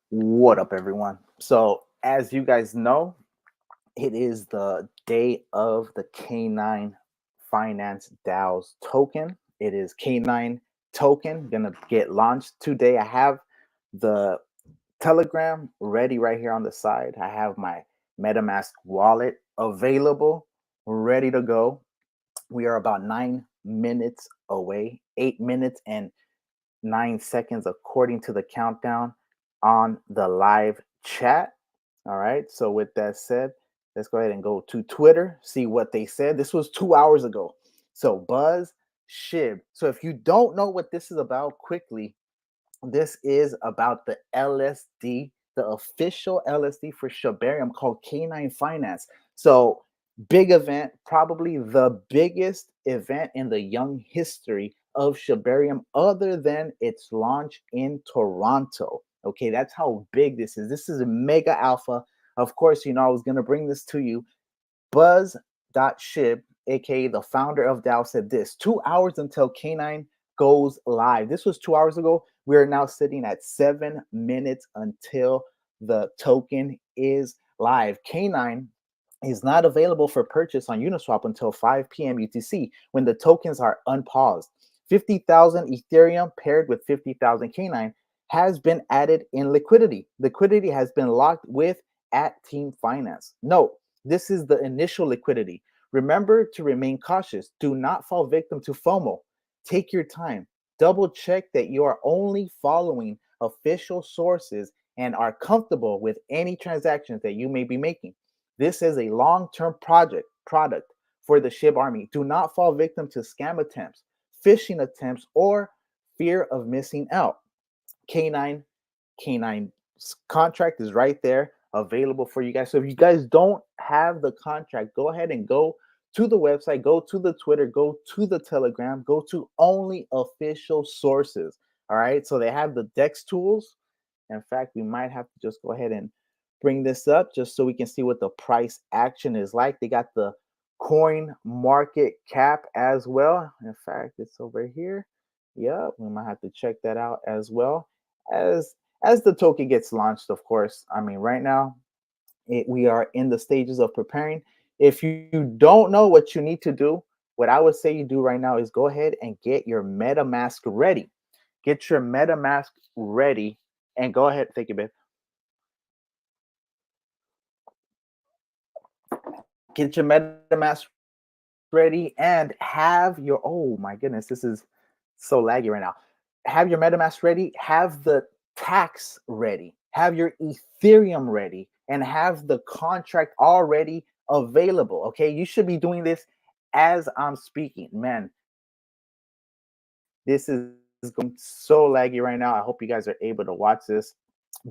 What up, everyone? So, as you guys know, it is the day of the K9 Finance DAO's token. It is K9 token gonna get launched today. I have the Telegram ready right here on the side. I have my MetaMask wallet available, ready to go. We are about 9 minutes away, 8 minutes and 9 seconds according to the countdown on the live chat. All right. So, with that said, let's go ahead and go to Twitter, see what they said. This was 2 hours ago. So, Buzz Shib. So, if you don't know what this is about, quickly, this is about the LSD, the official LSD for Shibarium called K9 Finance. So, big event, probably the biggest event in the young history of Shibarium, other than its launch in Toronto. Okay, that's how big this is. This is a mega alpha. Of course, I was going to bring this to you. Buzz.shib, aka the founder of DAO, said this 2 hours until K9 goes live. This was 2 hours ago. We are now sitting at 7 minutes until the token is live. K9 is not available for purchase on Uniswap until 5 p.m. UTC when the tokens are unpaused. 50,000 Ethereum paired with 50,000 K9 has been added in liquidity. Liquidity has been locked with at Team Finance. Note, this is the initial liquidity. Remember to remain cautious. Do not fall victim to FOMO. Take your time. Double check that you are only following official sources and are comfortable with any transactions that you may be making. This is a long-term product for the SHIB army. Do not fall victim to scam attempts, phishing attempts, or fear of missing out. K9 K9 contract is right there available for you guys. So if you guys don't have the contract, go ahead and go to the website, go to the Twitter, go to the Telegram, go to only official sources. All right. So they have the DEX tools. In fact, we might have to just go ahead and bring this up just so we can see what the price action is like. They got the coin market cap as well. In fact, it's over here. Yeah, we might have to check that out as well as the token gets launched. Of course, I mean, right now we are in the stages of preparing. If you don't know what you need to do, what I would say you do right now is go ahead and get your MetaMask ready. Get your MetaMask ready and go ahead. Thank you, babe. Get your MetaMask ready and have your, oh my goodness, this is so laggy right now. Have your MetaMask ready, have the tax ready, have your Ethereum ready, and have the contract already available. Okay, you should be doing this as I'm speaking. Man, this is going so laggy right now. I hope you guys are able to watch this.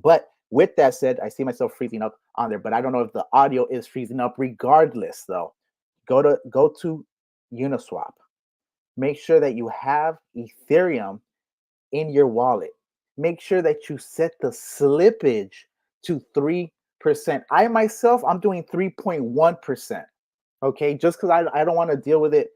But with that said, I see myself freezing up on there, but I don't know if the audio is freezing up. Regardless, though, go to Uniswap. Make sure that you have Ethereum in your wallet. Make sure that you set the slippage to 3%. I myself, I'm doing 3.1%. Okay, just because I don't want to deal with it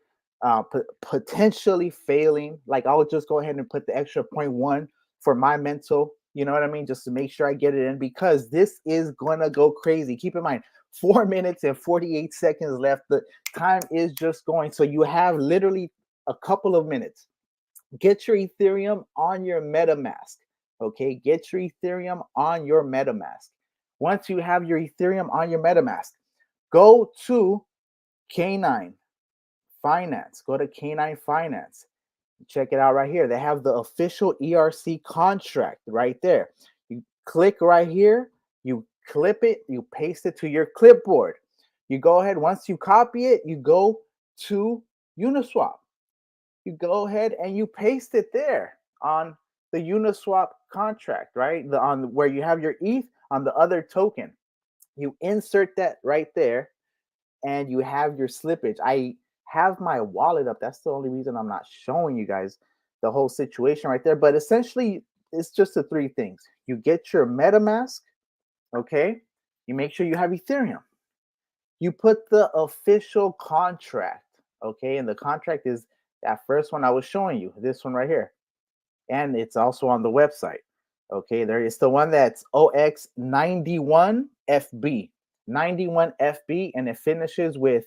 potentially failing. Like, I'll just go ahead and put the extra point one for my mental, you know what I mean, just to make sure I get it in, because this is gonna go crazy. Keep in mind, 4 minutes and 48 seconds left. The time is just going, so you have literally a couple of minutes. Get your Ethereum on your MetaMask. Okay, get your Ethereum on your MetaMask. Once you have your Ethereum on your MetaMask, go to K9 Finance. Go to K9 Finance. Check it out right here. They have the official ERC contract right there. You click right here, you clip it, you paste it to your clipboard. You go ahead, once you copy it, you go to Uniswap. You go ahead and you paste it there on the Uniswap contract, right? On where you have your ETH on the other token. You insert that right there and you have your slippage. I have my wallet up. That's the only reason I'm not showing you guys the whole situation right there. But essentially, it's just the three things. You get your MetaMask, okay? You make sure you have Ethereum. You put the official contract, okay? And the contract is that first one I was showing you, this one right here. And it's also on the website. Okay, there is the one that's OX91FB, 91FB, and it finishes with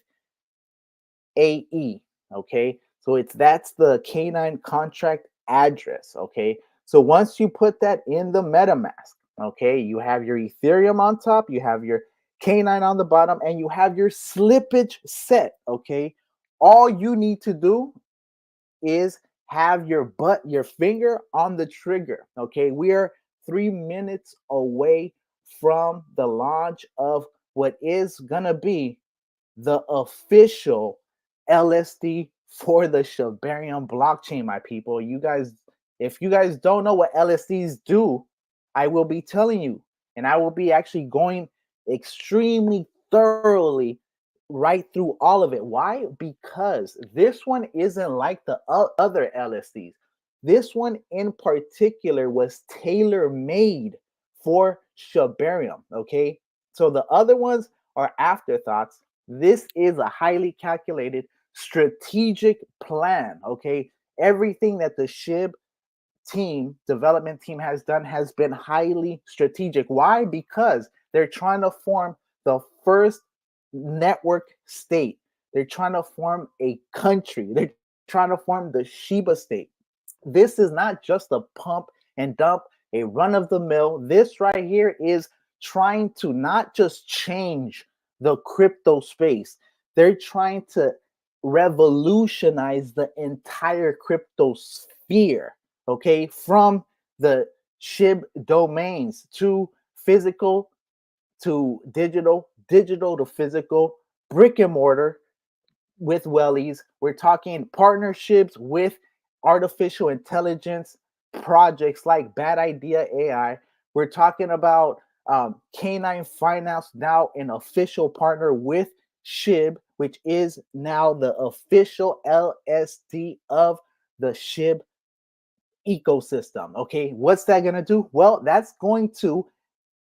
AE. Okay, so that's the canine contract address. Okay, so once you put that in the MetaMask, okay, you have your Ethereum on top, you have your canine on the bottom, and you have your slippage set. Okay, all you need to do is have your finger on the trigger. Okay, we are 3 minutes away from the launch of what is gonna be the official LSD for the Shibarium blockchain, my people. You guys, if you guys don't know what LSDs do, I will be telling you, and I will be actually going extremely thoroughly right through all of it. Why? Because this one isn't like the other LSDs. This one in particular was tailor made for Shibarium. Okay, so the other ones are afterthoughts. This is a highly calculated strategic plan. Okay, everything that the development team has done has been highly strategic. Why? Because they're trying to form the first network state. They're trying to form a country. They're trying to form the Shiba state. This is not just a pump and dump, a run of the mill. This right here is trying to not just change the crypto space, they're trying to revolutionize the entire crypto sphere. Okay, from the SHIB domains to physical to digital, digital to physical, brick and mortar with wellies. We're talking partnerships with artificial intelligence projects like Bad Idea AI. We're talking about Canine Finance, now an official partner with SHIB, which is now the official LSD of the SHIB ecosystem. Okay, what's that going to do? Well, that's going to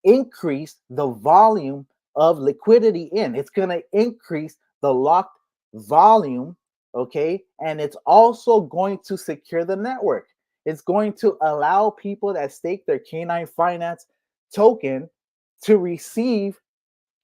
increase the volume of liquidity in. It's going to increase the locked volume, okay? And it's also going to secure the network. It's going to allow people that stake their Canine Finance token to receive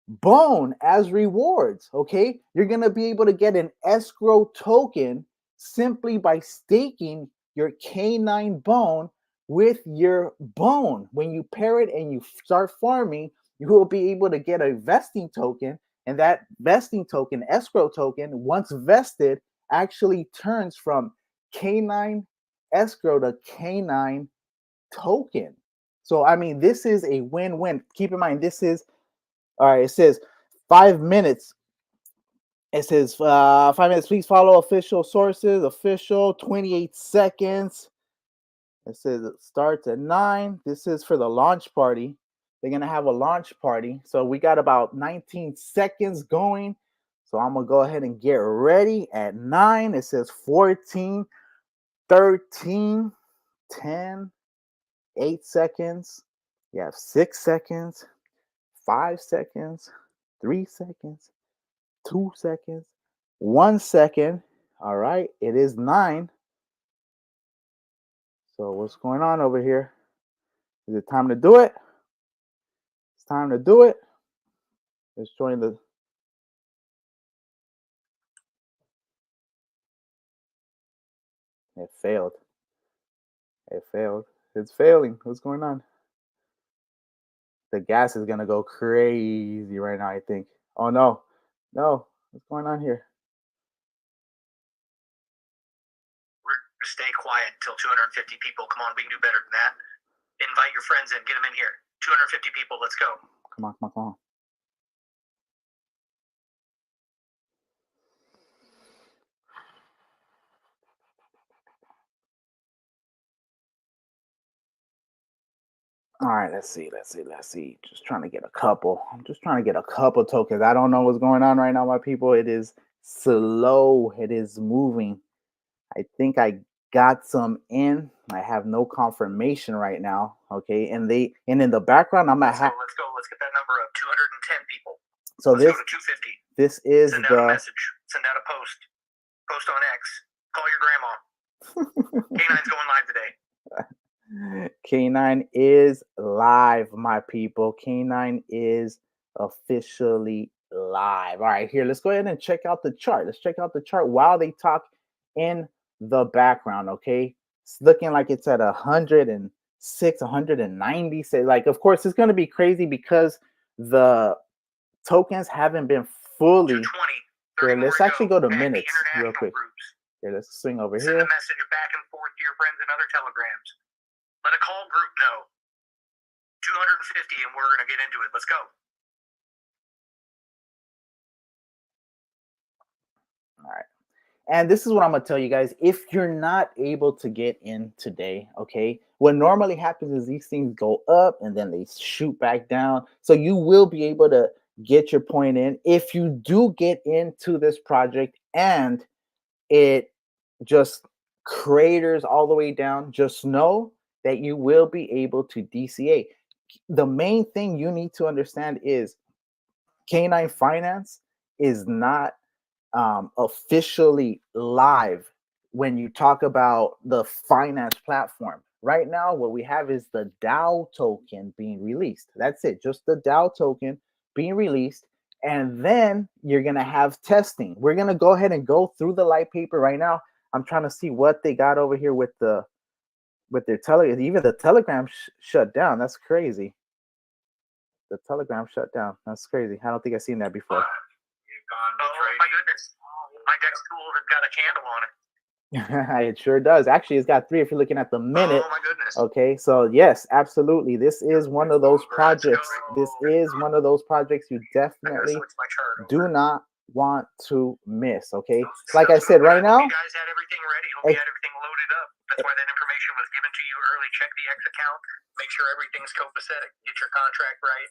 Bone as rewards, okay? You're going to be able to get an escrow token simply by staking your canine bone with your bone. When you pair it and you start farming, you will be able to get a vesting token, and that vesting token, escrow token, once vested, actually turns from canine escrow to canine token. So, I mean, this is a win-win. Keep in mind, this is all right. It says 5 minutes. It says 5 minutes. Please follow official sources. Official 28 seconds. It says it starts at 9. This is for the launch party. They're gonna have a launch party. So we got about 19 seconds going. So I'm gonna go ahead and get ready at 9. It says 14, 13, 10, 8 seconds. You have 6 seconds, 5 seconds, 3 seconds, 2 seconds, 1 second. All right, it is 9. So what's going on over here? Is it time to do it? It's time to do it. Let's join the. It failed. It failed. It's failing. What's going on? The gas is gonna go crazy right now, I think. Oh no. No. What's going on here? Stay quiet until 250 people. Come on, we can do better than that. Invite your friends in. Get them in here. 250 people. Let's go. Come on, come on, come on. All right, let's see. Just trying to get a couple. I'm just trying to get a couple tokens. I don't know what's going on right now, my people. It is slow. It is moving. I think I got some in. I have no confirmation right now. Okay, and in the background, I'm gonna have. Let's go. Let's get that number up. 210 people. So let's this go to 250. This is send out a message. Send out a post. Post on X. Call your grandma. K9's going live today. K9 is live, my people. K9 is officially live. All right, here, let's go ahead and check out the chart. Let's check out the chart while they talk in the background, okay? It's looking like it's at 106, 190. Say, like, of course, it's going to be crazy because the tokens haven't been fully. 220, 30 Here, more let's to actually go to Add the minutes real international quick. groups. Here, let's swing over Send here. a message back and forth to your friends and other telegrams. Let a call group know. 250 and we're going to get into it. Let's go. All right. And this is what I'm going to tell you guys. If you're not able to get in today, okay, what normally happens is these things go up and then they shoot back down. So you will be able to get your point in. If you do get into this project and it just craters all the way down, just know that you will be able to DCA. The main thing you need to understand is K9 Finance is not officially live when you talk about the finance platform. Right now, what we have is the DAO token being released. That's it, just the DAO token being released. And then you're going to have testing. We're going to go ahead and go through the light paper right now. I'm trying to see what they got over here with their even the Telegram shut down. That's crazy. The Telegram shut down. That's crazy. I don't think I've seen that before. Oh my goodness. My Dex tool has got a candle on it. It sure does. Actually, it's got 3 if you're looking at the minute. Oh my goodness. Okay, so yes, absolutely. This is one of those projects. This is one of those projects you definitely do not want to miss. Okay, like I said, right now. You guys had everything ready. Hope you had everything loaded up. That's why that information was given to you early. Check the X account. Make sure everything's copacetic. Get your contract right.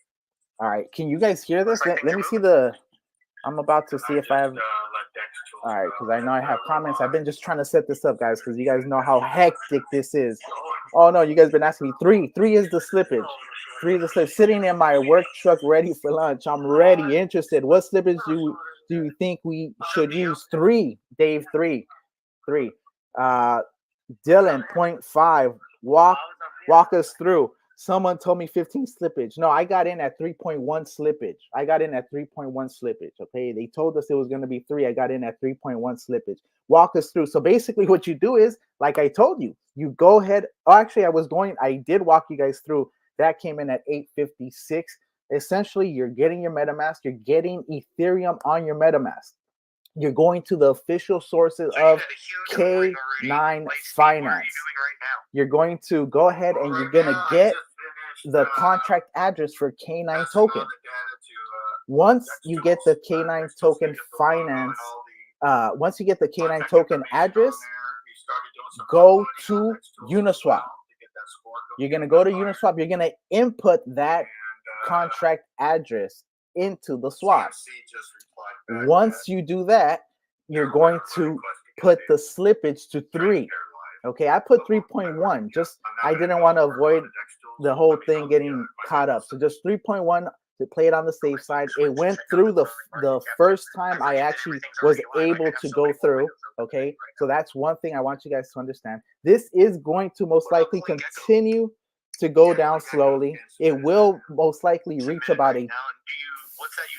All right, can you guys hear this? Let me see the. I'm about to see if I have. All right, because I know I have comments. I've been just trying to set this up, guys, because you guys know how hectic this is. Oh no, you guys been asking me. Three is the slippage. 3 is the slippage. Sitting in my work truck, ready for lunch. I'm ready, interested. What slippage do you think we should use? 3, Dave. 3. Dylan 0.5. Walk us through. Someone told me 15 slippage. No, I got in at 3.1 slippage. Okay, they told us it was going to be 3. I got in at 3.1 slippage. Walk us through. So basically, what you do is, like I told you, you go ahead. Oh, actually, I did walk you guys through. That came in at 856. Essentially, you're getting your MetaMask. You're getting Ethereum on your MetaMask. You're going to the official sources of K9 Finance. You're going to go ahead and you're going to get the contract address for K9 token. Once you get the K9 token finance, once you get the K9 token address, go to Uniswap. You're going to go to Uniswap. You're going to input that contract address into the swap. Once you do that, you're going to put the slippage to 3. Okay, I put 3.1. Just I didn't want to avoid the whole thing getting caught up. So just 3.1 to play it on the safe side. It went through the first time I actually was able to go through. Okay, so that's one thing I want you guys to understand. This is going to most likely continue to go down slowly. It will most likely reach about a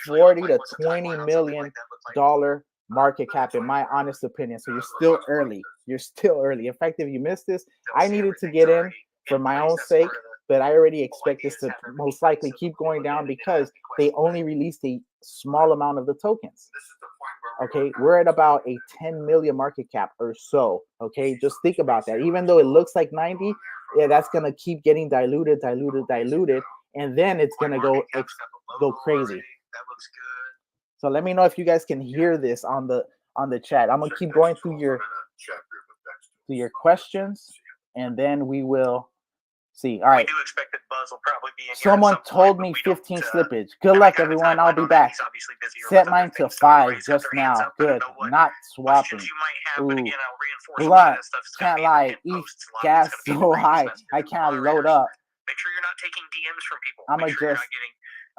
40 to 20 million dollar market cap, in my honest opinion. So you're still early. In fact, if you missed this, I needed to get in for my own sake, but I already expect this to most likely keep going down because they only released a small amount of the tokens. Okay, we're at about a 10 million market cap or so. Okay, just think about that. Even though it looks like 90, yeah, that's gonna keep getting diluted, and then it's gonna go crazy. That looks good. So let me know if you guys can hear this on the chat. I'm gonna keep going through your questions, and then we will see. All right. We do expect that Buzz will probably be in. Someone told me 15 slippage. Good luck, everyone. I'll be back. Set mine to 5 just now. Good. Not swapping. Ooh. Blunt. Can't lie. ETH gas so high. I can't load up. Make sure you're not taking DMs from people.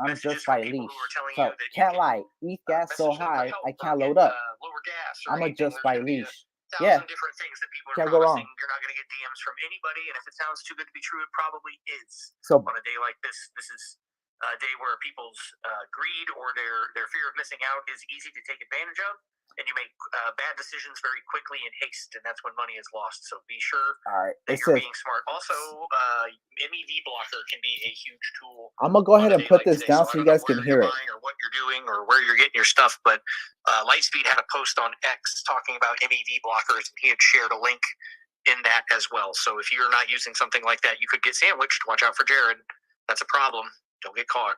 I'm just by leash. So can't lie. ETH gas so high, I can't load up. I'm just by leash. Yeah. people are Can't go promising wrong. you're not going to get DMs from anybody, and if it sounds too good to be true, it probably is. So on a day like this is a day where people's greed or their fear of missing out is easy to take advantage of, and you make bad decisions very quickly in haste, and that's when money is lost. So be sure that you're being smart. Also, MEV blocker can be a huge tool. I'm gonna go ahead and put this down so you guys can hear it. Or what you're doing, or where you're getting your stuff. But Lightspeed had a post on X talking about MEV blockers, and he had shared a link in that as well. So if you're not using something like that, you could get sandwiched. Watch out for Jared. That's a problem. Don't get caught.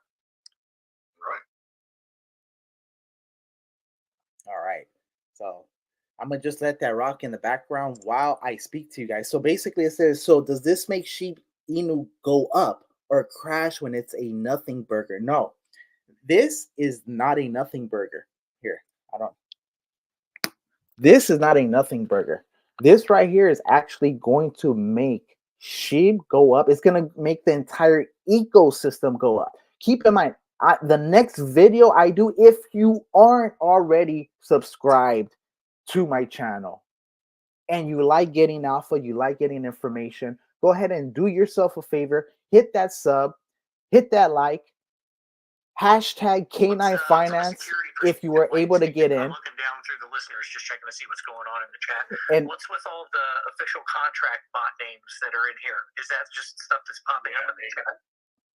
All right. So I'm gonna just let that rock in the background while I speak to you guys. So basically it says, so does this make Sheep Inu go up or crash when it's a nothing burger? No, this is not a nothing burger. Here, this is not a nothing burger. This right here is actually going to make Sheep go up. It's going to make the entire ecosystem go up. Keep in mind, the next video I do, if you aren't already subscribed to my channel and you like getting alpha, you like getting information, go ahead and do yourself a favor. Hit that sub, hit that like, hashtag K9 Finance if you were able to get in. I'm looking down through the listeners, just checking to see what's going on in the chat. And what's with all the official contract bot names that are in here? Is that just stuff that's popping up in the chat?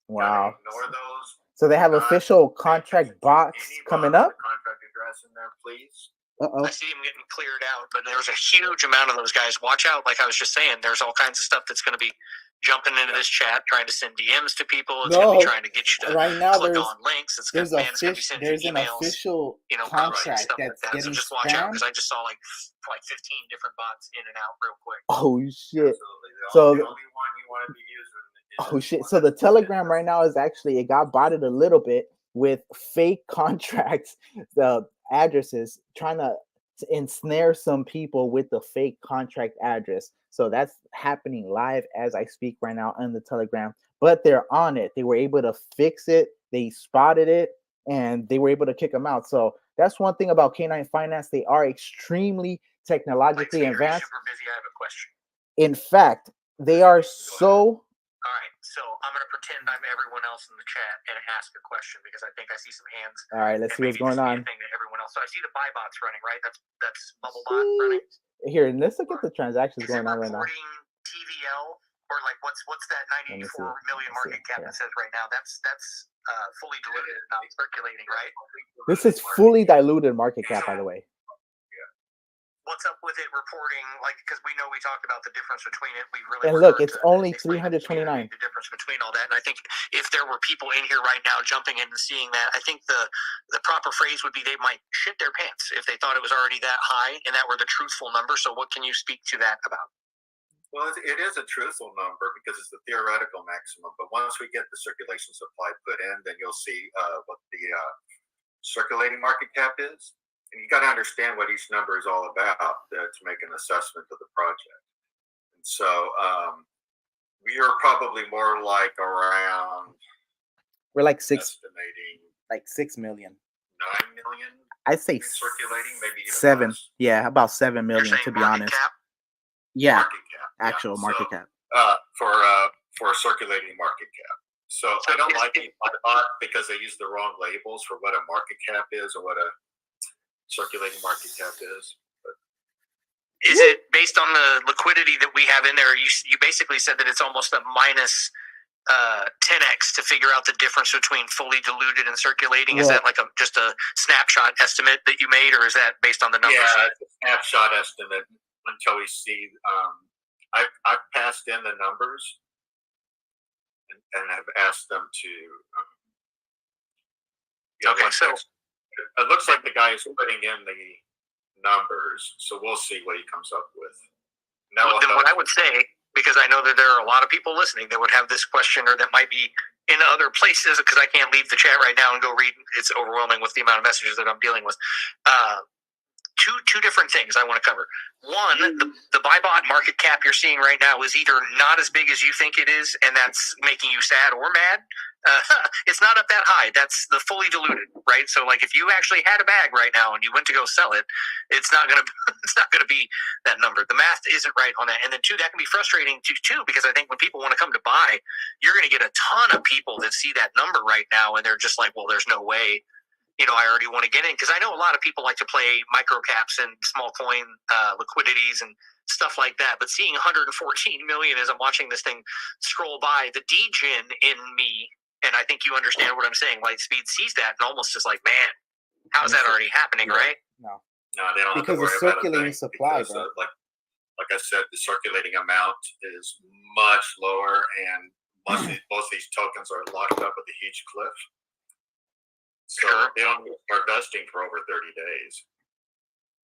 Wow. Ignore those. So they have official contract bots coming up. Contract address in there, please. Uh-oh. I see them getting cleared out, but there's a huge amount of those guys. Watch out, like I was just saying, there's all kinds of stuff that's going to be jumping into this chat, trying to send DMs to people. It's going to be trying to get you to click on links. It's going to be sending you emails, official contract that's like that. So just watch out, because I just saw like 15 different bots in and out real quick. Oh, shit. So the only one you want to be using. Oh, shit. So the Telegram right now is actually, it got botted a little bit with fake contracts, the addresses, trying to ensnare some people with the fake contract address. So that's happening live as I speak right now on the Telegram, but they're on it. They were able to fix it. They spotted it and they were able to kick them out. So that's one thing about K9 Finance. They are extremely technologically advanced. Super busy. I have a question. In fact, they are so... All right, so I'm going to pretend I'm everyone else in the chat and ask a question, because I think I see some hands. All right, let's see what's going on. Thing that everyone else. So I see the buy bots running, right? That's Bubblebot running. Here, let's look at the transactions going on right now. TVL, or like what's that 94 million market cap that says right now? That's fully diluted, not circulating, right? This is fully diluted market cap, by the way. What's up with it reporting? Like, because we know we talked about the difference between it. We really and look, it's only 329. The difference between all that, and I think if there were people in here right now jumping in and seeing that, I think the proper phrase would be they might shit their pants if they thought it was already that high and that were the truthful number. So, what can you speak to that about? Well, it is a truthful number because it's the theoretical maximum. But once we get the circulation supply put in, then you'll see what the circulating market cap is. And you got to understand what each number is all about to make an assessment of the project. And so we are probably more like around. We're like estimating 6 million. 9 million. I'd say circulating, maybe even 7. less. Yeah, about 7 million to be honest. Cap? Yeah, market cap. actual market cap. For a circulating market cap. So I don't like the bot because they use the wrong labels for what a market cap is or what a circulating market cap is. But is it based on the liquidity that we have in there? You basically said that it's almost a minus 10x to figure out the difference between fully diluted and circulating. Is that like just a snapshot estimate that you made, or is that based on the numbers? Yeah, it's a snapshot estimate until we see. I've passed in the numbers and have asked them to. Okay, so it looks like the guy is putting in the numbers, so we'll see what he comes up with. Now, then what I would say, because I know that there are a lot of people listening that would have this question, or that might be in other places, because I can't leave the chat right now and go read. It's overwhelming with the amount of messages that I'm dealing with. two different things I want to cover. One, the buy bot market cap you're seeing right now is either not as big as you think it is, and that's making you sad or mad. It's not up that high. That's the fully diluted, right? So, like, if you actually had a bag right now and you went to go sell it, it's not gonna be that number. The math isn't right on that. And then two, that can be frustrating too, because I think when people want to come to buy, you're gonna get a ton of people that see that number right now and they're just like, well, there's no way. I already want to get in, because I know a lot of people like to play micro caps and small coin liquidities and stuff like that. But seeing 114 million as I'm watching this thing scroll by, the degen in me, and I think you understand what I'm saying, Lightspeed sees that and almost is like, man, how's that already happening, right? No, they don't because the circulating supply, because, like I said, the circulating amount is much lower, and most of these tokens are locked up with a huge cliff. So they don't start vesting for over 30 days.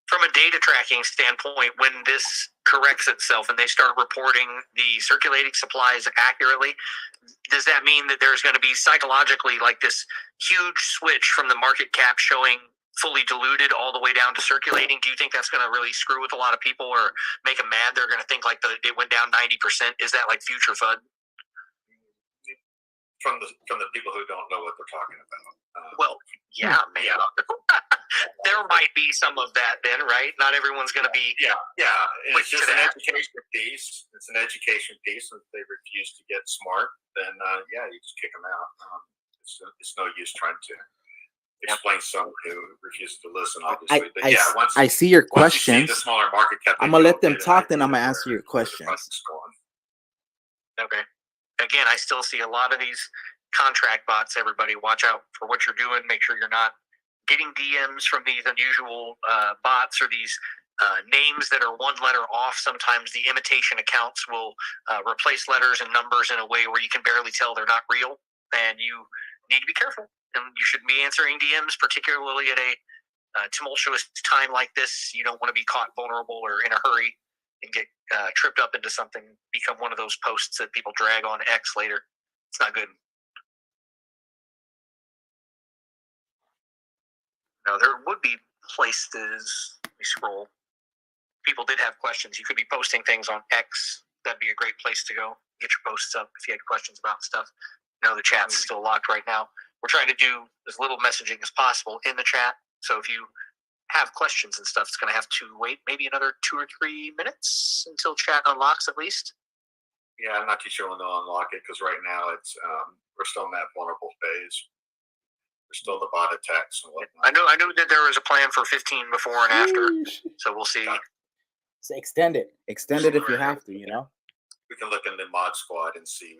From a data tracking standpoint, when this corrects itself and they start reporting the circulating supplies accurately, does that mean that there's going to be psychologically like this huge switch from the market cap showing fully diluted all the way down to circulating? Do you think that's going to really screw with a lot of people or make them mad? They're going to think like it went down 90%. Is that like future FUD? From the people who don't know what they're talking about. Well, yeah, man. There might be some of that then, right? Not everyone's going to be. Yeah. It's just an education piece. It's an education piece. If they refuse to get smart, then you just kick them out. It's no use trying to explain someone who refuses to listen, obviously. I see your questions. The smaller market cap, I'm going to let them talk, then I'm going to answer your questions. Okay. Again, I still see a lot of these contract bots. Everybody watch out for what you're doing. Make sure you're not getting DMs from these unusual bots or these names that are one letter off. Sometimes the imitation accounts will replace letters and numbers in a way where you can barely tell they're not real, and you need to be careful. And you shouldn't be answering DMs, particularly at a tumultuous time like this. You don't want to be caught vulnerable or in a hurry and get tripped up into something, become one of those posts that people drag on X later. It's not good. No, there would be places, we scroll, people did have questions. You could be posting things on X. That'd be a great place to go. Get your posts up if you had questions about stuff. No, the chat's still locked right now. We're trying to do as little messaging as possible in the chat. So if you have questions and stuff, it's going to have to wait maybe another 2 or 3 minutes until chat unlocks at least. Yeah, I'm not too sure when they'll unlock it, because right now it's we're still in that vulnerable phase. There's still the bot attacks and whatnot. I knew that there was a plan for 15 before and after, so we'll see. So extend it if you have to. We can look in the mod squad and see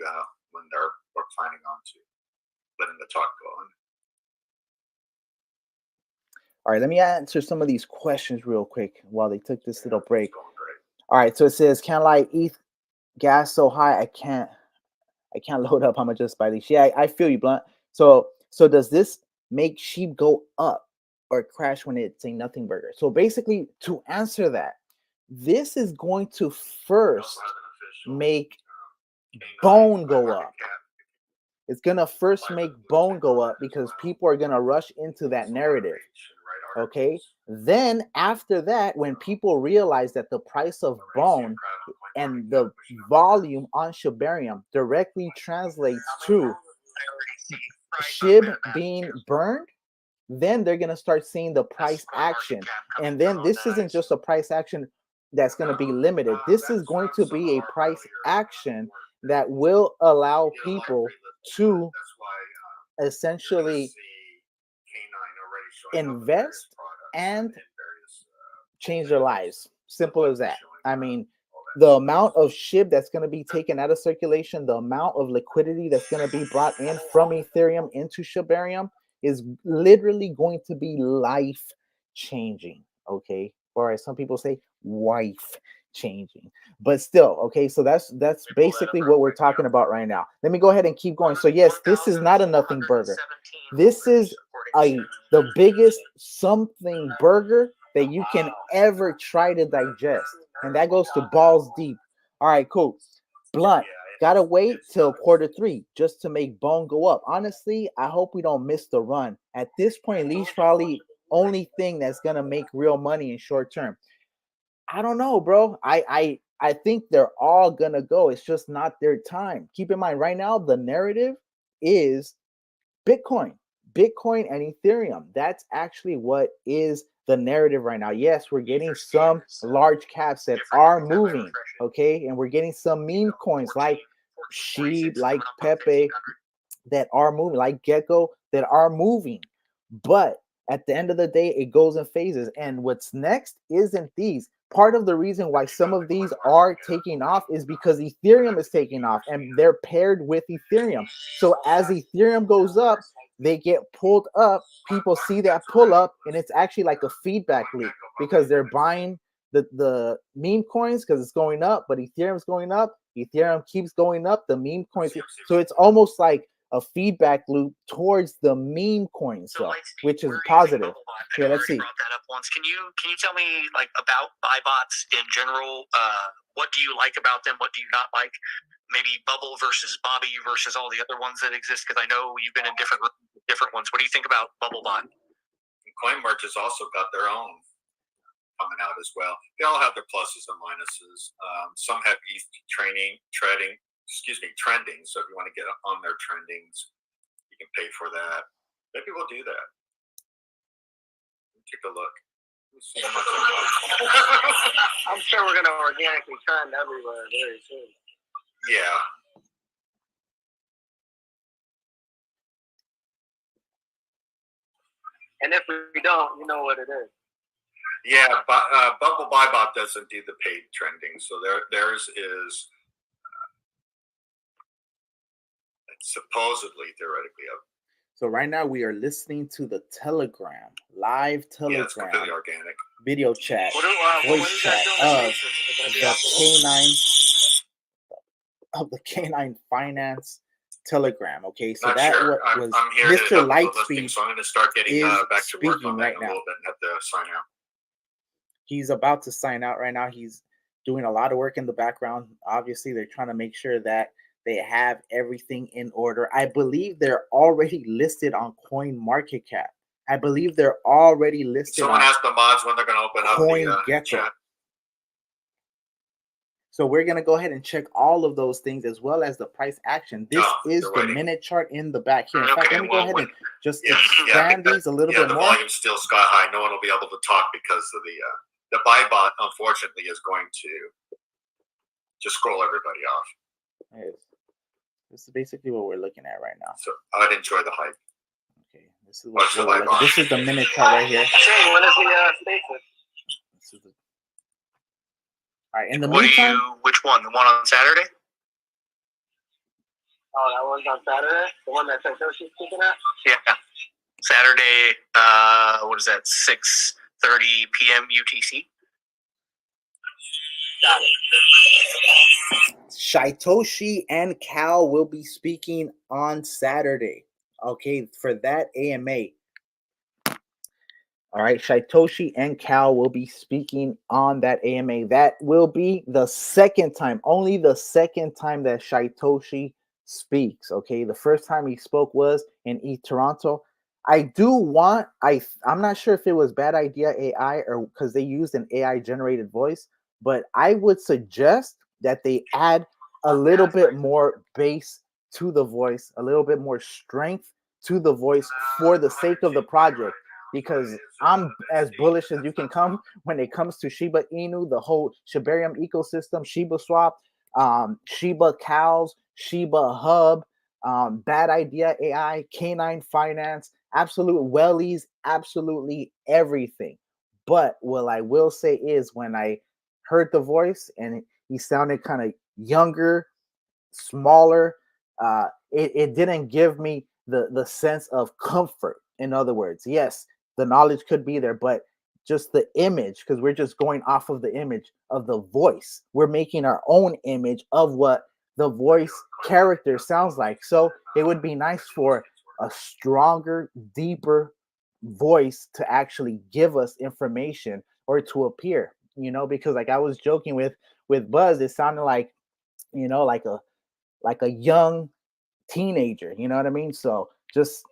when we're planning on to letting the talk go on. All right, let me answer some of these questions real quick while they took this little break. All right, so it says, "Can't lie, ETH gas so high I can't load up. I'm just buy these." Yeah, I feel you, Blunt. So does this make sheep go up or crash when it's a nothing burger? So basically, to answer that, this is going to first make bone go up. It's gonna first make bone go up because people are gonna rush into that narrative. Okay, then after that, when people realize that the price of bone and the volume on Shibarium directly translates to SHIB being burned, then they're going to start seeing the price action. And then this isn't just a price action that's going to be limited. This is going to be a price action that will allow people to essentially invest and change their lives. Simple as that. I mean, the amount of SHIB that's going to be taken out of circulation, the amount of liquidity that's going to be brought in from Ethereum into Shibarium is literally going to be life changing. Okay, or as some people say, wife changing. But still, okay, so that's basically what we're talking about right now. Let me go ahead and keep going. So yes, this is not a nothing burger. This is the biggest something burger that you can ever try to digest, and that goes to balls deep. All right, cool. Blunt, gotta wait till Q3 just to make bone go up. Honestly, I hope we don't miss the run. At this point, Lee's probably only thing that's gonna make real money in short term. I don't know, bro. I think they're all gonna go. It's just not their time. Keep in mind, right now, the narrative is Bitcoin, Bitcoin and Ethereum. That's actually what is the narrative right now. Yes, we're getting some large caps that are moving, okay, and we're getting some meme coins like Sheep, like Pepe, that are moving, like Gecko, that are moving. But at the end of the day, it goes in phases. And what's next isn't these. Part of the reason why some of these are taking off is because Ethereum is taking off and they're paired with Ethereum. So as Ethereum goes up, they get pulled up. People see that pull up, and it's actually like a feedback loop because they're buying the meme coins because it's going up, but Ethereum's going up. Ethereum keeps going up. The meme coins, so it's almost like a feedback loop towards the meme coins, so, which is positive. Yeah, let's see. Brought that up once. Can you tell me like about buy bots in general? What do you like about them? What do you not like? Maybe Bubble versus Bobby versus all the other ones that exist. Because I know you've been in different ones. What do you think about Bubble Bot? CoinMarch has also got their own coming out as well. They all have their pluses and minuses. Some have ETH trending. So if you want to get on their trendings, you can pay for that. Maybe we'll do that. Take a look. I'm sure we're going to organically trend everywhere very soon. Yeah. And if we don't, you know what it is. Yeah, but Bubble Buybot doesn't do the paid trending, so theirs is supposedly theoretically up. So right now we are listening to the Telegram, live Telegram, it's completely organic video chat, voice chat of the Canine Finance Telegram. Okay, so Not that sure. was I'm here Mr. Lightspeed. So I'm going to start getting back to work on that right in a now. little bit and have to sign out. He's about to sign out right now. He's doing a lot of work in the background. Obviously, they're trying to make sure that they have everything in order. I believe they're already listed on CoinMarketCap. I believe they're already listed. Someone asked the mods when they're going to open up the chat. So we're going to go ahead and check all of those things as well as the price action. This is the minute chart in the back here. In fact, let me go ahead and just expand these a little bit more. The volume's still sky high. No one will be able to talk because of the buy bot, unfortunately, is going to just scroll everybody off. This is basically what we're looking at right now. So I'd enjoy the hype. Okay, this is what we're looking at. This is the minute chart right here. Shane, when is the statement? All right, in the meantime, which one? The one on Saturday? Oh, that one's on Saturday? The one that Satoshi's speaking at? Yeah. Saturday, what is that, 6:30 p.m. UTC? Got it. Shytoshi and Cal will be speaking on Saturday. Okay, for that AMA. All right, Shytoshi and Cal will be speaking on that AMA. That will be the second time, only the second time that Shytoshi speaks. Okay, the first time he spoke was in Toronto. I'm not sure if it was Bad Idea AI or because they used an AI generated voice, but I would suggest that they add a little bit more bass to the voice, a little bit more strength to the voice for the sake of the project. Because I'm as bullish as you can come when it comes to Shiba Inu, the whole Shibarium ecosystem, Shiba Swap, Shiba Cows, Shiba Hub, Bad Idea AI, Canine Finance, absolute wellies, absolutely everything. But what I will say is when I heard the voice and he sounded kind of younger, smaller, it didn't give me the sense of comfort. In other words, yes, the knowledge could be there, but just the image, because we're just going off of the image of the voice. We're making our own image of what the voice character sounds like. So it would be nice for a stronger, deeper voice to actually give us information or to appear, because like I was joking with Buzz, it sounded like, like a young teenager, you know what I mean? So just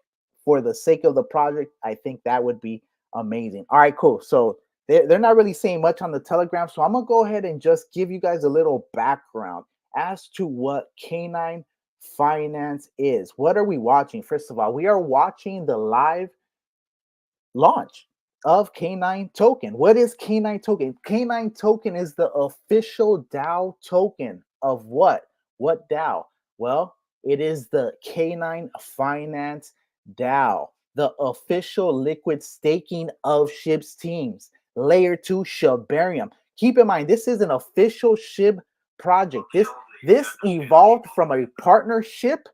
for the sake of the project, I think that would be Amazing. All right, cool. So they're not really saying much on the Telegram. So I'm going to go ahead and just give you guys a little background as to what Canine Finance is. What are we watching? First of all, we are watching the live launch of Canine Token. What is Canine Token? Canine Token is the official DAO token of what? What DAO? Well, it is the Canine Finance DAO, the official liquid staking of SHIB's teams. Layer 2 Shibarium. Keep in mind, this is an official SHIB project. This evolved from a partnership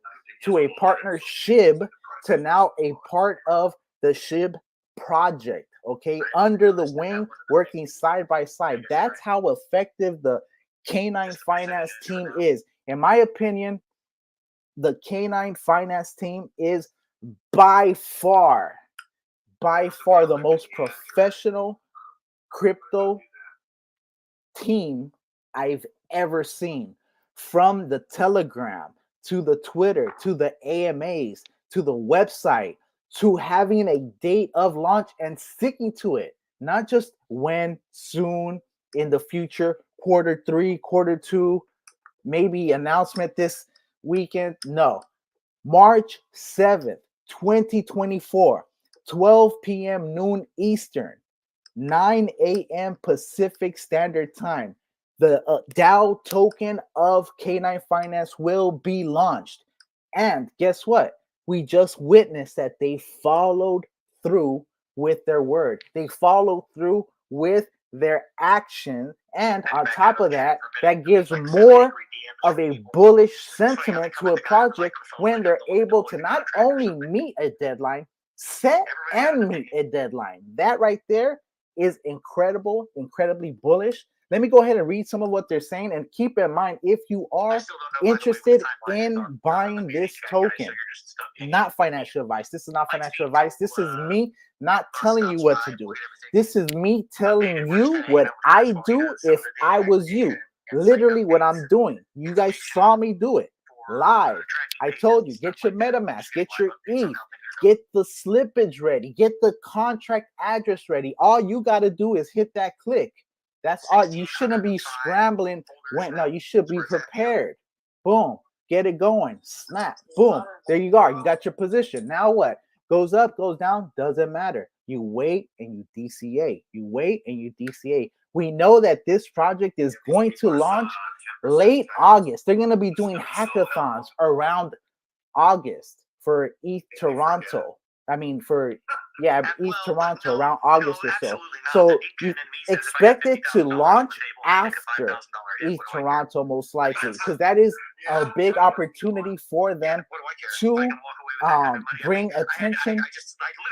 to a partnership to now a part of the SHIB project, okay, under the wing, working side by side. That's how effective the Canine Finance team is. In my opinion, the Canine Finance team is by far the most professional crypto team I've ever seen. From the Telegram to the Twitter to the AMAs to the website to having a date of launch and sticking to it, not just when, soon, in the future, quarter 3, quarter 2, maybe announcement this weekend. No, March 7th, 2024, 12 p.m. noon Eastern, 9 a.m. Pacific Standard Time. The DAO token of Canine Finance will be launched. And guess what? We just witnessed that they followed through with their word. They followed through with their action. And on top of that, that gives more of a bullish sentiment to a project when they're able to not only meet a deadline, set and meet a deadline. That right there is incredible, incredibly bullish. Let me go ahead and read some of what they're saying. And keep in mind, if you are interested in buying this token, not financial advice. This is not financial advice. This is me not telling you what to do. This is me telling you what I do if I was you. Literally what I'm doing. You guys saw me do it live. I told you, get your MetaMask, get your ETH, get the slippage ready, get the contract address ready. All you got to do is hit that click. That's all. You shouldn't be scrambling. No, you should be prepared. Boom. Get it going. Snap. Boom. There you are. You got your position. Now what? Goes up, goes down, doesn't matter. You wait and you DCA. You wait and you DCA. We know that this project is going to launch late August. They're going to be doing hackathons around August for ETH Toronto. ETH Toronto around August or so. So you expect it to launch after ETH Toronto most likely, because that is a big opportunity for them to bring attention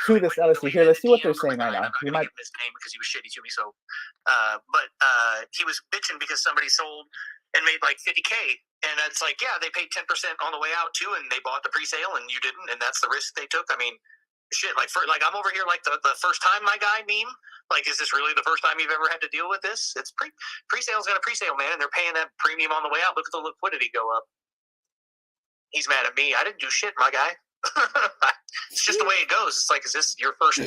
to this LSD. Here, let's see what they're saying right now. You might his name because he was shitty to me. So, but he was bitching because somebody sold and made like 50K, and it's like, yeah, they paid 10% on the way out too, and they bought the pre-sale, and you didn't, and that's the risk they took. I mean, shit, I'm over here like the first time my guy meme. Like, is this really the first time you've ever had to deal with this? It's pre-sale's got a pre-sale, man, and they're paying that premium on the way out. Look at the liquidity go up. He's mad at me. I didn't do shit, my guy. It's just the way it goes. It's like, is this your first?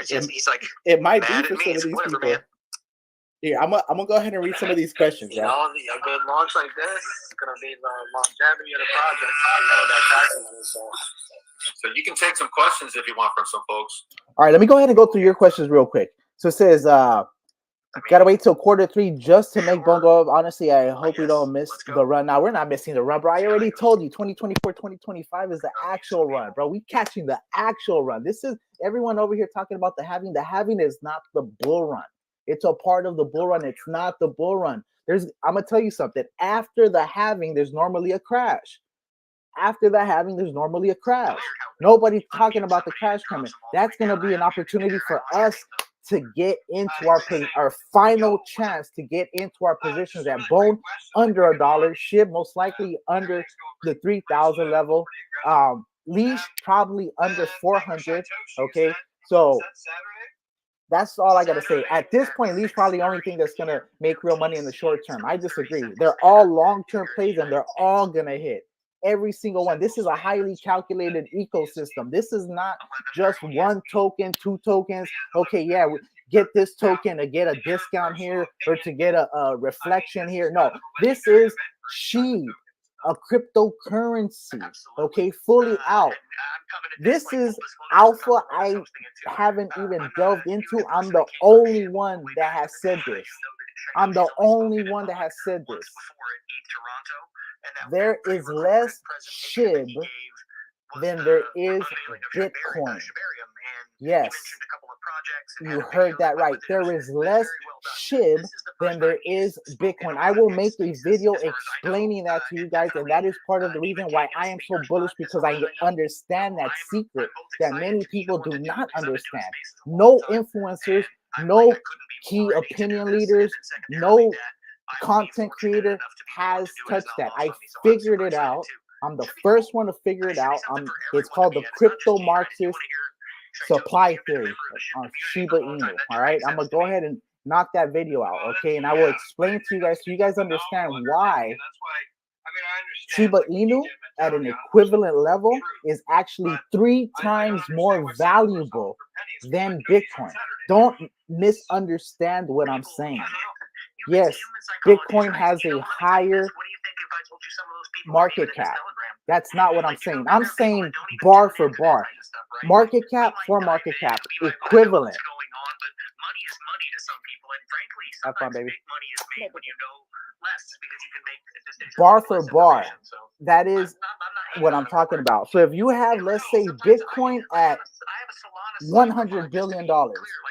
He's like, it might mad be for at me. some of It's these whatever, people. man. Here, I'm gonna go ahead and read some of these questions. You know, a good launch like this is gonna be the longevity of the project. You know that documented, So you can take some questions if you want from some folks. All right, let me go ahead and go through your questions real quick. So it says, gotta wait till quarter 3 just to make Bongo up. Honestly, I hope we don't miss the run. Now, we're not missing the run, bro. I already told you 2024, 2025 is the actual run, bro. We catching the actual run. This is everyone over here talking about the halving. The halving is not the bull run. It's a part of the bull run. It's not the bull run. I'm gonna tell you something. After the halving, there's normally a crash. After the halving, there's normally a crash. Nobody's talking about the crash coming. That's gonna be an opportunity for us to get into our final chance to get into our positions at bone under $1, SHIB most likely under the 3,000 level, leash probably under 400. Okay, so that's all I gotta say. At this point, leash probably the only thing that's gonna make real money in the short term. I disagree. They're all long-term plays and they're all gonna hit. every single one. This is a highly calculated ecosystem. This is not just one token, two tokens. Okay, yeah, get this token to get a discount here or to get a reflection here. No, this is SHIB, a cryptocurrency, okay, fully out. This is alpha I haven't even delved into. I'm the only one that has said this. I'm the only one that has said this. There is less SHIB than there is Bitcoin. Yes, you heard that right. There is less SHIB than there is Bitcoin. I will make a video explaining that to you guys, and that is part of the reason why I am so bullish, because I understand that secret that many people do not understand. No influencers, no key opinion leaders, no content creator has touched that. I figured it out. I'm the first one to figure it out. It's called the crypto Marxist supply theory on Shiba Inu. All right, I'm gonna go ahead and knock that video out, okay? And I will explain to you guys so you guys understand why Shiba Inu at an equivalent level is actually 3 times more valuable than Bitcoin. Don't misunderstand what I'm saying. Yes, Bitcoin has a higher market cap. That's not what I'm saying. I'm saying bar for bar. Market cap for market cap. Equivalent. Money is money to some people, and frankly, sometimes big money is made when you know less because you can make decisions. Bar for bar. That is what I'm talking about. So if you have, let's say, Bitcoin at $100 billion,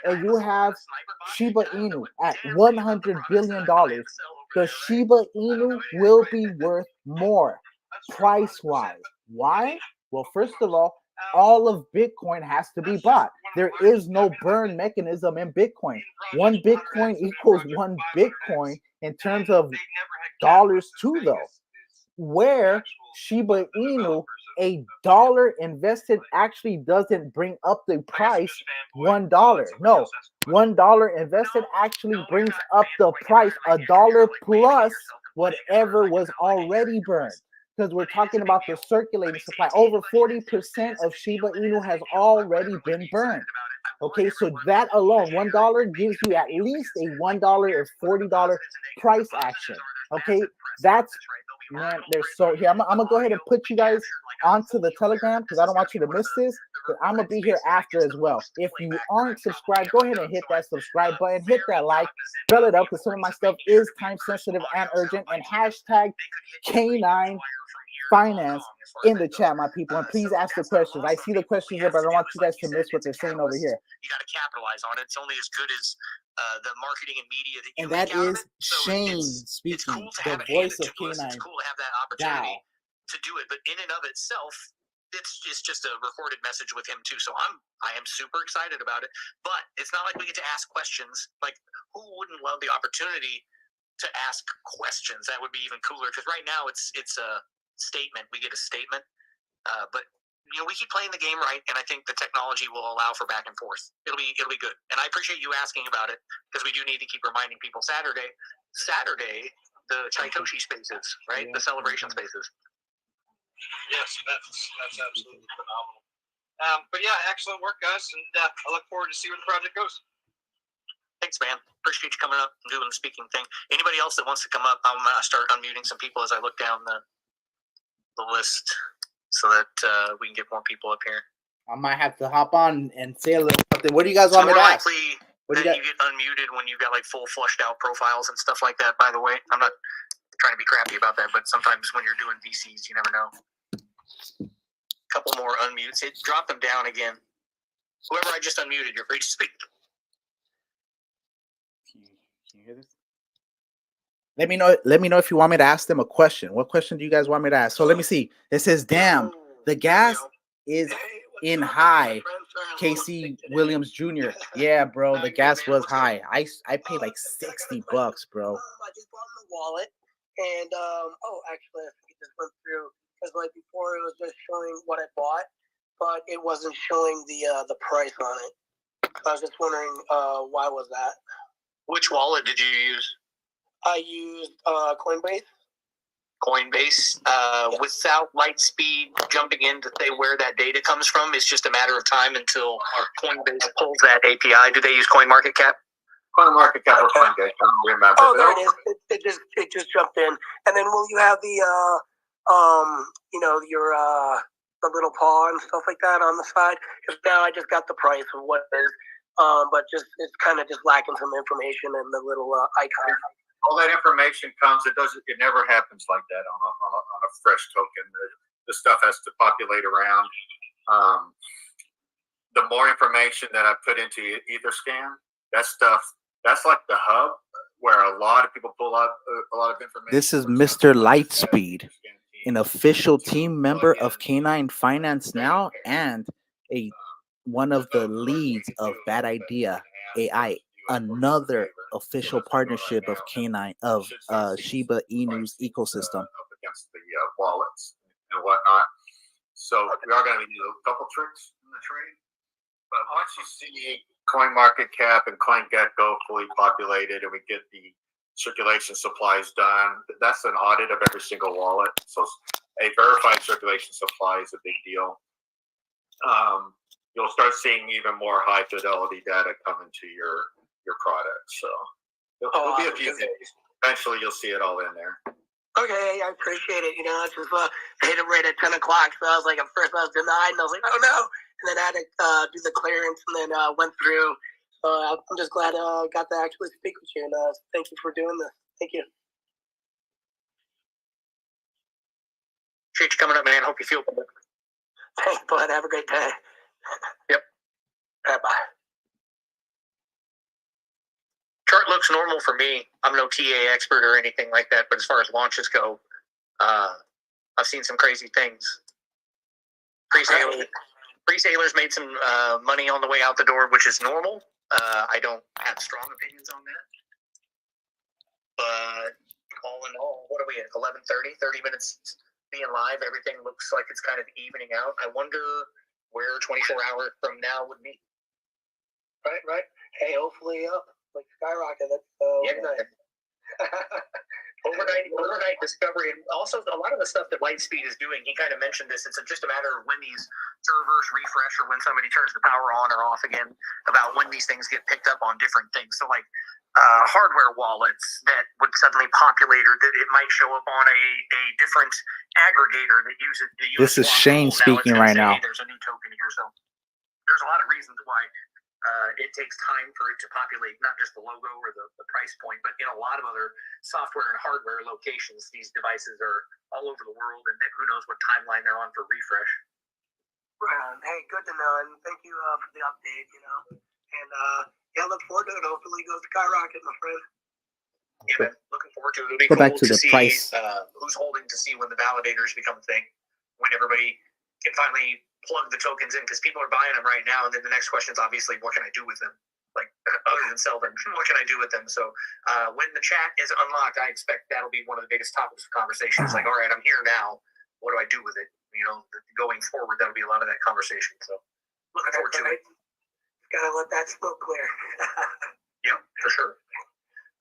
and you have Shiba Inu at $100 billion, the Shiba Inu will be worth more price-wise. Why? Well, first of all of Bitcoin has to be bought. There is no burn mechanism in Bitcoin. 1 Bitcoin equals 1 Bitcoin in terms of dollars too, though. Where Shiba Inu, a dollar invested actually doesn't bring up the price $1. No, $1 invested actually brings up the price $1 plus whatever was already burned. Because we're talking about the circulating supply. Over 40% of Shiba Inu has already been burned. Okay, so that alone, $1 gives you at least a $1 or $40 price action. Okay, that's, man, there's so here. I'm gonna go ahead and put you guys onto the Telegram because I don't want you to miss this. But I'm gonna be here after as well. If you aren't subscribed, go ahead and hit that subscribe button, hit that like, bell it up because some of my stuff is time sensitive and urgent. And hashtag K9 Finance in the chat, my people, and please ask the questions. I see the questions here, but I don't want you guys to miss what they're saying over here. You got to capitalize on it. It's only as good as the marketing and media that you and that make out is of it. So Shane it's speaking, cool to the have it voice handed of to us. K9. It's cool to have that opportunity to do it, but in and of itself, it's just a recorded message with him too. So I am super excited about it. But it's not like we get to ask questions. Like, who wouldn't love the opportunity to ask questions? That would be even cooler. Because right now it's a statement. We get a statement, but we keep playing the game right, and I think the technology will allow for back and forth. It'll be good. And I appreciate you asking about it because we do need to keep reminding people. Saturday, the Chaitoshi spaces, right? The celebration spaces. Yes, that's absolutely phenomenal. But yeah, excellent work, guys, and I look forward to see where the project goes. Thanks, man. Appreciate you coming up and doing the speaking thing. Anybody else that wants to come up, I'm gonna start unmuting some people as I look down the list so that we can get more people up here. I might have to hop on and say a little something. What do you guys want me to ask? What do you get unmuted when you've got like full flushed out profiles and stuff like that, by the way. I'm not trying to be crappy about that, but sometimes when you're doing VCs, you never know. Couple more unmutes. Drop them down again. Whoever I just unmuted, you're free to speak. Can you hear this? Let me know if you want me to ask them a question. What question do you guys want me to ask? So let me see. It says, damn, the gas is in high. Casey Williams Jr. Yeah, bro, the gas was high. I paid like $60, bro. I just bought in the wallet, and actually, I think it just went through because like before it was just showing what I bought, but it wasn't showing the price on it. I was just wondering why was that? Which wallet did you use? I used Coinbase. Coinbase, without Lightspeed jumping in to say where that data comes from, it's just a matter of time until Coinbase pulls that API. Do they use CoinMarketCap? CoinMarketCap or Coinbase, I don't remember. Oh, there it is. It just jumped in. And then will you have the your the little paw and stuff like that on the side? Because now I just got the price of what it is, but just it's kind of just lacking some information and the little icon. All that information comes. It never happens like that on a fresh token. The stuff has to populate around. The more information that I put into Etherscan, that stuff, that's like the hub where a lot of people pull out a lot of information. This is Mr. Lightspeed, an official team member of K9 Finance now, and one of the leads of Bad Idea AI, another official partnership of K9 of Shiba Inu's ecosystem. Up against the wallets and whatnot. So we are going to do a couple tricks in the trade. But once you see CoinMarketCap and CoinGecko fully populated and we get the circulation supplies done, that's an audit of every single wallet. So a verified circulation supply is a big deal. You'll start seeing even more high fidelity data come into your product. So it'll be a few days. Eventually you'll see it all in there. Okay, I appreciate it. I just hit it right at 10 o'clock. So I was like, at first I was denied, and I was like, oh no. And then I had to do the clearance, and then went through. I'm just glad I got to actually speak with you, and thank you for doing this. Thank you. Appreciate you coming up, man. Hope you feel better. Thanks, bud. Have a great day. Yep. All right, bye. Chart looks normal for me. I'm no TA expert or anything like that, but as far as launches go, I've seen some crazy things. Pre-sailers made some money on the way out the door, which is normal. I don't have strong opinions on that. But all in all, what are we at? 11:30, 30 minutes being live. Everything looks like it's kind of evening out. I wonder where 24 hours from now would be. Right. Hey, hopefully like skyrocket. That's nice. Overnight discovery, and also a lot of the stuff that Lightspeed is doing. He kind of mentioned this. It's just a matter of when these servers refresh or when somebody turns the power on or off again. About when these things get picked up on different things. So like hardware wallets that would suddenly populate, or that it might show up on a different aggregator that uses the US This is Shane speaking right now. Hey, there's a new token here, so there's a lot of reasons why. It takes time for it to populate not just the logo or the price point, but in a lot of other software and hardware locations, these devices are all over the world, and who knows what timeline they're on for refresh. Right. Hey, good to know, and thank you for the update. And look forward to it. Hopefully, it goes skyrocket, my friend. Yeah, man, looking forward to it. It'll be Go cool back to to the see price. Who's holding to see when the validators become a thing, when everybody can finally plug the tokens in, because people are buying them right now, and then the next question is obviously, what can I do with them? Like, other than sell them, what can I do with them? So when the chat is unlocked, I expect that'll be one of the biggest topics of conversation. It's like, all right, I'm here now. What do I do with it? Going forward, that'll be a lot of that conversation. So looking forward to it. Gotta let that smoke clear. Yep, for sure.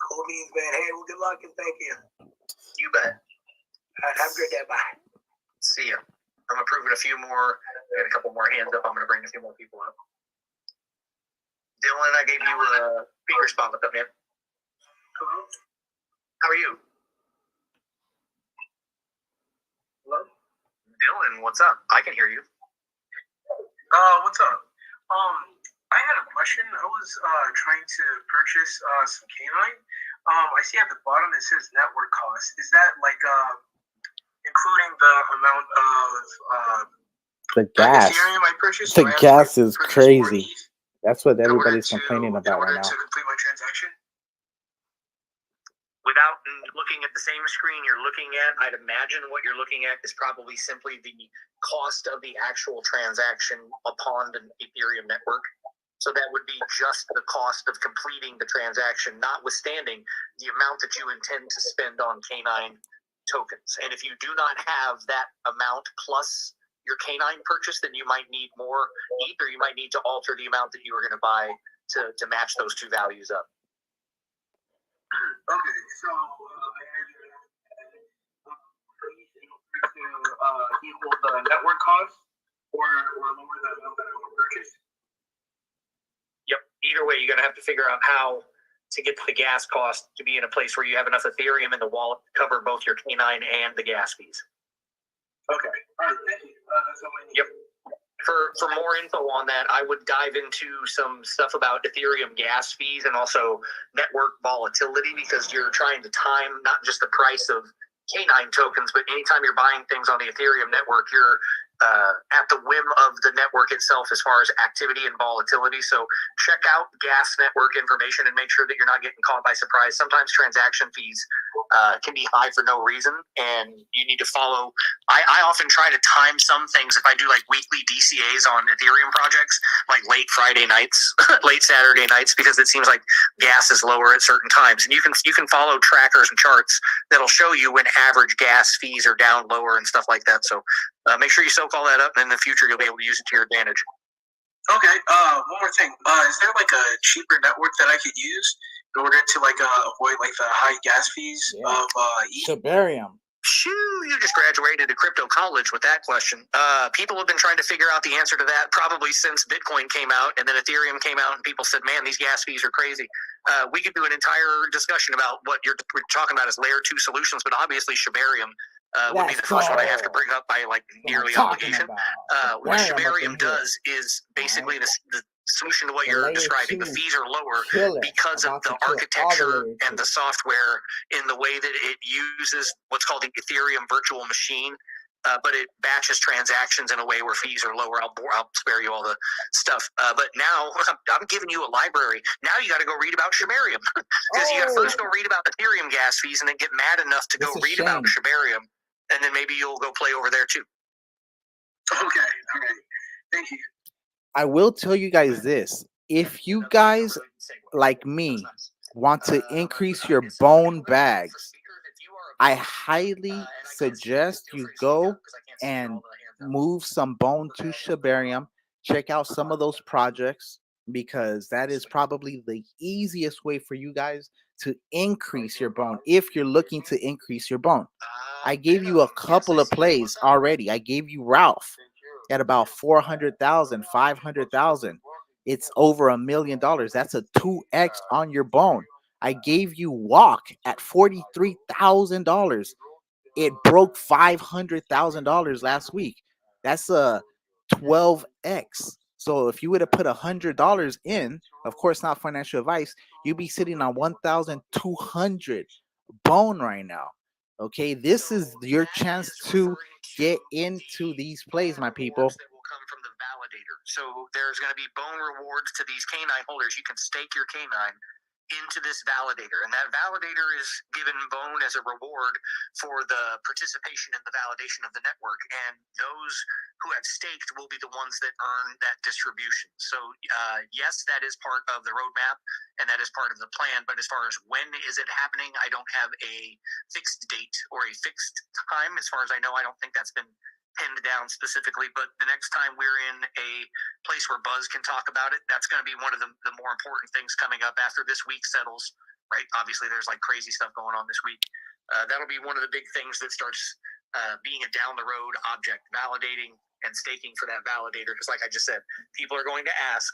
Cool beans, man. Hey, well, good luck and thank you. You bet. Have a good day. Bye. See ya. I'm approving a few more. I got a couple more hands up. I'm going to bring a few more people up. Dylan, I gave you a speaker spot. What's up, man? Hello? How are you? Hello? Dylan, what's up? I can hear you. What's up? I had a question. I was trying to purchase some canine. I see at the bottom it says network cost. Is that like including the amount of The gas. Ethereum I purchased? The gas is purchase crazy. more ETH That's what in order everybody's to- complaining in about order right now. to complete my transaction? Without looking at the same screen you're looking at, I'd imagine what you're looking at is probably simply the cost of the actual transaction upon the Ethereum network. So that would be just the cost of completing the transaction, notwithstanding the amount that you intend to spend on K9 tokens. And if you do not have that amount plus your K9 purchase, then you might need more ETH, or you might need to alter the amount that you were going to buy to match those two values up. Okay, so the network cost, or lower the amount that I want to purchase? Yep. Either way, you're going to have to figure out how to get the gas cost to be in a place where you have enough Ethereum in the wallet to cover both your K9 and the gas fees. Okay. All right. Thank you. That's all I need. Yep. For more info on that, I would dive into some stuff about Ethereum gas fees and also network volatility, because you're trying to time not just the price of K9 tokens, but anytime you're buying things on the Ethereum network, you're at the whim of the network itself as far as activity and volatility. So check out gas network information and make sure that you're not getting caught by surprise. Sometimes transaction fees can be high for no reason, and you need to follow. I often try to time some things if I do like weekly DCAs on Ethereum projects, like late Friday nights, late Saturday nights, because it seems like gas is lower at certain times. And you can follow trackers and charts that'll show you when average gas fees are down, lower, and stuff like that. So make sure you soak all that up, and in the future you'll be able to use it to your advantage. Okay. One more thing. Is there like a cheaper network that I could use in order to avoid like the high gas fees of ETH? Shibarium. Shoo, you just graduated to crypto college with that question. People have been trying to figure out the answer to that probably since Bitcoin came out, and then Ethereum came out, and people said, man, these gas fees are crazy. We could do an entire discussion about what we're talking about as layer 2 solutions, but obviously Shibarium would be the first one I have to bring up by like nearly obligation. What Shibarium does is basically the solution to what you're describing. The fees are lower because of the architecture and the software in the way that it uses what's called the Ethereum virtual machine, but it batches transactions in a way where fees are lower. I'll spare you all the stuff. But now I'm giving you a library. Now you got to go read about Shibarium, because you got to first go read about Ethereum gas fees and then get mad enough to go read about Shibarium, and then maybe you'll go play over there too. Okay. All right. Thank you. I will tell you guys this. If you guys, like me, want to increase your bone bags, I highly suggest you go and move some bone to Shibarium. Check out some of those projects, because that is probably the easiest way for you guys to increase your bone if you're looking to increase your bone. I gave you a couple of plays already. I gave you Ralph at about 400,000, 500,000. It's over $1 million. That's a 2x on your bone. I gave you Walk at $43,000. It broke $500,000 last week. That's a 12x. So if you would have put $100 in, of course not financial advice, you'd be sitting on 1,200 bone right now. Okay, this is your chance to get into these plays, my people. That will come from the validator. So there's going to be bone rewards to these K9 holders. You can stake your K9 into this validator, and that validator is given bone as a reward for the participation in the validation of the network, and those who have staked will be the ones that earn that distribution. So yes, that is part of the roadmap, and that is part of the plan, but as far as when is it happening, I don't have a fixed date or a fixed time. As far as I know, I don't think that's been pinned down specifically, but the next time we're in a place where Buzz can talk about it, that's going to be one of the more important things coming up after this week settles, right? Obviously there's like crazy stuff going on this week. That'll be one of the big things that starts being a down the road object, validating and staking for that validator, because like I just said, people are going to ask,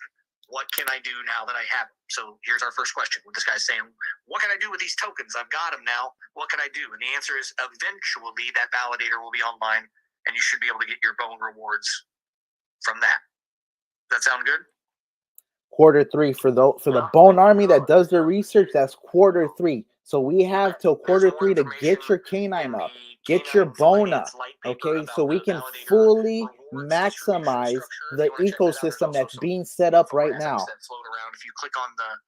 what can I do now that I have it? So here's our first question. This guy's saying, what can I do with these tokens? I've got them now. What can I do? And the answer is eventually that validator will be online, and you should be able to get your bone rewards from that. Does that sound good? Q3 for the Bone Army that does their research. That's Q3. So we have till Q3 to get your K9 up, get your bone up. Okay, so we can fully maximize the ecosystem that's being set up right now. If you click on the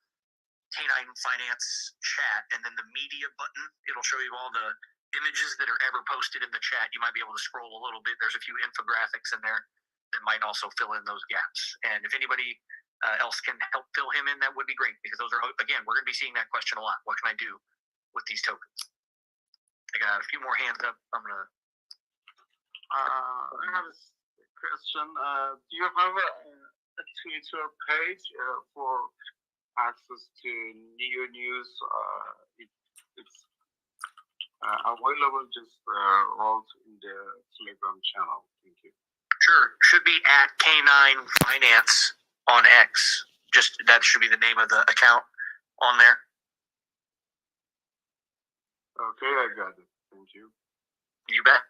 K9 Finance chat and then the media button, it'll show you all the images that are ever posted in the chat. You might be able to scroll a little bit. There's a few infographics in there that might also fill in those gaps. And if anybody else can help fill him in, that would be great, because those are, again, we're going to be seeing that question a lot. What can I do with these tokens? I got a few more hands up. I'm going to... I have a question. Do you have a Twitter page for access to new news? It's available, just wrote in the Telegram channel. Thank you. Sure. Should be at K9 Finance on X. Just that should be the name of the account on there. Okay, I got it. Thank you. You bet.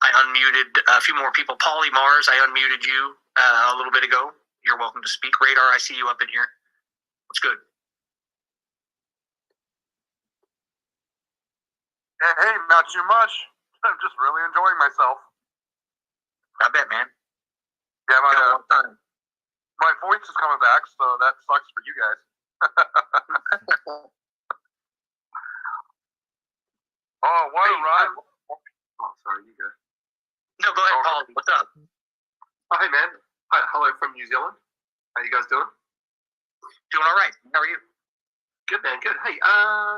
I unmuted a few more people. Paulie Mars, I unmuted you a little bit ago. You're welcome to speak. Radar, I see you up in here. What's good? Hey, not too much. I'm just really enjoying myself. I bet, man. Yeah, Time. my voice is coming back, so that sucks for you guys. Oh, what a ride. Oh, sorry, you go. No, go ahead, Paul. What's up? Oh, hey, man. Hi, hello from New Zealand. How you guys doing? Doing all right. How are you? Good, man. Good. Hey,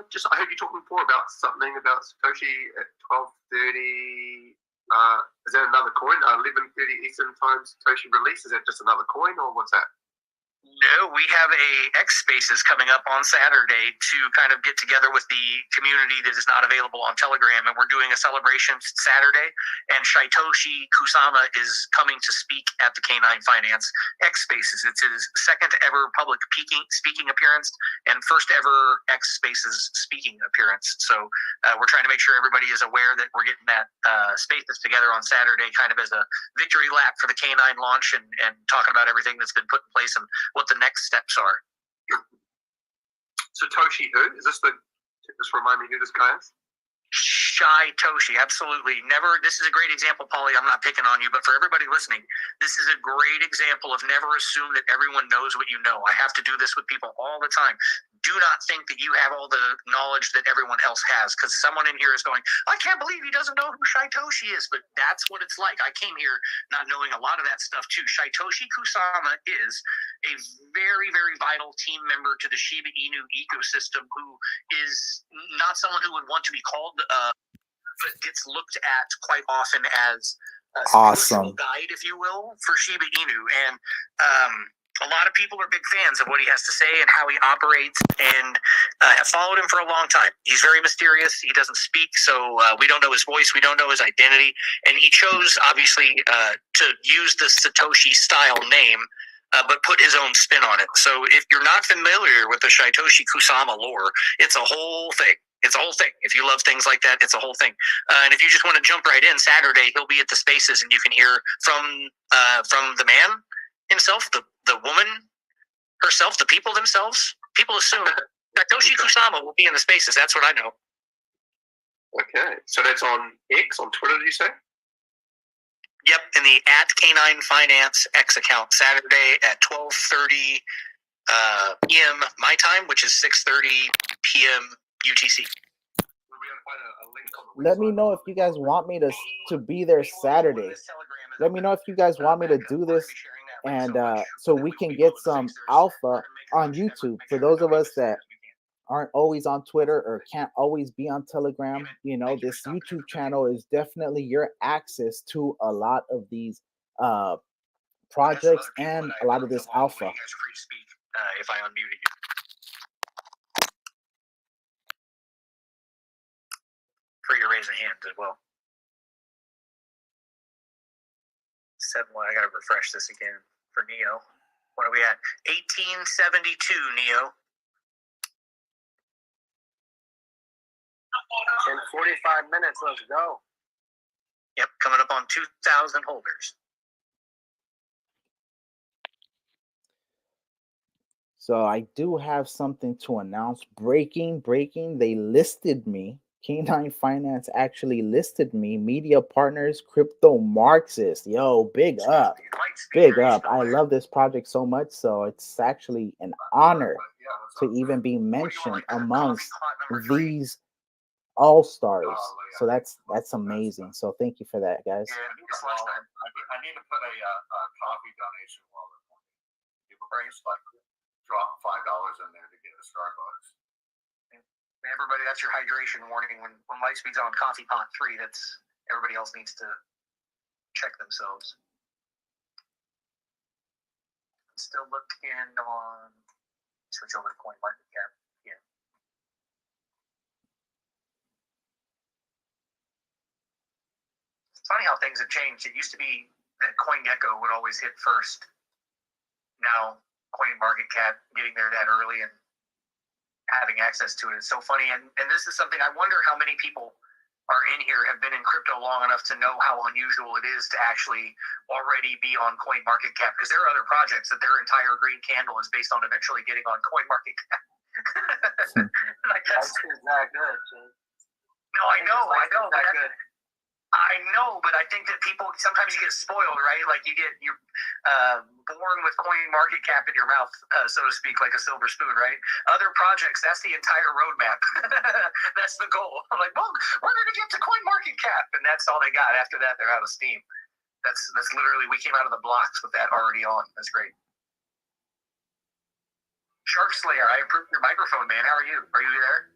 just I heard you talking before about something about Satoshi at 12:30. Is that another coin? 11:30 Eastern Time Satoshi release. Is that just another coin, or what's that? No, we have a X Spaces coming up on Saturday to kind of get together with the community that is not available on Telegram, and we're doing a celebration Saturday, and Shaitoshi Kusama is coming to speak at the K9 Finance X Spaces. It's his second ever public speaking appearance and first ever X Spaces speaking appearance. So we're trying to make sure everybody is aware that we're getting that Spaces together on Saturday kind of as a victory lap for the K9 launch and talking about everything that's been put in place and what the next steps are. Satoshi who? Just remind me who this guy is? Shaitoshi, absolutely. Never. This is a great example, Paulie. I'm not picking on you, but for everybody listening, this is a great example of never assume that everyone knows what you know. I have to do this with people all the time. Do not think that you have all the knowledge that everyone else has, because someone in here is going, I can't believe he doesn't know who Shaitoshi is, but that's what it's like. I came here not knowing a lot of that stuff too. Shaitoshi Kusama is a very, very vital team member to the Shiba Inu ecosystem who is not someone who would want to be called, but gets looked at quite often as a spiritual guide, if you will, for Shiba Inu. And a lot of people are big fans of what he has to say and how he operates, and have followed him for a long time. He's very mysterious. He doesn't speak, so we don't know his voice. We don't know his identity. And he chose, obviously, to use the Satoshi style name, but put his own spin on it. So if you're not familiar with the Shaitoshi Kusama lore, it's a whole thing. It's a whole thing. If you love things like that, it's a whole thing. And if you just want to jump right in, Saturday he'll be at the Spaces, and you can hear from the man himself, the woman herself, the people themselves. People assume Satoshi Kusama will be in the Spaces. That's what I know. Okay, so that's on X, on Twitter, did you say? Yep, in the @K9 Finance X account, Saturday at 12:30 p.m. my time, which is 6:30 p.m. UTC. Let me know if you guys want me to be there Saturday. Let me know if you guys want me to do this, and so we can get some alpha on YouTube. For those of us that aren't always on Twitter or can't always be on Telegram, you know, this YouTube channel is definitely your access to a lot of these projects and a lot of this alpha. You guys are free to speak if I unmuted you. Free to raise a hand as well. 7-1. I gotta refresh this again for Neo. What are we at? 1872, Neo. In 45 minutes, let's go. Yep, coming up on 2,000 holders. So I do have something to announce. Breaking. They listed me. K9 Finance actually listed me. Media partners, crypto Marxist. Yo, big up. Big up. I love this project so much. So it's actually an honor to even be mentioned amongst these all-stars. So that's amazing. So thank you for that, guys. I need to put a coffee donation wallet. People drop $5 in there to get a Starbucks. Everybody, that's your hydration warning. When Lightspeed's on Coffee Pot 3, that's everybody else needs to check themselves. Still looking on switch over to CoinMarketCap. Yeah. It's funny how things have changed. It used to be that CoinGecko would always hit first. Now, CoinMarketCap getting there that early and having access to it is so funny. And this is something I wonder how many people are in here have been in crypto long enough to know how unusual it is to actually already be on CoinMarketCap, because there are other projects that their entire green candle is based on eventually getting on CoinMarketCap. Like that's not good. No, I know. I know, but I think that people sometimes you get spoiled, right? Like you're born with CoinMarketCap in your mouth, so to speak, like a silver spoon, right? Other projects, that's the entire roadmap. That's the goal. I'm like, well, we're going to get to CoinMarketCap, and that's all they got. After that, they're out of steam. That's literally, we came out of the blocks with that already on. That's great. Shark Slayer, I approved your microphone, man. How are you? Are you there?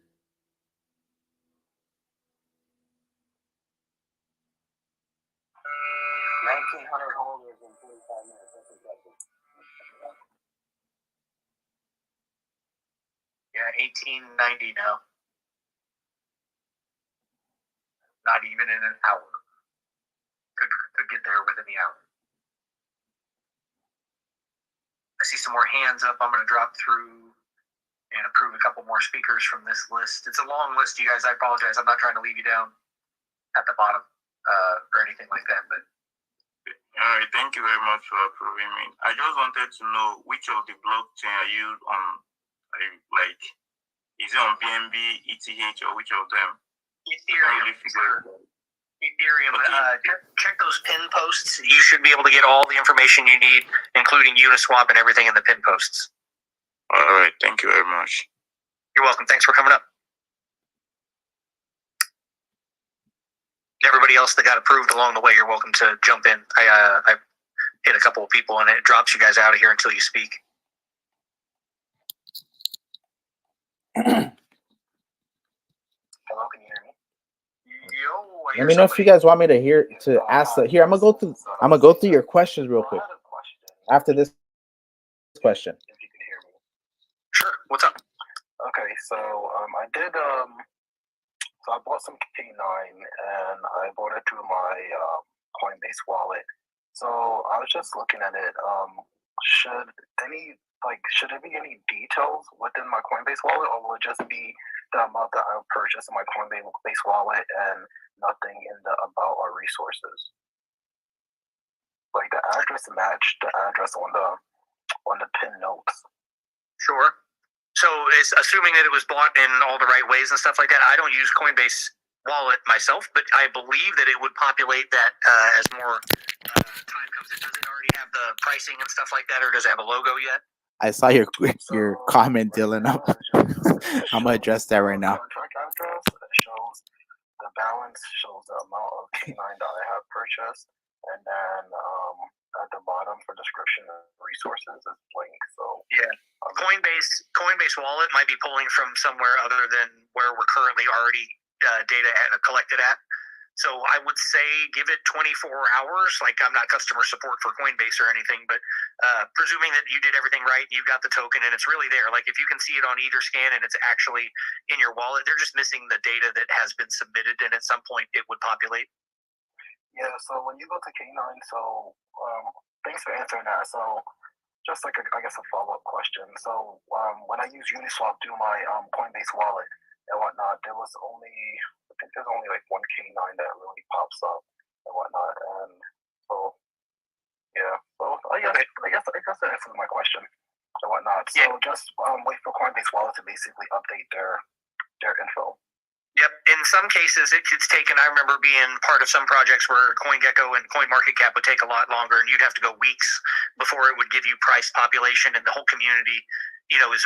$1,900 in 45 minutes. That's impressive. Yeah, 1890 now. Not even in an hour. Could get there within the hour. I see some more hands up. I'm going to drop through and approve a couple more speakers from this list. It's a long list, you guys. I apologize. I'm not trying to leave you down at the bottom or anything like that. But all right, thank you very much for approving me. I just wanted to know which of the blockchain are you on? Like, is it on BNB, ETH, or which of them? Ethereum. Ethereum. Okay. Check those pin posts. You should be able to get all the information you need, including Uniswap and everything in the pin posts. All right. Thank you very much. You're welcome. Thanks for coming up. Everybody else that got approved along the way, you're welcome to jump in. I hit a couple of people, and it drops you guys out of here until you speak. Hello, can you hear me? Let me know if you guys want me to ask. Here, I'm gonna go through your questions real quick after this question. If you can hear me. Sure. What's up? Okay, so I did. So I bought some K9 and I bought it through my Coinbase wallet. So I was just looking at it. Should there be any details within my Coinbase wallet, or will it just be the amount that I purchased in my Coinbase wallet and nothing in the about or resources? Like the address matched the address on the pin notes. Sure. So it's assuming that it was bought in all the right ways and stuff like that. I don't use Coinbase wallet myself, but I believe that it would populate that as more time comes in. Does it already have the pricing and stuff like that, or does it have a logo yet? I saw your comment, Dylan. I'm gonna address that right now. Contract address shows the balance, shows the amount of K9 that I have purchased, and then at the bottom for description and resources is blank. So yeah, Coinbase wallet might be pulling from somewhere other than where we're currently already data collected at. So I would say give it 24 hours. Like, I'm not customer support for Coinbase or anything, but presuming that you did everything right, you've got the token and it's really there. Like, if you can see it on Etherscan and it's actually in your wallet, they're just missing the data that has been submitted, and at some point it would populate. Yeah, so when you go to K9, so thanks for answering that. So just like I guess a follow-up question. So when I use Uniswap through my Coinbase wallet and whatnot, I think there's only like one K9 that really pops up and whatnot. And so yeah, so I guess that answers my question and whatnot. So yeah. Just wait for Coinbase wallet to basically update their info. Yep. In some cases, it's taken. I remember being part of some projects where CoinGecko and CoinMarketCap would take a lot longer, and you'd have to go weeks before it would give you price population, and the whole community,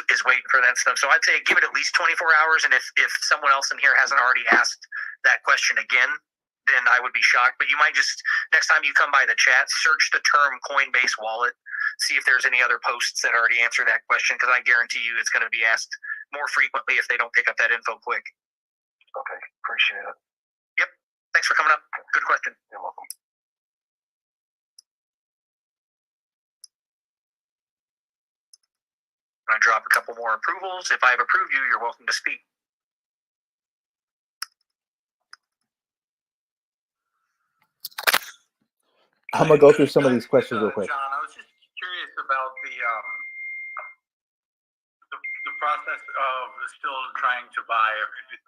is waiting for that stuff. So I'd say give it at least 24 hours, and if someone else in here hasn't already asked that question again, then I would be shocked. But you might just, next time you come by the chat, search the term Coinbase wallet, see if there's any other posts that already answer that question, because I guarantee you it's going to be asked more frequently if they don't pick up that info quick. Okay, appreciate it. Yep. Thanks for coming up. Good question. You're welcome. I'm going to drop a couple more approvals. If I've approved you, you're welcome to speak. I'm gonna go through some of these questions real quick. John, I was just curious about the process of still trying to buy. If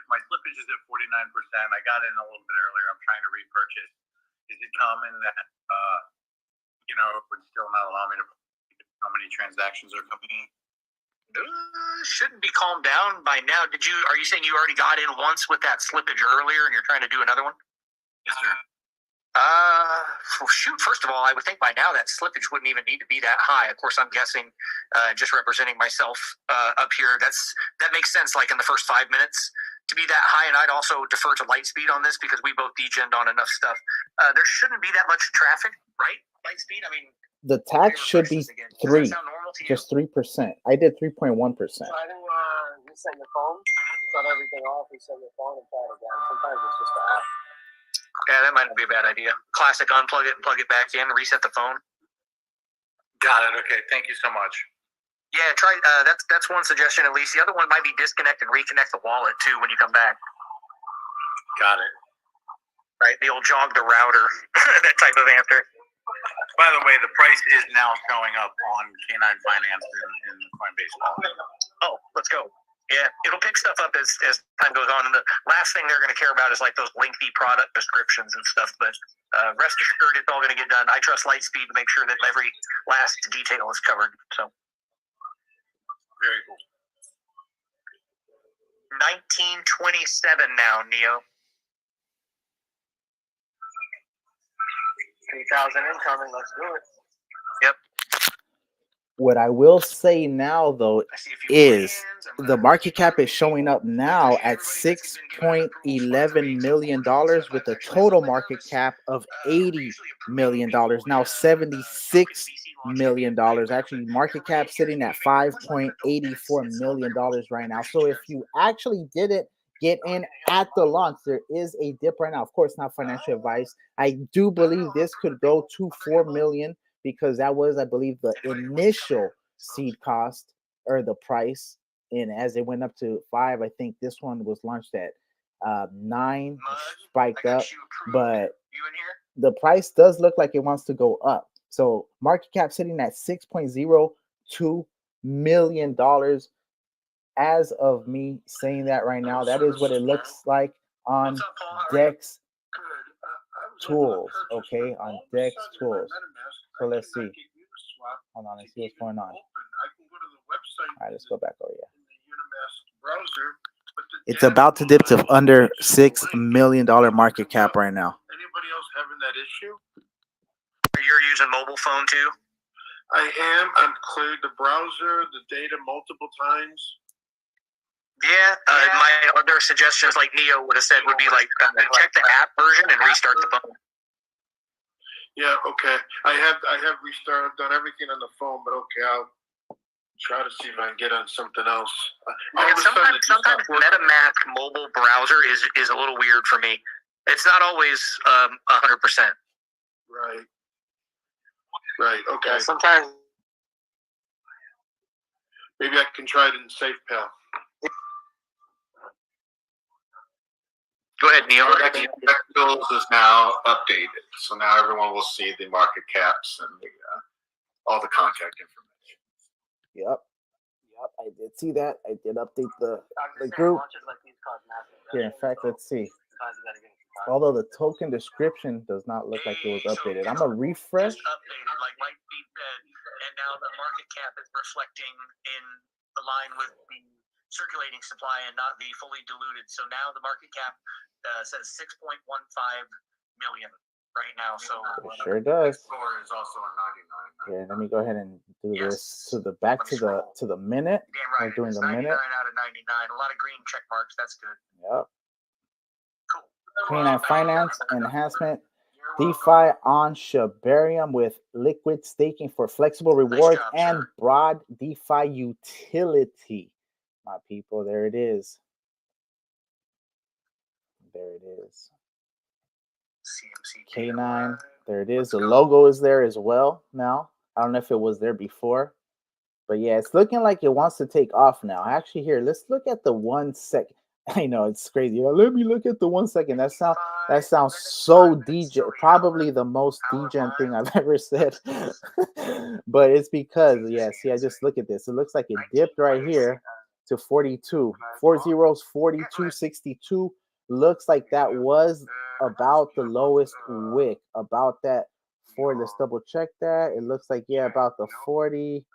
my slippage is at 49%, I got in a little bit earlier. I'm trying to repurchase. Is it common that it would still not allow me to? How many transactions are coming in? Shouldn't be calmed down by now. Are you saying you already got in once with that slippage earlier and you're trying to do another one? Yes, sir. Well, shoot, first of all, I would think by now that slippage wouldn't even need to be that high. Of course, I'm guessing, just representing myself up here, that makes sense, like in the first 5 minutes to be that high. And I'd also defer to Lightspeed on this because we both degened on enough stuff. There shouldn't be that much traffic, right? Lightspeed? I mean, the tax should be 3, just 3%. I did 3.1%. So I think reset your phone, shut everything off, reset your phone, and try it again. Sometimes it's just an app. Yeah, that might not be a bad idea. Classic, unplug it and plug it back in, reset the phone. Got it. Okay, thank you so much. Yeah, try. That's one suggestion at least. The other one might be disconnect and reconnect the wallet too when you come back. Got it. Right, the old jog the router, that type of answer. By the way, the price is now showing up on K9 Finance in Coinbase wallet. Oh, let's go. Yeah, it'll pick stuff up as time goes on. And the last thing they're going to care about is like those lengthy product descriptions and stuff. But rest assured, it's all going to get done. I trust Lightspeed to make sure that every last detail is covered. So very cool. 1927 now, Neo. 3,000 incoming. Let's do it. Yep. What I will say now, though, is the market cap is showing up now at $6.11 million with a total market cap of $80 million. Now $76 million. Actually, market cap sitting at $5.84 million right now. So if you actually didn't get in at the launch, there is a dip right now. Of course, not financial advice. I do believe this could go to $4 million. Because that was, I believe, the initial seed cost or the price. And as it went up to 5, I think this one was launched at 9, spiked up. But the price does look like it wants to go up. So market cap sitting at $6.02 million as of me saying that right now. That is what it looks like on Dex Tools. Okay, on Dex Tools. So let's see. Hold on, let's see what's going on. All right, let's go back over here. It's about to dip to under $6 million market cap right now. Anybody else having that issue? You're using mobile phone too? I am. I've cleared the browser, the data multiple times. Yeah, my other suggestions, like Neo would have said, would be like check the app version and restart the phone. Yeah, okay. I have restarted. I've done everything on the phone, but okay, I'll try to see if I can get on something else. Sometimes MetaMask mobile browser is a little weird for me. It's not always 100%. Right. Right. Okay. Yeah, sometimes maybe I can try it in SafePal. Go ahead, Neil. Tools is now updated, so now everyone will see the market caps and all the contact information. Yep, I did see that. I did update the group. Here, in fact, let's see. Although the token description does not look like it was updated. I'm gonna refresh. Updated, like Lightspeed said, and now the market cap is reflecting in line with the circulating supply and not the fully diluted. So now the market cap says 6.15 million right now. So it sure does. Score is also a 99. Yeah, let me go ahead and do this to the back to the minute. Damn right. We're doing the 99 minute. out of 99. A lot of green check marks. That's good. Yep. Cool. K9 Finance enhancement. DeFi on Shibarium with liquid staking for flexible rewards and broad DeFi utility. My people, there it is. There it is. K9, there it is. The logo is there as well now. I don't know if it was there before. But yeah, it's looking like it wants to take off now. Actually, here, let's look at the 1 sec. I know it's crazy. Let me look at the 1 second. That sounds so DJ. Probably the most degen thing I've ever said. But it's because see, I just look at this. It looks like it dipped right here to 42. 40's 42.62. Looks like that was about the lowest wick. About that 40. Let's double check that. It looks like about the 40.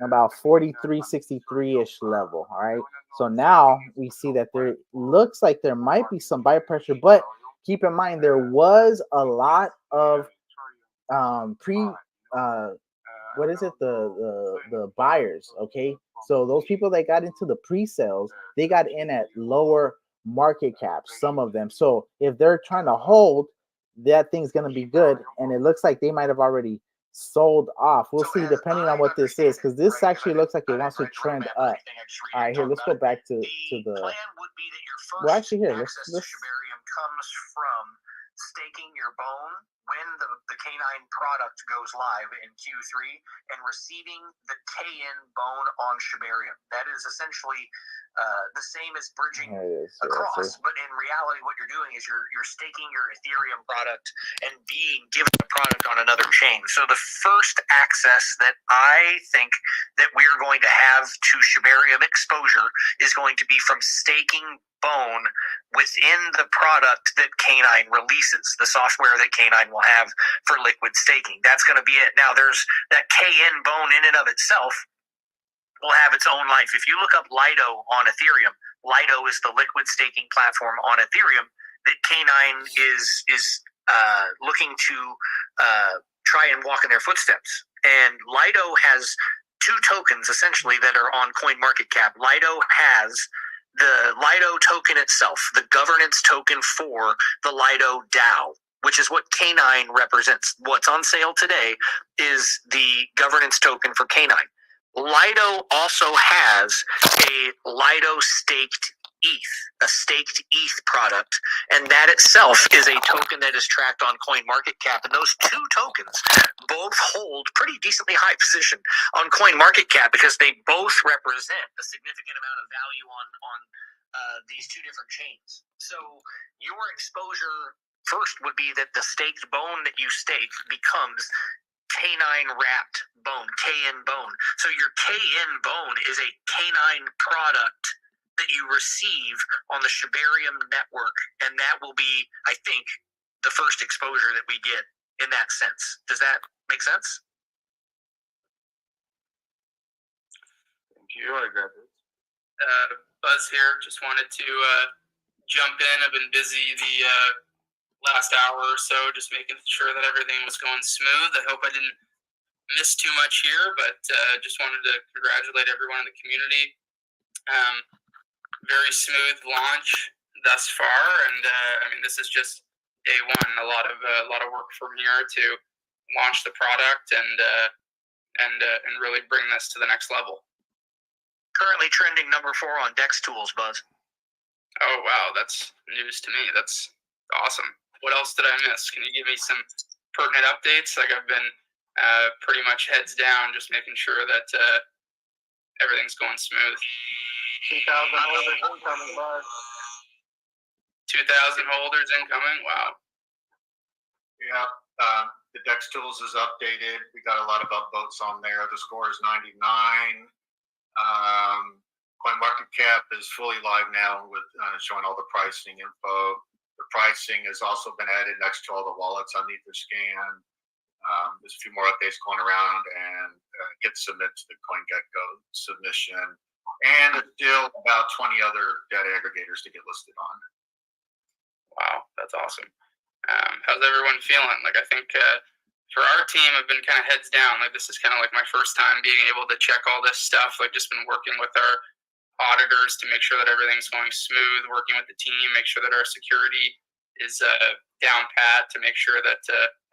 About 43.63-ish level. All right. So now we see that there looks like there might be some buy pressure, but keep in mind there was a lot of what is it, the buyers. Okay, so those people that got into the pre-sales, they got in at lower market caps, some of them. So if they're trying to hold, that thing's going to be good, and it looks like they might have already sold off. We'll see depending on what this is, because this actually looks like it wants to trend up. All right, here, let's go back to the plan would be that your first well, actually, here, access to Shibarium comes from staking your bone when the canine product goes live in Q3 and receiving the KN bone on Shibarium. That is essentially the same as bridging across, but in reality what you're doing is you're staking your Ethereum product and being given a product on another chain. So the first access that I think that we're going to have to Shibarium exposure is going to be from staking bone within the product that Canine releases, the software that Canine will have for liquid staking. That's going to be it. Now, there's that KN bone in and of itself will have its own life. If you look up Lido on Ethereum, Lido is the liquid staking platform on Ethereum that Canine is looking to try and walk in their footsteps. And Lido has two tokens essentially that are on CoinMarketCap. Lido has the Lido token itself, the governance token for the Lido DAO, which is what Canine represents. What's on sale today is the governance token for Canine. Lido also has a Lido staked ETH, a staked ETH product, and that itself is a token that is tracked on CoinMarketCap. And those two tokens both hold pretty decently high position on CoinMarketCap because they both represent a significant amount of value on these two different chains. So your exposure first would be that the staked bone that you stake becomes canine wrapped bone, KN bone. So your KN bone is a canine product that you receive on the Shibarium network, and that will be, I think, the first exposure that we get in that sense. Does that make sense? Thank you. I got it. Buzz here. Just wanted to jump in. I've been busy the last hour or so, just making sure that everything was going smooth. I hope I didn't miss too much here, but just wanted to congratulate everyone in the community. Very smooth launch thus far, and I mean, this is just day one. A lot of work from here to launch the product and really bring this to the next level. Currently trending number 4 on Dex Tools, Buzz. Oh wow, that's news to me. That's awesome. What else did I miss? Can you give me some pertinent updates? Like, I've been pretty much heads down, just making sure that everything's going smooth. 2,000 holders incoming, Buzz. 2,000 holders incoming. Wow. Yeah, the Dex Tools is updated. We got a lot of upvotes on there. The score is 99. CoinMarketCap is fully live now with showing all the pricing info. The pricing has also been added next to all the wallets on Etherscan. There's a few more updates going around, and get submit to the CoinGecko submission. And there's still about 20 other data aggregators to get listed on. Wow, that's awesome. How's everyone feeling? Like, I think for our team, I've been kind of heads down. Like, this is kind of like my first time being able to check all this stuff. Like, just been working with our auditors to make sure that everything's going smooth, working with the team, make sure that our security is down pat, to make sure that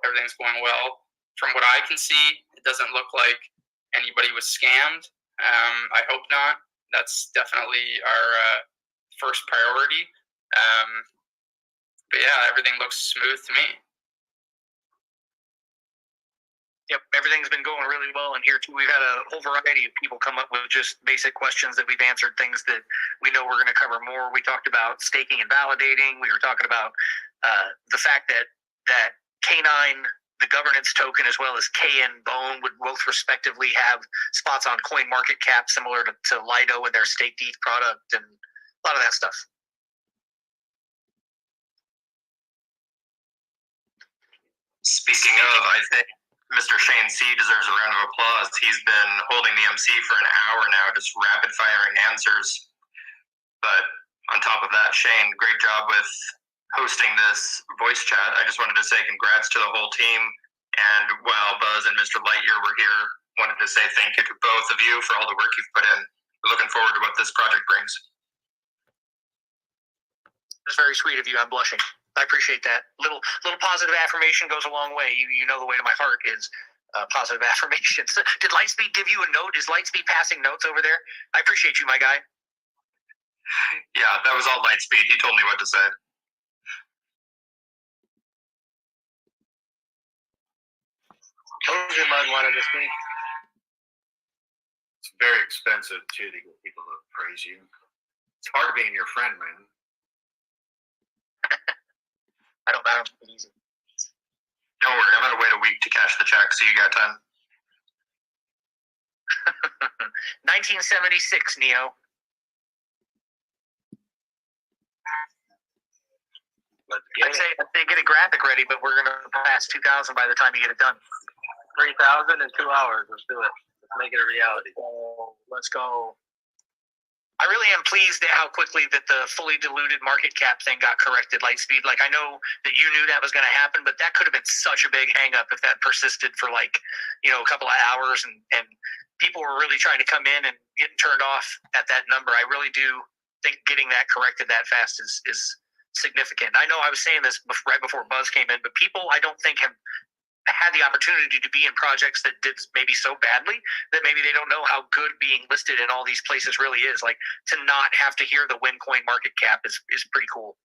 everything's going well. From what I can see, it doesn't look like anybody was scammed. I hope not. That's definitely our first priority. But yeah, everything looks smooth to me. Yep, everything's been going really well in here too. We've had a whole variety of people come up with just basic questions that we've answered, things that we know we're going to cover more. We talked about staking and validating. We were talking about the fact that K9, the governance token, as well as KN Bone would both respectively have spots on CoinMarketCap similar to Lido and their staked ETH product and a lot of that stuff. Speaking of, I think Mr. Shane C deserves a round of applause. He's been holding the MC for an hour now, just rapid firing answers. But on top of that, Shane, great job with hosting this voice chat. I just wanted to say congrats to the whole team. And while Buzz and Mr. Lightyear were here, wanted to say thank you to both of you for all the work you've put in. We're looking forward to what this project brings. It's very sweet of you. I'm blushing. I appreciate that. Little positive affirmation goes a long way. You know the way to my heart is positive affirmations. Did Lightspeed give you a note? Is Lightspeed passing notes over there? I appreciate you, my guy. Yeah, that was all Lightspeed. He told me what to say. Told you Mud wanted to speak. It's very expensive too to get people to praise you. It's hard being your friend, man. I don't know. It's easy. Don't worry, I'm gonna wait a week to cash the check, so you got time. 1976, Neo. I'd say get a graphic ready, but we're gonna pass 2,000 by the time you get it done. 3,000 in 2 hours. Let's do it. Let's make it a reality. Let's go. I really am pleased at how quickly that the fully diluted market cap thing got corrected, Lightspeed. Like, I know that you knew that was going to happen, but that could have been such a big hang up if that persisted for a couple of hours and people were really trying to come in and getting turned off at that number. I really do think getting that corrected that fast is significant. I know I was saying this right before Buzz came in, but people I don't think have had the opportunity to be in projects that did maybe so badly that maybe they don't know how good being listed in all these places really is. Like, to not have to hear the WinCoin market cap is pretty cool.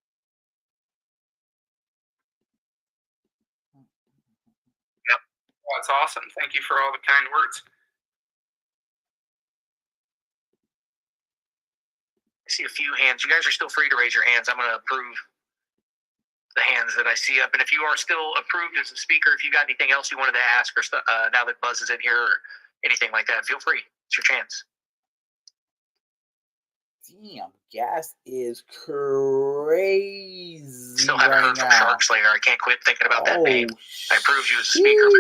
Yep. Well, that's awesome. Thank you for all the kind words. I see a few hands. You guys are still free to raise your hands. I'm going to approve the hands that I see up. And if you are still approved as a speaker, if you got anything else you wanted to ask or now that Buzz is in here or anything like that, feel free. It's your chance. Damn, gas is crazy. Still haven't heard from Shark Slayer. I can't quit thinking about that name. I approved you as a speaker.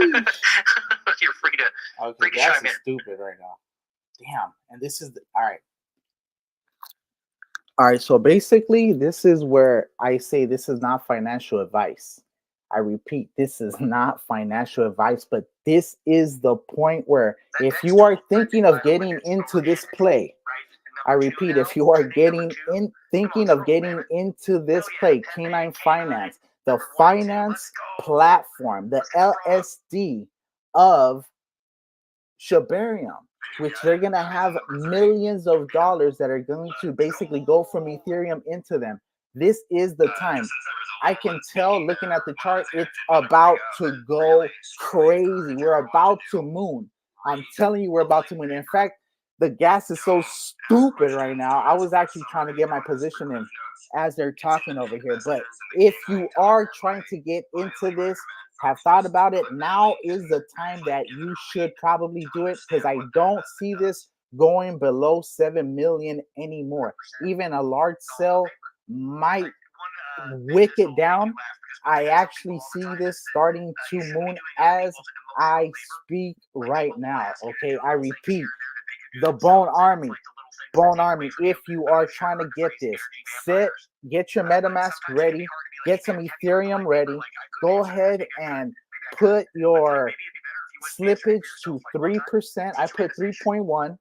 You're free to, okay, gas is stupid right now. Damn. And this is all right. All right, so basically, this is where I say this is not financial advice. I repeat, this is not financial advice, but this is the point where if you are thinking of getting into this play, I repeat, if you are thinking of getting into this play, K9 Finance, the finance platform, the LSD of Shibarium, which they're going to have millions of dollars that are going to basically go from Ethereum into them. This is the time. I can tell looking at the chart, it's about to go crazy. We're about to moon. I'm telling you, we're about to moon. In fact, the gas is so stupid right now. I was actually trying to get my position in as they're talking over here. But if you are trying to get into this, have thought about it, now is the time that you should probably do it, because I don't see this going below 7 million anymore. Even a large sell might wick it down. I actually see this starting to moon as I speak right now. Okay, I repeat, the Bone Army, if you are trying to get this, get your MetaMask ready, get some Ethereum ready, go ahead and put your slippage to 3%. I put 3.1.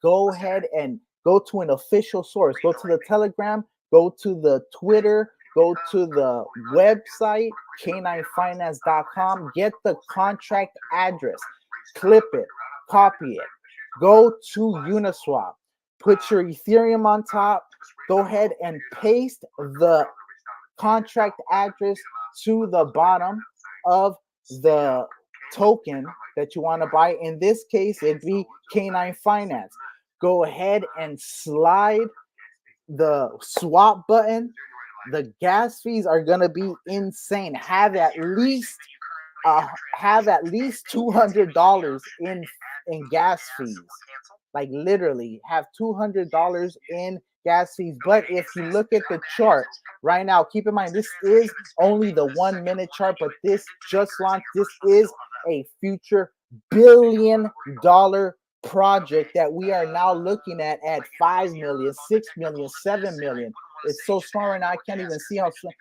Go ahead and go to an official source. Go to the Telegram, go to the Twitter, go to the website, k9finance.com. Get the contract address, clip it, copy it. Go to Uniswap, put your Ethereum on top, go ahead and paste the contract address to the bottom of the token that you want to buy. In this case, it'd be K9 Finance. Go ahead and slide the swap button. The gas fees are gonna be insane. Have at least $200 in gas fees. Like literally have $200 in gas fees. But if you look at the chart right now, keep in mind this is only the 1 minute chart, but this just launched. This is a future $1 billion project that we are now looking at 5 million, 6 million, 7 million. It's so small right now, I can't even see how small.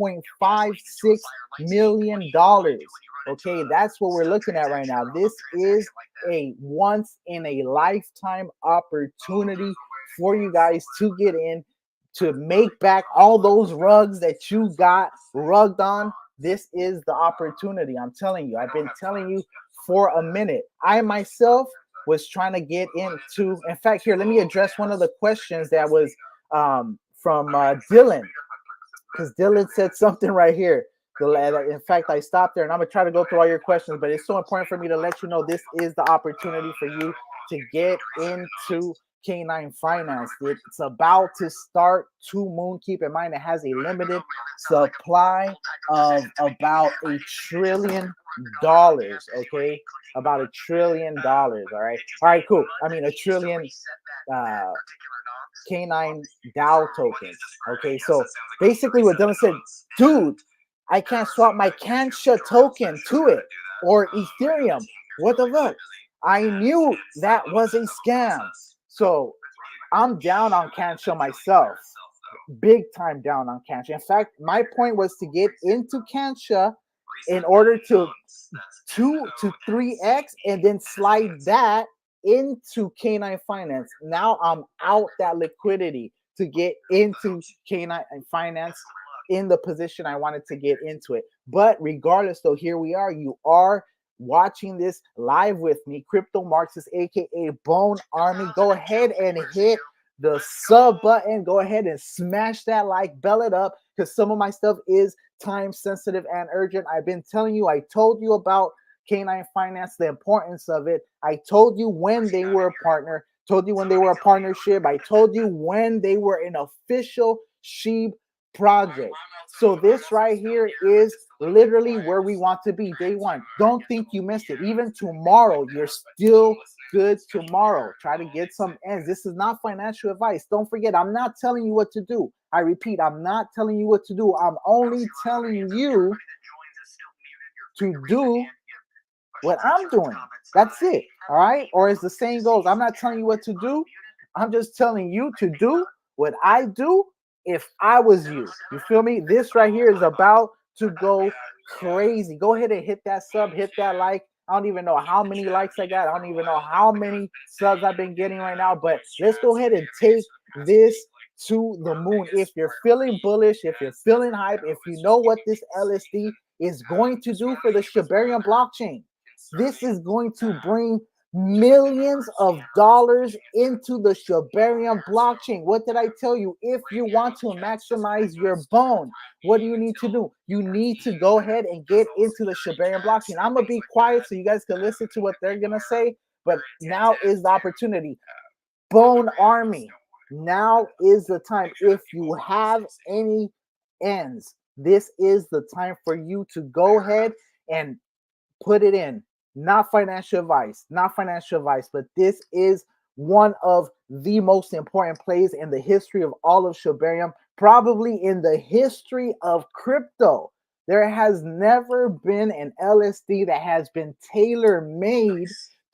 $8.56 million. Okay, that's what we're looking at right now. This is a once in a lifetime opportunity for you guys to get in, to make back all those rugs that you got rugged on. This is the opportunity. I'm telling you, I've been telling you for a minute. I myself was trying to get into, in fact, here, let me address one of the questions that was from Dylan, because Dylan said something right here. In fact, I stopped there and I'm gonna try to go through all your questions, but it's so important for me to let you know this is the opportunity for you to get into K9 Finance. It's about to start to moon. Keep in mind, it has a limited supply of about $1 trillion. Okay, about $1 trillion. All right, cool. I mean, $1 trillion K9 DAO tokens. Okay, so basically what Dylan said, dude, I can't swap my Kansha token to it or Ethereum. What the fuck? I knew that was a scam. So I'm down on Kansha myself. Big time down on Kansha. In fact, my point was to get into Kansha in order to 2 to 3x and then slide that into K9 Finance. Now I'm out that liquidity to get into K9 Finance in the position I wanted to get into it. But regardless, though, here we are. You are watching this live with me, Crypto Marxist, aka Bone Army. Go ahead and hit the sub button. Go ahead and smash that like, bell it up, because some of my stuff is time sensitive and urgent. I've been telling you, I told you about K9 Finance, the importance of it. I told you when they were a partner, told you when they were a partnership. I told you when they were an official SHIB project. So this right here is literally where we want to be day one. Don't think you missed it. Even tomorrow, you're still good tomorrow. Try to get some ends. This is not financial advice. Don't forget, I'm not telling you what to do. I repeat, I'm not telling you what to do. I'm only telling you to do what I'm doing. That's it. All right. Or as the saying goes, I'm not telling you what to do. I'm just telling you to do what I do if I was you. You feel me? This right here is about to go crazy. Go ahead and hit that sub, hit that like. I don't even know how many likes I got. I don't even know how many subs I've been getting right now. But let's go ahead and take this to the moon. If you're feeling bullish, if you're feeling hype, if you know what this LSD is going to do for the Shibarium blockchain, this is going to bring millions of dollars into the Shibarium blockchain. What did I tell you? If you want to maximize your bone, what do you need to do? You need to go ahead and get into the Shibarium blockchain. I'm going to be quiet so you guys can listen to what they're going to say, but now is the opportunity. Bone Army, now is the time. If you have any ends, this is the time for you to go ahead and put it in. Not financial advice, but this is one of the most important plays in the history of all of Shibarium, probably in the history of crypto. There has never been an LSD that has been tailor-made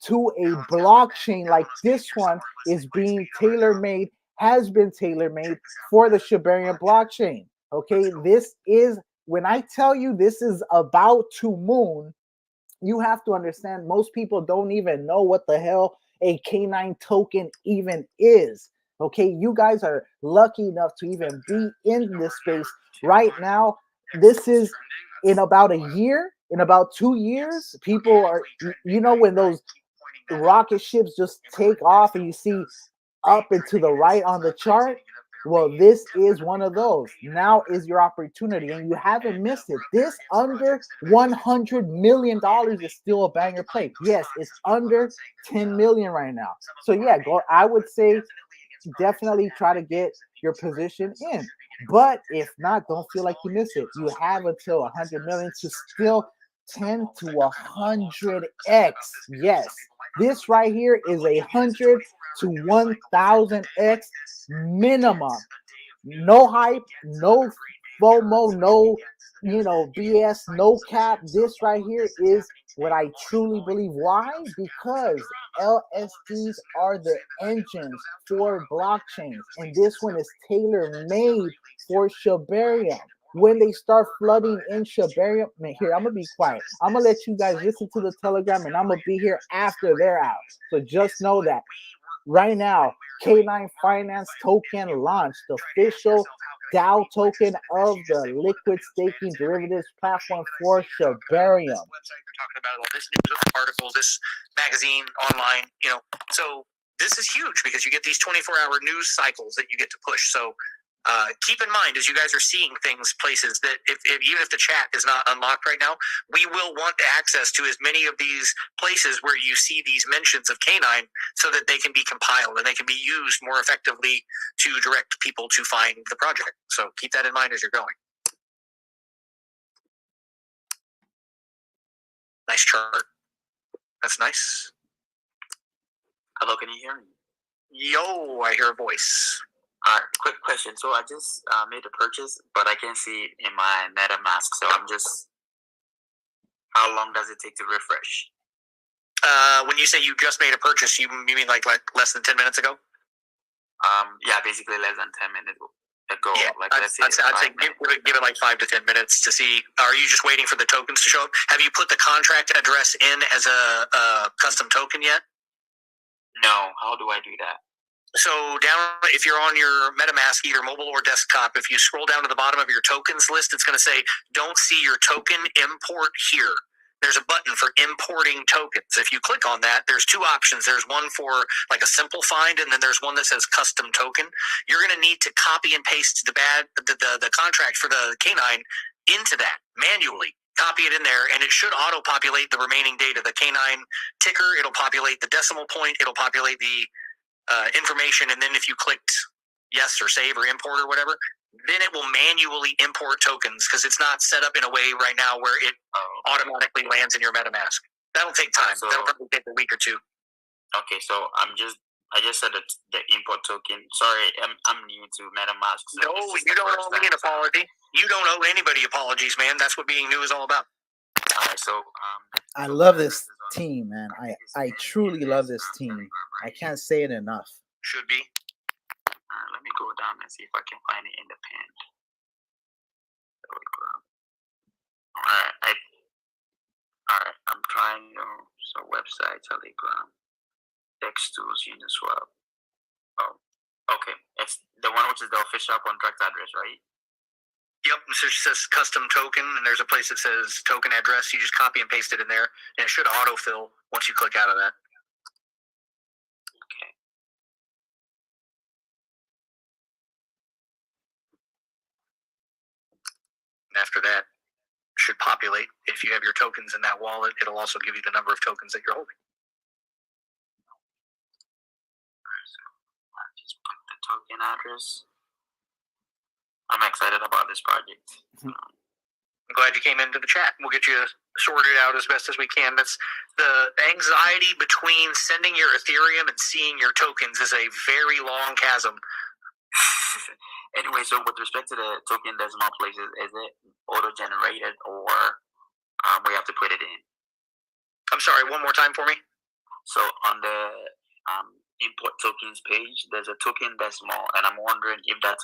to a blockchain like this one is being tailor-made, has been tailor-made for the Shibarium blockchain. Okay, this is, when I tell you this is about to moon, you have to understand most people don't even know what the hell a K9 token even is. Okay, you guys are lucky enough to even be in this space right now. This is in about a year, in about 2 years, people are, you know, when those rocket ships just take off and you see up and to the right on the chart, Well, this is one of those. Now is your opportunity, and you haven't missed it. This under $100 million is still a banger play. Yes, it's under 10 million right now. So yeah, go. I would say definitely try to get your position in. But if not, don't feel like you miss it. You have until 100 million to still 10 to 100x. Yes, this right here is 100 to 1000x minimum. No hype, no FOMO, no BS, no cap. This right here is what I truly believe. Why? Because LSDs are the engines for blockchains, and this one is tailor made for Shibarium. When they start flooding in Shibarium, man, here, I'm gonna be quiet. I'm gonna let you guys listen to the Telegram, and I'm gonna be here after they're out. So just know that right now, K9 Finance token launched, the official DAO token of the liquid staking derivatives platform for Shibarium. Website, they're talking about all this news article, this magazine, online, So this is huge because you get these 24-hour news cycles that you get to push. So keep in mind as you guys are seeing things, places that even if the chat is not unlocked right now, we will want access to as many of these places where you see these mentions of K9 so that they can be compiled and they can be used more effectively to direct people to find the project. So keep that in mind as you're going. Nice chart. That's nice. Hello, can you hear me? Yo, I hear a voice. Quick question. So I just made a purchase, but I can't see it in my MetaMask. So how long does it take to refresh? When you say you just made a purchase, you mean like less than 10 minutes ago? Yeah, basically less than 10 minutes ago. Yeah, I'd say give it like 5 to 10 minutes to see. Are you just waiting for the tokens to show up? Have you put the contract address in as a custom token yet? No. How do I do that? So down, if you're on your MetaMask, either mobile or desktop, if you scroll down to the bottom of your tokens list, it's going to say, don't see your token, import here. There's a button for importing tokens. If you click on that, there's two options. There's one for like a simple find, and then there's one that says custom token. You're going to need to copy and paste the contract for the K9 into that manually. Copy it in there, and it should auto-populate the remaining data. The K9 ticker, it'll populate the decimal point, it'll populate the information, and then if you clicked yes or save or import or whatever, then it will manually import tokens because it's not set up in a way right now where it automatically lands in your MetaMask. That'll take time. That'll probably take a week or two. Okay, so I just said that the import token. Sorry, I'm new to MetaMask. So no, you don't owe me an apology. You don't owe anybody apologies, man. That's what being new is all about. All right, so I love this team, man. I truly love this team. I can't say it enough. Should be. Let me go down and see if I can find it in the pen. Alright, I'm trying so website, Telegram, text tools, Uniswap. Oh, okay. It's the one which is the official contract address, right? Yep, it says custom token, and there's a place that says token address. You just copy and paste it in there, and it should autofill once you click out of that. Okay. And after that, it should populate. If you have your tokens in that wallet, it'll also give you the number of tokens that you're holding. So I just put the token address. I'm excited about this project. I'm glad you came into the chat. We'll get you sorted out as best as we can. That's the anxiety between sending your Ethereum and seeing your tokens is a very long chasm. Anyway, so with respect to the token decimal places, is it auto-generated or we have to put it in? I'm sorry, one more time for me. So on the import tokens page, there's a token decimal, and I'm wondering if that's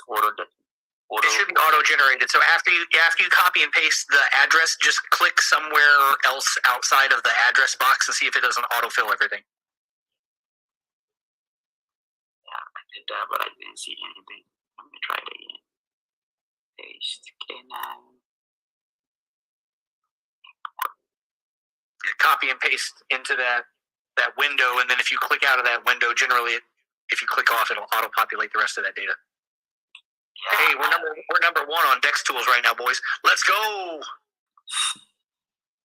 it should be auto-generated. So after you copy and paste the address, just click somewhere else outside of the address box and see if it doesn't autofill everything. Yeah, I did that, but I didn't see anything. Let me try it again. Paste K9. Copy and paste into that window, and then if you click out of that window, generally, if you click off, it'll auto-populate the rest of that data. Hey, we're number one on Dex Tools right now, boys. Let's go.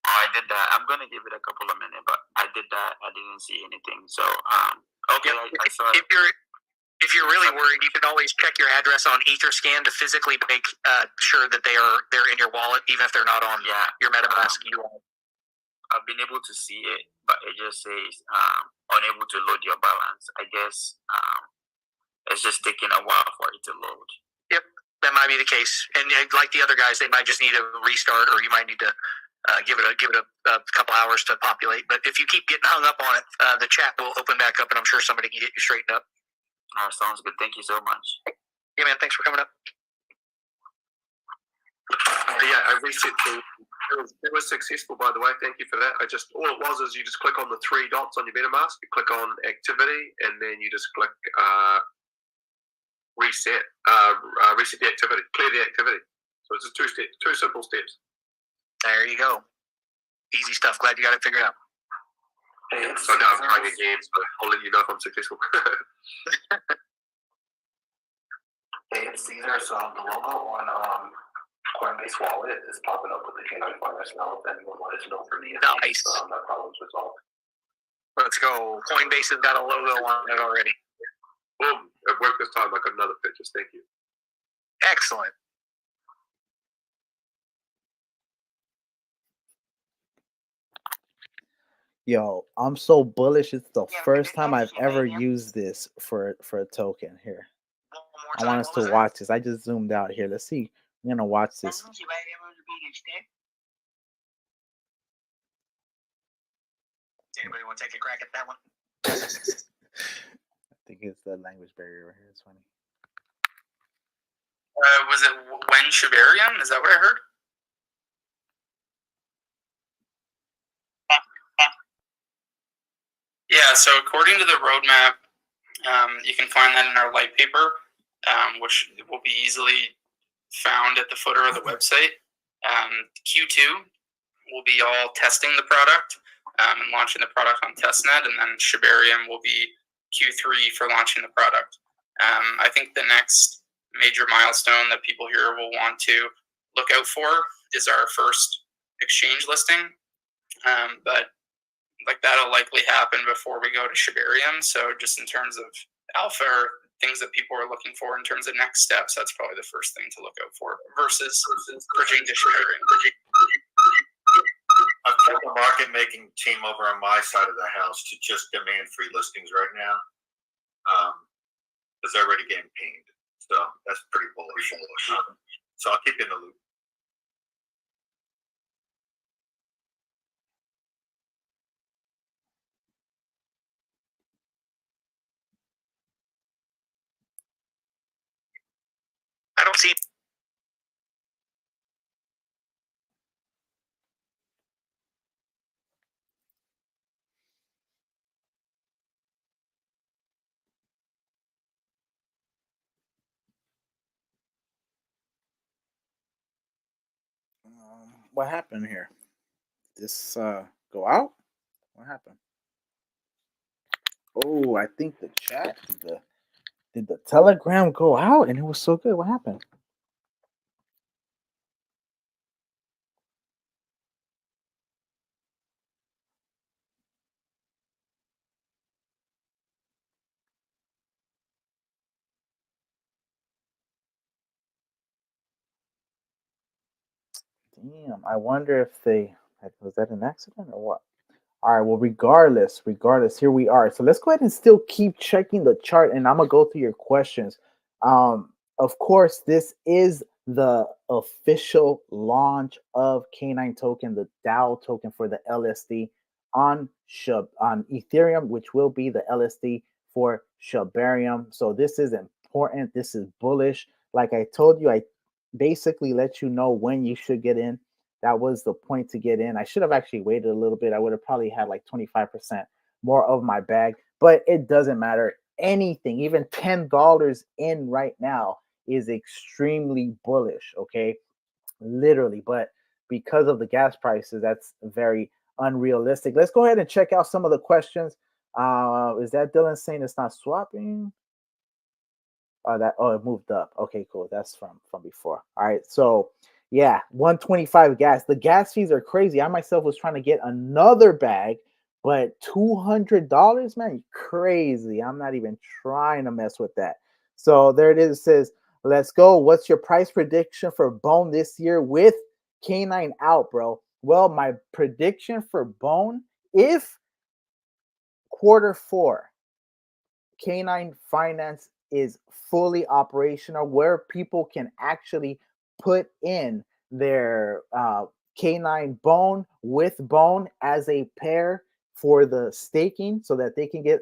I did that. I'm gonna give it a couple of minutes, but I did that. I didn't see anything. So okay, I saw it. If you're really worried, you can always check your address on EtherScan to physically make sure that they're in your wallet, even if they're not on your MetaMask URL. I've been able to see it, but it just says unable to load your balance. I guess it's just taking a while for it to load. Yep, that might be the case. And like the other guys, they might just need a restart, or you might need to give it a couple hours to populate. But if you keep getting hung up on it, the chat will open back up, and I'm sure somebody can get you straightened up. All right, sounds good. Thank you so much. Yeah, man. Thanks for coming up. Yeah, I reset it was successful, by the way. Thank you for that. All it was is you just click on the three dots on your MetaMask, you click on activity, and then you just click reset the activity, clear the activity. So it's just two simple steps. There you go. Easy stuff. Glad you got it figured out. So now I'm trying again, so I'll let you know if I'm successful. Hey, it's Caesar. So the logo on Coinbase wallet is popping up with the K9 finance now. If anyone wanted to know for me, nice. That problem's resolved. Let's go. Coinbase has got a logo on it already. Boom! It worked this time. I got another picture. Thank you. Excellent. Yo, I'm so bullish. It's the first time I've ever used this for a token here. I want us to watch this. I just zoomed out here. Let's see. I'm gonna watch this. Anybody want to take a crack at that one? I think it's the language barrier right here. It's funny. Was it when Shibarium? Is that what I heard? Yeah, so according to the roadmap, you can find that in our light paper, which will be easily found at the footer of the website. Q2 will be all testing the product and launching the product on testnet, and then Shibarium will be Q3 for launching the product. I think the next major milestone that people here will want to look out for is our first exchange listing, but like that'll likely happen before we go to Shibarium. So just in terms of alpha or things that people are looking for in terms of next steps, that's probably the first thing to look out for versus bridging to Shibarium. I've told the market making team over on my side of the house to just demand free listings right now, because they're already getting pinged. So that's pretty bullish. So I'll keep you in the loop. I don't see. What happened here? Did this go out? What happened? Oh, I think the chat did the Telegram go out and it was so good. What happened? Damn, I wonder if was that an accident or what? All right, well, regardless, here we are. So let's go ahead and still keep checking the chart, and I'm gonna go through your questions. Of course, this is the official launch of K9 token, the DAO token for the LSD on Ethereum, which will be the LSD for Shibarium. So this is important. This is bullish. Like I told you, I basically let you know when you should get in. That was the point to get in. I should have actually waited a little bit. I would have probably had like 25% more of my bag, but it doesn't matter. Anything, even $10 in right now is extremely bullish, okay? Literally, but because of the gas prices, that's very unrealistic. Let's go ahead and check out some of the questions. Is that Dylan saying it's not swapping? it moved up. Okay, cool. That's from before. All right, so yeah, 125 gas. The gas fees are crazy. I myself was trying to get another bag, but $200, man, crazy. I'm not even trying to mess with that. So there it is. It says, "Let's go. What's your price prediction for Bone this year with Canine out, bro?" Well, my prediction for Bone, if Q4 Canine Finance is fully operational, where people can actually put in their canine bone with bone as a pair for the staking so that they can get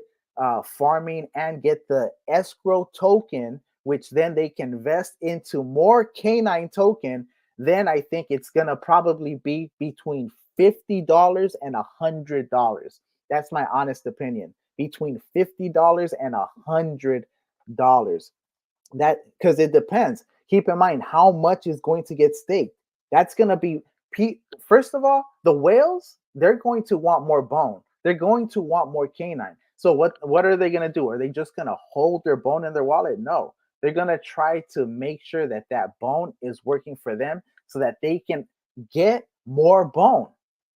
farming and get the escrow token, which then they can invest into more canine token. Then I think it's going to probably be between $50 and $100. That's my honest opinion, between $50 and $100. That, because it depends. Keep in mind how much is going to get staked. That's going to be, first of all, the whales, they're going to want more bone. They're going to want more canine. So what are they going to do? Are they just going to hold their bone in their wallet? No. They're going to try to make sure that that bone is working for them so that they can get more bone.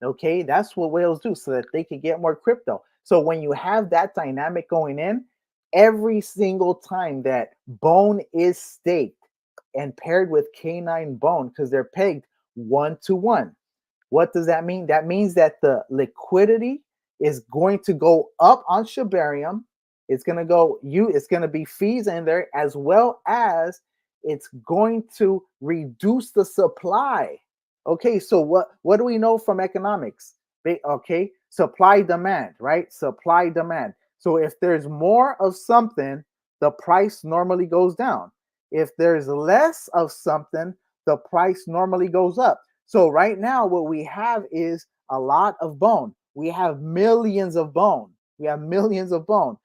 Okay, that's what whales do, so that they can get more crypto. So when you have that dynamic going in, every single time that bone is staked and paired with canine bone, because they're pegged 1-to-1, what does that mean? That means that the liquidity is going to go up on Shibarium. It's going to go it's going to be fees in there, as well as it's going to reduce the supply. Okay, so what do we know from economics? Okay, supply demand, right? Supply demand. So if there's more of something, the price normally goes down. If there's less of something, the price normally goes up. So right now, what we have is a lot of bone. We have millions of bone. We have millions of bone.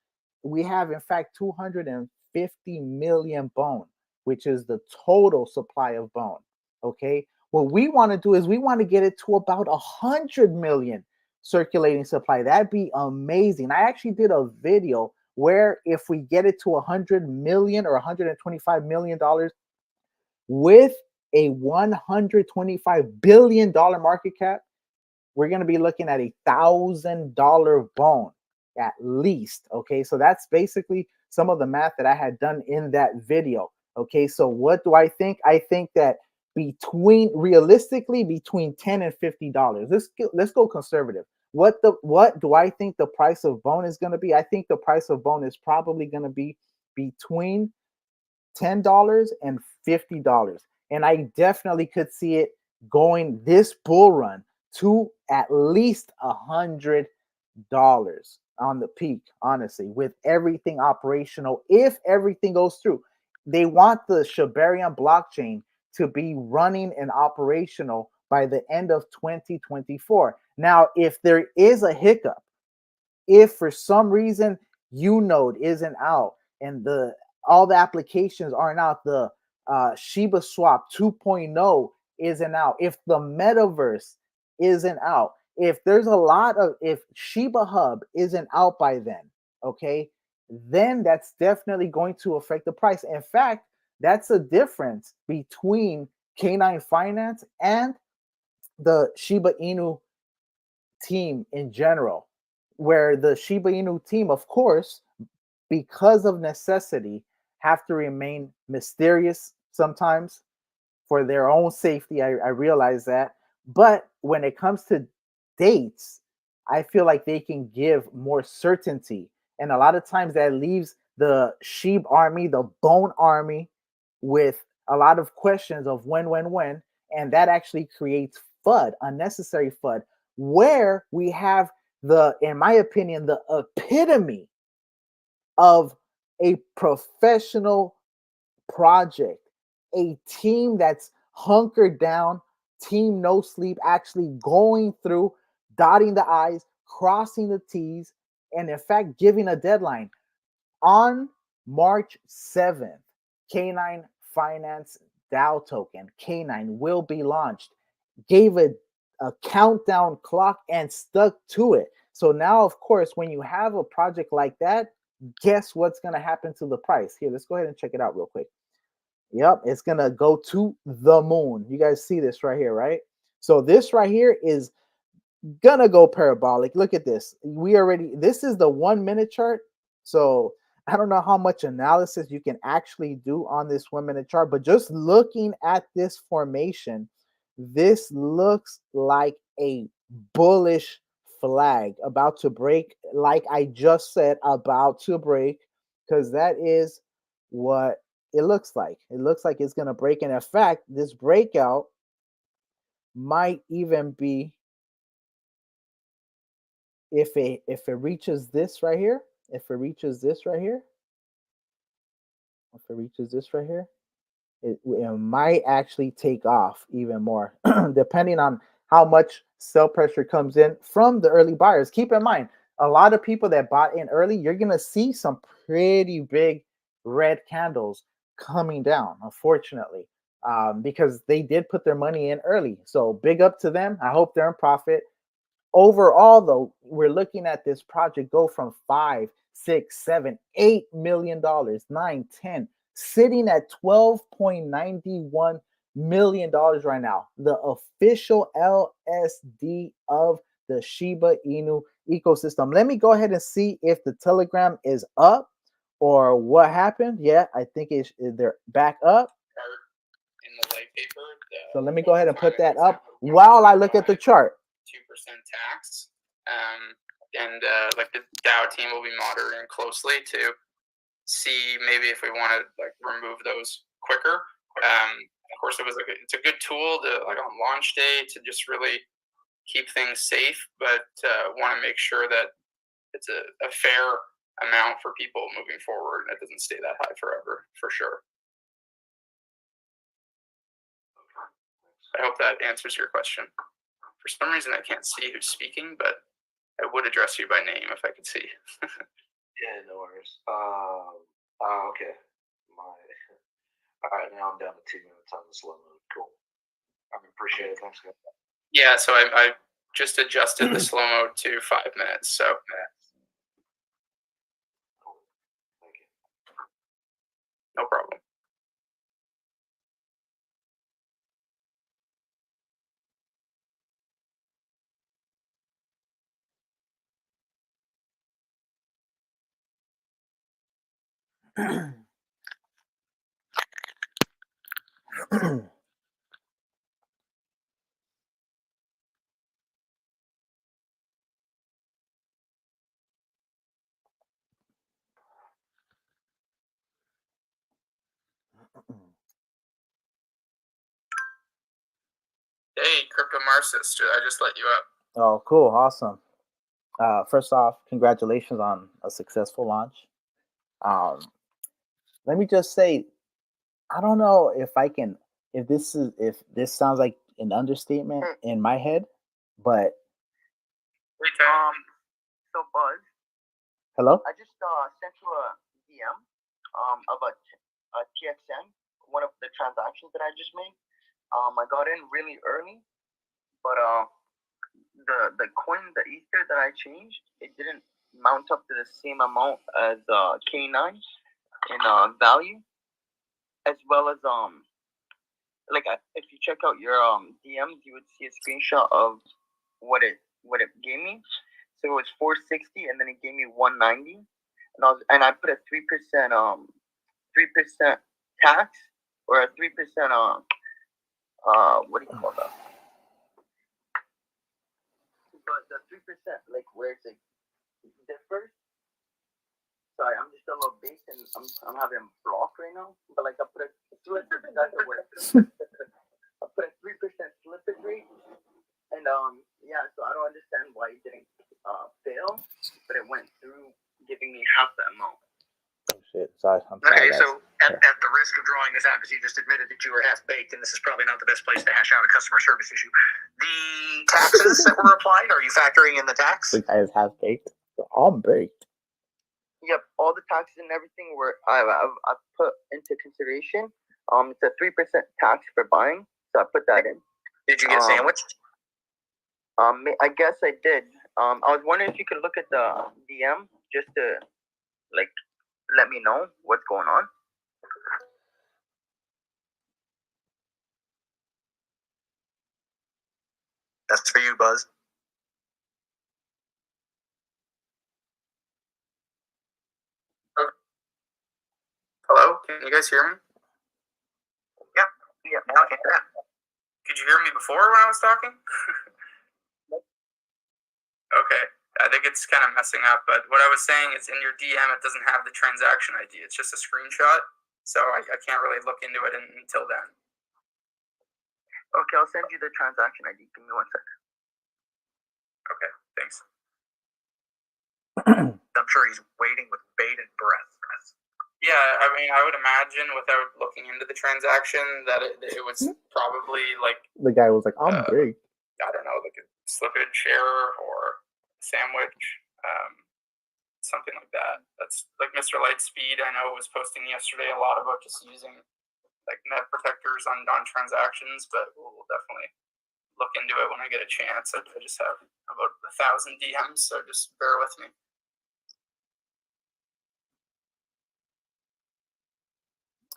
We have, in fact, 250 million bone, which is the total supply of bone. Okay. What we want to do is we want to get it to about 100 million circulating supply. That'd be amazing. I actually did a video where if we get it to 100 million or 125 million dollars with a $125 billion market cap, we're going to be looking at $1,000 bone at least. Okay, so that's basically some of the math that I had done in that video. Okay, so what do I think? I think that realistically between $10 and $50. Let's go conservative. What do I think the price of bone is going to be? I think the price of bone is probably going to be between $10 and $50. And I definitely could see it going this bull run to at least $100 on the peak, honestly, with everything operational. If everything goes through, they want the Shibarium blockchain to be running and operational by the end of 2024. Now, if there is a hiccup, if for some reason Unode isn't out and all the applications aren't out, the Shiba Swap 2.0 isn't out, if the metaverse isn't out, if Shiba Hub isn't out by then, okay, then that's definitely going to affect the price. In fact, that's a difference between Canine Finance and the Shiba Inu team in general, where the Shiba Inu team, of course, because of necessity, have to remain mysterious sometimes for their own safety. I realize that. But when it comes to dates, I feel like they can give more certainty. And a lot of times that leaves the Sheep army, the Bone army, with a lot of questions of when. And that actually creates FUD, unnecessary FUD, where we have in my opinion, the epitome of a professional project, a team that's hunkered down, team no sleep, actually going through, dotting the I's, crossing the T's, and in fact, giving a deadline. On March 7th, Canine Finance DAO token, Canine, will be launched. Gave a countdown clock and stuck to it. So now, of course, when you have a project like that, guess what's going to happen to the price? Here, let's go ahead and check it out real quick. Yep, it's going to go to the moon. You guys see this right here, right? So this right here is gonna go parabolic. Look at this. This is the 1 minute chart. So I don't know how much analysis you can actually do on this 1 minute chart, but just looking at this formation, this looks like a bullish flag about to break, like I just said, about to break, because that is what it looks like. It looks like it's gonna break. And in fact, this breakout might even be, if it reaches this right here, if it reaches this right here, it might actually take off even more, depending on how much sell pressure comes in from the early buyers. Keep in mind, a lot of people that bought in early, you're gonna see some pretty big red candles coming down, unfortunately, because they did put their money in early. So big up to them. I hope they're in profit. Overall, though, we're looking at this project go from $5, $6, $7, $8 million, 9, 10, sitting at $12.91 million right now. The official LSD of the Shiba Inu ecosystem. Let me go ahead and see if the Telegram is up or what happened. Yeah, I think they're back up. In the white paper. So let me go ahead and put that up while I look at the chart. 2% tax, and like the Dow team will be monitoring closely to see maybe if we want to like remove those quicker. Of course, it's a good tool to like on launch day to just really keep things safe, but want to make sure that it's a fair amount for people moving forward and it doesn't stay that high forever, for sure. I hope that answers your question. For some reason, I can't see who's speaking, but I would address you by name if I could see. Yeah, no worries. Okay. All right, now I'm down to 2 minutes on the slow mode. Cool. I appreciate it. Thanks, guys. Yeah, so I just adjusted the slow mode to 5 minutes. So. Thank you. No problem. Hey, Crypto Marxist, I just let you up. Oh, cool. Awesome. First off, congratulations on a successful launch. Let me just say, I don't know if this sounds like an understatement in my head, but So Buzz, hello? I just sent you a DM of a TXN, one of the transactions that I just made. I got in really early, but the coin, the Ether that I changed, it didn't mount up to the same amount as K9 in value, as well as if you check out your DMs, you would see a screenshot of what it gave me. So it was 460, and then it gave me 190, and I put a 3% tax, or a 3% what do you call that? But the 3%, like where it's like differs. Sorry, I'm just a little baked and I'm having a block right now. But like I put a 3% slippage rate, and yeah. So I don't understand why it didn't fail, but it went through, giving me half the amount. Oh shit! Sorry, I'm sorry. Okay, so at the risk of drawing this out, because you just admitted that you were half baked, and this is probably not the best place to hash out a customer service issue. The taxes that were applied, are you factoring in the tax? The guy is half baked. I'm baked. Yep, all the taxes and everything were I put into consideration. It's a 3% tax for buying, so I put that in. Did you get sandwiched? I guess I did. I was wondering if you could look at the DM just to like let me know what's going on? That's for you, Buzz. Hello, can you guys hear me? Yeah, now I can hear. Could you hear me before when I was talking? Okay, I think it's kind of messing up, but what I was saying is in your DM, it doesn't have the transaction ID. It's just a screenshot, so I can't really look into it until then. Okay, I'll send you the transaction ID. Give me 1 second. Okay, thanks. I'm sure he's waiting with bated breath. Yeah, I mean, I would imagine without looking into the transaction that it was probably like The guy was like, I'm big. I don't know, like a slippage error or sandwich, something like that. That's like Mr. Lightspeed, I know, was posting yesterday a lot about just using like net protectors on transactions, but we'll definitely look into it when I get a chance. I just have about 1,000 DMs, so just bear with me.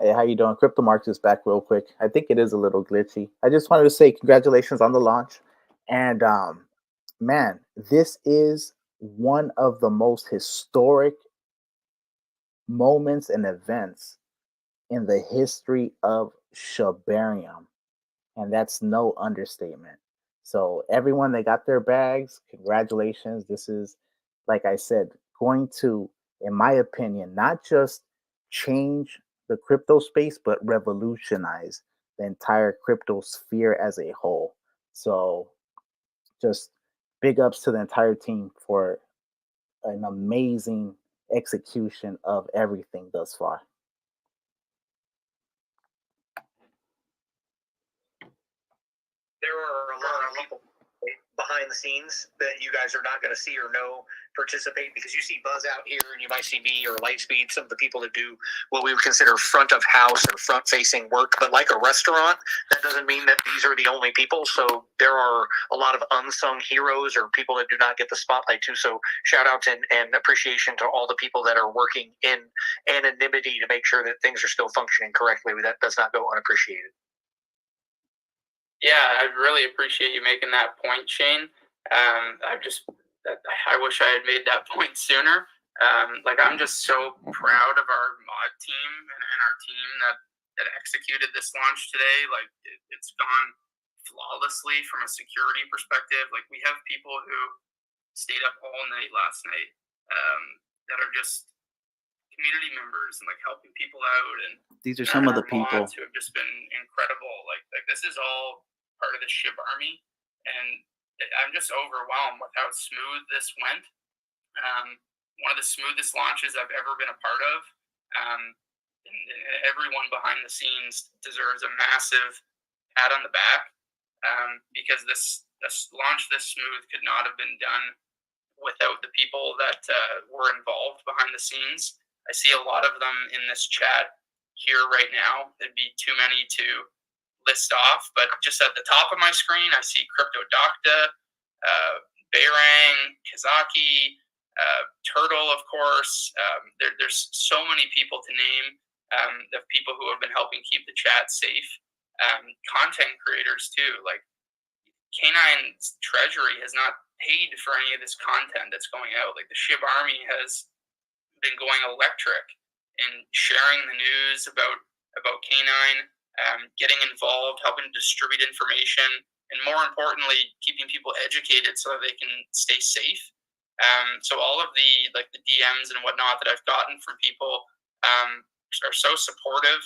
Hey, how you doing? Crypto Marks is back real quick. I think it is a little glitchy. I just wanted to say congratulations on the launch. And man, this is one of the most historic moments and events in the history of Shibarium. And that's no understatement. So everyone that got their bags, congratulations. This is, like I said, going to, in my opinion, not just change the crypto space, but revolutionize the entire crypto sphere as a whole. So just big ups to the entire team for an amazing execution of everything thus far. There are a lot of people behind the scenes that you guys are not going to see or know participate, because you see Buzz out here and you might see me or Lightspeed, some of the people that do what we would consider front of house or front facing work. But like a restaurant, that doesn't mean that these are the only people. So there are a lot of unsung heroes or people that do not get the spotlight too. So shout outs and appreciation to all the people that are working in anonymity to make sure that things are still functioning correctly. That does not go unappreciated. Yeah, I really appreciate you making that point, Shane. I wish I had made that point sooner. I'm just so proud of our mod team and our team that executed this launch today. Like, it's gone flawlessly from a security perspective. Like, we have people who stayed up all night last night that are just community members and like helping people out. And these are some of the people who have just been incredible. Like this is all part of the SHIB army, and I'm just overwhelmed with how smooth this went. One of the smoothest launches I've ever been a part of. And everyone behind the scenes deserves a massive pat on the back, because this launch this smooth could not have been done without the people that were involved behind the scenes. I see a lot of them in this chat here right now. There'd be too many to list off, but just at the top of my screen, I see Crypto Docta, Behrang, Kazaki, Turtle, of course. There's so many people to name, of people who have been helping keep the chat safe. Content creators too, like Canine's treasury has not paid for any of this content that's going out. Like the SHIB army has been going electric in sharing the news about Canine, getting involved, helping to distribute information, and more importantly, keeping people educated so that they can stay safe. So all of the DMs and whatnot that I've gotten from people are so supportive.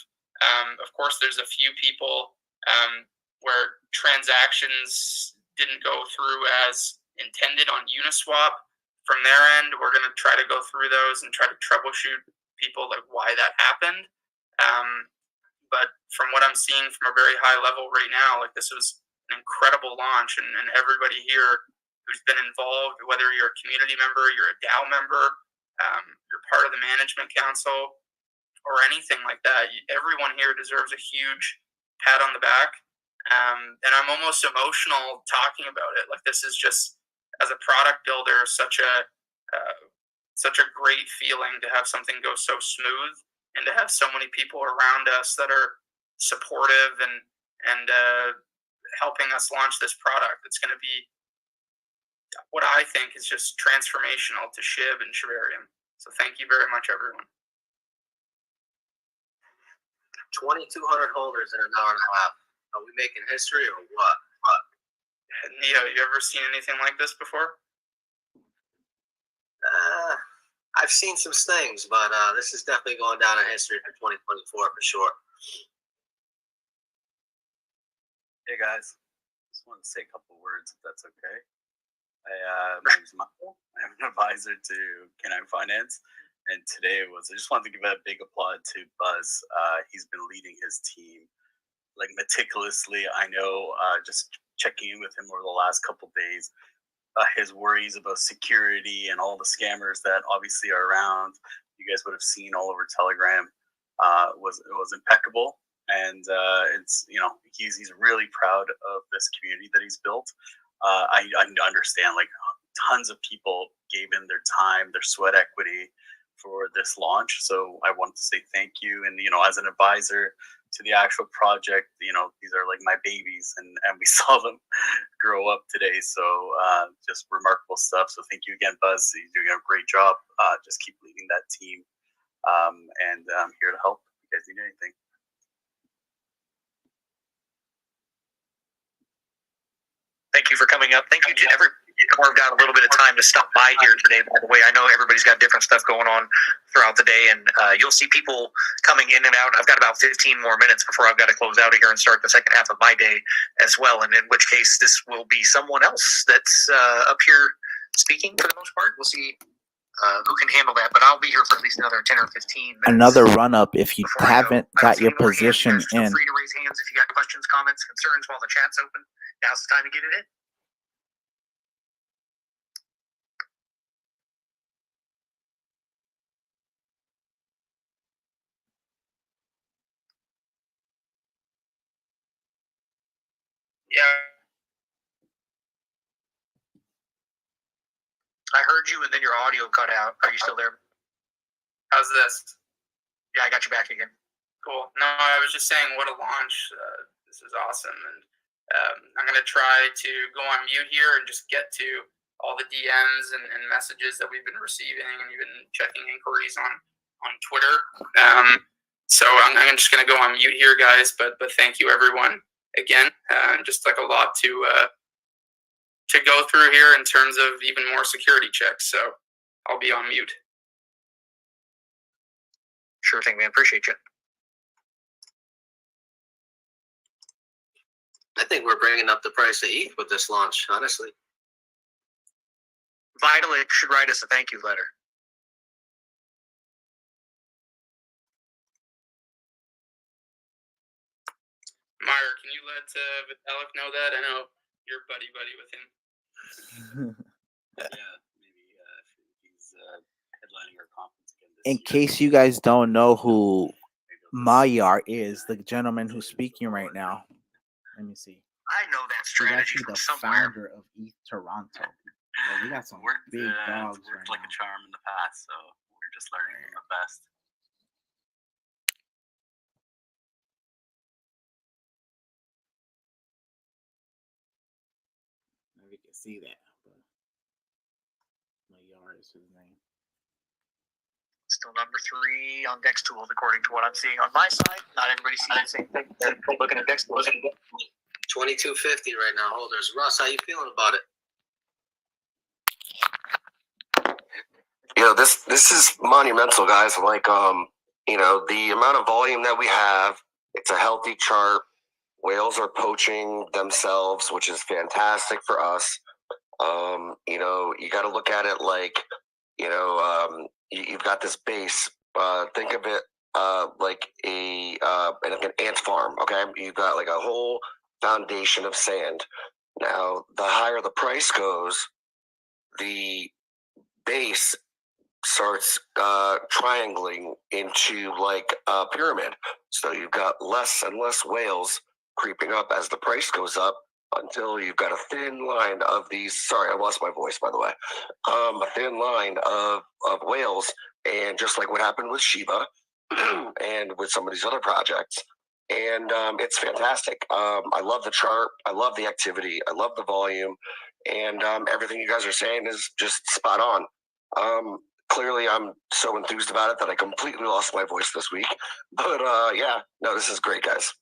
Of course, there's a few people where transactions didn't go through as intended on Uniswap. From their end, we're going to try to go through those and try to troubleshoot people like why that happened. But from what I'm seeing from a very high level right now, like this was an incredible launch, and everybody here who's been involved, whether you're a community member, you're a DAO member, you're part of the management council, or anything like that, everyone here deserves a huge pat on the back. And I'm almost emotional talking about it. Like this is just, as a product builder, such a such a great feeling to have something go so smooth and to have so many people around us that are supportive and helping us launch this product. It's going to be what I think is just transformational to SHIB and Shibarium. So thank you very much, everyone. 2,200 holders in an hour and a half. Are we making history or what? Neo, you ever seen anything like this before? I've seen some things, but this is definitely going down in history for 2024 for sure. Hey guys, just wanted to say a couple words if that's okay. My name is Michael. I'm an advisor to Canine Finance, and I just wanted to give a big applaud to Buzz. He's been leading his team like meticulously. I know, just checking in with him over the last couple days, his worries about security and all the scammers that obviously are around. You guys would have seen all over Telegram. Was impeccable, and it's he's really proud of this community that he's built. I understand like tons of people gave in their time, their sweat equity for this launch. So I want to say thank you. And as an advisor to the actual project, these are like my babies, and we saw them grow up today. So just remarkable stuff. So thank you again, Buzz. You're doing a great job. Just keep leading that team. And I'm here to help if you guys need anything. Thank you for coming up. Thank you to everyone who carved out a little bit of time to stop by here today. By the way, I know everybody's got different stuff going on throughout the day, and you'll see people coming in and out. I've got about 15 more minutes before I've got to close out of here and start the second half of my day as well, and in which case this will be someone else that's up here speaking for the most part. We'll see who can handle that, but I'll be here for at least another 10 or 15 minutes. Another run-up if you haven't got your position Feel in. free to raise hands if you got questions, comments, concerns while the chat's open. Now's the time to get it in. Yeah. I heard you and then your audio cut out. Are you still there? How's this? Yeah, I got you back again. Cool. No, I was just saying what a launch. This is awesome. And I'm going to try to go on mute here and just get to all the DMs and messages that we've been receiving, and even checking inquiries on Twitter. So I'm just going to go on mute here, guys. But thank you, everyone, again. Just like a lot to go through here in terms of even more security checks. So I'll be on mute. Sure thing, man. Appreciate you. I think we're bringing up the price of ETH with this launch, honestly. Vitalik should write us a thank you letter. Meyer, can you let Vitalik know that? I know you're buddy with him. Yeah, maybe he's headlining our conference again this In year. case you guys don't know who Mayar is, the gentleman who's speaking right now. Let me see. I know that He's strategy actually from the somewhere. founder of ETH Toronto. Well, we got some big dogs It's worked right like a charm in the past, so we're just learning from the best. now. We can see that. But Mayar is his name. Still number 3 on Dex Tools, according to what I'm seeing on my side. Not everybody sees the same thing. Looking at Dex Tools. 2250 right now, holders. Russ, how you feeling about it? This is monumental, guys. Like, the amount of volume that we have, it's a healthy chart. Whales are poaching themselves, which is fantastic for us. You got to look at it like, you've got this base. Think of it like an ant farm. Okay, you've got like a whole foundation of sand. Now, the higher the price goes, the base starts triangling into like a pyramid. So you've got less and less whales creeping up as the price goes up. until you've got a thin line of these. Sorry, I lost my voice, by the way. A thin line of whales, and just like what happened with Shiba and with some of these other projects. And it's fantastic. I love the chart. I love the activity. I love the volume. And everything you guys are saying is just spot on. Clearly, I'm so enthused about it that I completely lost my voice this week. But yeah, no, this is great, guys.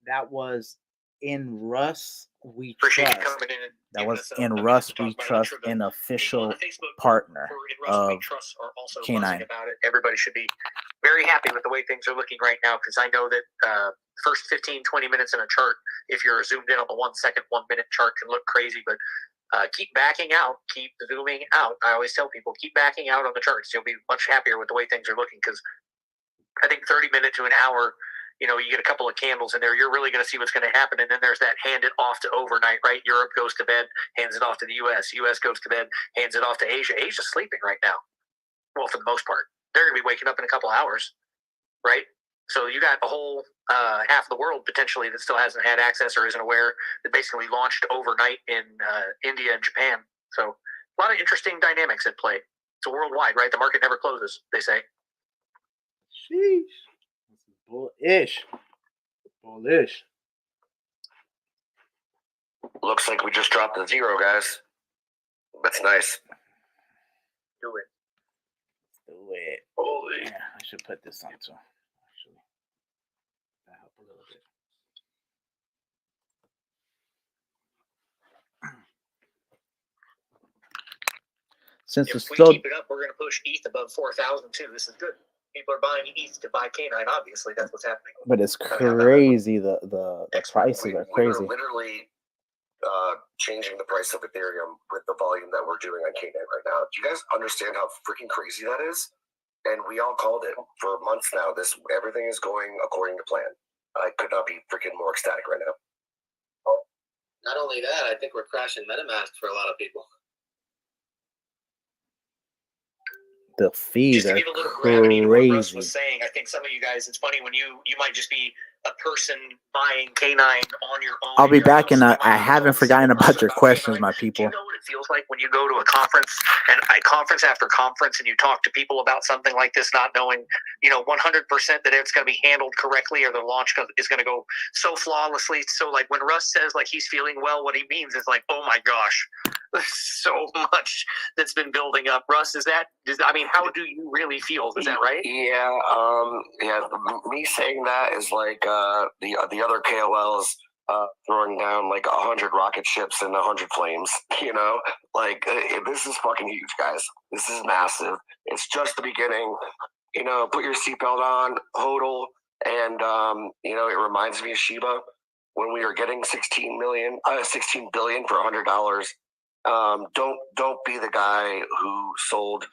That was In Russ We Appreciate you Trust. coming in and That giving was us a In minute Russ to talk We about it. I'm Trust, sure the an people official on the Facebook partner for In Russ We of Trust are also K9. buzzing about it. Everybody should be very happy with the way things are looking right now, because I know that first 15, 20 minutes in a chart, if you're zoomed in on the 1 second, 1 minute chart, can look crazy, but keep backing out, keep zooming out. I always tell people, keep backing out on the charts. You'll be much happier with the way things are looking, because I think 30 minutes to an hour, you get a couple of candles in there, you're really going to see what's going to happen. And then there's that hand it off to overnight, right? Europe goes to bed, hands it off to the U.S. U.S. goes to bed, hands it off to Asia. Asia's sleeping right now. Well, for the most part. They're going to be waking up in a couple of hours, right? So you got a whole half of the world potentially that still hasn't had access or isn't aware, that basically launched overnight in India and Japan. So a lot of interesting dynamics at play. It's a worldwide, right? The market never closes, they say. Sheesh. Bullish. Bullish. Looks like we just dropped a zero, guys. That's nice. Do it. Do it. Holy. Yeah, I should put this on too. Actually, that help a little bit. Since If it's we still, keep it up, we're going to push ETH above 4,000 too. This is good. People are buying ETH to buy K9. Obviously, that's what's happening. but it's crazy. The prices are We are crazy. literally changing the price of Ethereum with the volume that we're doing on K9 right now. Do you guys understand how freaking crazy that is? And we all called it for months now. Everything is going according to plan. I could not be freaking more ecstatic right now. Not only that, I think we're crashing MetaMask for a lot of people. The fees Just to are give a little gravity to what Russ crazy. was saying, I think some of you guys, it's funny when you might just be a person buying K9 on your own. I'll be back, house. and You I might be haven't told forgotten super about your about questions, K9. my Do people. you know what it feels like when you go to a conference and conference after conference and you talk to people about something like this, not knowing, 100% that it's going to be handled correctly, or the launch is going to go so flawlessly. So like when Russ says like he's feeling well, what he means is like, oh my gosh, so much that's been building up. Russ, how do you really feel? Is that right? Yeah, yeah. Me saying that is like the other KOLs throwing down like 100 rocket ships and 100 flames. This is fucking huge, guys. This is massive. It's just the beginning. Put your seatbelt on, hodl, and it reminds me of Shiba when we were getting 16 billion for $100. Don't be the guy who sold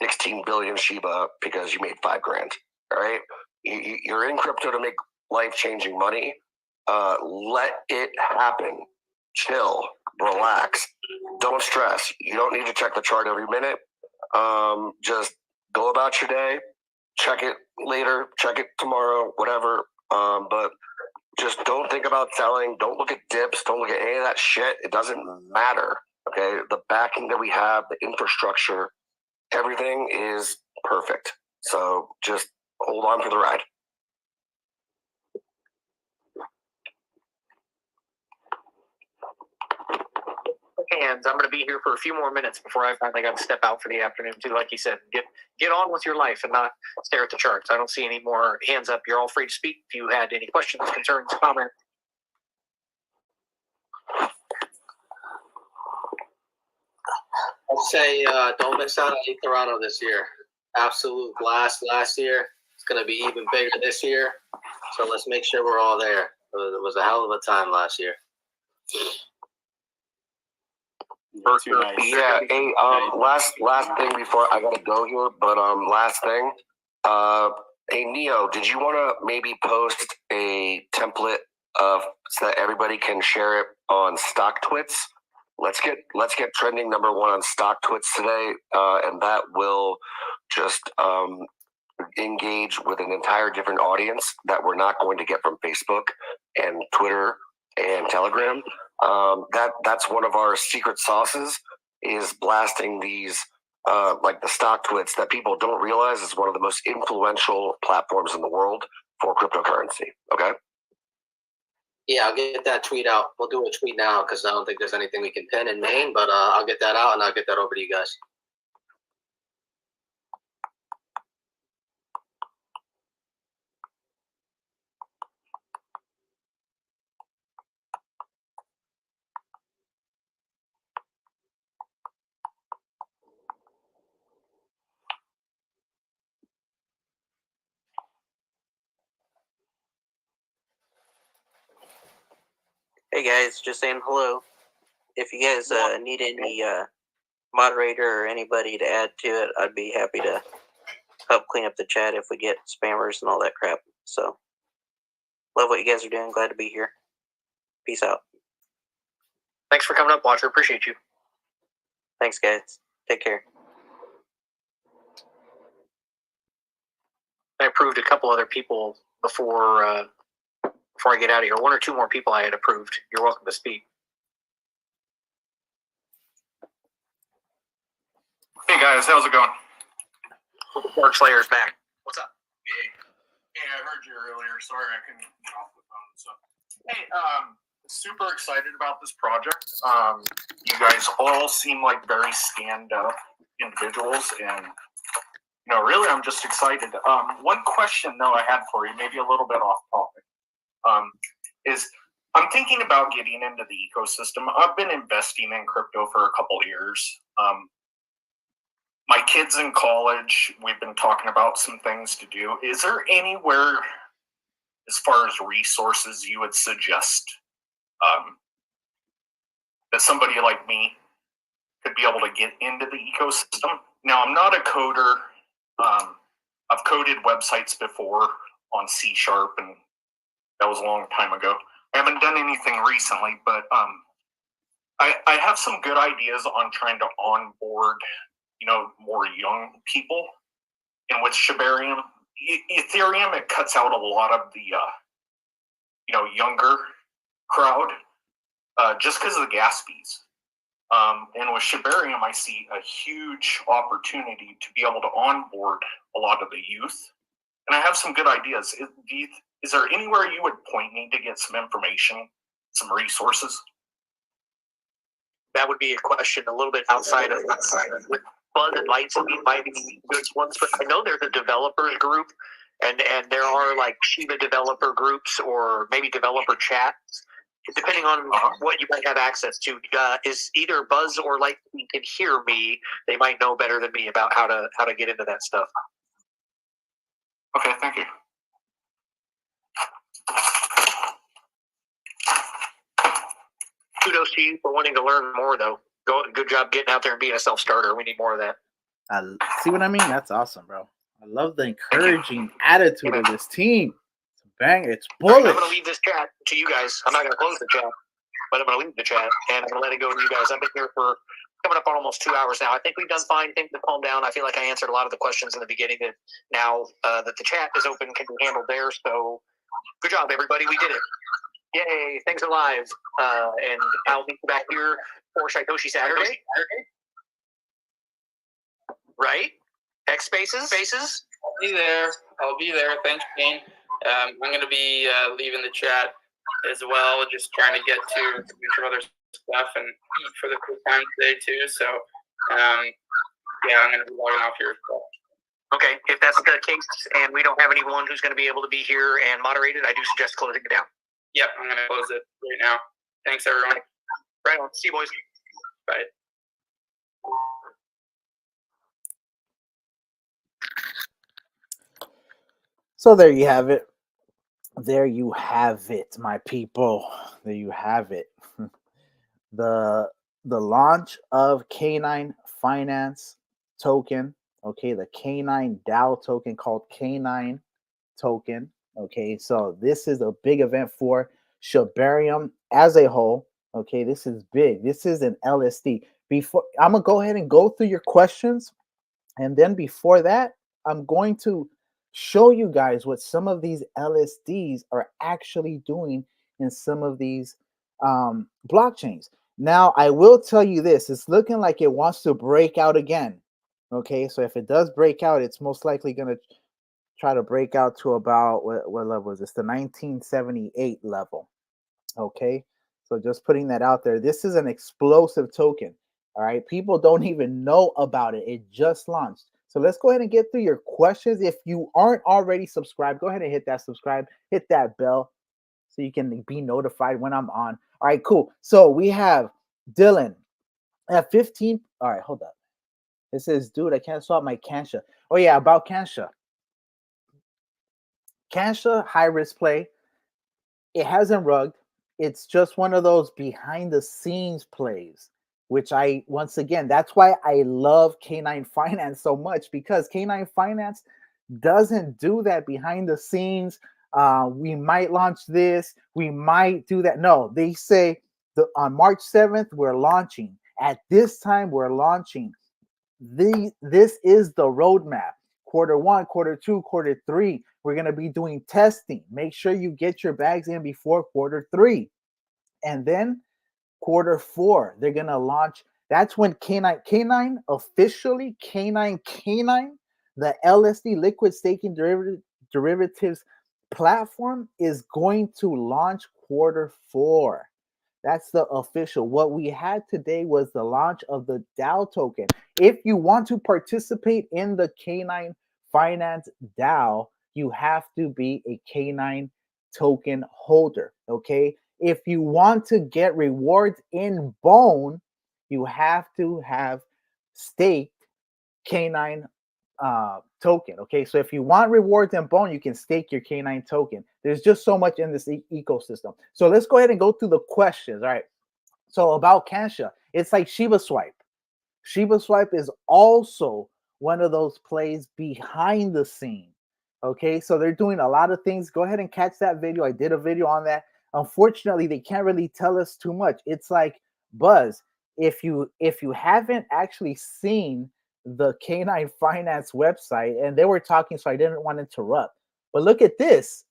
16 billion Shiba because you made $5,000. All right, you're in crypto to make life-changing money. Let it happen. Chill, relax. Don't stress. You don't need to check the chart every minute. Just go about your day. Check it later. Check it tomorrow. Whatever. But just don't think about selling. Don't look at dips. Don't look at any of that shit. It doesn't matter. Okay, the backing that we have, the infrastructure, everything is perfect. So just hold on for the ride. Hands. I'm going to be here for a few more minutes before I finally got to step out for the afternoon too. Like you said, get on with your life and not stare at the charts. I don't see any more hands up. You're all free to speak if you had any questions, concerns, comments. I'd say don't miss out on Toronto this year. Absolute blast last year. It's going to be even bigger this year. So let's make sure we're all there. It was a hell of a time last year. Yeah. Hey, last thing before I gotta go here, but last thing. Hey Neo, did you want to maybe post a template so that everybody can share it on StockTwits? Let's get trending number 1 on StockTwits today, and that will just engage with an entire different audience that we're not going to get from Facebook and Twitter and Telegram. That's one of our secret sauces, is blasting these like the stock twits that people don't realize is one of the most influential platforms in the world for cryptocurrency. Okay. Yeah, I'll get that tweet out. We'll do a tweet now because I don't think there's anything we can pin in Maine, but I'll get that out and I'll get that over to you guys. Hey guys, just saying hello. If you guys need any moderator or anybody to add to it, I'd be happy to help clean up the chat if we get spammers and all that crap. So, love what you guys are doing. Glad to be here. Peace out. Thanks for coming up, Watcher. Appreciate you. Thanks, guys. Take care. I approved a couple other people before I get out of here. One or two more people I had approved. You're welcome to speak. Hey guys, how's it going? Dark Slayer's back. What's up? Yeah, I heard you earlier. Sorry I couldn't get off the phone. So, hey, super excited about this project. You guys all seem like very stand-up individuals, and really, I'm just excited. One question though I had for you, maybe a little bit off topic, is I'm thinking about getting into the ecosystem. I've been investing in crypto for a couple of years. My kids in college, we've been talking about some things to do. Is there anywhere, as far as resources, you would suggest that somebody like me could be able to get into the ecosystem? Now, I'm not a coder. I've coded websites before on C#, and that was a long time ago. I haven't done anything recently, but I have some good ideas on trying to onboard more young people. And with Shibarium, Ethereum, it cuts out a lot of the younger crowd just because of the gas fees. And with Shibarium, I see a huge opportunity to be able to onboard a lot of the youth. And I have some good ideas. Is there anywhere you would point me to get some information, some resources? That would be a question a little bit outside of with Buzz and Lightspeed might be good ones, but I know there's a developers group, and there are like Shiba developer groups or maybe developer chats, depending on what you might have access to. Is either Buzz or Lightspeed can hear me? They might know better than me about how to get into that stuff. Okay, thank you. Kudos to you for wanting to learn more, though. Good job getting out there and being a self-starter. We need more of that. See what I mean? That's awesome, bro. I love the encouraging attitude of this team. Bang, it's bullish. I'm going to leave this chat to you guys. I'm not going to close the chat, but I'm going to leave the chat, and I'm going to let it go to you guys. I've been here for coming up on almost 2 hours now. I think we've done fine. Things have calmed down. I feel like I answered a lot of the questions in the beginning that now that the chat is open can be handled there. So good job, everybody. We did it. Yay, things are live. And I'll be back here for Satoshi Saturday. Right? X Spaces? I'll be there. Thanks, Shane. I'm going to be leaving the chat as well, just trying to get to a bunch of other stuff and eat for the first time today, too. So, yeah, I'm going to be logging off here as well. Okay, if that's the case and we don't have anyone who's going to be able to be here and moderate it, I do suggest closing it down. Yep, I'm going to close it right now. Thanks, everyone. Right on. See you, boys. Bye. So there you have it. There you have it, my people. There you have it. The launch of K9 Finance token. Okay, the K9 DAO token called K9 token. Okay, so this is a big event for Shibarium as a whole. Okay, this is big. This is an LSD. Before I'm gonna go ahead and go through your questions, and then before that, I'm going to show you guys what some of these LSDs are actually doing in some of these blockchains. Now, I will tell you this: it's looking like it wants to break out again. Okay, so if it does break out, it's most likely going to try to break out to about what level is this? The 1978 level. Okay, so just putting that out there. This is an explosive token. All right, people don't even know about it. It just launched. So let's go ahead and get through your questions. If you aren't already subscribed, go ahead and hit that subscribe, hit that bell so you can be notified when I'm on. All right, cool. So we have Dylan at 15. All right, hold up. It says, dude, I can't swap my Kansha. Oh, yeah, about Kansha. Kansha, high risk play. It hasn't rugged. It's just one of those behind the scenes plays, which once again, that's why I love K9 Finance so much, because K9 Finance doesn't do that behind the scenes. We might launch this, we might do that. No, they say on March 7th, we're launching. At this time, we're launching. This is the roadmap. Q1, Q2, Q3, we're going to be doing testing. Make sure you get your bags in before Q3. And then Q4, they're going to launch. That's when K9 officially, K9, the LSD liquid staking derivatives platform is going to launch Q4. That's the official. What we had today was the launch of the DAO token. If you want to participate in the K9 Finance DAO, you have to be a K9 token holder, okay? If you want to get rewards in Bone, you have to have staked K9 token, okay? So if you want rewards in Bone, you can stake your K9 token. There's just so much in this ecosystem. So let's go ahead and go through the questions. All right. So about Kansha, it's like Shiba Swipe. Shiba Swipe is also one of those plays behind the scene. Okay, so they're doing a lot of things. Go ahead and catch that video. I did a video on that. Unfortunately, they can't really tell us too much. It's like Buzz. If you haven't actually seen the K9 Finance website, and they were talking, so I didn't want to interrupt. But look at this.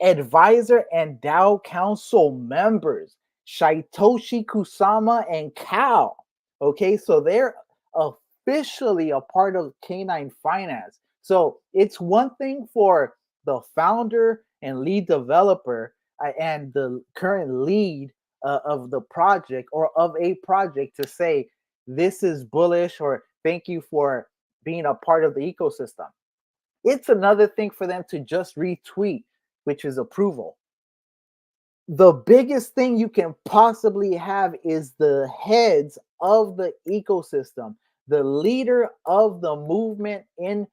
Advisor and DAO Council members, Shaitoshi Kusama and Cal. Okay, so they're officially a part of K9 Finance. So it's one thing for the founder and lead developer and the current lead of the project or of a project to say, this is bullish, or thank you for being a part of the ecosystem. It's another thing for them to just retweet, which is approval. The biggest thing you can possibly have is the heads of the ecosystem, the leader of the movement in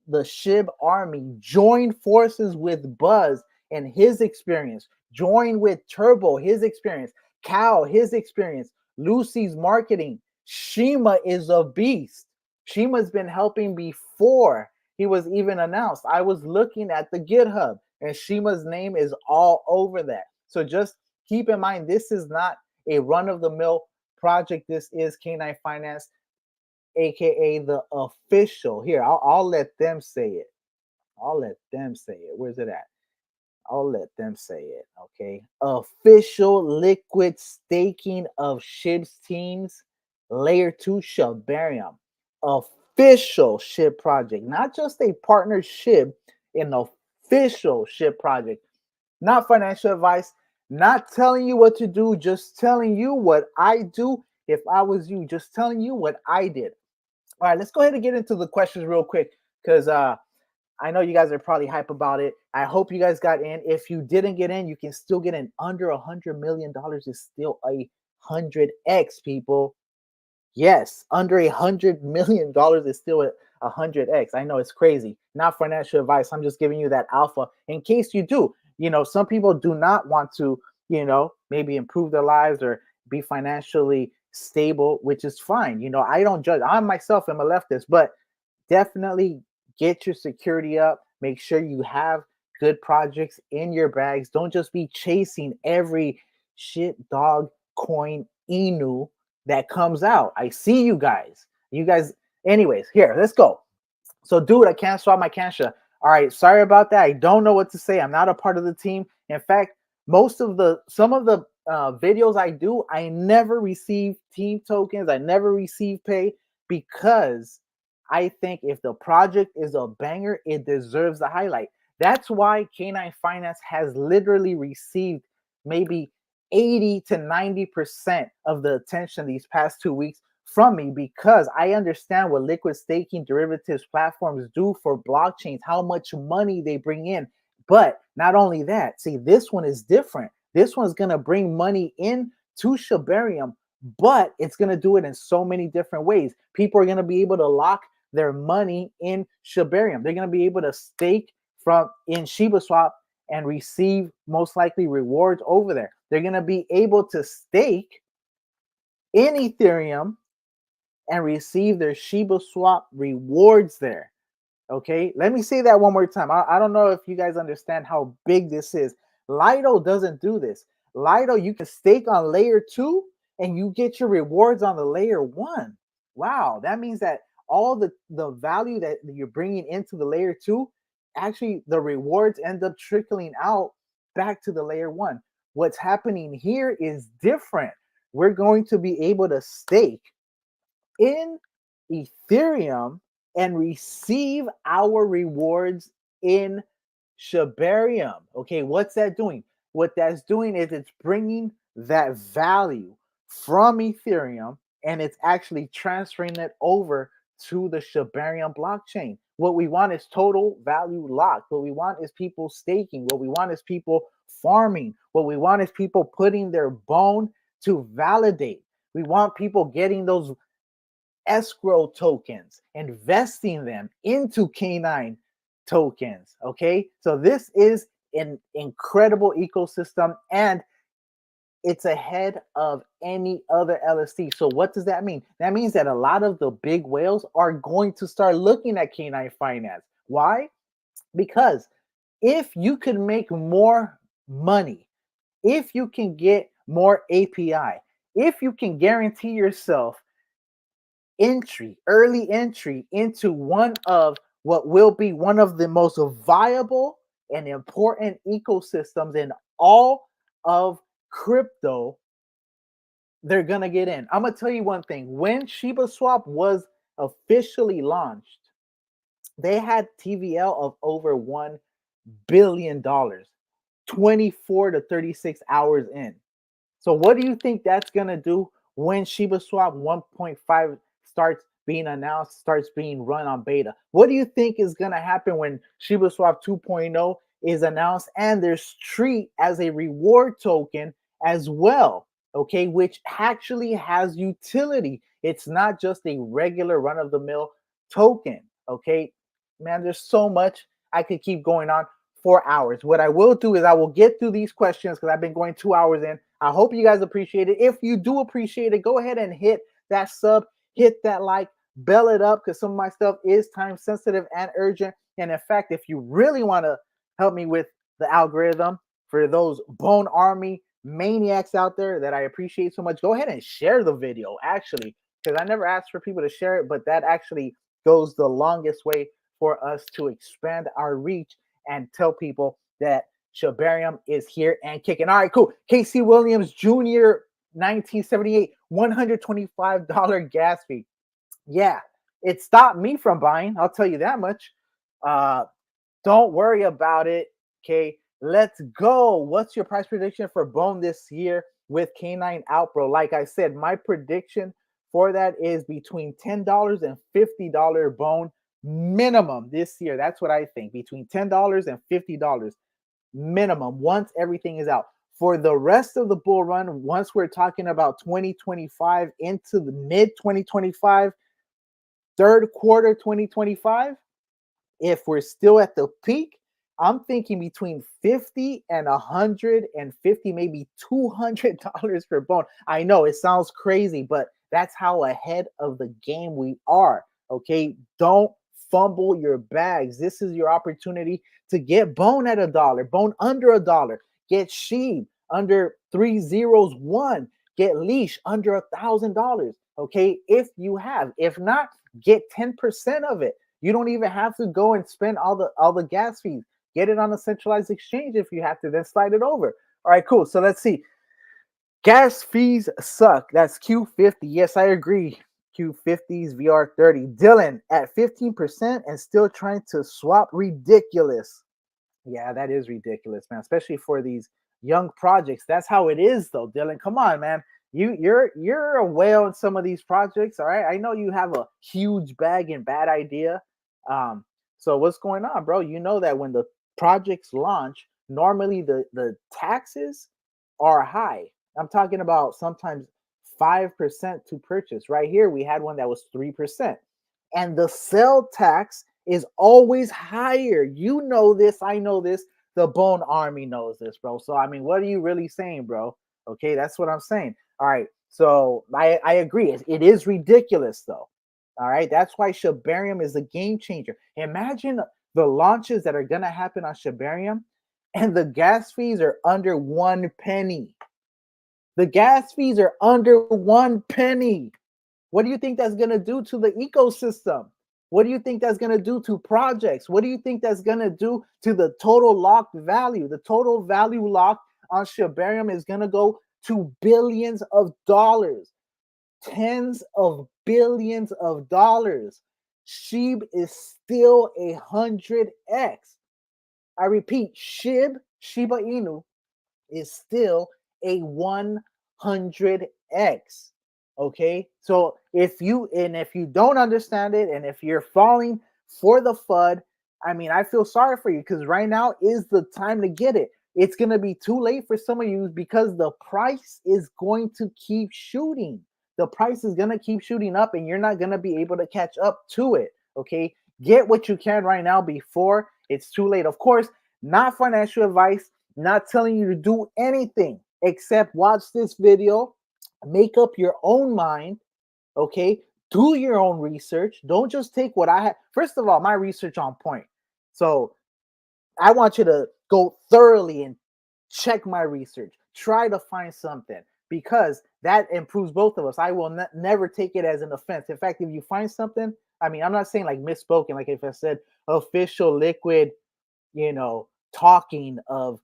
the SHIB army, join forces with Buzz and his experience, join with Turbo, his experience, Cal, his experience, Lucy's marketing. Shima is a beast. Shima's been helping before he was even announced. I was looking at the GitHub and Shima's name is all over that. So just keep in mind, this is not a run-of-the-mill project. This is K9 Finance, aka the official. Here, I'll let them say it. I'll let them say it. Where's it at? I'll let them say it. Okay. Official liquid staking of SHIB's teams, layer 2 Shibarium. Official SHIB project, not just a partner SHIB, an official SHIB project. Not financial advice, not telling you what to do, just telling you what I do. If I was you, just telling you what I did. All right, let's go ahead and get into the questions real quick, because I know you guys are probably hype about it. I hope you guys got in. If you didn't get in, you can still get in. Under $100 million is still 100x, people. Yes, under $100 million is still 100x. I know it's crazy. Not financial advice. I'm just giving you that alpha in case you do. You know, some people do not want to, you know, maybe improve their lives or be financially stable, which is fine. You know, I don't judge. I myself am a leftist, but definitely get your security up. Make sure you have good projects in your bags. Don't just be chasing every shit dog coin Inu that comes out. I see you guys. Anyways, here, let's go. So, dude, I can't swap my Kansha. All right, sorry about that. I don't know what to say. I'm not a part of the team. In fact, some of the videos I do, I never receive team tokens. I never receive pay because I think if the project is a banger, it deserves the highlight. That's why Canine Finance has literally received maybe 80 to 90% of the attention these past 2 weeks from me, because I understand what liquid staking derivatives platforms do for blockchains, how much money they bring in. But not only that, see, this one is different. This one's going to bring money in to Shibarium, but it's going to do it in so many different ways. People are going to be able to lock their money in Shibarium. They're going to be able to stake from in Shiba Swap and receive most likely rewards over there. They're going to be able to stake in Ethereum and receive their Shiba Swap rewards there. Okay, let me say that one more time. I don't know if you guys understand how big this is. Lido doesn't do this. Lido, you can stake on layer 2 and you get your rewards on the layer 1. Wow, that means that all the value that you're bringing into the layer 2, actually the rewards end up trickling out back to the layer 1. What's happening here is different. We're going to be able to stake in Ethereum and receive our rewards in Shibarium. Okay, what's that doing? What that's doing is it's bringing that value from Ethereum and it's actually transferring it over to the Shibarium blockchain. What we want is total value locked. What we want is people staking. What we want is people farming. What we want is people putting their bone to validate. We want people getting those escrow tokens, investing them into Canine tokens. Okay, so this is an incredible ecosystem and it's ahead of any other LST. So what does that mean? That means that a lot of the big whales are going to start looking at Canine Finance. Why? Because if you can make more money, if you can get more API, if you can guarantee yourself early entry into one of what will be one of the most viable and important ecosystems in all of crypto, they're gonna get in. I'm gonna tell you one thing. When Shiba Swap was officially launched, they had TVL of over $1 billion, 24 to 36 hours in. So what do you think that's gonna do when Shiba Swap 1.5 starts being announced, starts being run on beta? What do you think is gonna happen when Shiba Swap 2.0 is announced and there's Treat as a reward token as well? Okay, which actually has utility. It's not just a regular run-of-the-mill token. Okay, man, there's so much. I could keep going on for hours. What I will do is I will get through these questions because I've been going 2 hours in. I hope you guys appreciate it. If you do appreciate it, go ahead and hit that sub, hit that like, bell it up, because some of my stuff is time sensitive and urgent. And in fact, if you really want to help me with the algorithm for those Bone Army maniacs out there that I appreciate so much, go ahead and share the video, actually, because I never asked for people to share it, but that actually goes the longest way for us to expand our reach and tell people that Shibarium is here and kicking. All right, cool. Casey Williams Jr., 1978, $125 gas fee. Yeah, it stopped me from buying. I'll tell you that much. Don't worry about it. Okay, let's go. What's your price prediction for Bone this year with Canine out, bro? Like I said, my prediction for that is between $10 and $50 Bone minimum this year. That's what I think. Between $10 and $50 minimum once everything is out. For the rest of the bull run, once we're talking about 2025 into the mid 2025, third quarter 2025, if we're still at the peak, I'm thinking between 50 and 150, maybe $200 per bone. I know it sounds crazy, but that's how ahead of the game we are. Okay, don't fumble your bags. This is your opportunity to get Bone at $1, Bone under $1, get Sheeb under 301, get Leash under $1,000. Okay, if you have, if not, get 10% of it. You don't even have to go and spend all the gas fees. Get it on a centralized exchange if you have to, then slide it over. All right, cool. So let's see. Gas fees suck. That's Q50. Yes, I agree. Q50s, VR30. Dylan at 15% and still trying to swap. Ridiculous. Yeah, that is ridiculous, man. Especially for these young projects. That's how it is, though, Dylan. Come on, man. You're a whale in some of these projects. All right. I know you have a huge bag and bad idea. Um, so what's going on, bro? You know that when the projects launch, normally the taxes are high. I'm talking about sometimes 5% to purchase. Right here, we had one that was 3%. And the sell tax is always higher. You know this. I know this. The Bone Army knows this, bro. So, I mean, what are you really saying, bro? Okay, that's what I'm saying. All right. So, I agree. It is ridiculous, though. All right. That's why Shibarium is a game changer. Imagine the launches that are going to happen on Shibarium, and the gas fees are under 1 penny. The gas fees are under 1 penny. What do you think that's going to do to the ecosystem? What do you think that's going to do to projects? What do you think that's going to do to the total locked value? The total value locked on Shibarium is going to go to billions of dollars, tens of billions of dollars. SHIB is still 100x. I repeat, SHIB, Shiba Inu, is still a 100x. Okay, so if you don't understand it, and if you're falling for the FUD, I mean, I feel sorry for you, because right now is the time to get it. It's gonna be too late for some of you because the price is going to keep shooting. The price is gonna keep shooting up, and you're not gonna be able to catch up to it. Okay, get what you can right now before it's too late. Of course, not financial advice, not telling you to do anything except watch this video, make up your own mind, okay? Do your own research. Don't just take what I have. First of all, my research on point. So I want you to go thoroughly and check my research. Try to find something, because that improves both of us. I will never take it as an offense. In fact, if you find something, I mean, I'm not saying like misspoken, like if I said official liquid, talking of,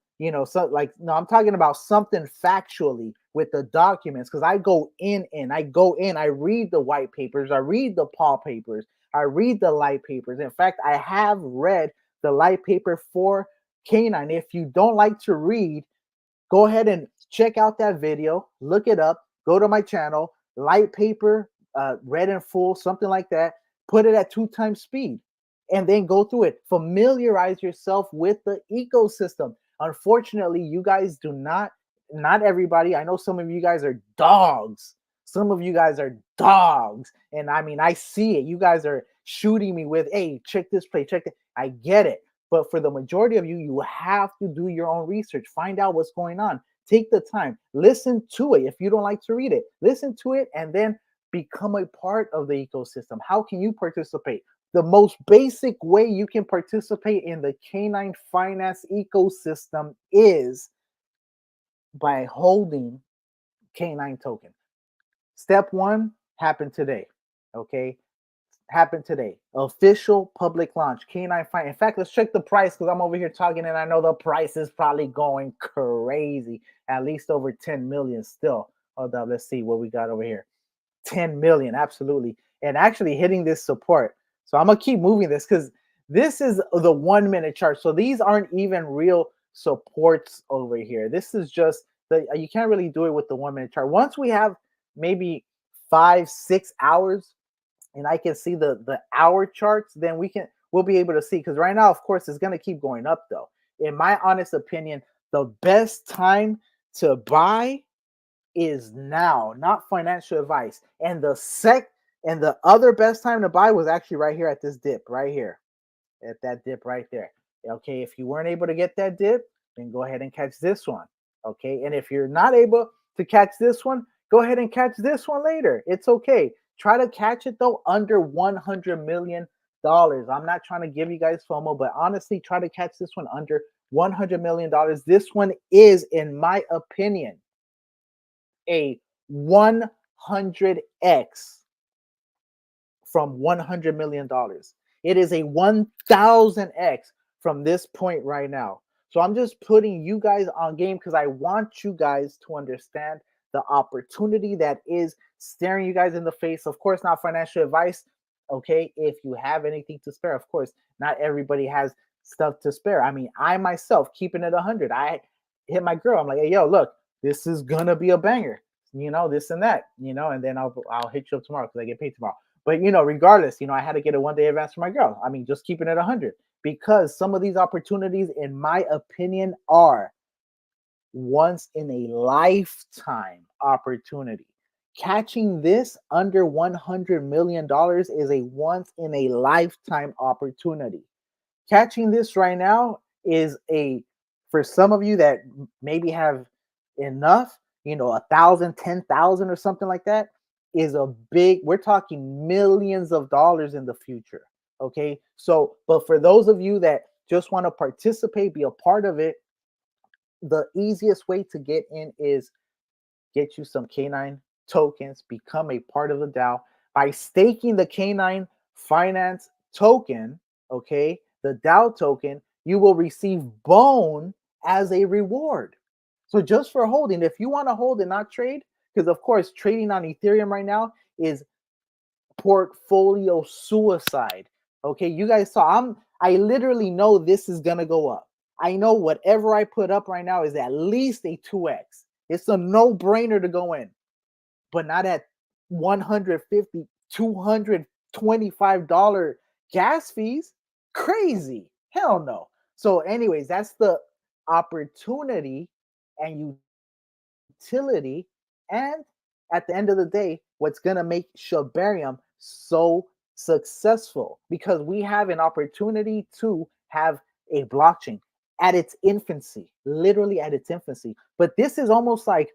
so like, no, I'm talking about something factually with the documents, because I go in, I read the white papers, I read the Paul papers, I read the light papers. In fact, I have read the light paper for Canine. If you don't like to read, go ahead and check out that video, look it up, go to my channel, light paper, read in full, something like that, put it at 2 times speed, and then go through it. Familiarize yourself with the ecosystem. Unfortunately, you guys do not everybody. I know some of you guys are dogs. Some of you guys are dogs. And I mean, I see it. You guys are shooting me with, hey, check this play, check it. I get it. But for the majority of you, you have to do your own research. Find out what's going on. Take the time. Listen to it. If you don't like to read it, listen to it, and then become a part of the ecosystem. How can you participate? The most basic way you can participate in the canine finance ecosystem is by holding canine token. Step 1 happened today. Okay, happened today. Official public launch, canine finance. In fact, let's check the price, because I'm over here talking and I know the price is probably going crazy. At least over 10 million still. Hold up, let's see what we got over here. 10 million, absolutely. And actually hitting this support. So I'm gonna keep moving this, because this is the 1 minute chart. So these aren't even real supports over here. This is just you can't really do it with the 1 minute chart. Once we have maybe 5-6 hours, and I can see the hour charts, then we'll be able to see. Because right now, of course, it's gonna keep going up though. In my honest opinion, the best time to buy is now, not financial advice. And the other best time to buy was actually right here at this dip, right here, at that dip right there. Okay, if you weren't able to get that dip, then go ahead and catch this one. Okay, and if you're not able to catch this one, go ahead and catch this one later. It's okay. Try to catch it though under $100 million. I'm not trying to give you guys FOMO, but honestly, try to catch this one under $100 million. This one is, in my opinion, a 100x from $100 million. It is a 1000x from this point right now. So I'm just putting you guys on game because I want you guys to understand the opportunity that is staring you guys in the face. Of course, not financial advice. Okay, if you have anything to spare, of course, not everybody has stuff to spare. I mean, I myself, keeping it 100, I hit my girl. I'm like, hey, yo, look, this is gonna be a banger, this and that, and then I'll hit you up tomorrow because I get paid tomorrow. But regardless, I had to get a 1 day advance for my girl. I mean, just keeping it 100 because some of these opportunities, in my opinion, are once in a lifetime opportunity. Catching this under $100 million is a once in a lifetime opportunity. Catching this right now is for some of you that maybe have enough, 1,000, 10,000 or something like that, is we're talking millions of dollars in the future. Okay. So, but for those of you that just want to participate, be a part of it, the easiest way to get in is get you some K9 tokens, become a part of the DAO by staking the K9 finance token. Okay, the DAO token, you will receive bone as a reward. So just for holding, if you want to hold and not trade, because of course trading on Ethereum right now is portfolio suicide. Okay, you guys saw I literally know this is gonna go up. I know whatever I put up right now is at least a 2x. It's a no-brainer to go in, but not at $150, $225 gas fees. Crazy. Hell no. So, anyways, that's the opportunity and utility. And at the end of the day, what's going to make Shibarium so successful, because we have an opportunity to have a blockchain at its infancy, literally at its infancy. But this is almost like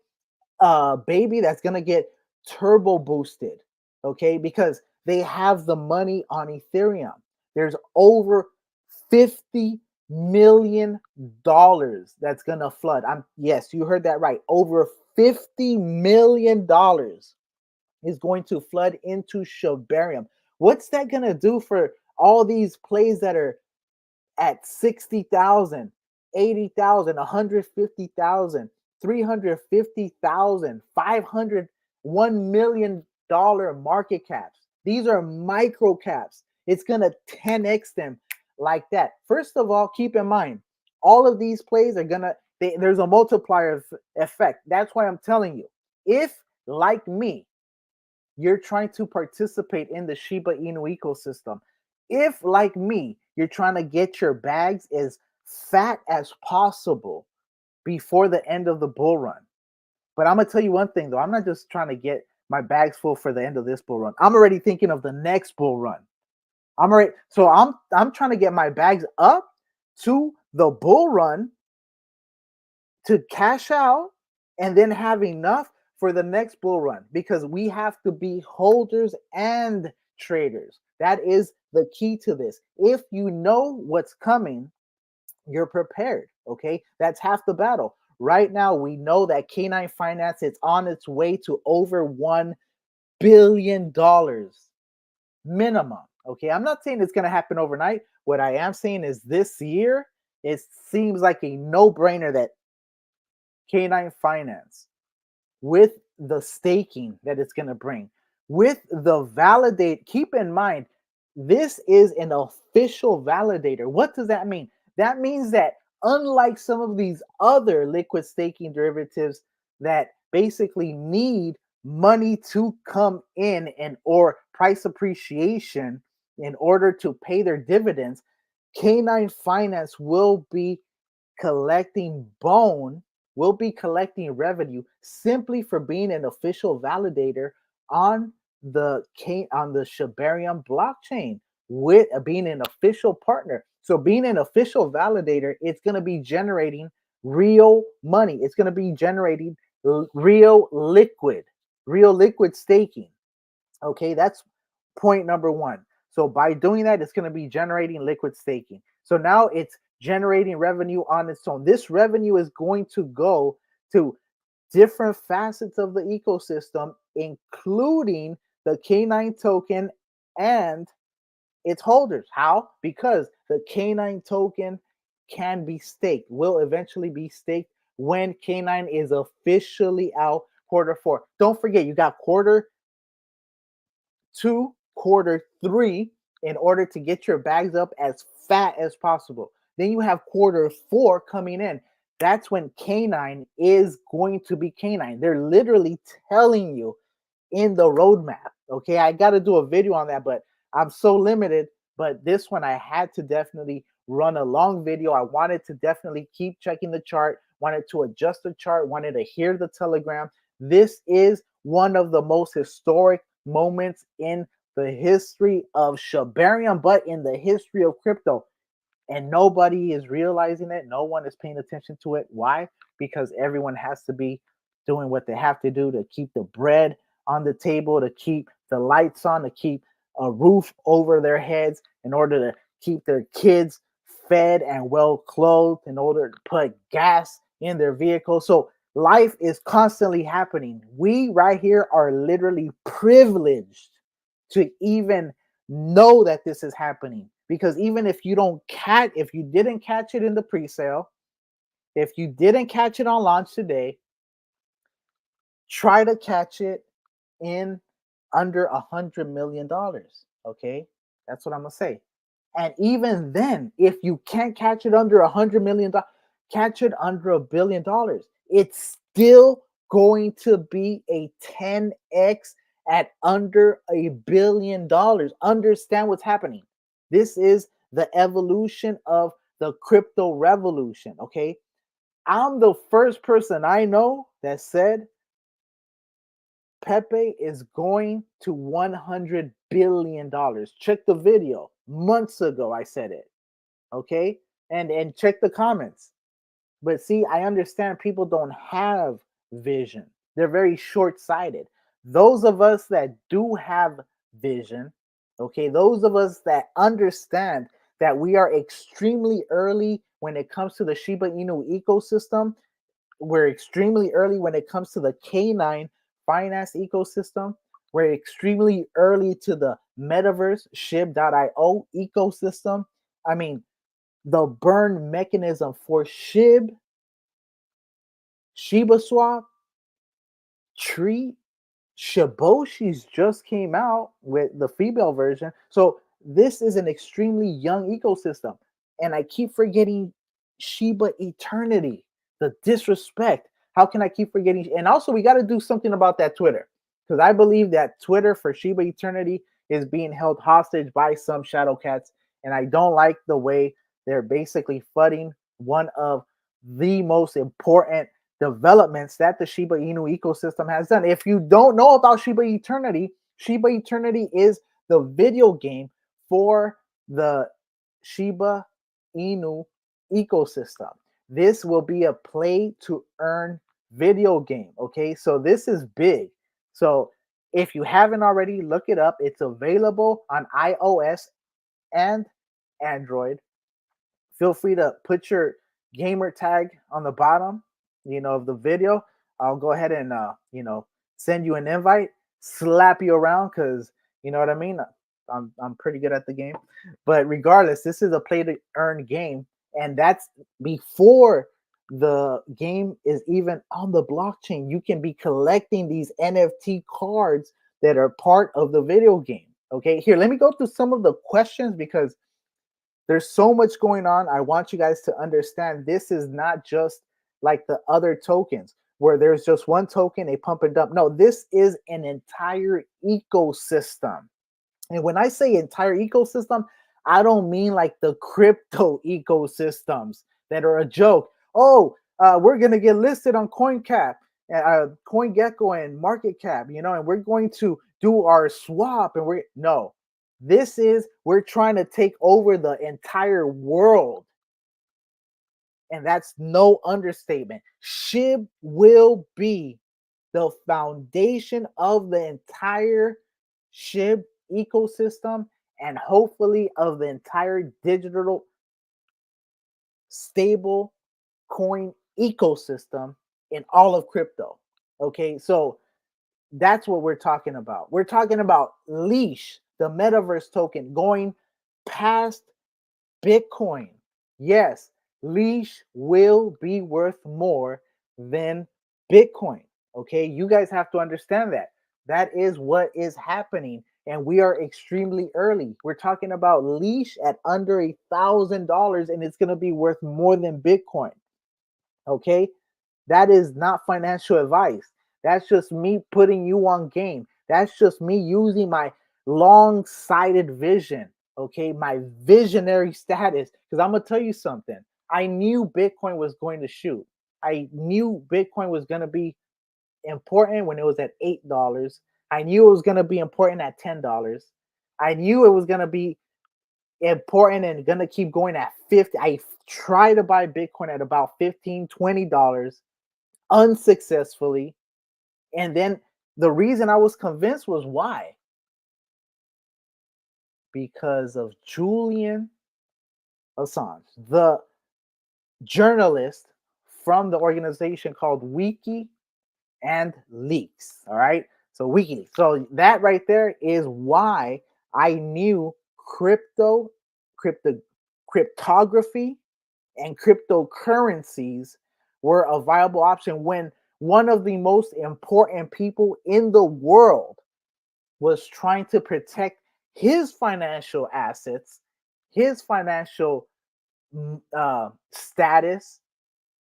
a baby that's going to get turbo boosted, okay? Because they have the money on Ethereum. There's over $50 million that's going to flood. Yes, you heard that right. Over $50 million is going to flood into Shibarium. What's that going to do for all these plays that are at 60,000, 80,000, 150,000, 350,000, 500, $1 million market caps? These are micro caps. It's going to 10x them like that. First of all, keep in mind, all of these plays are there's a multiplier effect. That's why I'm telling you, if, like me, you're trying to participate in the Shiba Inu ecosystem, if, like me, you're trying to get your bags as fat as possible before the end of the bull run. But I'm going to tell you one thing, though. I'm not just trying to get my bags full for the end of this bull run. I'm already thinking of the next bull run. So I'm trying to get my bags up to the bull run to cash out and then have enough for the next bull run, because we have to be holders and traders. That is the key to this. If you know what's coming, you're prepared. Okay, that's half the battle. Right now, we know that K9 Finance is on its way to over $1 billion minimum. Okay, I'm not saying it's going to happen overnight. What I am saying is this year, it seems like a no-brainer that K9 Finance, with the staking that it's going to bring, with the keep in mind, this is an official validator. What does that mean? That means that unlike some of these other liquid staking derivatives that basically need money to come in and or price appreciation in order to pay their dividends, K9 Finance will be collecting revenue simply for being an official validator on the Shibarium blockchain, with being an official partner. So being an official validator, it's going to be generating real money. It's going to be generating real liquid staking. Okay, that's point number one. So by doing that, it's going to be generating liquid staking. So now it's generating revenue on its own. This revenue is going to go to different facets of the ecosystem, including the K9 token and its holders. How? Because the K9 token can be staked, will eventually be staked when K9 is officially out quarter 4. Don't forget, you got quarter 2, quarter 3 in order to get your bags up as fat as possible. Then you have quarter 4 coming in. That's when K9 is going to be K9. They're literally telling you in the roadmap. Okay, I got to do a video on that, but I'm so limited. But this one, I had to definitely run a long video. I wanted to definitely keep checking the chart, wanted to adjust the chart, wanted to hear the telegram. This is one of the most historic moments in the history of Shibarium, but in the history of crypto. And nobody is realizing it. No one is paying attention to it. Why? Because everyone has to be doing what they have to do to keep the bread on the table, to keep the lights on, to keep a roof over their heads, in order to keep their kids fed and well clothed, in order to put gas in their vehicle. So life is constantly happening. We right here are literally privileged to even know that this is happening, because even if you didn't catch it in the pre-sale, if you didn't catch it on launch today, try to catch it in under $100 million. Okay, that's what I'm gonna say. And even then, if you can't catch it under $100 million, catch it under $1 billion. It's still going to be a 10x at under $1 billion. Understand what's happening. This is the evolution of the crypto revolution. Okay, I'm the first person I know that said Pepe is going to $100 billion. Check the video. Months ago, I said it. Okay? And check the comments. But see, I understand people don't have vision. They're very short-sighted. Those of us that do have vision, okay, those of us that understand that we are extremely early when it comes to the Shiba Inu ecosystem, we're extremely early when it comes to the K9 finance ecosystem. We're extremely early to the metaverse SHIB.io ecosystem. I mean, the burn mechanism for SHIB, Shiba Swap, Tree, Shiboshi's just came out with the female version. So this is an extremely young ecosystem. And I keep forgetting Shiba Eternity, the disrespect. How can I keep forgetting? And also, we got to do something about that Twitter, because I believe that Twitter for Shiba Eternity is being held hostage by some shadow cats. And I don't like the way they're basically flooding one of the most important developments that the Shiba Inu ecosystem has done. If you don't know about Shiba Eternity is the video game for the Shiba Inu ecosystem. This will be a play to earn video game. Okay, so this is big. So if you haven't already, look it up. It's available on iOS and Android. Feel free to put your gamer tag on the bottom, of the video. I'll go ahead and send you an invite, slap you around, because you know what I mean. I'm pretty good at the game. But regardless, this is a play to earn game, and that's before the game is even on the blockchain. You can be collecting these NFT cards that are part of the video game. Okay, here, let me go through some of the questions, because there's so much going on. I want you guys to understand this is not just like the other tokens where there's just one token, they pump and dump. No, this is an entire ecosystem. And when I say entire ecosystem, I don't mean like the crypto ecosystems that are a joke. Oh, we're going to get listed on CoinCap, CoinGecko and Market Cap, and we're going to do our swap. And we're trying to take over the entire world. And that's no understatement. SHIB will be the foundation of the entire SHIB ecosystem, and hopefully of the entire digital stable coin ecosystem in all of crypto. Okay, so that's what we're talking about. We're talking about Leash, the metaverse token, going past Bitcoin. Yes, Leash will be worth more than Bitcoin. Okay, you guys have to understand that. That is what is happening, and we are extremely early. We're talking about Leash at under $1,000, and it's going to be worth more than Bitcoin. Okay, that is not financial advice. That's just me putting you on game. That's just me using my long-sighted vision. Okay, my visionary status. Because I'm gonna tell you something. I knew Bitcoin was going to shoot. I knew Bitcoin was going to be important when it was at $8. I knew it was going to be important at $10. I knew it was going to be important and going to keep going at 50. I tried to buy Bitcoin at about $15, $20 unsuccessfully. And then the reason I was convinced was why? Because of Julian Assange, the journalist from the organization called Wiki and Leaks. All right. So WikiLeaks. So that right there is why I knew cryptography and cryptocurrencies were a viable option when one of the most important people in the world was trying to protect his financial assets, his financial status.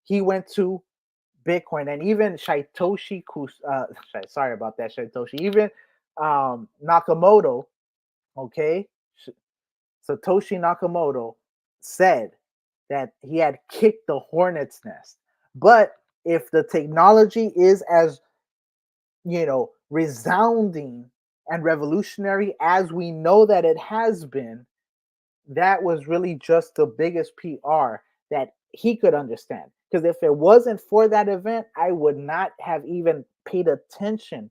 He went to Bitcoin, and even sorry about that, Satoshi, even Nakamoto, okay, Satoshi Nakamoto said that he had kicked the hornet's nest. But if the technology is as, resounding and revolutionary as we know that it has been, that was really just the biggest PR that he could understand. Because if it wasn't for that event, I would not have even paid attention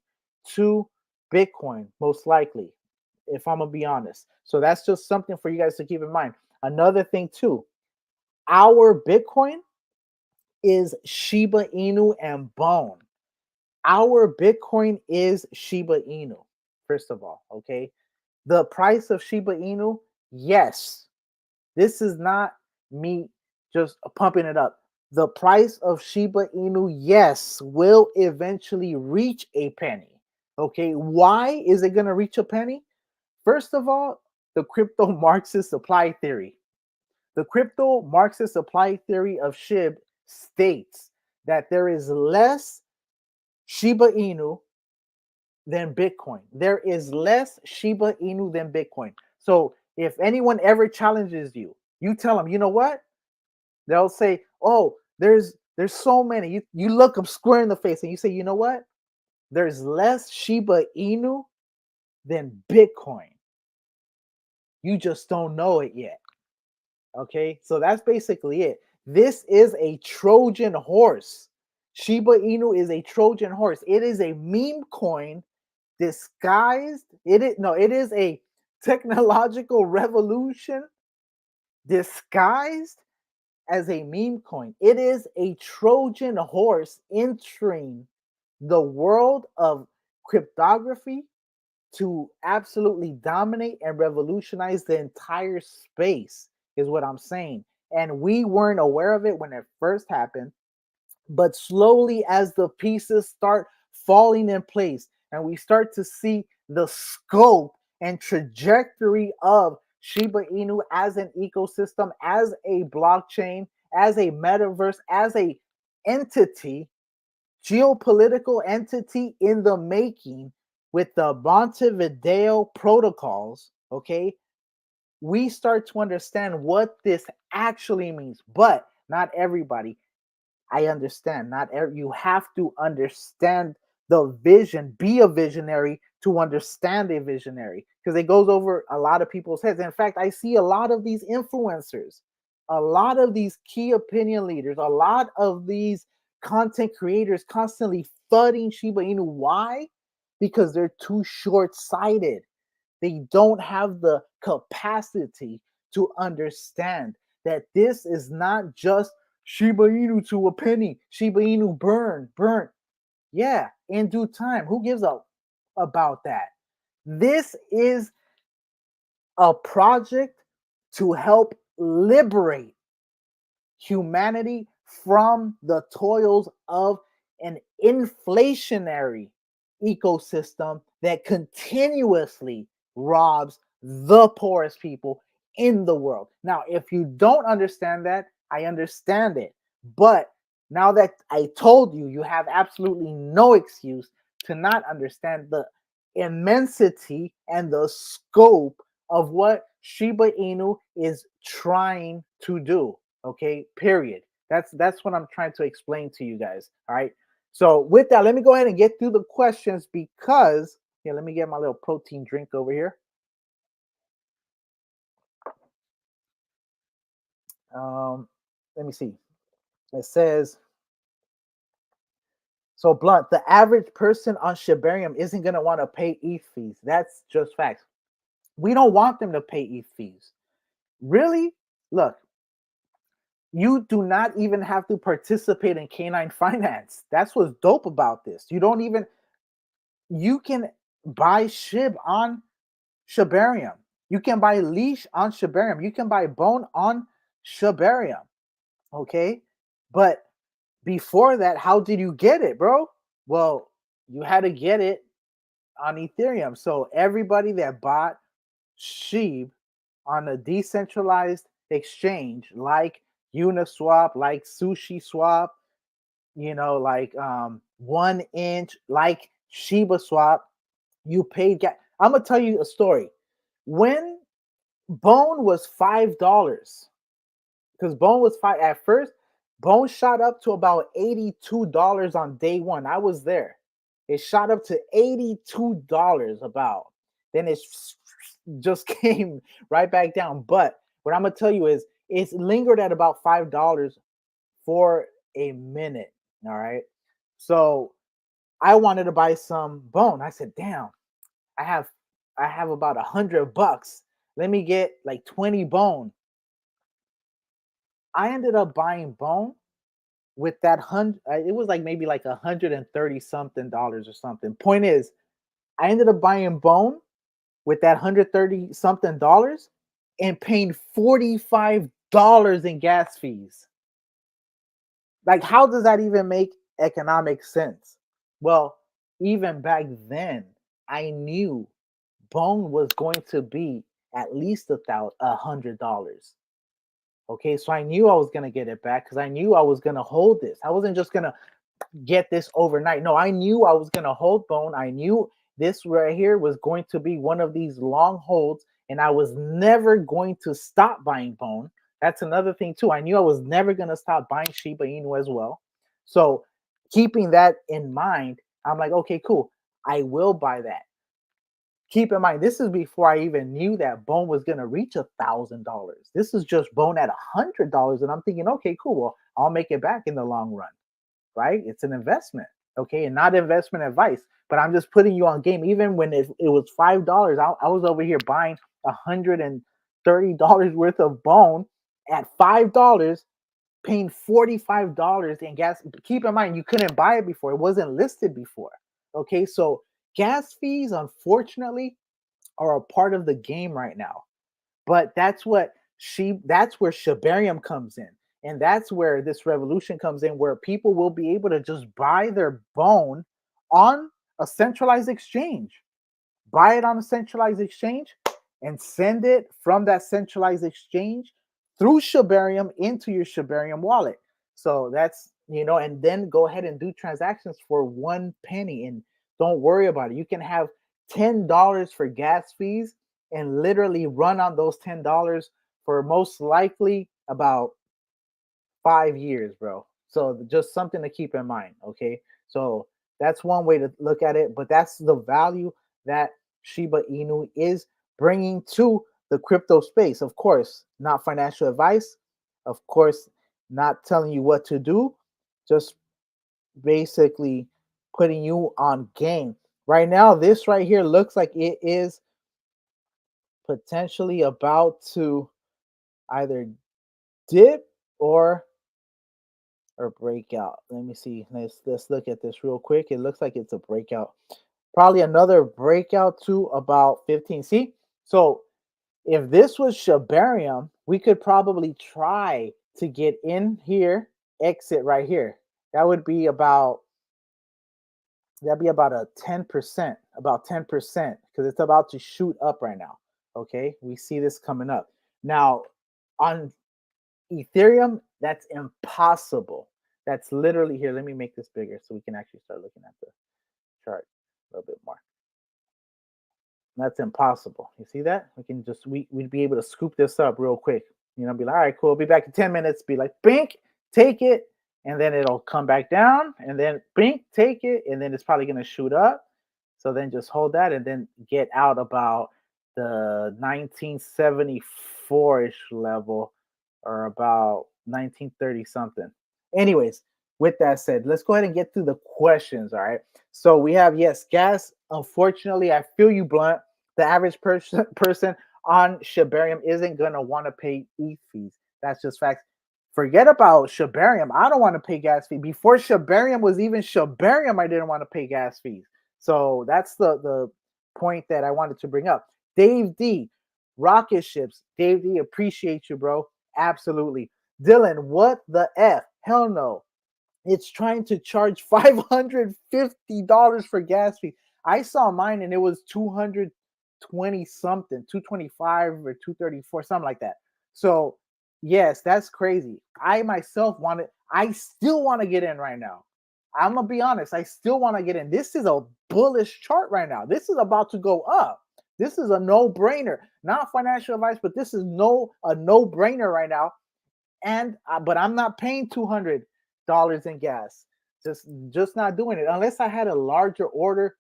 to Bitcoin, most likely, if I'm gonna be honest. So that's just something for you guys to keep in mind. Another thing too, our Bitcoin is Shiba Inu and Bone. Our Bitcoin is Shiba Inu, first of all, okay? The price of Shiba Inu, yes, this is not me just pumping it up. The price of Shiba Inu, yes, will eventually reach a penny. Okay, why is it going to reach a penny? First of all, the crypto Marxist supply theory. The crypto Marxist supply theory of SHIB states that there is less Shiba Inu than Bitcoin. There is less Shiba Inu than Bitcoin. So if anyone ever challenges you, you tell them, you know what? They'll say, oh, there's so many. You look them square in the face and you say, you know what? There's less Shiba Inu than Bitcoin. You just don't know it yet. Okay, so that's basically it. This is a Trojan horse. Shiba Inu is a Trojan horse. It is a meme coin disguised. It is a technological revolution disguised as a meme coin. It is a Trojan horse entering the world of cryptography to absolutely dominate and revolutionize the entire space, is what I'm saying. And we weren't aware of it when it first happened, but slowly as the pieces start falling in place and we start to see the scope and trajectory of Shiba Inu as an ecosystem, as a blockchain, as a metaverse, as a entity, geopolitical entity in the making with the Montevideo protocols, okay, we start to understand what this actually means. But not everybody. I understand. You have to understand the vision, be a visionary to understand a visionary, because it goes over a lot of people's heads. In fact, I see a lot of these influencers, a lot of these key opinion leaders, a lot of these content creators constantly flooding Shiba Inu. Why? Because they're too short-sighted. They don't have the capacity to understand that this is not just Shiba Inu to a penny. Shiba Inu burn. Yeah, in due time. Who gives up about that? This is a project to help liberate humanity from the toils of an inflationary ecosystem that continuously robs the poorest people in the world. Now, if you don't understand that, I understand it. But now that I told you, you have absolutely no excuse to not understand the immensity and the scope of what Shiba Inu is trying to do. Okay, period. That's what I'm trying to explain to you guys. All right. So with that, let me go ahead and get through the questions because here, let me get my little protein drink over here. Let me see. It says, so Blunt, the average person on Shibarium isn't going to want to pay ETH fees. That's just facts. We don't want them to pay ETH fees. Really? Look, you do not even have to participate in Canine Finance. That's what's dope about this. You can buy SHIB on Shibarium. You can buy Leash on Shibarium. You can buy Bone on Shibarium. Okay? But before that, how did you get it, bro? Well, you had to get it on Ethereum. So everybody that bought SHIB on a decentralized exchange like Uniswap, like Sushi Swap, like 1 inch, like Shiba Swap, you paid gas. I'm gonna tell you a story. When Bone was $5, because Bone was five at first, Bone shot up to about $82 on day one. I was there. It shot up to $82 about. Then it just came right back down. But what I'm gonna tell you is it's lingered at about $5 for a minute. All right. So I wanted to buy some Bone. I said, damn, I have about $100. Let me get like 20 Bone. I ended up buying Bone with that it was like maybe like $130 something or something. Point is, I ended up buying Bone with that $130 something and paying $45 in gas fees. Like, how does that even make economic sense? Well, even back then, I knew Bone was going to be at least $100. Okay, so I knew I was gonna get it back because I knew I was gonna hold this. I wasn't just gonna get this overnight. No, I knew I was gonna hold Bone. I knew this right here was going to be one of these long holds, and I was never going to stop buying Bone. That's another thing too. I knew I was never gonna stop buying Shiba Inu as well. So keeping that in mind, I'm like, okay, cool. I will buy that. Keep in mind, this is before I even knew that Bone was going to reach $1,000. This is just Bone at $100. And I'm thinking, okay, cool. Well, I'll make it back in the long run, right? It's an investment, okay? And not investment advice, but I'm just putting you on game. Even when it was $5, I was over here buying $130 worth of Bone at $5, paying $45 in gas. Keep in mind, you couldn't buy it before. It wasn't listed before, okay? So gas fees, unfortunately, are a part of the game right now. But that's where Shibarium comes in. And that's where this revolution comes in, where people will be able to just buy their Bone on a centralized exchange. Buy it on a centralized exchange and send it from that centralized exchange through Shibarium into your Shibarium wallet. So that's, and then go ahead and do transactions for 1 penny and don't worry about it. You can have $10 for gas fees and literally run on those $10 for most likely about 5 years, bro. So just something to keep in mind, okay? So that's one way to look at it, but that's the value that Shiba Inu is bringing to the crypto space. Of course, not financial advice. Of course, not telling you what to do. Just basically putting you on game. Right now, this right here looks like it is potentially about to either dip or breakout. Let me see. Let's look at this real quick. It looks like it's a breakout. Probably another breakout to about 15. See? So if this was Shibarium, we could probably try to get in here, exit right here. That would be about a 10%, about 10%, because it's about to shoot up right now. Okay, we see this coming up. Now on Ethereum, that's impossible. That's literally here. Let me make this bigger so we can actually start looking at the chart a little bit more. That's impossible. You see that? We can just we'd be able to scoop this up real quick. You know, be like, all right, cool. I'll be back in 10 minutes. Be like, bink, take it, and then it'll come back down, and then bink, take it, and then it's probably gonna shoot up. So then just hold that and then get out about the 1974-ish level or about 1930 something. Anyways, with that said, let's go ahead and get through the questions. All right. So we have, yes, gas. Unfortunately, I feel you, Blunt. The average person on Shibarium isn't going to want to pay ETH fees. That's just facts. Forget about Shibarium. I don't want to pay gas fee. Before Shibarium was even Shibarium, I didn't want to pay gas fees. So that's the point that I wanted to bring up. Dave D, rocket ships. Dave D, appreciate you, bro. Absolutely. Dylan, what the F? Hell no. It's trying to charge $550 for gas fee. I saw mine and it was 220 something, 225 or 234, something like that. So yes, that's crazy. I myself I still want to get in right now. I'm gonna be honest, I still want to get in. This is a bullish chart right now. This is about to go up. This is a no-brainer. Not financial advice, but this is a no-brainer right now. And but I'm not paying $200 in gas. Just not doing it unless I had a larger order.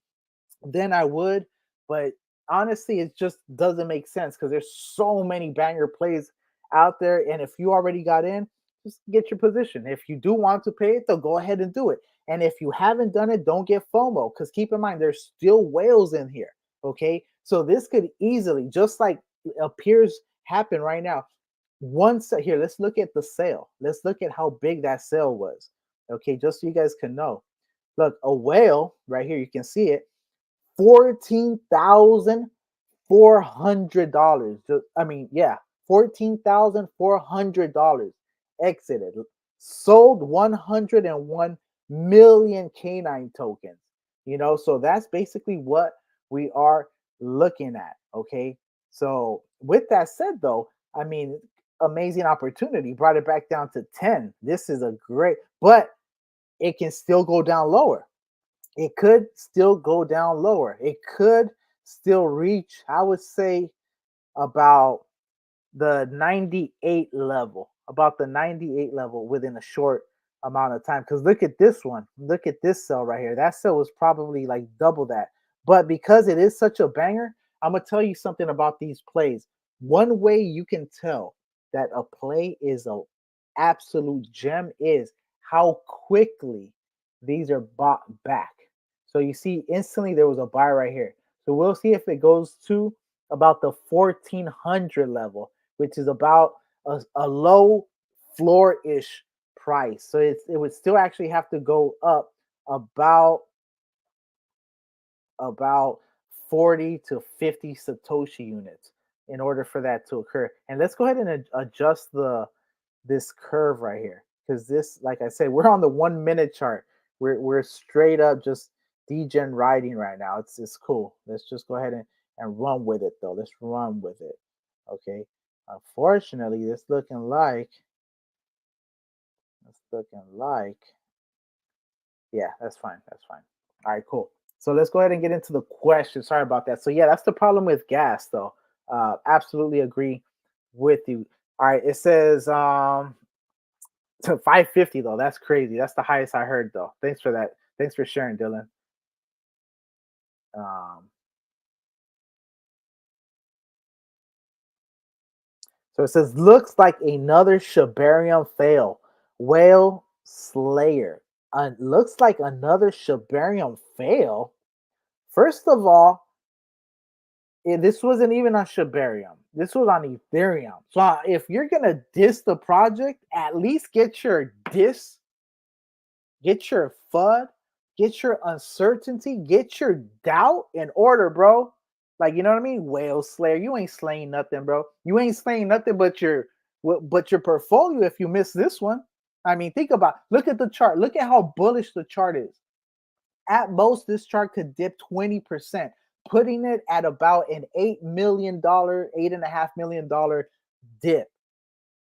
Then I would. But honestly, it just doesn't make sense because there's so many banger plays out there. And if you already got in, just get your position. If you do want to pay it, though, go ahead and do it. And if you haven't done it, don't get FOMO because keep in mind, there's still whales in here. Okay. So this could easily, just like appears happen right now. Once here, let's look at the sale. Let's look at how big that sale was. Okay. Just so you guys can know. Look, a whale right here, you can see it. $14,400. I mean, yeah, $14,400 exited. Sold 101 million canine tokens. You know, so that's basically what we are looking at. Okay. So with that said, though, I mean, amazing opportunity. Brought it back down to 10. This is a great, but it can still go down lower. It could still go down lower. It could still reach, I would say, about the 98 level, within a short amount of time. Because look at this one. Look at this cell right here. That cell was probably like double that. But because it is such a banger, I'm going to tell you something about these plays. One way you can tell that a play is an absolute gem is how quickly these are bought back. So you see instantly there was a buy right here. So we'll see if it goes to about the 1400 level, which is about a low floor-ish price. So it would still actually have to go up about 40 to 50 Satoshi units in order for that to occur. And let's go ahead and adjust this curve right here. Because this, like I said, we're on the 1 minute chart. We're straight up just degen riding right now. It's cool. Let's just go ahead and run with it though. Let's run with it. Okay. Unfortunately, it's looking like yeah, that's fine. That's fine. All right, cool. So let's go ahead and get into the question. Sorry about that. So yeah, that's the problem with gas though. Absolutely agree with you. All right, it says to 550 though. That's crazy. That's the highest I heard though. Thanks for that. Thanks for sharing, Dylan. So it says, looks like another Shibarium fail. Whale Slayer. Looks like another Shibarium fail. First of all, this wasn't even on Shibarium. This was on Ethereum. So if you're going to diss the project, at least get your diss, get your FUD, get your uncertainty, get your doubt in order, bro. Like, you know what I mean? Whale Slayer, you ain't slaying nothing, bro. You ain't slaying nothing but your But your portfolio, if you miss this one, I mean, look at the chart. Look at how bullish the chart is. At most, this chart could dip 20%, putting it at about an $8 million, $8.5 million dip.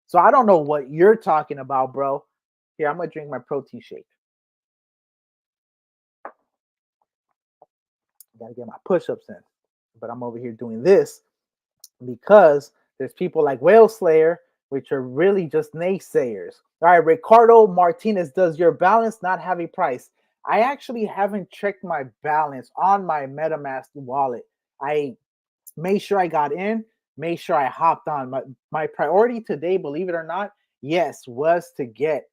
So I don't know what you're talking about, bro. Here, I'm gonna drink my protein shake. Gotta get my push-ups in. But I'm over here doing this because there's people like Whale Slayer, which are really just naysayers. All right, Ricardo Martinez, does your balance not have a price? I actually haven't checked my balance on my MetaMask wallet. I made sure I got in, made sure I hopped on. My priority today, believe it or not, yes, was to get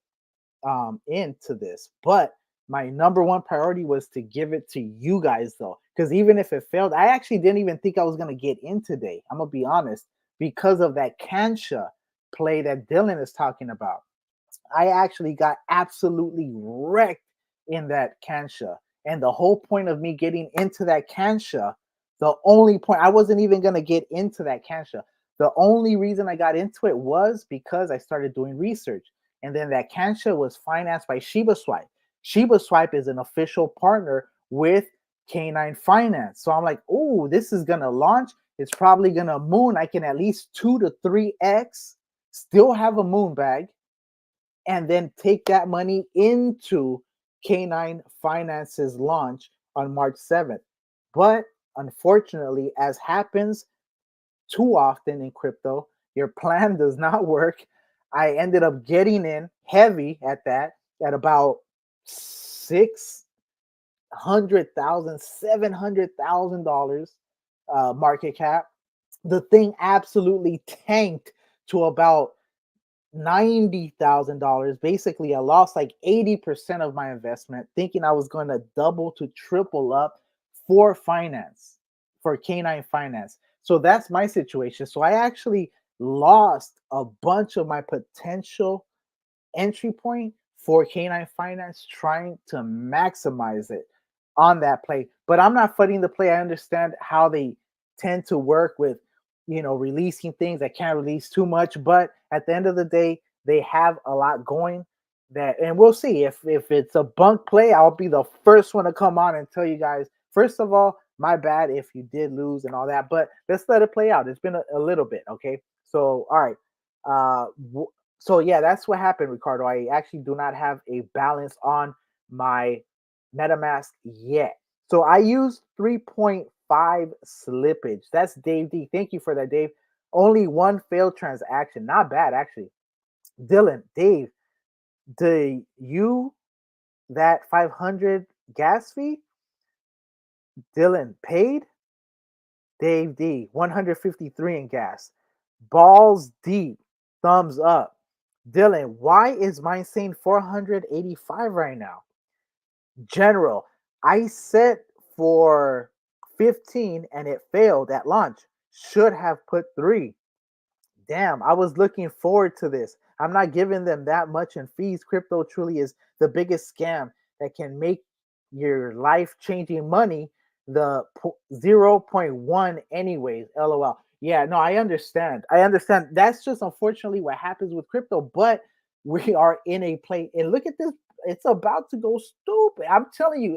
into this. But my number one priority was to give it to you guys, though, because even if it failed, I actually didn't even think I was going to get in today. I'm going to be honest, because of that Kansha play that Dylan is talking about. I actually got absolutely wrecked in that Kansha. And the whole point of me getting into that Kansha, the only point, I wasn't even going to get into that Kansha. The only reason I got into it was because I started doing research. And then that Kansha was financed by Shiba Swipe. Shiba Swipe is an official partner with K9 Finance. So I'm like, oh, this is going to launch. It's probably going to moon. I can at least 2 to 3x, still have a moon bag, and then take that money into K9 Finance's launch on March 7th. But unfortunately, as happens too often in crypto, your plan does not work. I ended up getting in heavy at about $700,000 market cap. The thing absolutely tanked to about $90,000. Basically, I lost like 80% of my investment, thinking I was going to double to triple up for K9 Finance. So that's my situation. So I actually lost a bunch of my potential entry point for K9 Finance, trying to maximize it on that play. But I'm not fighting the play. I understand how they tend to work with, releasing things that can't release too much. But at the end of the day, they have a lot going and we'll see if it's a bunk play. I'll be the first one to come on and tell you guys, first of all, my bad if you did lose and all that, but let's let it play out. It's been a little bit. Okay. So, all right. So yeah, that's what happened, Ricardo. I actually do not have a balance on my MetaMask yet. So I used 3.5 slippage. That's Dave D. Thank you for that, Dave. Only one failed transaction. Not bad, actually. Dylan, Dave, do you that 500 gas fee? Dylan paid. Dave D, 153 in gas. Balls deep. Thumbs up. Dylan, why is mine saying 485 right now? General, I set for 15 and it failed at launch. Should have put 3. Damn, I was looking forward to this. I'm not giving them that much in fees. Crypto truly is the biggest scam that can make your life changing money the 0.1 anyways. LOL. Yeah, no, I understand. That's just unfortunately what happens with crypto, but we are in a play. And look at this. It's about to go stupid. I'm telling you,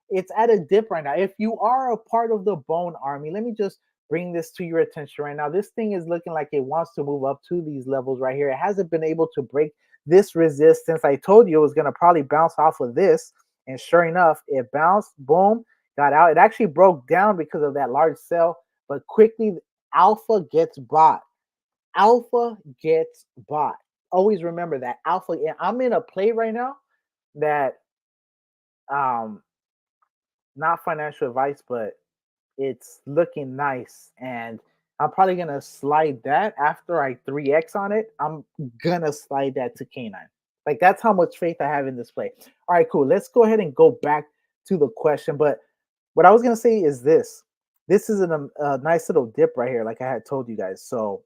it's at a dip right now. If you are a part of the Bone Army, let me just bring this to your attention right now. This thing is looking like it wants to move up to these levels right here. It hasn't been able to break this resistance. I told you it was going to probably bounce off of this. And sure enough, it bounced, boom, got out. It actually broke down because of that large sell, but quickly alpha gets bought. Alpha gets bought. Always remember that alpha. I'm in a play right now that not financial advice, but it's looking nice, and I'm probably gonna slide that after I 3x on it. I'm gonna slide that to K9. Like, that's how much faith I have in this play. All right, cool. Let's go ahead and go back to the question. But what I was gonna say is this is a nice little dip right here, like I had told you guys. So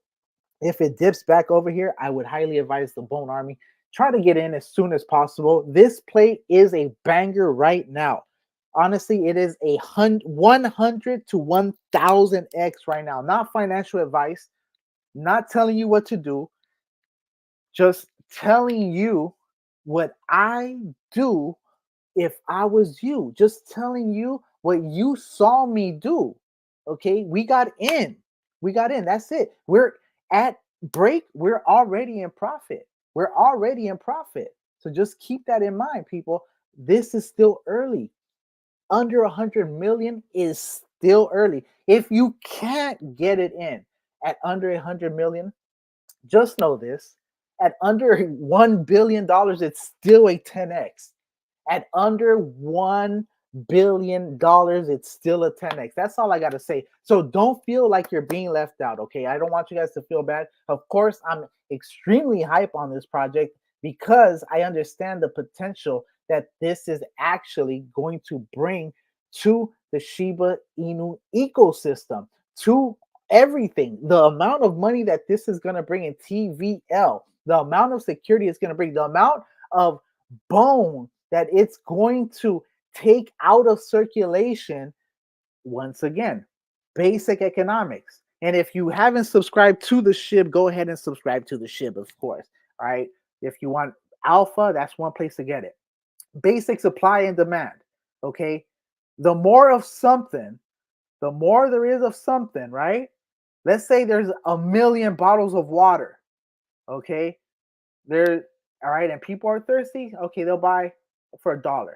if it dips back over here, I would highly advise the Bone Army try to get in as soon as possible. This play is a banger right now. Honestly, it is a 100 to 1000x right now. Not financial advice, not telling you what to do. just telling you what I do if I was you, just telling you what you saw me do. Okay, we got in. We got in. That's it. We're at break. We're already in profit. We're already in profit. So just keep that in mind, people. This is still early. Under 100 million is still early. If you can't get it in at under 100 million, just know this: at under $1 billion, it's still a 10x. At under $1 billion, it's still a 10x. That's all I got to say. So don't feel like you're being left out, okay? I don't want you guys to feel bad. Of course, I'm extremely hype on this project because I understand the potential that this is actually going to bring to the Shiba Inu ecosystem, to everything. The amount of money that this is going to bring in TVL, the amount of security it's going to bring, the amount of bone that it's going to take out of circulation. Once again, basic economics. And if you haven't subscribed to the SHIB, go ahead and subscribe to the SHIB, of course. All right. If you want alpha, that's one place to get it. Basic supply and demand. Okay. The more of something, the more there is of something, right? Let's say there's 1 million bottles of water. Okay. There, all right, and people are thirsty. Okay, they'll buy for $1.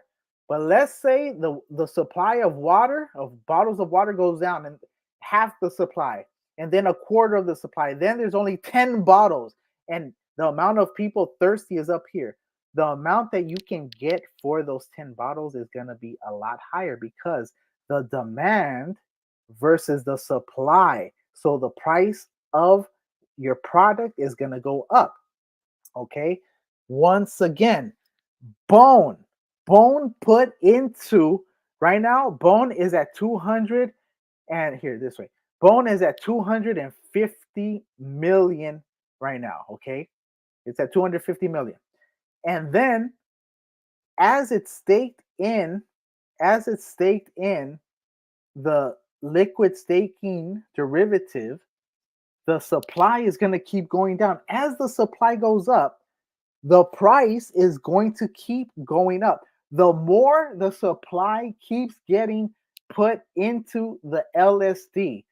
But let's say the supply of water, of bottles of water, goes down and half the supply, and then a quarter of the supply. Then there's only 10 bottles, and the amount of people thirsty is up here. The amount that you can get for those 10 bottles is going to be a lot higher because the demand versus the supply. So the price of your product is going to go up. Okay, once again, bone put into right now. Bone is at 200, and here this way, bone is at 250 million right now. Okay, it's at 250 million, and then as it's staked in the liquid staking derivative, the supply is going to keep going down. As the supply goes up, the price is going to keep going up. The more the supply keeps getting put into the LSD,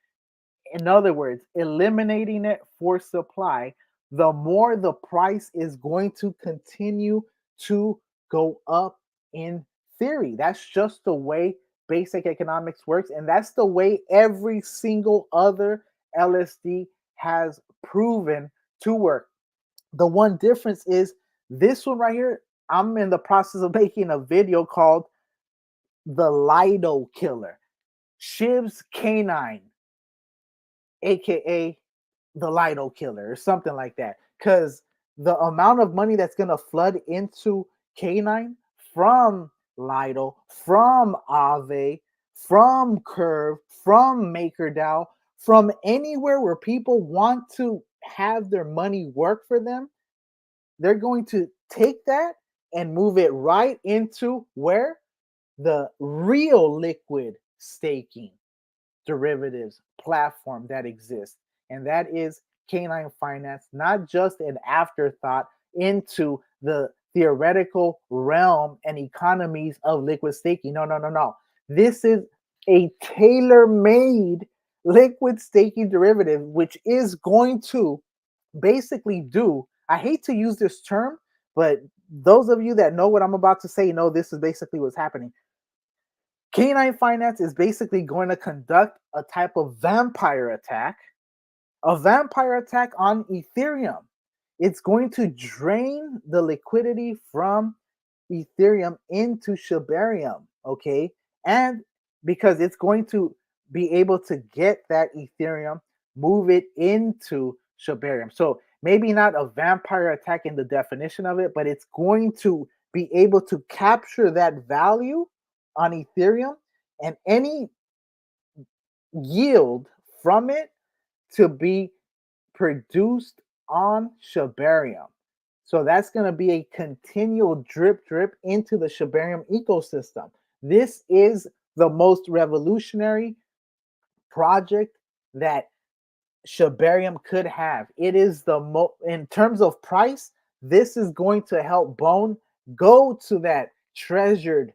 in other words, eliminating it for supply, the more the price is going to continue to go up in theory. That's just the way basic economics works. And that's the way every single other LSD has proven to work. The one difference is this one right here. I'm in the process of making a video called The Lido Killer. Shib's Canine, aka the Lido Killer, or something like that. Because the amount of money that's gonna flood into Canine from Lido, from Aave, from Curve, from MakerDAO, from anywhere where people want to have their money work for them, they're going to take that and move it right into where the real liquid staking derivatives platform that exists, and that is Canine Finance, not just an afterthought into the theoretical realm and economies of liquid staking. No. This is a tailor-made liquid staking derivative, which is going to basically do, I hate to use this term, but those of you that know what I'm about to say know this is basically what's happening. Canine Finance is basically going to conduct a type of vampire attack on Ethereum. It's going to drain the liquidity from Ethereum into Shibarium, okay? And because it's going to be able to get that Ethereum, move it into Shibarium. So maybe not a vampire attack in the definition of it, but it's going to be able to capture that value on Ethereum and any yield from it to be produced on Shibarium. So that's going to be a continual drip into the Shibarium ecosystem. This is the most revolutionary project that Shibarium could have. It is the most, in terms of price, this is going to help Bone go to that treasured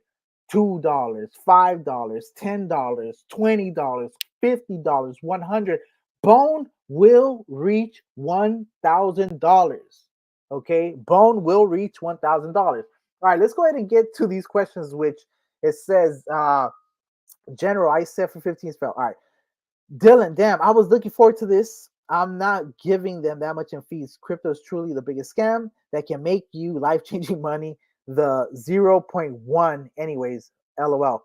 $2, $5, $10, $20, $50, $100. Bone will reach $1,000. Okay, Bone will reach $1,000. All right, let's go ahead and get to these questions, which it says, General, I said for 15 spell. All right, Dylan, damn, I was looking forward to this. I'm not giving them that much in fees. Crypto is truly the biggest scam that can make you life-changing money. The 0.1, anyways, LOL.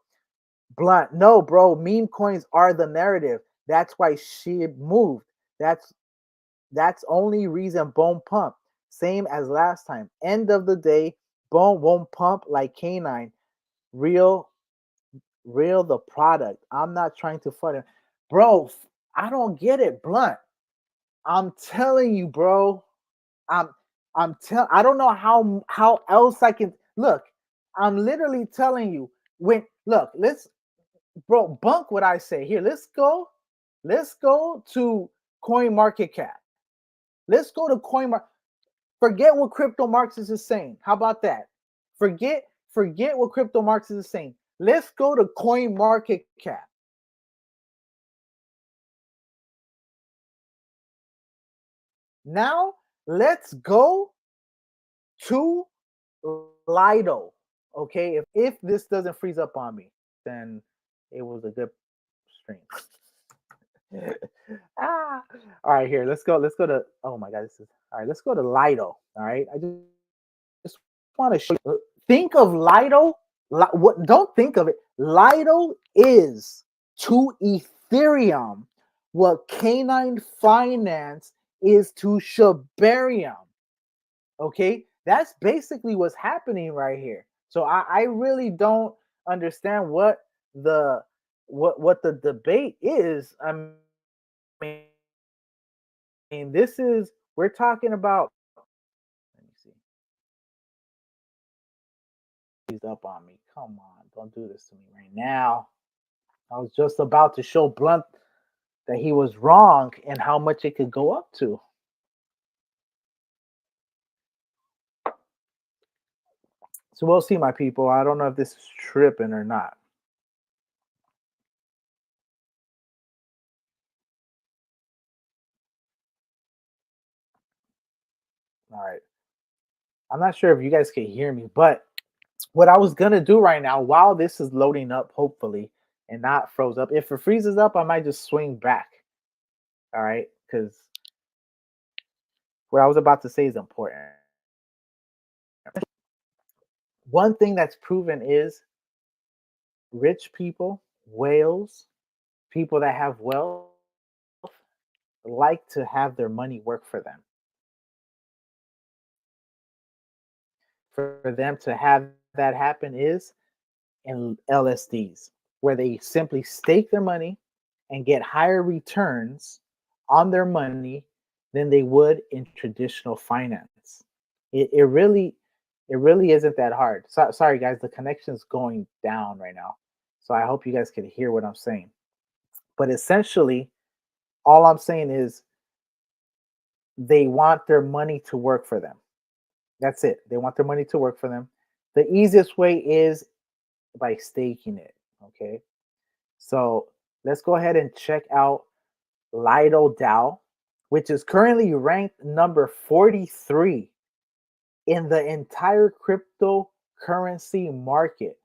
Blunt, no, bro. Meme coins are the narrative. That's why shit moved. That's only reason Bone pump. Same as last time. End of the day, Bone won't pump like Canine. Real the product. I'm not trying to fund it. Bro, I don't get it, Blunt. I'm telling you, bro. I'm I don't know how else I can look. I'm literally telling you when look, let's bunk what I say. Here, let's go. Let's go to Coin Market Cap. Let's go to forget what Crypto Marxist is saying. How about that? Forget what Crypto Marxist is saying. Let's go to Coin Market Cap. Now let's go to Lido. Okay, if this doesn't freeze up on me, then it was a good stream. All right, here let's go to, oh my god, this is all right. Let's go to Lido. All right, I just want to show you. Think of Lido. What? Don't think of it. Lido is to Ethereum what Canine Finance is to Shibarium. Okay, that's basically what's happening right here. So I really don't understand what the debate is. I mean, this is, we're talking about. Let me see. He's up on me. Come on, don't do this to me right now. I was just about to show Blunt that he was wrong and how much it could go up to. So we'll see, my people. I don't know if this is tripping or not. All right. I'm not sure if you guys can hear me, but what I was going to do right now, while this is loading up, hopefully, and not froze up. If it freezes up, I might just swing back. All right. Because what I was about to say is important. One thing that's proven is rich people, whales, people that have wealth, like to have their money work for them. For them to have that happen is in LSDs, where they simply stake their money and get higher returns on their money than they would in traditional finance. It really isn't that hard. Sorry guys, the connection's going down right now. So I hope you guys can hear what I'm saying. But essentially, all I'm saying is they want their money to work for them. That's it. They want their money to work for them. The easiest way is by staking it. Okay. So let's go ahead and check out Lido DAO, which is currently ranked number 43 in the entire cryptocurrency market.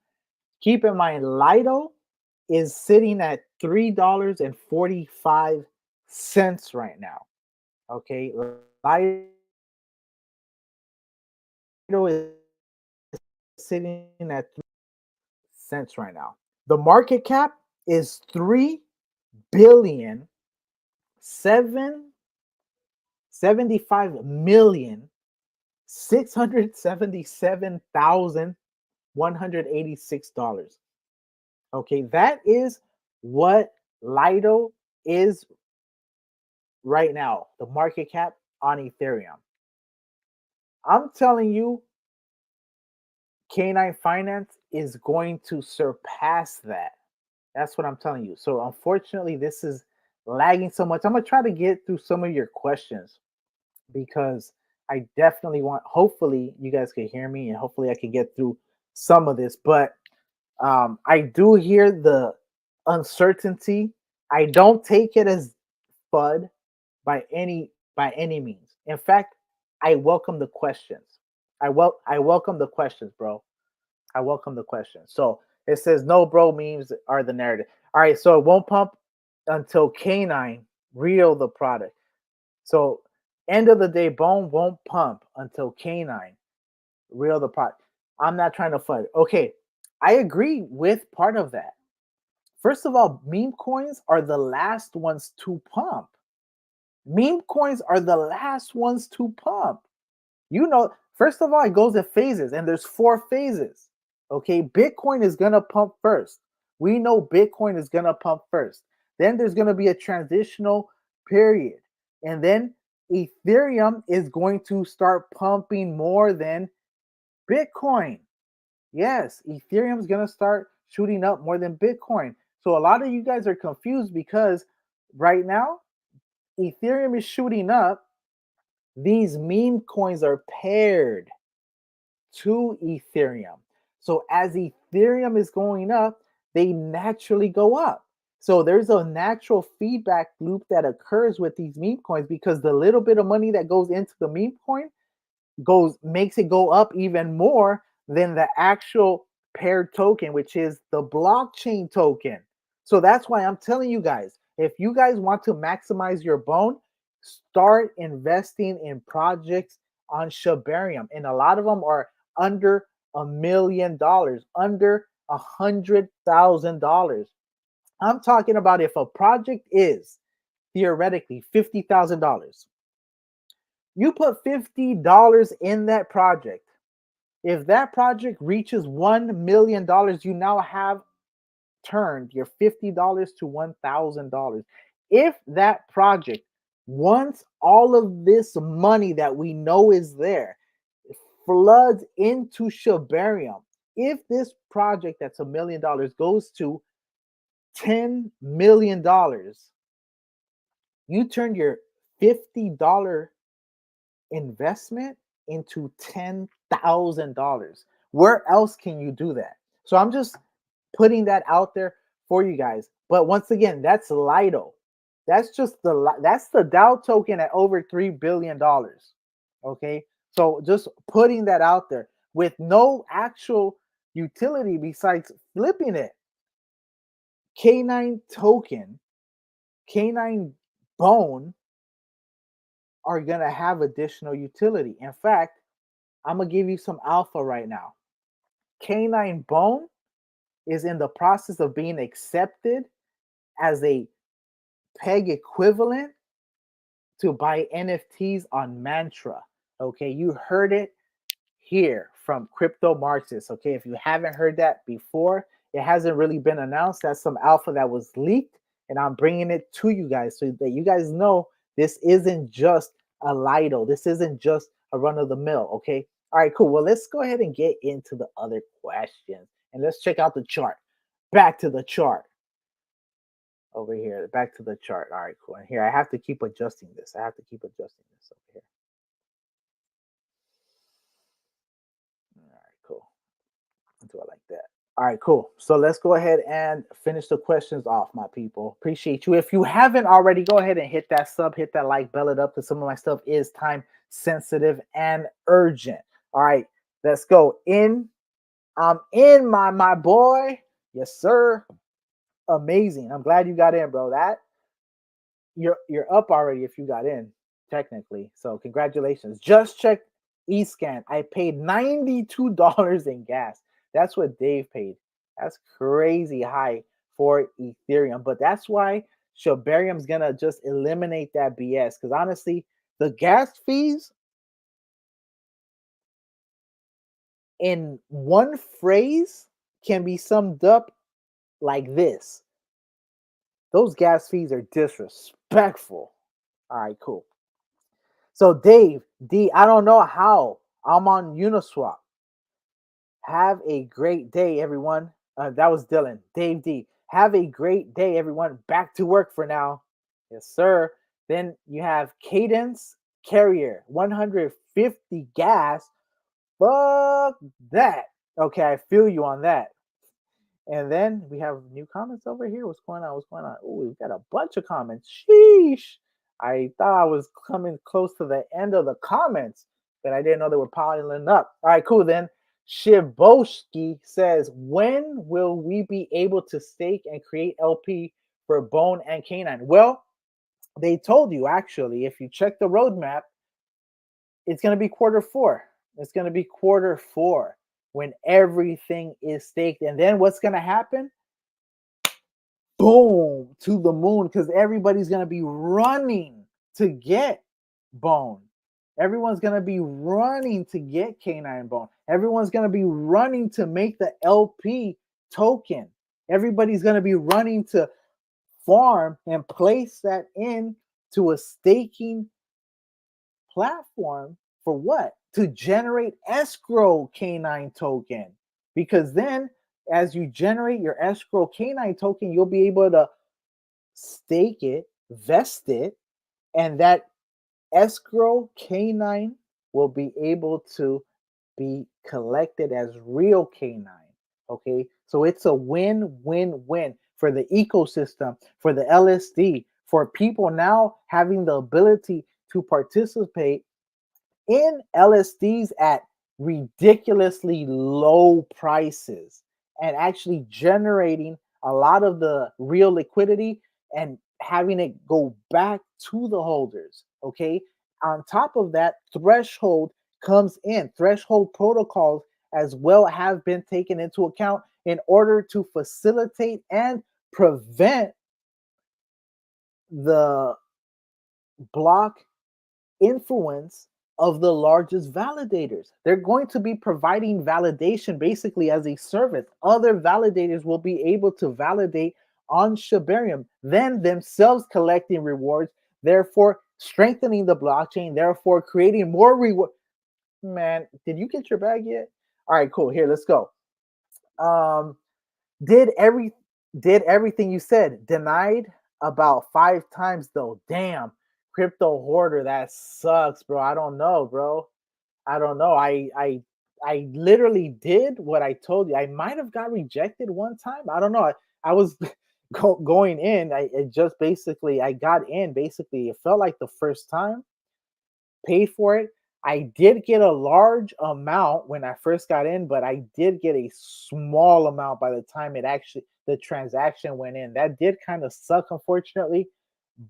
Keep in mind, Lido is sitting at $3.45 right now. Okay. Lido is sitting at 3 cents right now. The market cap is 3,775,677,186. Okay, that is what Lido is right now, the market cap on Ethereum. I'm telling you, Canine Finance is going to surpass that. That's what I'm telling you. So unfortunately, this is lagging so much. I'm gonna try to get through some of your questions because I definitely want. Hopefully, you guys can hear me, and hopefully, I can get through some of this. But I do hear the uncertainty. I don't take it as FUD by any means. In fact, I welcome the questions. I welcome the questions, bro. I welcome the questions. So it says no, bro. Memes are the narrative. All right, so it won't pump until Canine reel the product. So end of the day, Bone won't pump until Canine reel the product. I'm not trying to FUD. Okay, I agree with part of that. First of all, meme coins are the last ones to pump. Meme coins are the last ones to pump. First of all, it goes in phases, and there's 4 phases. Okay, Bitcoin is gonna pump first. We know Bitcoin is gonna pump first. Then there's gonna be a transitional period, and then Ethereum is going to start pumping more than Bitcoin. Yes, Ethereum is gonna start shooting up more than Bitcoin. So a lot of you guys are confused because right now Ethereum is shooting up. These meme coins are paired to Ethereum. So as Ethereum is going up, they naturally go up. So there's a natural feedback loop that occurs with these meme coins because the little bit of money that goes into the meme coin makes it go up even more than the actual paired token, which is the blockchain token. So that's why I'm telling you guys, if you guys want to maximize your bone, start investing in projects on Shibarium. And a lot of them are under $1 million, under $100,000. I'm talking about if a project is theoretically $50,000. You put $50 in that project. If that project reaches $1 million, you now have turned your $50 to $1,000. If that project, once all of this money that we know is there, floods into Shibarium, if this project that's $1 million goes to $10 million, you turn your $50 investment into $10,000. Where else can you do that? So I'm just putting that out there for you guys. But once again, that's Lido. That's the Dow token at over $3 billion. Okay. So just putting that out there with no actual utility besides flipping it. K9 token, K9 bone are going to have additional utility. In fact, I'm going to give you some alpha right now. K9 bone is in the process of being accepted as a peg equivalent to buy NFTs on Mantra. Okay, you heard it here from Crypto Marxist. Okay, if you haven't heard that before, it hasn't really been announced. That's some alpha that was leaked, and I'm bringing it to you guys so that you guys know this isn't just a Lido. This isn't just a run of the mill. Okay, all right, cool. Well, let's go ahead and get into the other questions, and let's check out the chart. Back to the chart. Over here, back to the chart. All right, cool. And here, I have to keep adjusting this. I have to keep adjusting this over here. All right, cool. I'll do it like that. All right, cool. So let's go ahead and finish the questions off, my people. Appreciate you. If you haven't already, go ahead and hit that sub, hit that like, bell it up, because some of my stuff is time sensitive and urgent. All right, let's go. I'm in, my boy. Yes, sir. Amazing. I'm glad you got in, bro. You're up already if you got in, technically. So congratulations. Just check eScan. I paid $92 in gas. That's what Dave paid. That's crazy high for Ethereum. But that's why Shibarium's gonna just eliminate that BS. Because honestly, the gas fees in one phrase can be summed up like this. Those gas fees are disrespectful. All right, cool. So Dave D, I don't know how. I'm on Uniswap. Have a great day, everyone. That was Dylan. Dave D. Have a great day, everyone. Back to work for now. Yes, sir. Then you have Cadence carrier, 150 gas. Fuck that. Okay, I feel you on that. And then we have new comments over here. What's going on? What's going on? Oh, we've got a bunch of comments. Sheesh. I thought I was coming close to the end of the comments, but I didn't know they were piling up. All right, cool. Then Shiboski says, when will we be able to stake and create LP for bone and canine? Well, they told you actually, if you check the roadmap, it's going to be Q4. It's going to be Q4 when everything is staked. And then what's going to happen? Boom, to the moon, because everybody's going to be running to get bone. Everyone's going to be running to get canine bone. Everyone's going to be running to make the LP token. Everybody's going to be running to farm and place that in to a staking platform for what? To generate escrow canine token. Because then as you generate your escrow canine token, you'll be able to stake it, vest it, and that escrow canine will be able to be collected as real canine. Okay, so it's a win-win-win for the ecosystem, for the LSD, for people now having the ability to participate in LSDs at ridiculously low prices and actually generating a lot of the real liquidity and having it go back to the holders. Okay. On top of that, threshold comes in. Threshold protocols as well have been taken into account in order to facilitate and prevent the block influence of the largest validators. They're going to be providing validation basically as a service. Other validators will be able to validate on Shibarium, then themselves collecting rewards, therefore strengthening the blockchain, therefore creating more reward. Man, did you get your bag yet? All right, cool. Here, let's go. Did everything you said. Denied about 5 times though. Damn. Crypto hoarder, that sucks, bro. I don't know, bro. I don't know. I literally did what I told you. I might have got rejected one time. I don't know. I was going in. I just basically I got in. Basically, it felt like the first time. Paid for it. I did get a large amount when I first got in, but I did get a small amount by the time it actually the transaction went in. That did kind of suck, unfortunately.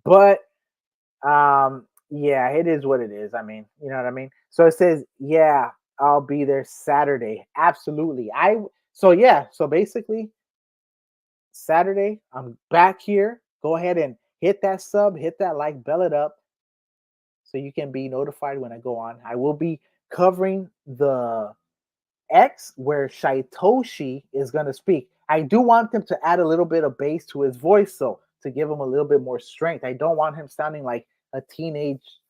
But yeah, it is what it is. I mean, you know what I mean? So it says, yeah, I'll be there Saturday. Absolutely. So basically Saturday, I'm back here. Go ahead and hit that sub, hit that like, bell it up so you can be notified when I go on. I will be covering the X where Shaitoshi is going to speak. I do want him to add a little bit of bass to his voice, so to give him a little bit more strength. I don't want him sounding like a teenage,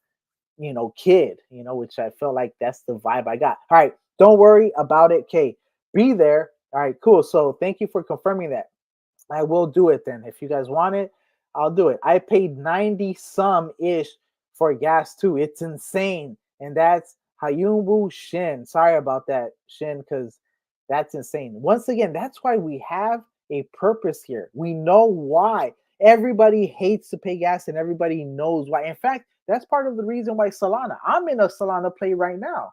kid, which I felt like that's the vibe I got. All right, don't worry about it, Kay. Be there. All right, cool. So thank you for confirming that. I will do it then. If you guys want it, I'll do it. I paid 90 some ish for gas too. It's insane. And that's Hayunbu Shin. Sorry about that, Shin, because that's insane. Once again, that's why we have a purpose here. We know why. Everybody hates to pay gas and everybody knows why. In fact, that's part of the reason why Solana. I'm in a Solana play right now.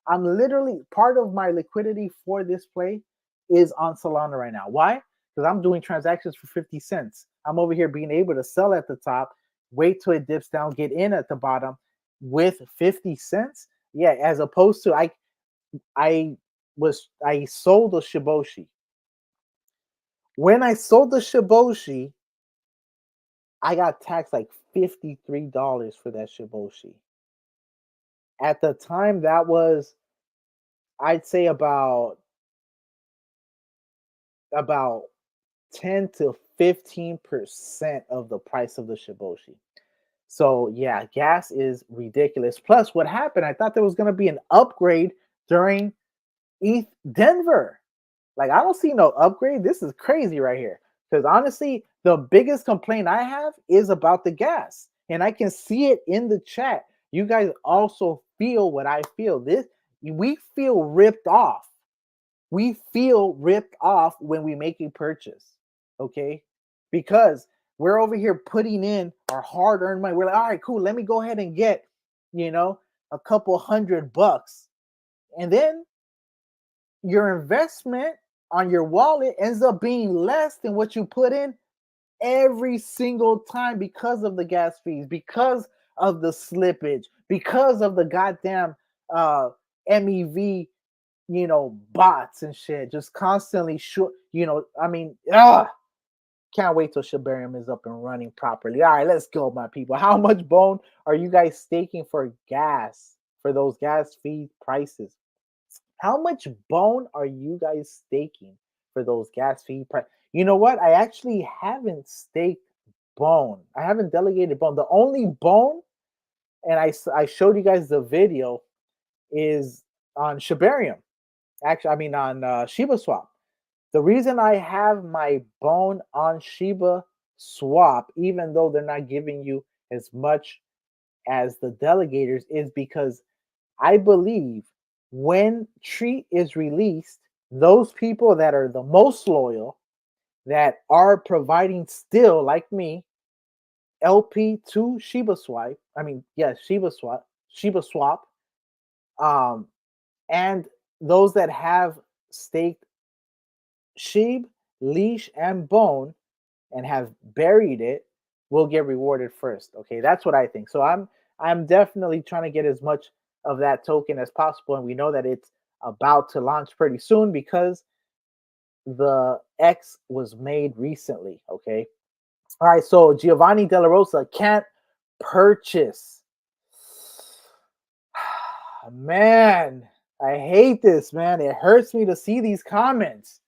I'm literally part of my liquidity for this play is on Solana right now. Why? Because I'm doing transactions for 50 cents. I'm over here being able to sell at the top, wait till it dips down, get in at the bottom with 50 cents. Yeah, as opposed to I sold the Shiboshi. When I sold the Shiboshi, I got taxed like $53 for that Shiboshi. At the time, that was, I'd say about 10 to 15% of the price of the Shiboshi. So yeah, gas is ridiculous. Plus, what happened? I thought there was going to be an upgrade during ETH Denver. Like, I don't see no upgrade. This is crazy right here. Because honestly, the biggest complaint I have is about the gas. And I can see it in the chat. you guys also feel what I feel. We feel ripped off. We feel ripped off when we make a purchase, okay? Because we're over here putting in our hard-earned money. We're like, all right, cool. Let me go ahead and get, a couple $100, and then your investment on your wallet ends up being less than what you put in every single time because of the gas fees, because of the slippage, because of the goddamn MEV, bots and shit, just constantly can't wait till Shibarium is up and running properly. All right, let's go, my people. How much bone are you guys staking for gas, for those gas fee prices? How much bone are you guys staking for those gas fee prices? You know what? I actually haven't staked bone. I haven't delegated bone. The only bone, and I showed you guys the video, is on Shibarium. Actually, I mean on Shiba Swap. The reason I have my bone on Shiba Swap, even though they're not giving you as much as the delegators, is because I believe when Treat is released, those people that are the most loyal, that are providing still, like me, LP to Shiba Swap. I mean, yes, Shiba Swap, and those that have staked Sheeb, Leash, and Bone and have buried it will get rewarded first. Okay, that's what I think. So I'm definitely trying to get as much of that token as possible, and we know that it's about to launch pretty soon because the X was made recently. Okay, all right. So Giovanni Della Rosa can't purchase. Man, I hate this, man. It hurts me to see these comments.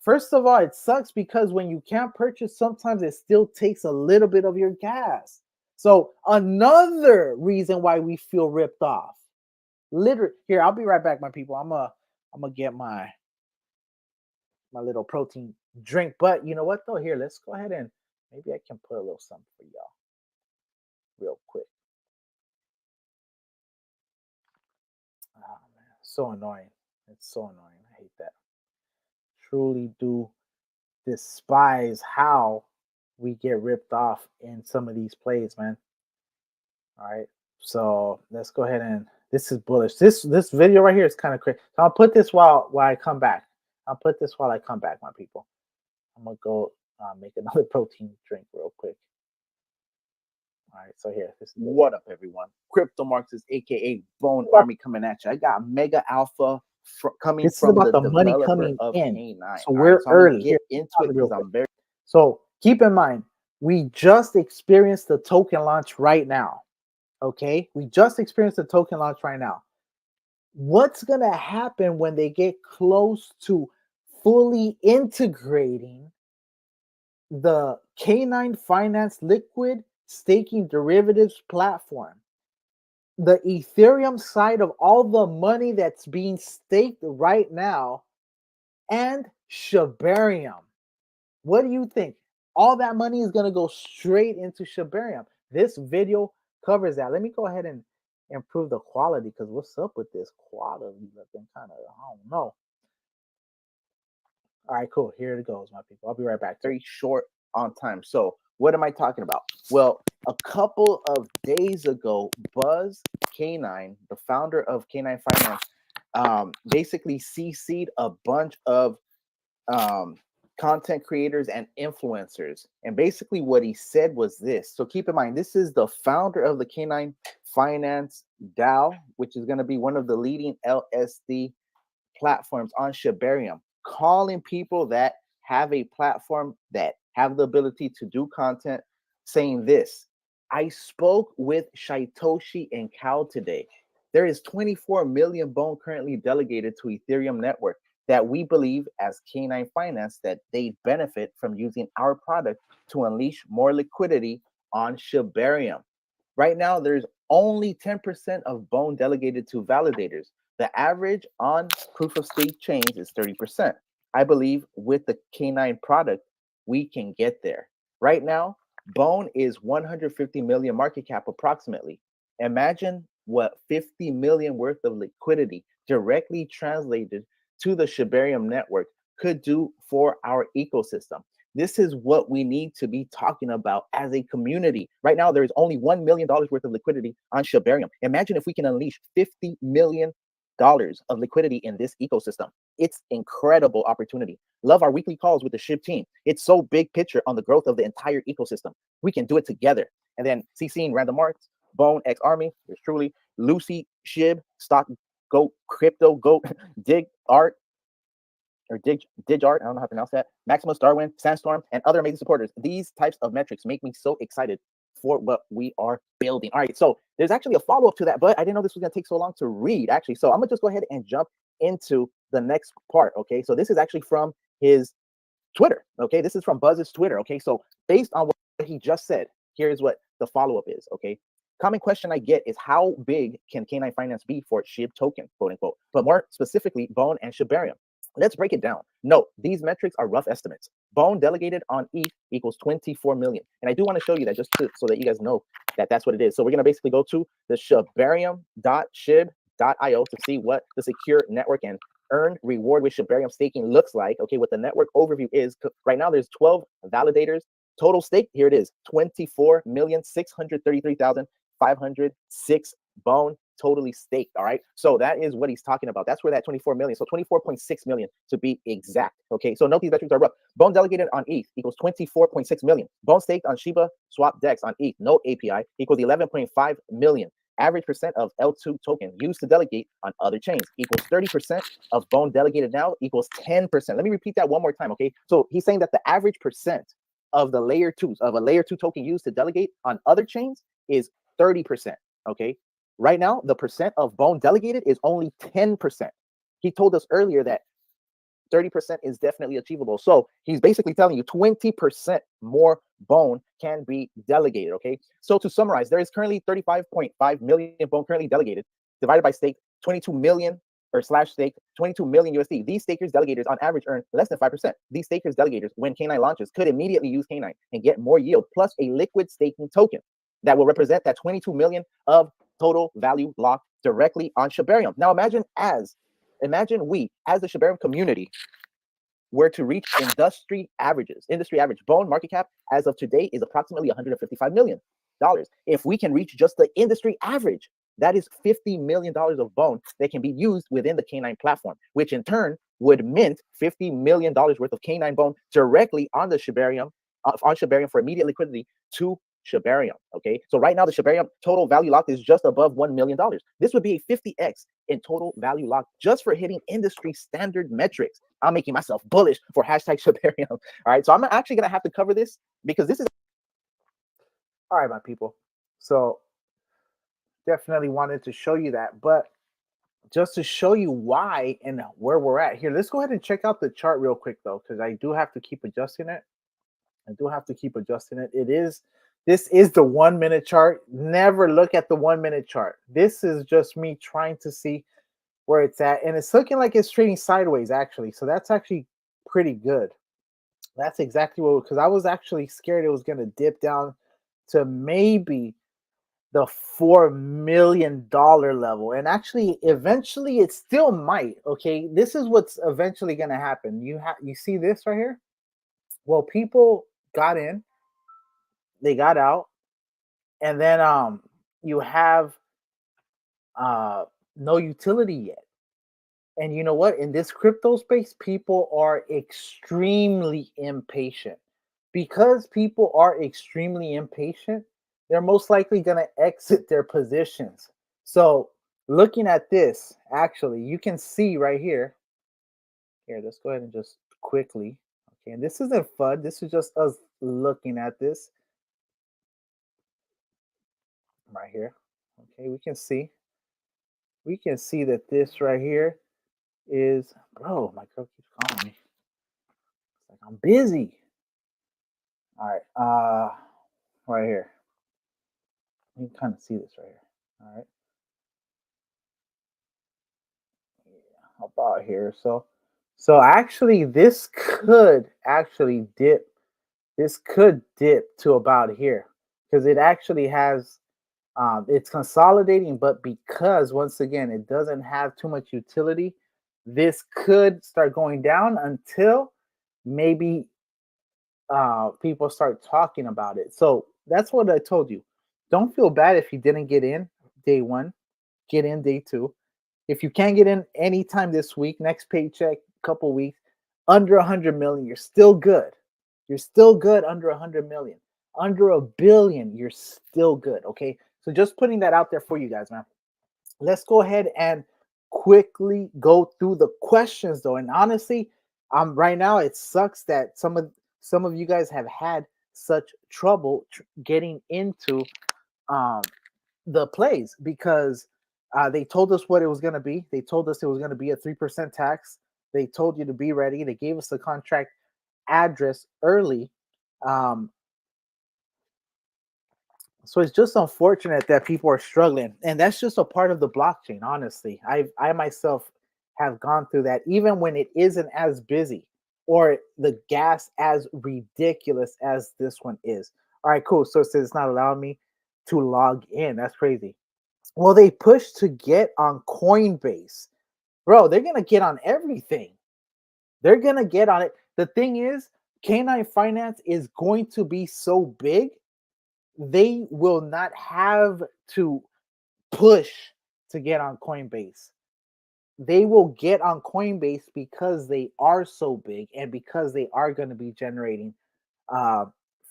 First of all, it sucks because when you can't purchase, sometimes it still takes a little bit of your gas. So another reason why we feel ripped off. Literally, here, I'll be right back, my people. I'm gonna get my little protein drink. But you know what though? Here, let's go ahead and maybe I can put a little something for y'all real quick. Oh man, so annoying. It's so annoying. I hate that. Truly do despise how we get ripped off in some of these plays, man. All right, so let's go ahead and this is bullish. This video right here is kind of crazy. So I'll put this while I come back. I'll put this while I come back, my people. I'm gonna go make another protein drink real quick. All right, so here, what up, everyone? Crypto Marxist, aka Bone Army, coming at you. I got Mega Alpha coming this from is about the money developer coming of in. K9. So we're so early. Get into it because I'm very. So keep in mind, we just experienced the token launch right now. Okay, we just experienced the token launch right now. What's gonna happen when they get close to fully integrating the K9 Finance liquid staking derivatives platform? The Ethereum side of all the money that's being staked right now, and Shibarium. What do you think? All that money is going to go straight into Shibarium. This video covers that. Let me go ahead and improve the quality, because what's up with this quality looking kind of, I don't know. All right, cool. Here it goes, my people. I'll be right back. Very short on time. So what am I talking about? Well, a couple of days ago, Buzz K9, the founder of K9 Finance, basically CC'd a bunch of content creators and influencers. And basically what he said was this. So keep in mind, this is the founder of the K9 Finance DAO, which is going to be one of the leading LSD platforms on Shibarium, calling people that have a platform that have the ability to do content, saying this: I spoke with Shaitoshi and Cal today. There is 24 million bone currently delegated to Ethereum network that we believe as K9 Finance that they benefit from using our product to unleash more liquidity on Shibarium. Right now, there's only 10% of bone delegated to validators. The average on proof of stake chains is 30%. I believe with the K9 product, we can get there. Right now, Bone is 150 million market cap approximately. Imagine what 50 million worth of liquidity directly translated to the Shibarium network could do for our ecosystem. This is what we need to be talking about as a community. Right now, there is only $1 million worth of liquidity on Shibarium. Imagine if we can unleash $50 million of liquidity in this ecosystem. It's incredible opportunity. Love our weekly calls with the SHIB team. It's so big picture on the growth of the entire ecosystem. We can do it together. And then CC and Random Arts, Bone X Army, there's truly Lucy, SHIB, Stock Goat, Crypto Goat, Dig Art, or Dig Art, I don't know how to pronounce that, Maximus Darwin, Sandstorm, and other amazing supporters. These types of metrics make me so excited for what we are building. All right, so there's actually a follow-up to that, but I didn't know this was gonna take so long to read, actually. So I'm gonna just go ahead and jump into the next part, okay? So this is actually from his Twitter, okay? This is from Buzz's Twitter, okay? So based on what he just said, here's what the follow-up is, okay? Common question I get is how big can K9 Finance be for SHIB token, quote unquote, but more specifically, Bone and Shibarium. Let's break it down. Note, these metrics are rough estimates. Bone delegated on ETH equals 24 million. And I do want to show you that just so that you guys know that that's what it is. So we're going to basically go to the shibarium.shib.io to see what the secure network and earn reward with Shibarium staking looks like. Okay, what the network overview is. Right now, there's 12 validators. Total stake, here it is, 24,633,506 Bone totally staked. All right, so that is what he's talking about. That's where that 24 million, so 24.6 million to be exact. Okay, so note these metrics are rough. Bone delegated on ETH equals 24.6 million. Bone staked on Shiba swap DEX on ETH, no API, equals 11.5 million. Average percent of L2 token used to delegate on other chains equals 30% of Bone delegated now equals 10%. Let me repeat that one more time. Okay, so he's saying that the average percent of the layer 2s of a layer 2 token used to delegate on other chains is 30%. Okay, right now the percent of Bone delegated is only 10%. He told us earlier that 30% is definitely achievable. So he's basically telling you 20% more Bone can be delegated. Okay, so to summarize, there is currently 35.5 million Bone currently delegated, divided by stake 22 million or slash stake 22 million USD. These stakers delegators on average earn less than 5%. These stakers delegators, when K9 launches, could immediately use K9 and get more yield plus a liquid staking token that will represent that 22 million of total value locked directly on Shibarium. Now imagine we as the Shibarium community were to reach industry average. Bone market cap as of today is approximately $155 million. If we can reach just the industry average, that is $50 million of Bone that can be used within the K9 platform, which in turn would mint $50 million worth of K9 Bone directly on the Shibarium, for immediate liquidity to Shibarium. Okay, so right now the Shibarium total value locked is just above $1 million. This would be a 50x in total value locked just for hitting industry standard metrics. I'm making myself bullish for hashtag Shibarium. All right, so I'm actually gonna have to cover this because this is all right, my people. So definitely wanted to show you that, but just to show you why and where we're at here, let's go ahead and check out the chart real quick though, because I do have to keep adjusting it. This is the 1 minute chart. Never look at the 1 minute chart. This is just me trying to see where it's at. And it's looking like it's trading sideways, actually. So that's actually pretty good. That's exactly what, because I was actually scared it was going to dip down to maybe the $4 million level. And actually, eventually, it still might. Okay, this is what's eventually going to happen. You see this right here? Well, people got in, they got out, and then you have no utility yet. And you know what? In this crypto space, people are extremely impatient. Because people are extremely impatient, they're most likely going to exit their positions. So looking at this, actually, you can see right here. Here, let's go ahead and just quickly. Okay, and this isn't FUD. This is just us looking at this right here. Okay, we can see that this right here is, bro, my girl keeps calling me. It's like I'm busy. All right, right here. You can kind of see this right here. All right. Yeah, how about here? So actually, this could actually dip. This could dip to about here because it actually has It's consolidating, but because once again it doesn't have too much utility, this could start going down until maybe people start talking about it. So that's what I told you. Don't feel bad if you didn't get in day one, get in day two. If you can't get in anytime this week, next paycheck, couple weeks, under 100 million, you're still good. You're still good under 100 million. Under a billion, you're still good. Okay. So just putting that out there for you guys, man. Let's go ahead and quickly go through the questions though. And honestly, right now it sucks that some of you guys have had such trouble getting into the plays because they told us what it was going to be. They told us it was going to be a 3% tax. They told you to be ready. They gave us the contract address early. So it's just unfortunate that people are struggling, and that's just a part of the blockchain. Honestly, I myself have gone through that, even when it isn't as busy or the gas as ridiculous as this one is. All right, cool. So it says it's not allowing me to log in. That's crazy. Well, they push to get on Coinbase, bro. They're gonna get on everything. They're gonna get on it. The thing is, Canine Finance is going to be so big, they will not have to push to get on Coinbase. They will get on Coinbase because they are so big and because they are going to be generating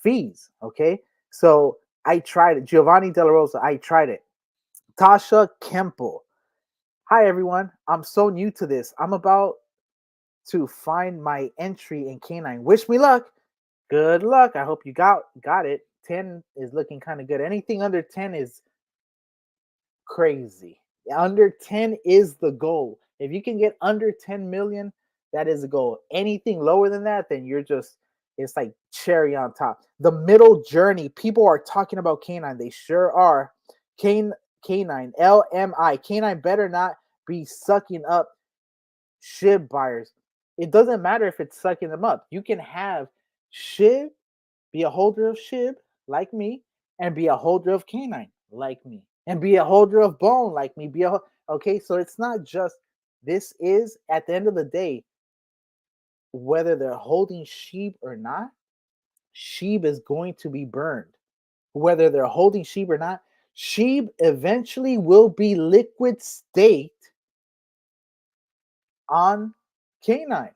fees. Okay, so I tried it. Giovanni De La Rosa, I tried it. Tasha Kemple, hi everyone. I'm so new to this. I'm about to find my entry in Canine. Wish me luck. Good luck. I hope you got it. 10 is looking kind of good. Anything under 10 is crazy. Under 10 is the goal. If you can get under 10 million, that is the goal. Anything lower than that, then you're just, it's like cherry on top. The middle journey, people are talking about Canine. They sure are. Canine, LMI. Canine better not be sucking up SHIB buyers. It doesn't matter if it's sucking them up. You can have SHIB, be a holder of SHIB like me, and be a holder of Canine like me, and be a holder of Bone like me. Okay, so it's not just, this is at the end of the day, whether they're holding SHIB or not, SHIB is going to be burned. Whether they're holding SHIB or not, SHIB eventually will be liquid state on Canine.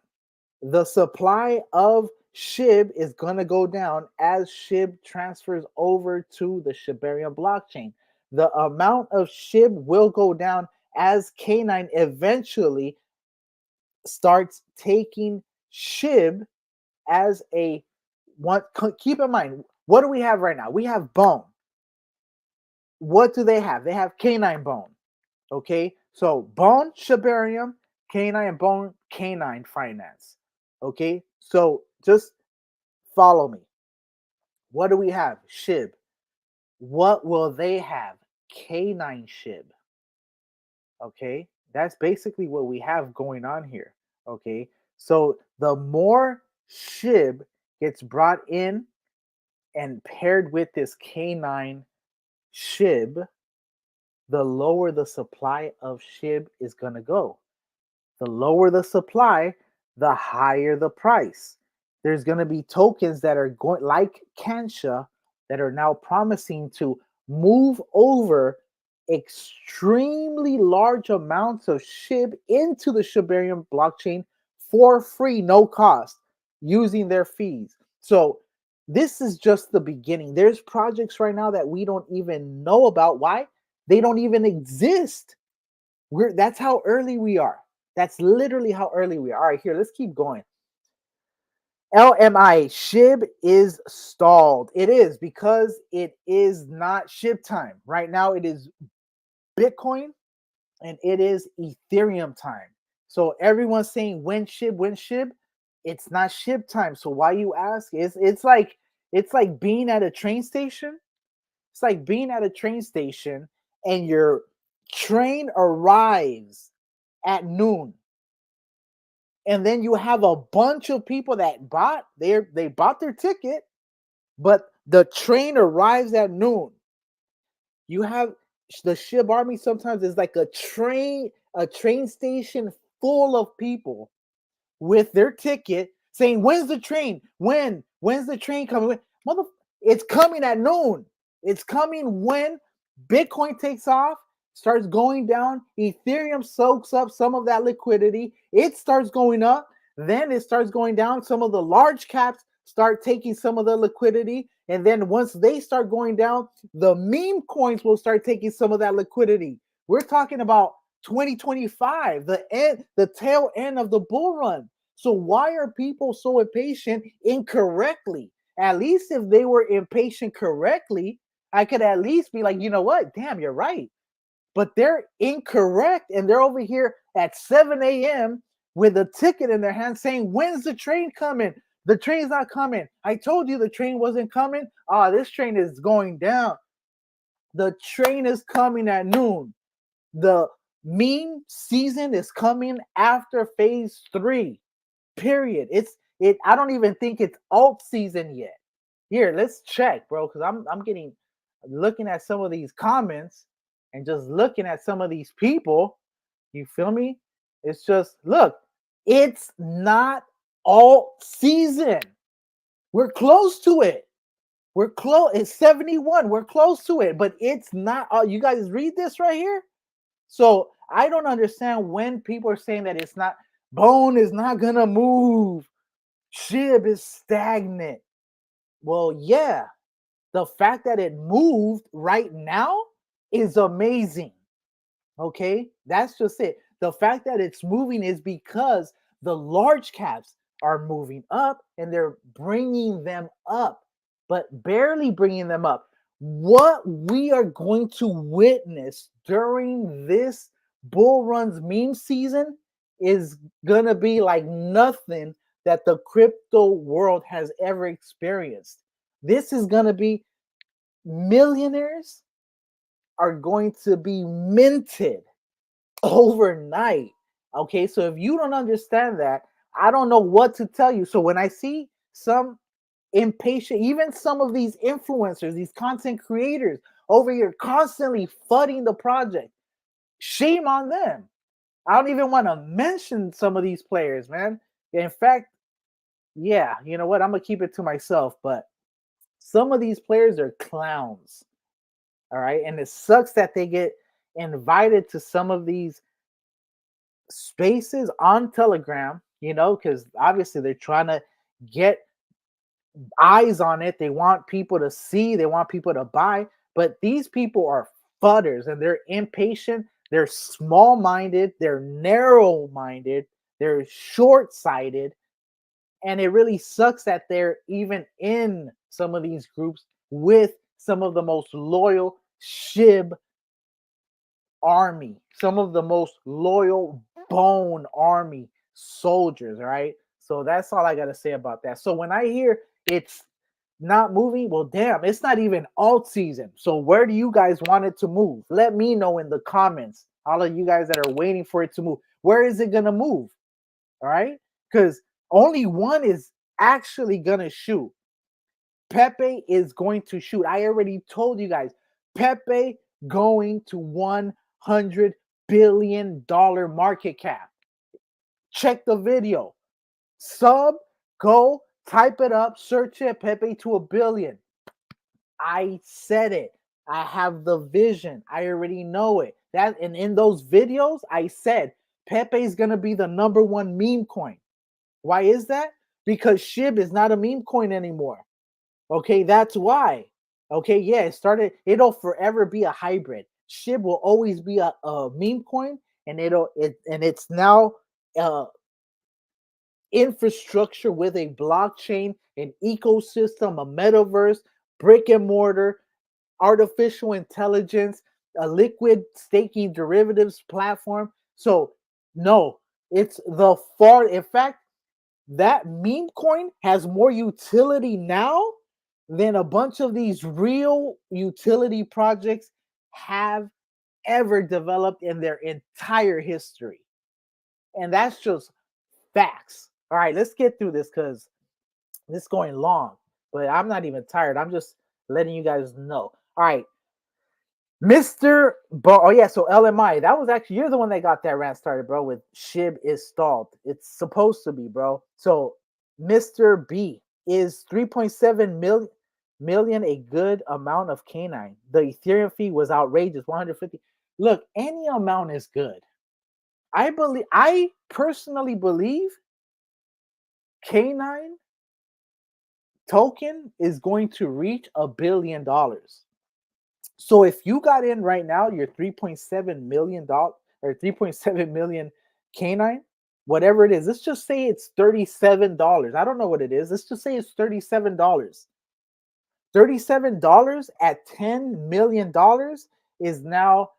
The supply of SHIB is going to go down as SHIB transfers over to the Shibarium blockchain. The amount of SHIB will go down as Canine eventually starts taking SHIB as a one. Keep in mind, what do we have right now? We have Bone. What do they have? They have Canine Bone. Okay, so Bone Shibarium, Canine Bone, Canine Finance. Okay, so just follow me. What do we have? SHIB. What will they have? Canine SHIB. Okay, that's basically what we have going on here. Okay, so the more SHIB gets brought in and paired with this Canine SHIB, the lower the supply of SHIB is going to go. The lower the supply, the higher the price. There's going to be tokens that are going like Kansha that are now promising to move over extremely large amounts of SHIB into the Shibarium blockchain for free, no cost, using their fees. So this is just the beginning. There's projects right now that we don't even know about. Why? They don't even exist. That's how early we are. That's literally how early we are. All right, here, let's keep going. LMI, SHIB is stalled. It is because it is not SHIB time. Right now, it is Bitcoin and it is Ethereum time. So everyone's saying when SHIB, it's not SHIB time. So why you ask? It's like being at a train station. It's like being at a train station and your train arrives at noon. And then you have a bunch of people that they bought their ticket, but the train arrives at noon. You have the SHIB army sometimes is like a train station full of people with their ticket saying, "When's the train? When's the train coming?" It's coming at noon. It's coming when Bitcoin takes off, starts going down. Ethereum soaks up some of that liquidity. It starts going up. Then it starts going down. Some of the large caps start taking some of the liquidity. And then once they start going down, the meme coins will start taking some of that liquidity. We're talking about 2025, the tail end of the bull run. So why are people so impatient incorrectly? At least if they were impatient correctly, I could at least be like, you know what? Damn, you're right. But they're incorrect, and they're over here at 7 a.m. with a ticket in their hand saying, "When's the train coming? The train's not coming. I told you the train wasn't coming. This train is going down. The train is coming at noon. The meme season is coming after phase 3. Period. I don't even think it's alt season yet. Here, let's check, bro, because I'm looking at some of these comments and just looking at some of these people. You feel me? It's just, look, it's not alt season. We're close to it. We're close. It's 71. We're close to it, but it's not. You guys read this right here? So I don't understand when people are saying that it's not, Bone is not gonna move. SHIB is stagnant. Well, yeah, the fact that it moved right now is amazing. Okay, that's just it. The fact that it's moving is because the large caps are moving up and they're bringing them up, but barely bringing them up. What we are going to witness during this bull run's meme season is gonna be like nothing that the crypto world has ever experienced. This is gonna be, millionaires are going to be minted overnight. Okay, so if you don't understand that, I don't know what to tell you. So when I see some impatient, even some of these influencers, these content creators over here constantly fudding the project, shame on them. I don't even want to mention some of these players, man. In fact, yeah, you know what? I'm gonna keep it to myself, but some of these players are clowns. All right, and it sucks that they get invited to some of these spaces on Telegram, because obviously they're trying to get eyes on it. They want people to see, they want people to buy, but these people are fudders and they're impatient, they're small minded, they're narrow minded, they're short sighted. And it really sucks that they're even in some of these groups with some of the most loyal SHIB army, some of the most loyal Bone army soldiers, right? So that's all I got to say about that. So when I hear it's not moving, well, damn, it's not even alt season. So where do you guys want it to move? Let me know in the comments. All of you guys that are waiting for it to move, where is it going to move? All right? Because only one is actually going to shoot. Pepe is going to shoot. I already told you guys, Pepe going to $100 billion market cap. Check the video. Go type it up, search it, Pepe to $1 billion. I said it. I have the vision. I already know it. And in those videos, I said Pepe is going to be the #1 meme coin. Why is that? Because SHIB is not a meme coin anymore. Okay, that's why. Okay, yeah, it'll forever be a hybrid. SHIB will always be a meme coin, and it's now infrastructure with a blockchain, an ecosystem, a metaverse, brick and mortar, artificial intelligence, a liquid staking derivatives platform. So no, it's in fact, that meme coin has more utility now than a bunch of these real utility projects have ever developed in their entire history. And that's just facts. All right, let's get through this because this is going long, but I'm not even tired. I'm just letting you guys know. All right. Mr. Oh yeah, so LMI, that was actually you're the one that got that rant started, bro. With SHIB is stalled. It's supposed to be, bro. So Mr. B is 3.7 million a good amount of canine. The Ethereum fee was outrageous, 150. Look, any amount is good. I personally believe canine token is going to reach $1 billion. So if you got in right now, your $3.7 million or 3.7 million canine, whatever it is, let's just say it's $37. I don't know what it is. Let's just say it's $37. $37 at $10 million is now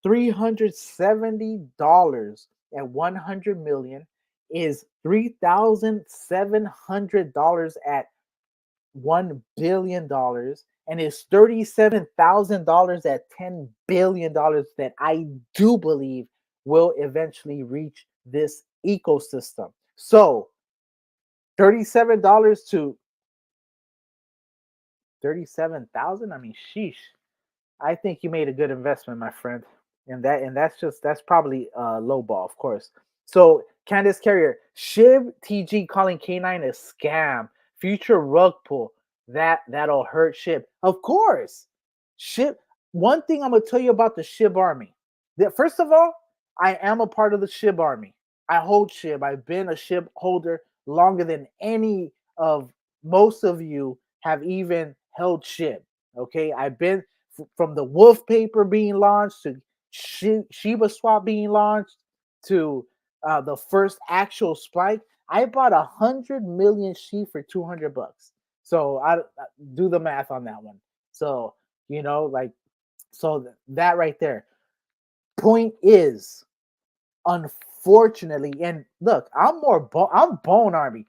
$370 at 100 million is $3,700 at $1 billion and is $37,000 at $10 billion that I do believe will eventually reach this ecosystem. So $37 to 37,000. I mean, sheesh. I think you made a good investment, my friend. And that's probably low ball, of course. So Candace Carrier, SHIB TG calling K9 a scam. Future rug pull. That'll hurt SHIB. Of course. SHIB. One thing I'm gonna tell you about the SHIB army. That first of all, I am a part of the SHIB army. I hold SHIB. I've been a SHIB holder longer than any of most of you have even held SHIB. Okay, I've been from the wolf paper being launched to Shiba Swap being launched to the first actual spike. I bought 100 million SHIB for $200. So I do the math on that one. So so that right there. Point is, unfortunately, and look, I'm Bone Army.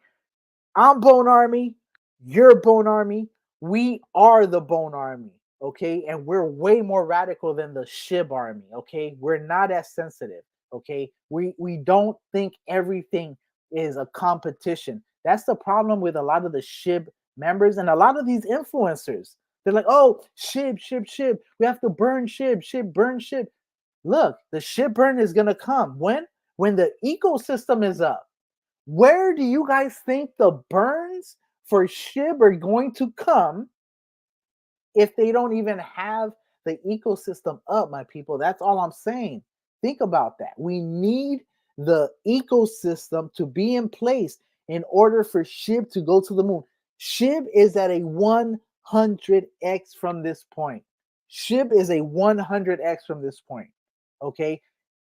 I'm Bone Army. You're Bone Army. We are the Bone Army. Okay. And we're way more radical than the SHIB army. Okay. We're not as sensitive. Okay. We don't think everything is a competition. That's the problem with a lot of the SHIB members and a lot of these influencers. They're like, oh, SHIB, SHIB, SHIB. We have to burn SHIB, SHIB, burn SHIB. Look, the SHIB burn is going to come. When the ecosystem is up. Where do you guys think the burns for SHIB are going to come if they don't even have the ecosystem up, my people? That's all I'm saying. Think about that. We need the ecosystem to be in place in order for SHIB to go to the moon. SHIB is at a 100x from this point. SHIB is a 100x from this point. Okay.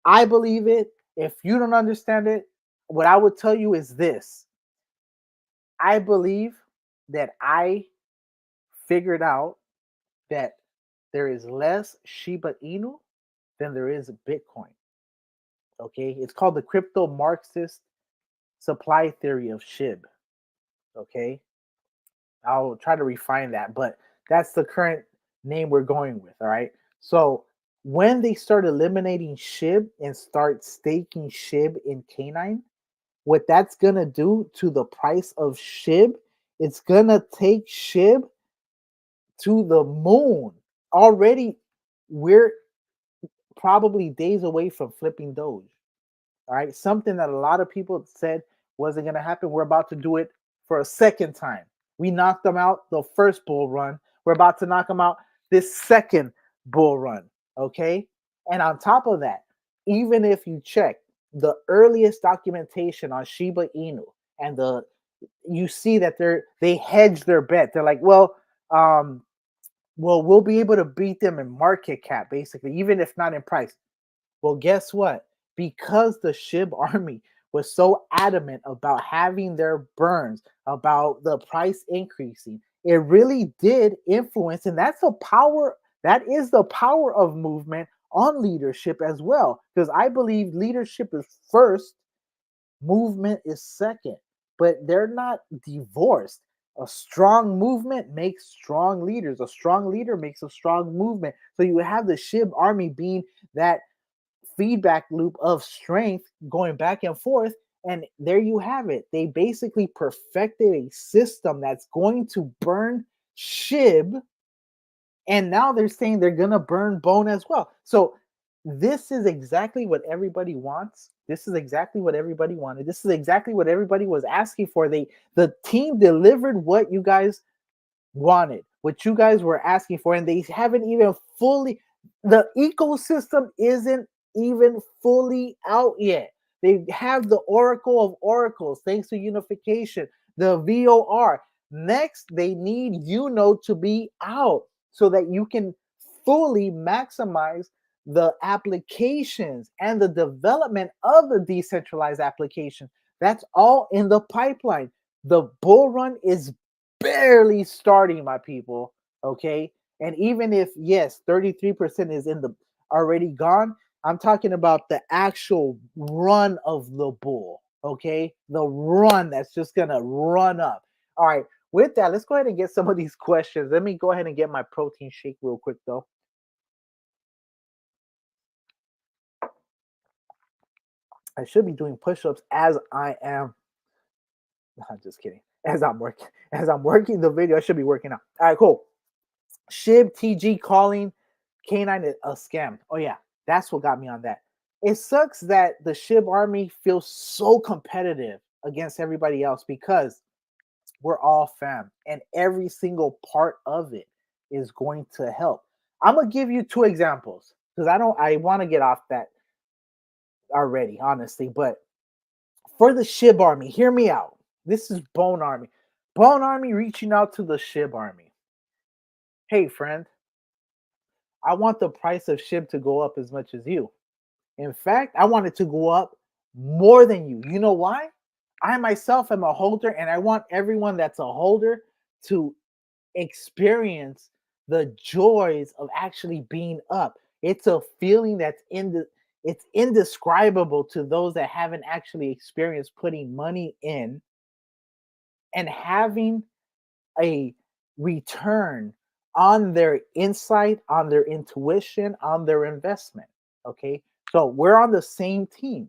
I believe it. If you don't understand it, what I would tell you is this. I believe that I figured out that there is less Shiba Inu than there is Bitcoin. Okay, it's called the crypto Marxist supply theory of SHIB. Okay, I'll try to refine that, but that's the current name we're going with. All right, so when they start eliminating SHIB and start staking SHIB in K9, what that's gonna do to the price of SHIB, it's gonna take SHIB to the moon. Already, we're probably days away from flipping Doge. All right, something that a lot of people said wasn't gonna happen. We're about to do it for a second time. We knocked them out the first bull run. We're about to knock them out this second bull run. Okay, and on top of that, even if you check the earliest documentation on Shiba Inu and you see that they hedge their bet. They're like, well, we'll be able to beat them in market cap, basically, even if not in price. Well, guess what? Because the SHIB army was so adamant about having their burns, about the price increasing, it really did influence, and that is the power of movement on leadership as well. Because I believe leadership is first, movement is second, but they're not divorced. A strong movement makes strong leaders. A strong leader makes a strong movement. So you have the SHIB army being that feedback loop of strength going back and forth. And there you have it. They basically perfected a system that's going to burn SHIB And now they're saying they're going to burn bone as well. So this is exactly what everybody wants. This is exactly what everybody wanted. This is exactly what everybody was asking for. The team delivered what you guys wanted, what you guys were asking for, and they haven't even fully, the ecosystem isn't even fully out yet. They have the Oracle of Oracles, thanks to unification, the VOR. Next, they need UNO to be out so that you can fully maximize the applications and the development of the decentralized application. That's all in the pipeline. The bull run is barely starting, my people. Okay. And even if, yes, 33% is in the already gone, I'm talking about the actual run of the bull. Okay. The run that's just going to run up. All right. With that, let's go ahead and get some of these questions. Let me go ahead and get my protein shake real quick, though. I should be doing push-ups as I am. I'm just kidding. As I'm working the video, I should be working out. All right, cool. Shib TG calling K9 a scam. Oh yeah, that's what got me on that. It sucks that the Shib army feels so competitive against everybody else because we're all fam, and every single part of it is going to help. I'm gonna give you 2 examples because I want to get off that already, honestly. But for the Shib army, hear me out. This is Bone Army. Bone Army reaching out to the Shib army. Hey, friend, I want the price of SHIB to go up as much as you. In fact, I want it to go up more than you. You know why? I myself am a holder, and I want everyone that's a holder to experience the joys of actually being up. It's a feeling that's it's indescribable to those that haven't actually experienced putting money in and having a return on their insight, on their intuition, on their investment. Okay. So we're on the same team.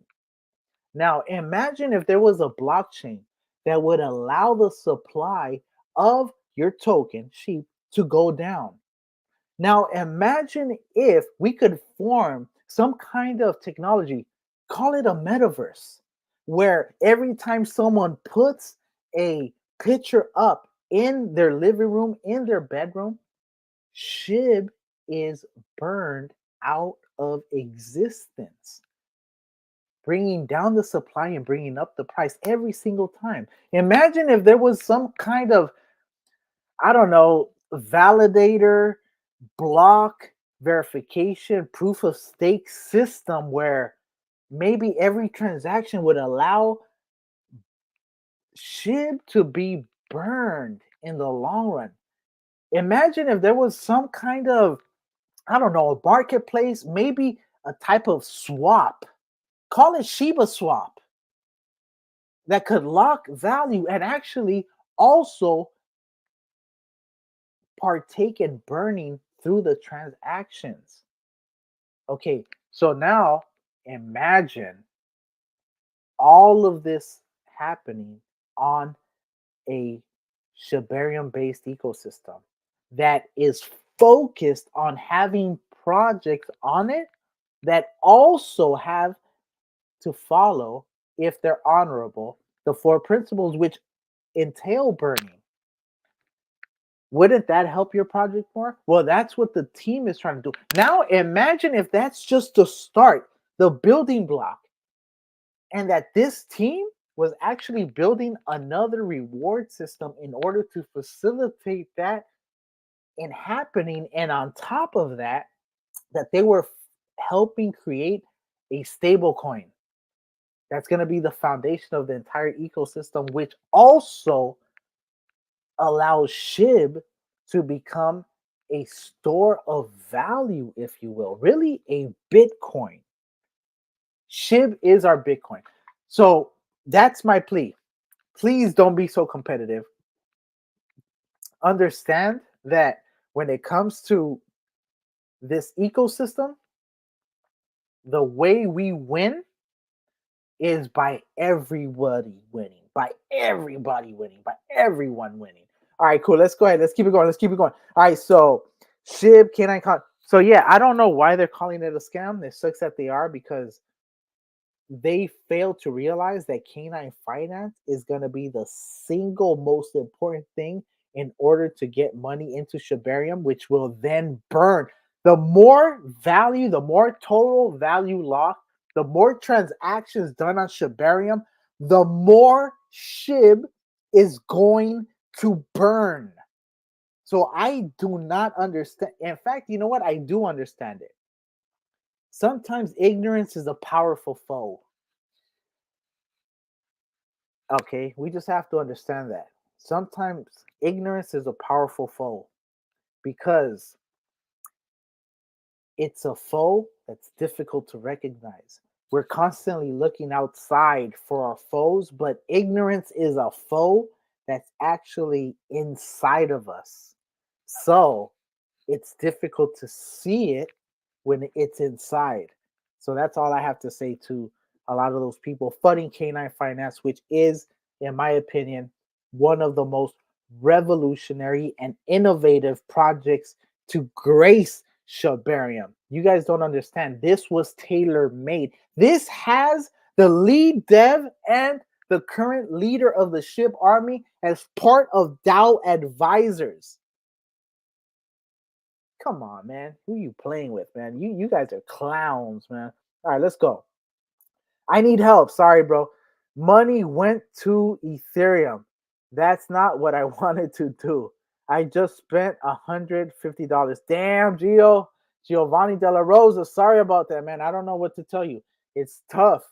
Now, imagine if there was a blockchain that would allow the supply of your token, SHIB, to go down. Now, imagine if we could form some kind of technology, call it a metaverse, where every time someone puts a picture up in their living room, in their bedroom, SHIB is burned out of existence, bringing down the supply and bringing up the price every single time. Imagine if there was some kind of, I don't know, validator, block, verification, proof of stake system where maybe every transaction would allow SHIB to be burned in the long run. Imagine if there was some kind of, I don't know, a marketplace, maybe a type of swap, call it Shiba swap, that could lock value and actually also partake in burning through the transactions. Okay, so now imagine all of this happening on a Shibarium based ecosystem that is focused on having projects on it that also have to follow, if they're honorable, the 4 principles which entail burning. Wouldn't that help your project more? Well, that's what the team is trying to do. Now imagine if that's just the start, the building block, and that this team was actually building another reward system in order to facilitate that in happening. And on top of that, that they were helping create a stable coin that's going to be the foundation of the entire ecosystem, which also allows SHIB to become a store of value, if you will, really a Bitcoin. SHIB is our Bitcoin. So that's my plea. Please don't be so competitive. Understand that when it comes to this ecosystem, the way we win is by everybody winning, by everybody winning, by everyone winning. All right, cool. Let's go ahead. Let's keep it going. Let's keep it going. All right, so SHIB, Canine Con. So yeah, I don't know why they're calling it a scam. It sucks that they are, because they fail to realize that canine finance is going to be the single most important thing in order to get money into Shibarium, which will then burn. The more value, the more total value locked, the more transactions done on Shibarium, the more SHIB is going to burn. So I do not understand. In fact, you know what? I do understand it. Sometimes ignorance is a powerful foe. Okay, we just have to understand that. Sometimes ignorance is a powerful foe, because it's a foe that's difficult to recognize. We're constantly looking outside for our foes, but ignorance is a foe that's actually inside of us. So it's difficult to see it when it's inside. So that's all I have to say to a lot of those people funding canine finance, which is, in my opinion, one of the most revolutionary and innovative projects to grace Shibarium. You guys don't understand. This was tailor made. This has the lead dev and the current leader of the SHIB army as part of DAO advisors. Come on, man. Who you playing with, man? You guys are clowns, man. All right, let's go. I need help. Sorry, bro. Money went to Ethereum. That's not what I wanted to do. I just spent $150. Damn, Giovanni Della Rosa. Sorry about that, man. I don't know what to tell you. It's tough.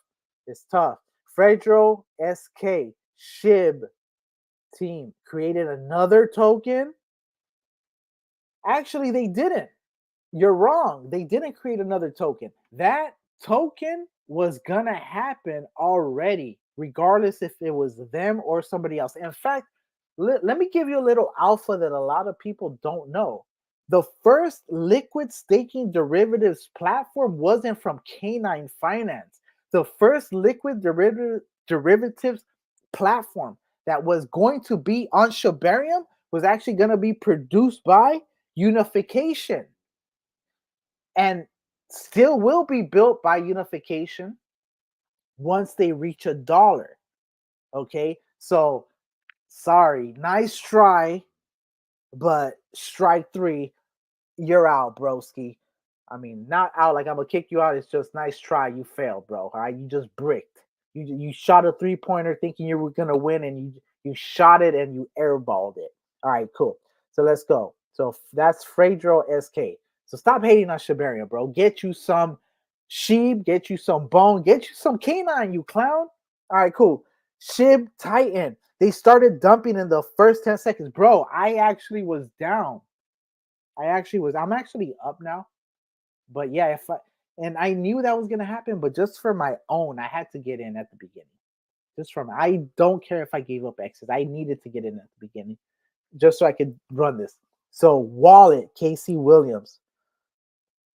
It's tough. Fredro SK SHIB team created another token. Actually, they didn't. You're wrong. They didn't create another token. That token was gonna happen already, regardless if it was them or somebody else. In fact, let me give you a little alpha that a lot of people don't know. The first liquid staking derivatives platform wasn't from Canine Finance. The first liquid derivatives platform that was going to be on Shibarium was actually going to be produced by Unification, and still will be built by Unification once they reach $1. Okay, so sorry, nice try, but strike three, you're out, broski. I mean, not out like I'm gonna kick you out. It's just nice try. You failed, bro. All right, you just bricked. You shot a 3-pointer thinking you were gonna win, and you shot it and you airballed it. All right, cool. So let's go. So that's Fredro SK. So stop hating on Shibarium, bro. Get you some sheep, get you some bone, get you some canine, you clown. All right, cool. Shib Titan. They started dumping in the first 10 seconds. Bro, I actually was down. I'm actually up now. But yeah, and I knew that was gonna happen, but just for my own, I had to get in at the beginning. I don't care if I gave up X's. I needed to get in at the beginning just so I could run this. So wallet, Casey Williams.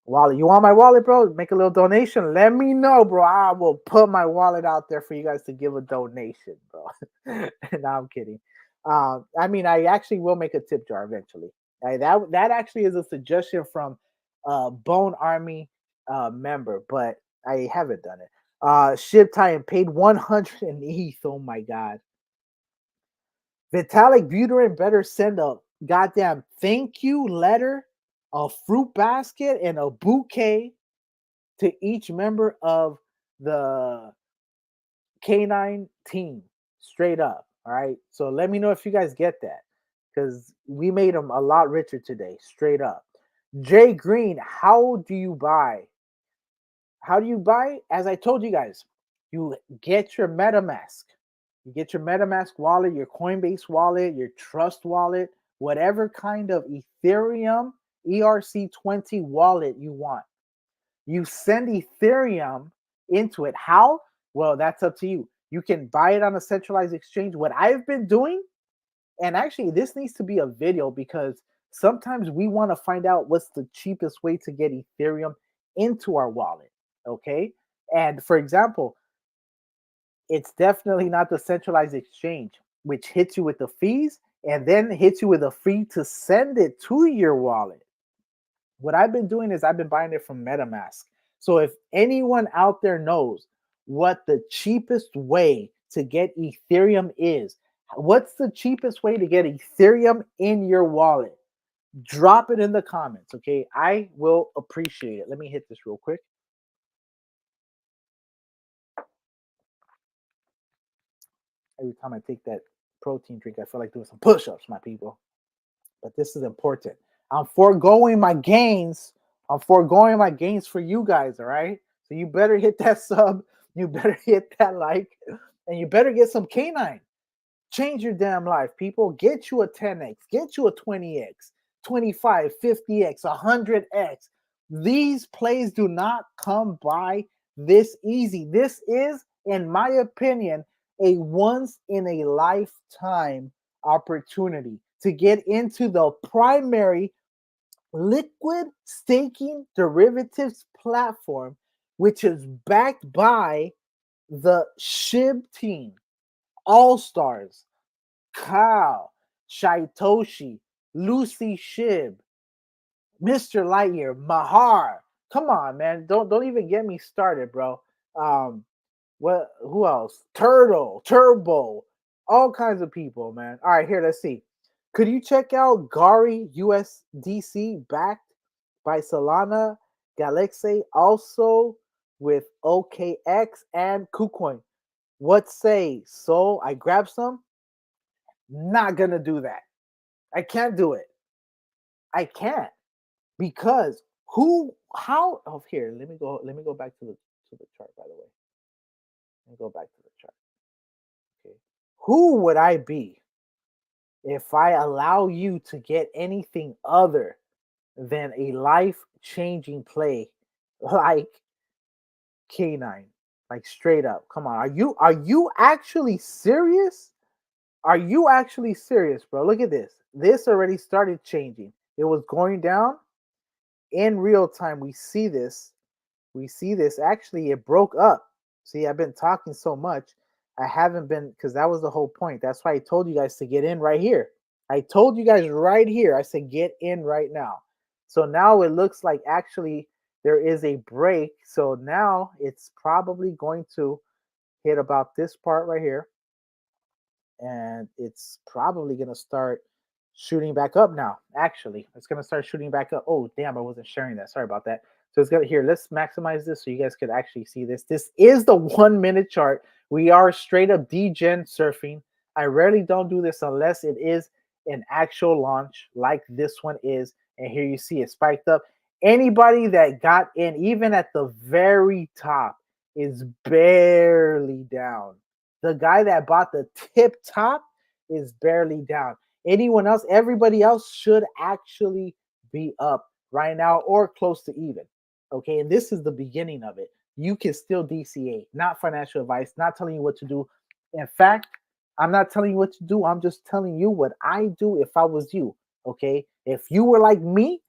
Wallet, you want my wallet, bro? Make a little donation. Let me know, bro. I will put my wallet out there for you guys to give a donation, bro. No, I'm kidding. I mean, I actually will make a tip jar eventually. That actually is a suggestion from Bone Army member, but I haven't done it. Shib Titan paid 100 in ETH. Oh my god. Vitalik Buterin better send a goddamn thank you letter, a fruit basket, and a bouquet to each member of the K9 team. Straight up. All right. So let me know if you guys get that, because we made them a lot richer today. Straight up. Jay Green, how do you buy? How do you buy? As I told you guys, you get your MetaMask. You get your MetaMask wallet, your Coinbase wallet, your Trust wallet, whatever kind of Ethereum ERC20 wallet you want. You send Ethereum into it. How? Well, that's up to you. You can buy it on a centralized exchange. What I've been doing, and actually this needs to be a video, because sometimes we want to find out what's the cheapest way to get Ethereum into our wallet. Okay. And for example, it's definitely not the centralized exchange, which hits you with the fees and then hits you with a fee to send it to your wallet. What I've been doing is I've been buying it from MetaMask. So if anyone out there knows what the cheapest way to get Ethereum is, what's the cheapest way to get Ethereum in your wallet? Drop it in the comments, okay? I will appreciate it. Let me hit this real quick. Every time I take that protein drink, I feel like doing some push-ups, my people. But this is important. I'm foregoing my gains. I'm foregoing my gains for you guys, all right? So you better hit that sub. You better hit that like. And you better get some canine. Change your damn life, people. Get you a 10x. Get you a 20x, 25, 50x, 100x. These plays do not come by this easy. This is, in my opinion, a once in a lifetime opportunity to get into the primary liquid staking derivatives platform, which is backed by the SHIB team, All Stars, Kyle, Shaitoshi, Lucy Shib, Mr. Lightyear, Mahar. Come on, man. Don't even get me started, bro. Who else? Turtle, Turbo, all kinds of people, man. All right, here, let's see. Could you check out Gari USDC backed by Solana, Galaxy, also with OKX and KuCoin? What say? So I grabbed some. Not gonna do that. I can't do it. I can't because here, let me go back to the chart, by the way. Let me go back to the chart. Okay. Who would I be if I allow you to get anything other than a life-changing play like K9? Like straight up. Come on. Are you actually serious? Are you actually serious, bro? Look at this. This already started changing. It was going down in real time. We see this. Actually, it broke up. See, I've been talking so much. I haven't been, because that was the whole point. That's why I told you guys to get in right here. I told you guys right here. I said get in right now. So now it looks like actually there is a break. So now it's probably going to hit about this part right here. And it's probably going to start shooting back up now. Actually, it's going to start shooting back up. Oh, damn, I wasn't sharing that. Sorry about that. So it's going to, here, let's maximize this so you guys could actually see this. This is the 1 minute chart. We are straight up degen surfing. I rarely don't do this unless it is an actual launch like this one is. And here you see it spiked up. Anybody that got in, even at the very top, is barely down. The guy that bought the tip top is barely down. Anyone else, everybody else should actually be up right now or close to even. Okay, and this is the beginning of it. You can still DCA, not financial advice, not telling you what to do. In fact, I'm not telling you what to do. I'm just telling you what I do if I was you. Okay, if you were like me,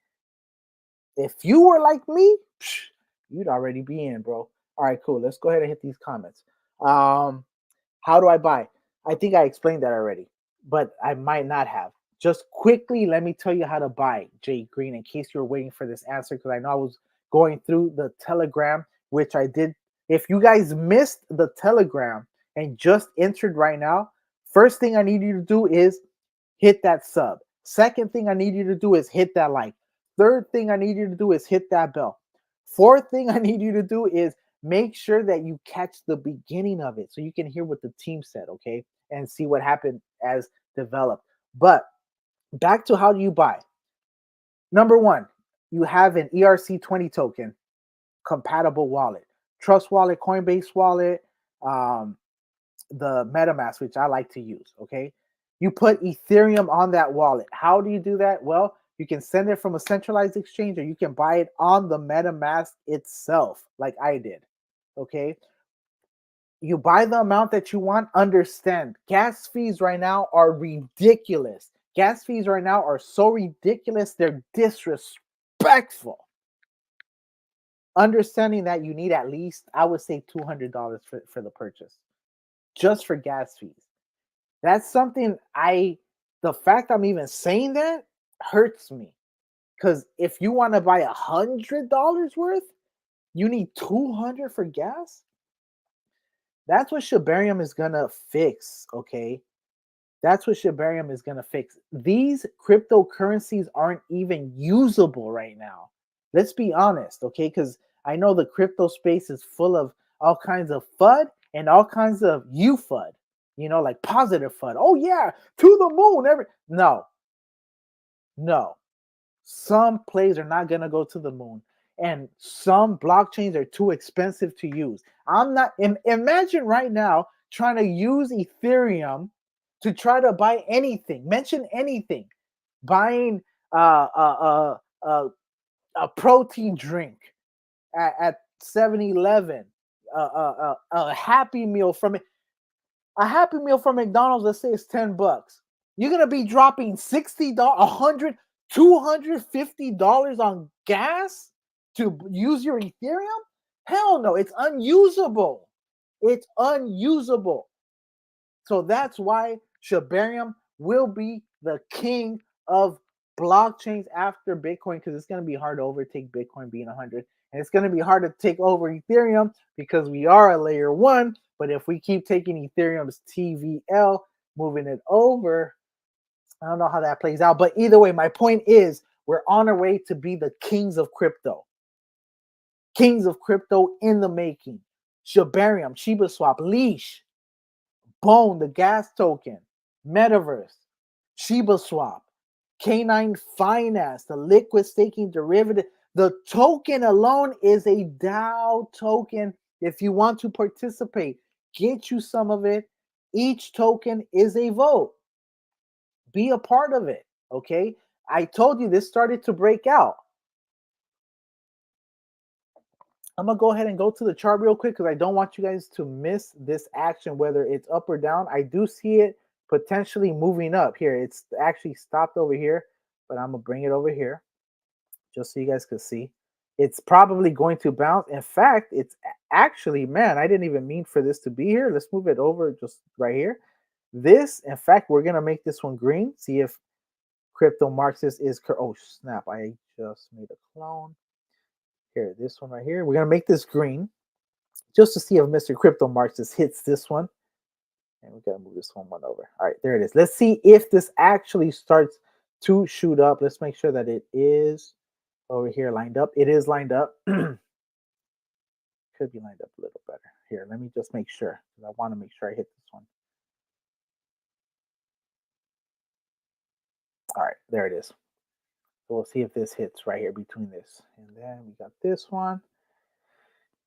you'd already be in, bro. All right, cool. Let's go ahead and hit these comments. How do I buy? I think I explained that already, but I might not have. Just quickly, let me tell you how to buy, Jay Green, in case you're waiting for this answer, because I know I was going through the Telegram, which I did. If you guys missed the Telegram and just entered right now, first thing I need you to do is hit that sub. Second thing I need you to do is hit that like. Third thing I need you to do is hit that bell. Fourth thing I need you to do is make sure that you catch the beginning of it so you can hear what the team said, okay? And see what happened as developed. But back to how do you buy? Number one, you have an ERC20 token compatible wallet. Trust Wallet, Coinbase Wallet, the MetaMask, which I like to use, okay? You put Ethereum on that wallet. How do you do that? Well, you can send it from a centralized exchange or you can buy it on the MetaMask itself, like I did, okay? You buy the amount that you want. Understand, gas fees right now are ridiculous. Gas fees right now are so ridiculous, they're disrespectful. Understanding that you need at least, I would say, $200 for the purchase, just for gas fees. That's something the fact I'm even saying that hurts me, Because if you want to buy $100 worth, you need 200 for gas. That's what Shibarium is gonna fix. Okay, that's what Shibarium is gonna fix. These cryptocurrencies aren't even usable right now. Let's be honest, okay? Because I know the crypto space is full of all kinds of FUD and all kinds of UFUD. You know, like positive FUD. Oh yeah, to the moon. No. Some plays are not gonna go to the moon, and some blockchains are too expensive to use. I'm not. Imagine right now trying to use Ethereum to try to buy anything. Mention anything. Buying a protein drink at 7-Eleven, a Happy Meal from a Happy Meal from McDonald's. Let's say it's $10. You're gonna be dropping $60, $100, $250 on gas to use your Ethereum? Hell no, it's unusable. It's unusable. So that's why Shibarium will be the king of blockchains after Bitcoin, because it's going to be hard to overtake Bitcoin being 100. And it's going to be hard to take over Ethereum because we are a layer 1. But if we keep taking Ethereum's TVL, moving it over, I don't know how that plays out. But either way, my point is we're on our way to be the kings of crypto. Kings of crypto in the making. Shibarium, Shiba Swap, Leash, Bone, the gas token, Metaverse, Shiba Swap, K9 Finance, the liquid staking derivative. The token alone is a DAO token. If you want to participate, get you some of it. Each token is a vote. Be a part of it, okay? I told you this started to break out. I'm going to go ahead and go to the chart real quick because I don't want you guys to miss this action, whether it's up or down. I do see it potentially moving up here. It's actually stopped over here, but I'm going to bring it over here just so you guys can see. It's probably going to bounce. In fact, it's actually, man, I didn't even mean for this to be here. Let's move it over just right here. This, in fact, we're going to make this one green. See if Crypto Marxist is, oh snap, I just made a clone. Here, this one right here. We're going to make this green just to see if Mr. Crypto Marxist hits this one. And we got to move this one over. All right, there it is. Let's see if this actually starts to shoot up. Let's make sure that it is over here lined up. It is lined up. Could be lined up a little better. Here, let me just make sure. I want to make sure I hit this one. All right, there it is. So we'll see if this hits right here between this. And then we got this one.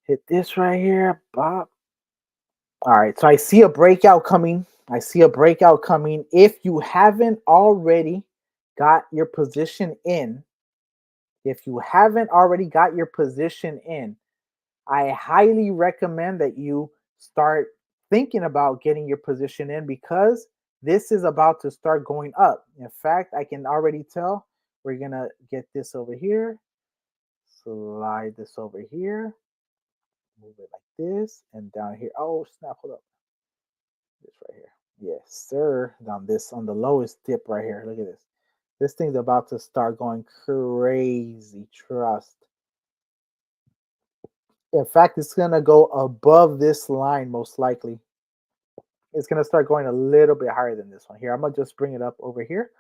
Hit this right here. Bop. All right, so I see a breakout coming. I see a breakout coming. If you haven't already got your position in, I highly recommend that you start thinking about getting your position in because this is about to start going up. In fact, I can already tell we're going to get this over here, slide this over here, move it like this, and down here. Oh, snap, hold up. This right here. Yes, sir. Down this on the lowest dip right here. Look at this. This thing's about to start going crazy. Trust. In fact, it's going to go above this line most likely. It's going to start going a little bit higher than this one here. I'm going to just bring it up over here.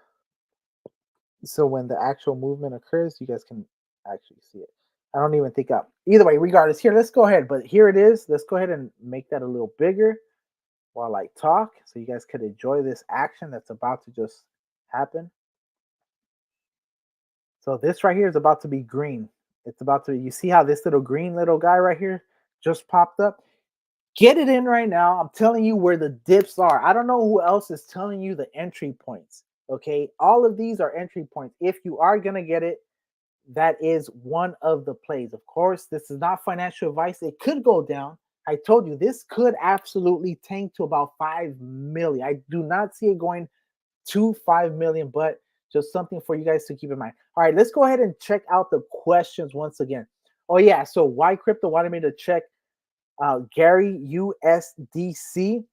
So when the actual movement occurs, you guys can actually see it. I don't even think up. Either way, regardless, here, let's go ahead. But here it is. Let's go ahead and make that a little bigger while I talk so you guys could enjoy this action that's about to just happen. So this right here is about to be green. It's about to, you see how this little green little guy right here just popped up? Get it in right now. I'm telling you where the dips are. I don't know who else is telling you the entry points. Okay, all of these are entry points. If you are going to get it, that is one of the plays. Of course, this is not financial advice. It could go down. I told you this could absolutely tank to about 5 million. I do not see it going to 5 million, but just something for you guys to keep in mind. All right, let's go ahead and check out the questions once again. Oh yeah, so why crypto wanted me to check Gary USDC.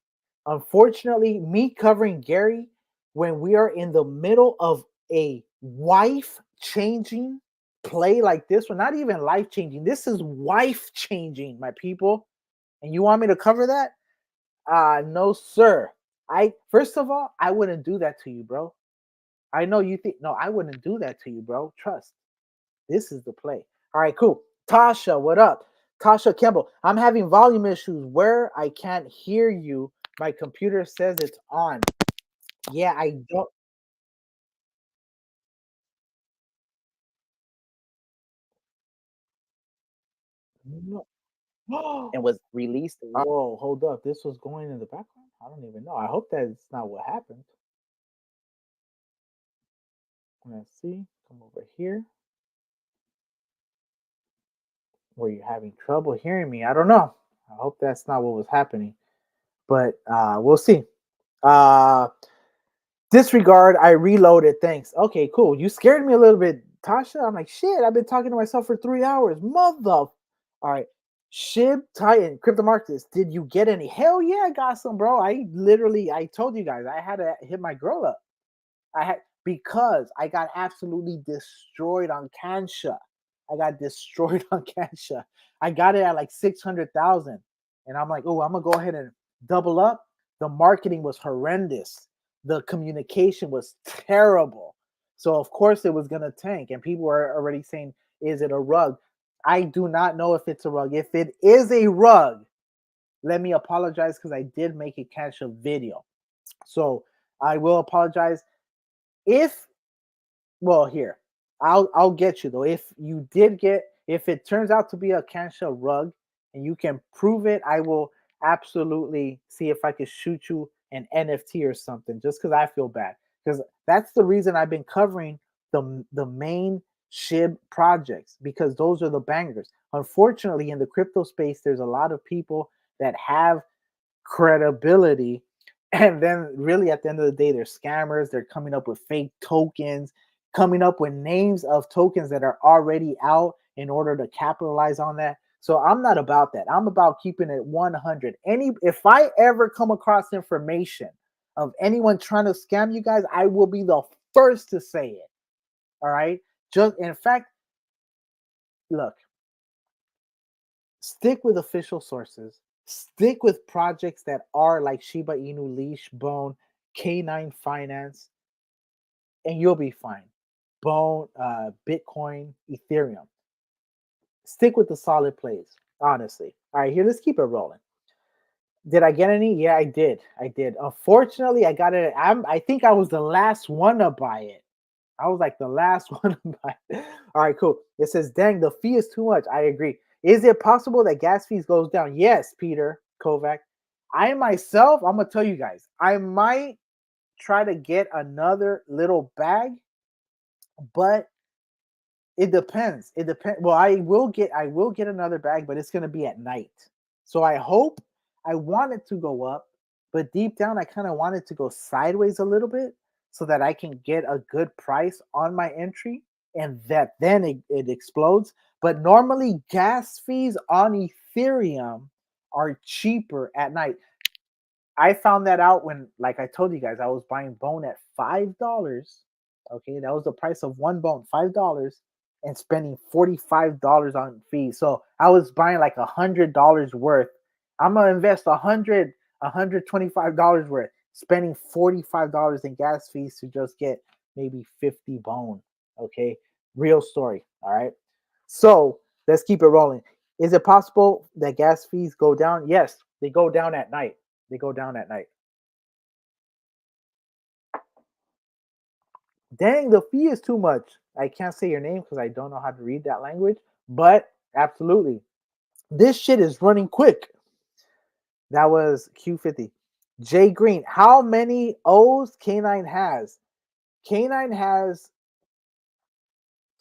Unfortunately, me covering Gary when we are in the middle of a wife changing play like this one, not even life changing. This is wife changing, my people. And you want me to cover that? No, sir. First of all, I wouldn't do that to you, bro. I know you think no, I wouldn't do that to you, bro. Trust. This is the play. All right, cool. Tasha, what up? Tasha Campbell, I'm having volume issues where I can't hear you. My computer says it's on. Yeah, I don't. No. And was released. Whoa, hold up. This was going in the background? I don't even know. I hope that's not what happened. Let's see. Come over here. Were you having trouble hearing me? I don't know. I hope that's not what was happening. But we'll see. Uh Disregard, I reloaded. Thanks. Okay, cool. You scared me a little bit, Tasha. I'm like, shit, I've been talking to myself for 3 hours. Mother. All right. Shib Titan, Crypto Markets. Did you get any? Hell yeah, I got some, bro. I told you guys, I had to hit my girl up. Because I got absolutely destroyed on Kansha. I got destroyed on Kansha. I got it at like 600,000. And I'm like, oh, I'm going to go ahead and double up. The marketing was horrendous. The communication was terrible. So, of course, it was going to tank. And people were already saying, is it a rug? I do not know if it's a rug. If it is a rug, let me apologize because I did make a Kansha video. So, I will apologize. If here, I'll get you though. If it turns out to be a Kansha rug and you can prove it, I will absolutely see if I could shoot you an NFT or something, just because I feel bad. Because that's the reason I've been covering the main SHIB projects, because those are the bangers. Unfortunately, in the crypto space, there's a lot of people that have credibility, and then really at the end of the day, they're scammers. They're coming up with fake tokens, coming up with names of tokens that are already out in order to capitalize on that. So I'm not about that. I'm about keeping it 100. If I ever come across information of anyone trying to scam you guys, I will be the first to say it. All right. Just in fact, look, stick with official sources. Stick with projects that are like Shiba Inu, Leash, Bone, K9 Finance, and you'll be fine. Bone, Bitcoin, Ethereum. Stick with the solid plays, honestly. All right, here, let's keep it rolling. Did I get any? Yeah, I did. Unfortunately, I got it. I think I was the last one to buy it. I was like the last one to buy it. All right, cool. It says, dang, the fee is too much. I agree. Is it possible that gas fees goes down? Yes, Peter Kovac. I myself, I'm going to tell you guys, I might try to get another little bag, but it depends. It depends. Well, I will get another bag, but it's going to be at night. So I want it to go up, but deep down I kind of want it to go sideways a little bit so that I can get a good price on my entry, and that then it explodes. But normally gas fees on Ethereum are cheaper at night. I found that out when, like I told you guys, I was buying bone at $5. Okay, that was the price of one bone, $5, and spending $45 on fees. So I was buying like $100 worth. I'm gonna invest $125 worth, spending $45 in gas fees to just get maybe 50 bone. Okay, real story. All right. So let's keep it rolling. Is it possible that gas fees go down? Yes, they go down at night. They go down at night. Dang, the fee is too much. I can't say your name because I don't know how to read that language, but absolutely. This shit is running quick. That was Q50. Jay Green, how many O's K9 has? K9 has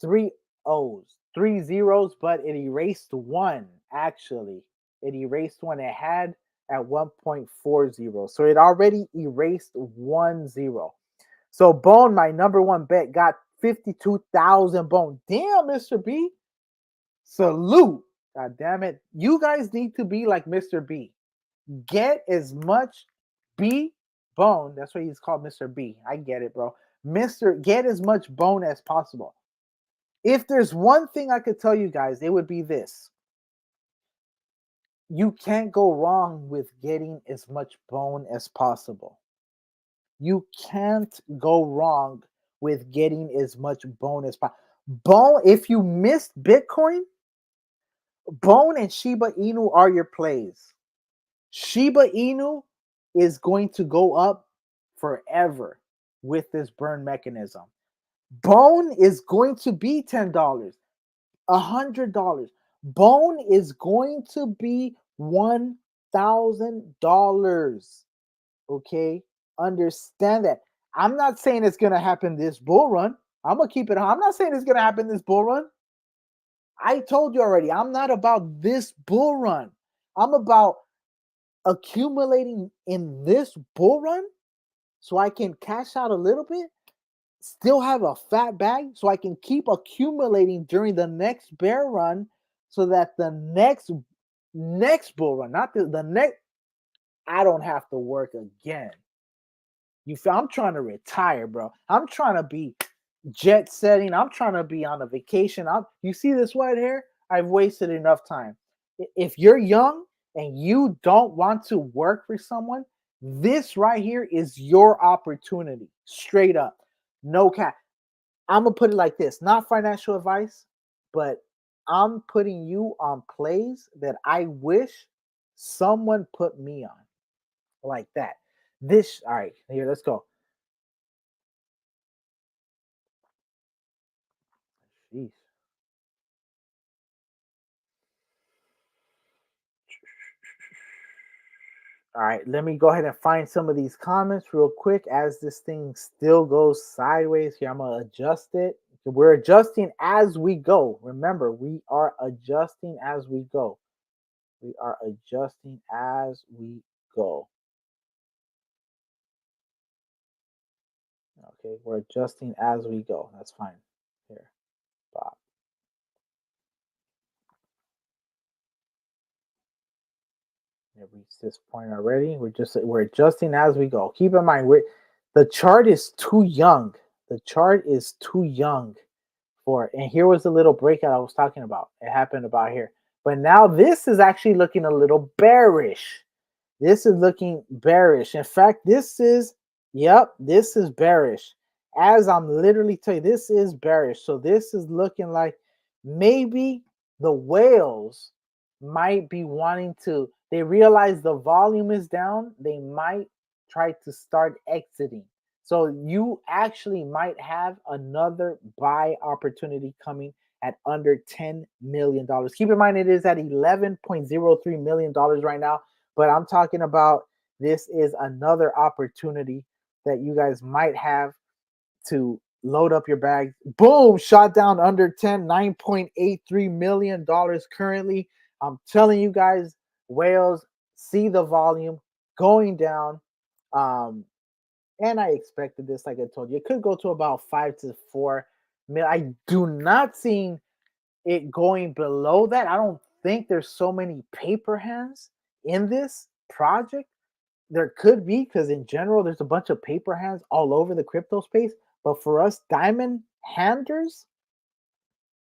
3 O's, 3 zeros, but it erased one, actually. It erased one. It had at 1.40. So it already erased 1 0. So Bone, my number one bet, got 52,000 Bone. Damn, Mr. B. Salute. God damn it. You guys need to be like Mr. B. Get as much B Bone. That's why he's called Mr. B. I get it, bro. Get as much bone as possible. If there's one thing I could tell you guys, it would be this. You can't go wrong with getting as much bone as possible. You can't go wrong with getting as much bone as possible. Bone, if you missed Bitcoin, Bone and Shiba Inu are your plays. Shiba Inu is going to go up forever with this burn mechanism. Bone is going to be $10, $100. Bone is going to be $1,000. Okay, understand that. I'm not saying it's gonna happen this bull run. I'm gonna keep it. I'm not saying it's gonna happen this bull run. I told you already. I'm not about this bull run. I'm about accumulating in this bull run so I can cash out a little bit, still have a fat bag so I can keep accumulating during the next bear run so that the next bull run, not the next, I don't have to work again. You feel I'm trying to retire, bro. I'm trying to be jet setting. I'm trying to be on a vacation. You see this white hair? I've wasted enough time. If you're young and you don't want to work for someone, this right here is your opportunity. Straight up. No cap. I'm going to put it like this. Not financial advice, but I'm putting you on plays that I wish someone put me on. Like that. This, all right, here, let's go. Jeez. All right, let me go ahead and find some of these comments real quick as this thing still goes sideways here. I'm going to adjust it. We're adjusting as we go. Remember, we are adjusting as we go. We are adjusting as we go. Okay, we're adjusting as we go. That's fine. Here, Bob. We reached this point already. We're adjusting as we go. Keep in mind, the chart is too young. The chart is too young for it. And here was the little breakout I was talking about. It happened about here. But now this is actually looking a little bearish. This is looking bearish. In fact, this is bearish. As I'm literally telling you, this is bearish. So this is looking like maybe the whales might be wanting to, they realize the volume is down. They might try to start exiting. So you actually might have another buy opportunity coming at under $10 million. Keep in mind, it is at $11.03 million right now. But I'm talking about this is another opportunity that you guys might have to load up your bags. Boom, shot down under 10, $9.83 million currently. I'm telling you guys, whales see the volume going down. And I expected this, like I told you. It could go to about 5 to 4 million. I do not see it going below that. I don't think there's so many paper hands in this project. There could be, because in general, there's a bunch of paper hands all over the crypto space. But for us diamond handers,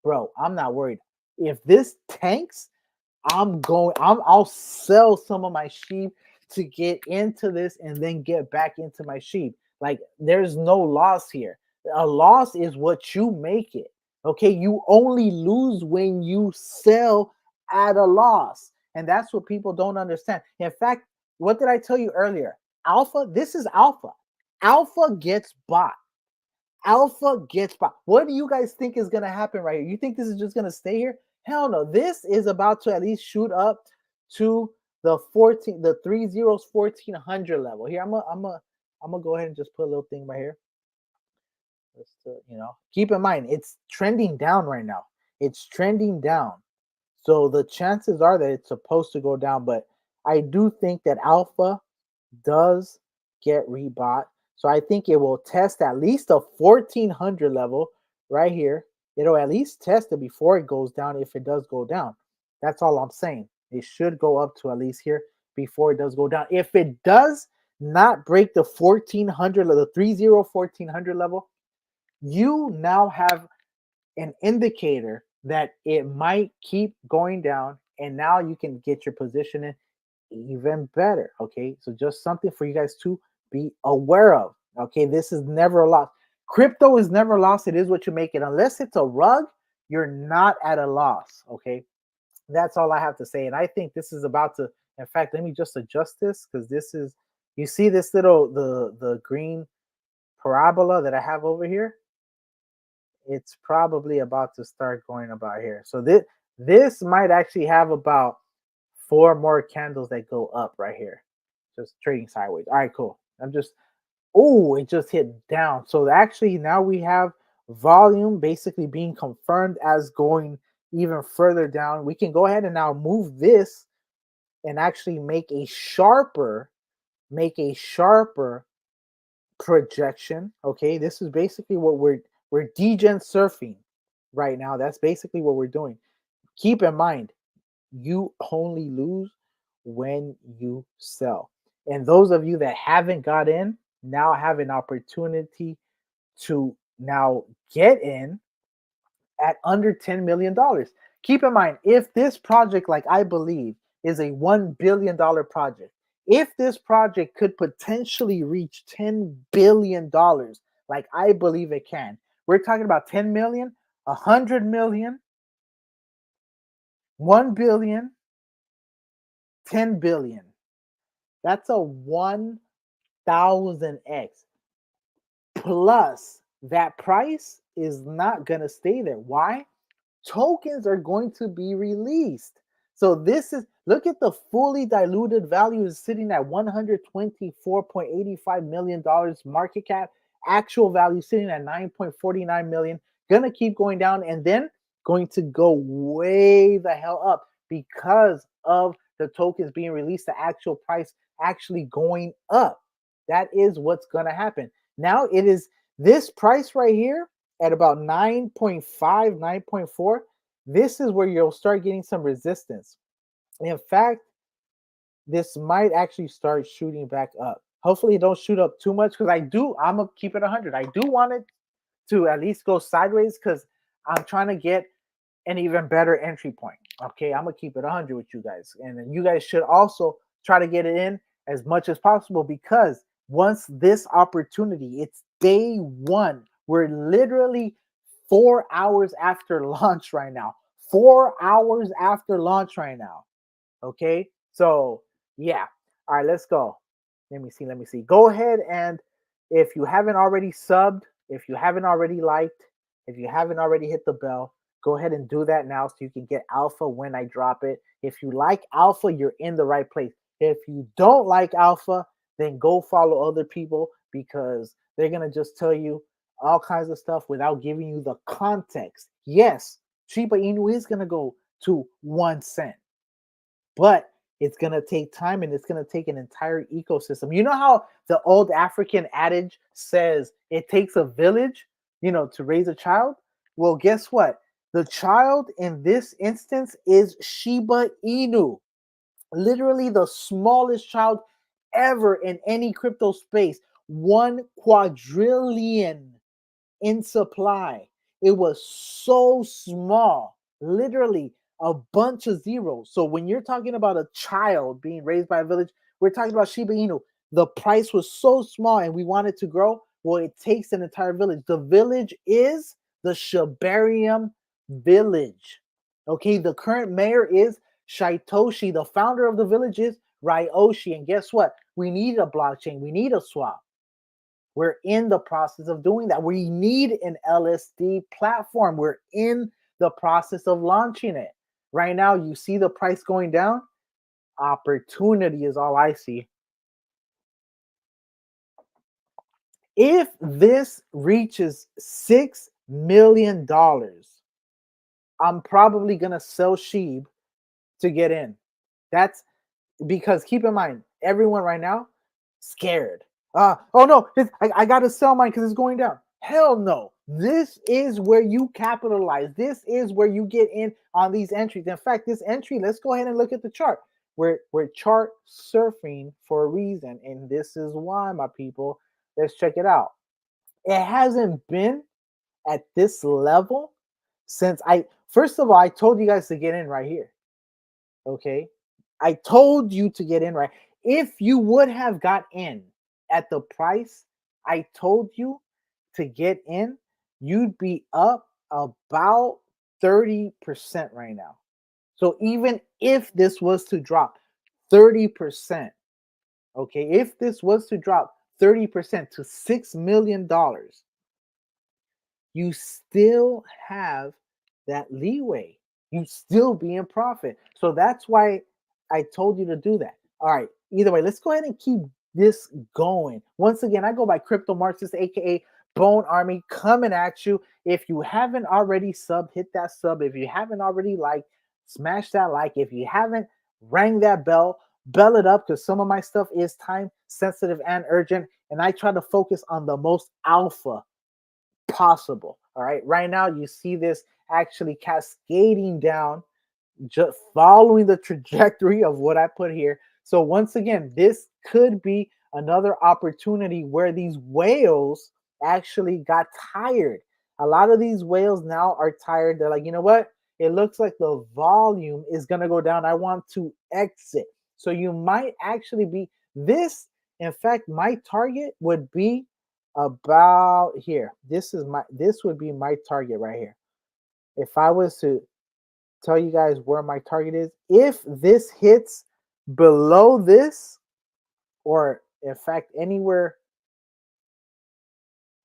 bro, I'm not worried. If this tanks, I'll sell some of my sheep to get into this and then get back into my sheep. Like, there's no loss here. A loss is what you make it. Okay, you only lose when you sell at a loss. And that's what people don't understand. In fact, what did I tell you earlier? Alpha, this is alpha. Alpha gets bought. Alpha gets bought. What do you guys think is going to happen right here? You think this is just going to stay here? Hell no. This is about to at least shoot up to the 1400 level. Here, I'm gonna go ahead and just put a little thing right here. Just to, keep in mind, it's trending down right now. It's trending down. So the chances are that it's supposed to go down, but I do think that alpha does get rebought. So I think it will test at least a 1400 level right here. It'll at least test it before it goes down, if it does go down. That's all I'm saying. It should go up to at least here before it does go down. If it does not break the 1400, the 1400 level, you now have an indicator that it might keep going down, and now you can get your position in even better. Okay, so just something for you guys to be aware of. Okay, this is never a loss. Crypto is never lost. It is what you make it. Unless it's a rug, you're not at a loss. Okay, that's all I have to say. And I think this is about to, in fact, let me just adjust this, because this is, you see this little, the green parabola that I have over here? It's probably about to start going about here. So this might actually have about 4 more candles that go up right here. Just trading sideways. All right, cool. It just hit down. So actually now we have volume basically being confirmed as going even further down. We can go ahead and now move this and actually make a sharper projection. Okay, this is basically what we're degen surfing right now. That's basically what we're doing. Keep in mind, you only lose when you sell. And those of you that haven't got in now have an opportunity to now get in at under $10 million. Keep in mind, if this project, like I believe, is a $1 billion project, if this project could potentially reach $10 billion, like I believe it can, we're talking about 10 million, 100 million, 1 billion, 10 billion. That's a 1,000x. Plus, that price is not going to stay there. Why? Tokens are going to be released. So this is, look at the fully diluted value is sitting at $124.85 million market cap. Actual value sitting at 9.49 million. Gonna keep going down and then going to go way the hell up because of the tokens being released, the actual price actually going up. That is what's gonna happen. Now it is this price right here at about 9.5, 9.4. This is where you'll start getting some resistance. In fact, this might actually start shooting back up. Hopefully it don't shoot up too much, because I'm gonna keep it 100. I do want it to at least go sideways because I'm trying to get an even better entry point. Okay, I'm gonna keep it 100 with you guys, and then you guys should also try to get it in as much as possible, because once this opportunity, it's day one. We're literally 4 hours after launch right now. 4 hours after launch right now. Okay, so yeah. All right, let's go. Let me see. Go ahead, and if you haven't already subbed, if you haven't already liked, if you haven't already hit the bell, go ahead and do that now so you can get alpha when I drop it. If you like alpha, you're in the right place. If you don't like alpha, then go follow other people, because they're going to just tell you all kinds of stuff without giving you the context. Yes, Shiba Inu is going to go to 1 cent, but it's going to take time, and it's going to take an entire ecosystem. You know how the old African adage says it takes a village, to raise a child? Well, guess what? The child in this instance is Shiba Inu, literally the smallest child ever in any crypto space. 1 quadrillion in supply. It was so small, literally a bunch of zeros. So when you're talking about a child being raised by a village, we're talking about Shiba Inu. The price was so small and we wanted to grow. Well, it takes an entire village. The village is the Shibarium village. Okay, the current mayor is Shaitoshi. The founder of the village is Ryoshi. And guess what? We need a blockchain. We need a swap. We're in the process of doing that. We need an LSD platform. We're in the process of launching it. Right now, you see the price going down. Opportunity is all I see. If this reaches $6 million, I'm probably going to sell Sheeb to get in. That's because, keep in mind, everyone right now scared. Oh no, I got to sell mine because it's going down. Hell no. This is where you capitalize. This is where you get in on these entries. In fact, this entry, let's go ahead and look at the chart. We're chart surfing for a reason, and this is why, my people. Let's check it out. It hasn't been at this level since first of all, I told you guys to get in right here. Okay. I told you to get in right. If you would have got in at the price I told you to get in, you'd be up about 30% right now. So even if this was to drop 30%, okay, if this was to drop 30% to $6 million, you still have that leeway. You still be in profit. So that's why I told you to do that. All right. Either way, let's go ahead and keep this going. Once again, I go by Crypto Marxist, aka Bone Army, coming at you. If you haven't already subbed, hit that sub. If you haven't already liked, smash that like. If you haven't, rang that bell, bell it up, because some of my stuff is time sensitive and urgent. And I try to focus on the most alpha possible. All right. Right now, you see this actually cascading down, just following the trajectory of what I put here. So once again, this could be another opportunity where these whales actually got tired. A lot of these whales now are tired. They're like, you know what? It looks like the volume is going to go down. I want to exit. So you might actually be this. In fact, my target would be about here. This would be my target right here. If I was to tell you guys where my target is, if this hits below this, or in fact anywhere,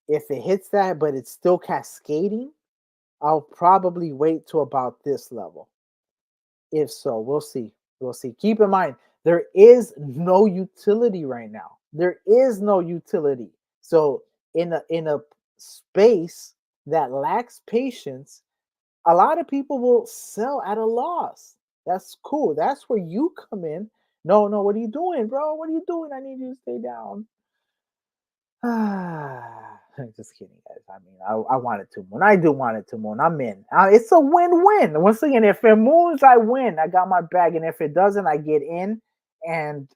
if it hits that but it's still cascading, I'll probably wait to about this level. If so, we'll see. Keep in mind, there is no utility right now. There is no utility. So in a space that lacks patience, a lot of people will sell at a loss. That's cool. That's where you come in. No, what are you doing, bro? What are you doing? I need you to stay down. Just kidding, guys. I mean, I want it to moon. I do want it to moon. I'm in. It's a win-win. Once again, if it moons, I win. I got my bag. And if it doesn't, I get in. And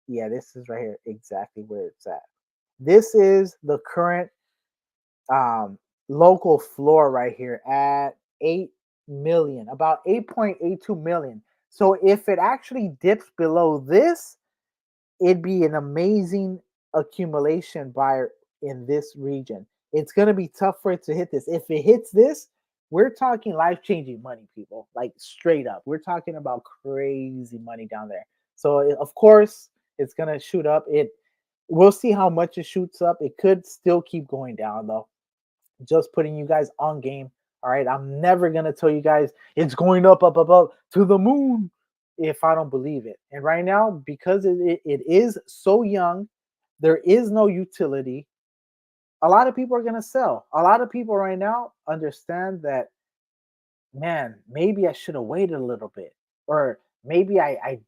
yeah, this is right here exactly where it's at. This is the current local floor right here at 8 million, about 8.82 million. So if it actually dips below this, it'd be an amazing accumulation buyer in this region. It's going to be tough for it to hit this. If it hits this, we're talking life-changing money, people, like straight up. We're talking about crazy money down there. So of course it's going to shoot up. We'll see how much it shoots up. It could still keep going down though. Just putting you guys on game. All right. I'm never going to tell you guys it's going up to the moon if I don't believe it. And right now, because it is so young, there is no utility. A lot of people are going to sell. A lot of people right now understand that, man, maybe I should have waited a little bit, or maybe I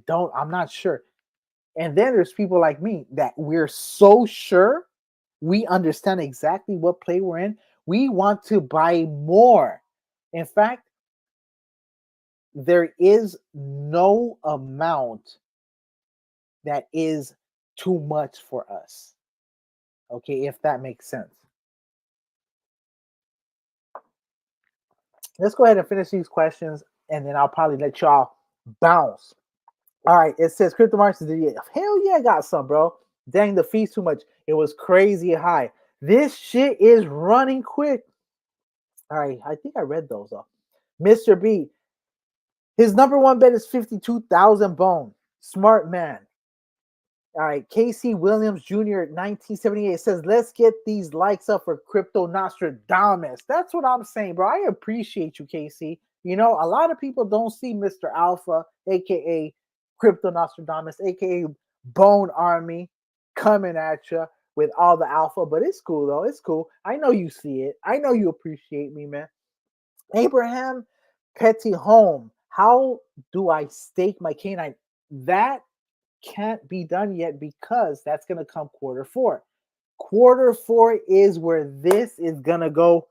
don't, I'm not sure. And then there's people like me that we're so sure we understand exactly what play we're in. We want to buy more. In fact, there is no amount that is too much for us. Okay, if that makes sense. Let's go ahead and finish these questions, and then I'll probably let y'all bounce. All right, it says Crypto Marxist. Hell yeah, I got some, bro. Dang, the fee's too much. It was crazy high. This shit is running quick. All right, I think I read those off. Mr. B, his number one bet is 52,000 bone. Smart man. All right, Casey Williams Jr. 1978 says, let's get these likes up for Crypto Nostradamus. That's what I'm saying, bro. I appreciate you, Casey. You know, a lot of people don't see Mr. Alpha, aka Crypto Nostradamus, aka Bone Army, coming at you with all the alpha, but it's cool though. It's cool. I know you see it. I know you appreciate me, man. Abraham Petty Home. How do I stake my canine? That can't be done yet because that's going to come Q4. Q4 is where this is going to go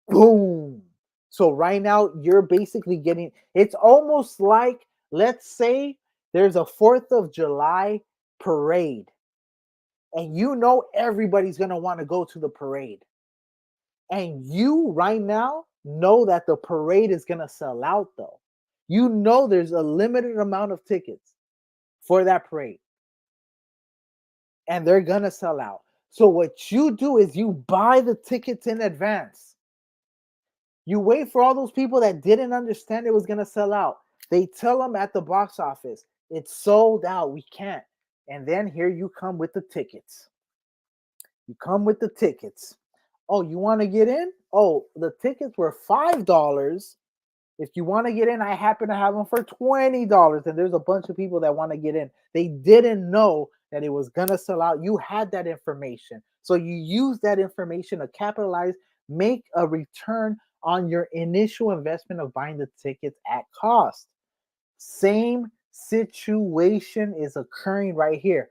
boom. So right now you're basically getting, it's almost like, let's say there's a 4th of July parade and you know everybody's going to want to go to the parade. And you right now, know that the parade is going to sell out, though. You know there's a limited amount of tickets for that parade, and they're going to sell out. So what you do is you buy the tickets in advance. You wait for all those people that didn't understand it was going to sell out. They tell them at the box office, it's sold out, we can't. And then here you come with the tickets. You come with the tickets. Oh, you want to get in? Oh, the tickets were $5. If you want to get in, I happen to have them for $20. And there's a bunch of people that want to get in. They didn't know that it was going to sell out. You had that information. So you use that information to capitalize, make a return on your initial investment of buying the tickets at cost. Same situation is occurring right here.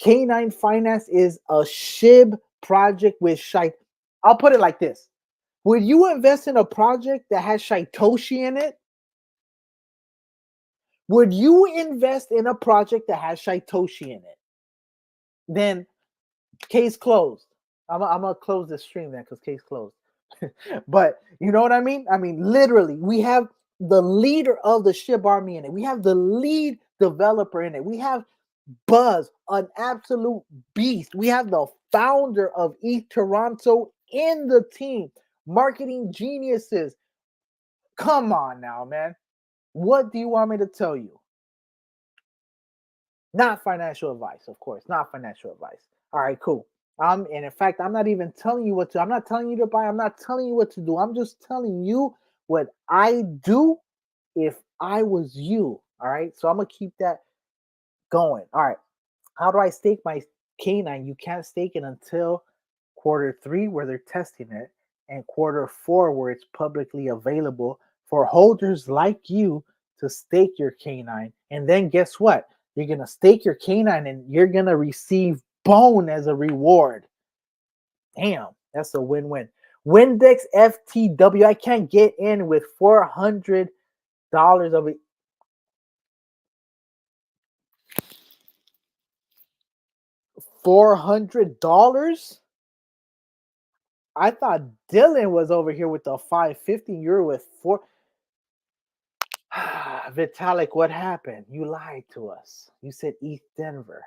K9 Finance is a SHIB project with Shite. I'll put it like this. Would you invest in a project that has Shitoshi in it? Would you invest in a project that has Shitoshi in it? Then case closed. I'm going to close this stream then because case closed. But you know what I mean? I mean, literally, we have the leader of the SHIB army in it. We have the lead developer in it. We have Buzz, an absolute beast. We have the founder of ETH Toronto in the team. Marketing geniuses. Come on now, man. What do you want me to tell you? Not financial advice, of course. Not financial advice. All right, cool. And in fact, I'm not even telling you what to. I'm not telling you to buy. I'm not telling you what to do. I'm just telling you what I do if I was you. All right. So I'm gonna keep that going. All right. How do I stake my K9? You can't stake it until Q3 where they're testing it, and Q4 where it's publicly available for holders like you to stake your K9. And then guess what? You're gonna stake your K9 and you're gonna receive bone as a reward. Damn, that's a win-win. Windex FTW. I can't get in with $400 of it. $400? I thought Dylan was over here with the 550. You're with four. Vitalik, what happened? You lied to us. You said ETH Denver.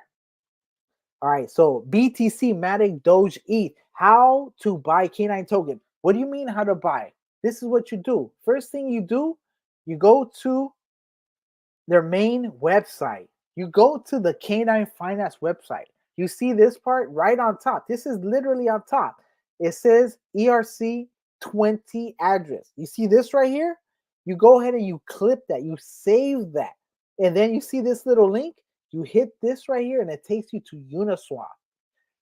All right, so BTC, Matic, Doge, ETH. How to buy K9 token. What do you mean how to buy? This is what you do. First thing you do, you go to their main website. You go to the K9 Finance website. You see this part right on top. This is literally on top. It says ERC20 address. You see this right here? You go ahead and you clip that. You save that. And then you see this little link. You hit this right here and it takes you to Uniswap.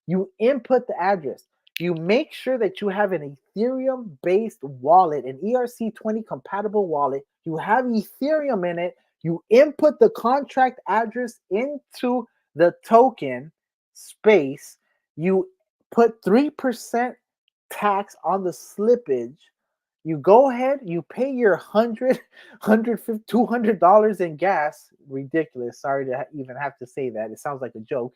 You input the address. You make sure that you have an Ethereum-based wallet, an ERC20 compatible wallet. You have Ethereum in it. You input the contract address into the token space. You put 3% tax on the slippage. You go ahead, you pay your $100, $150, $200 in gas. Ridiculous. Sorry to even have to say that. It sounds like a joke.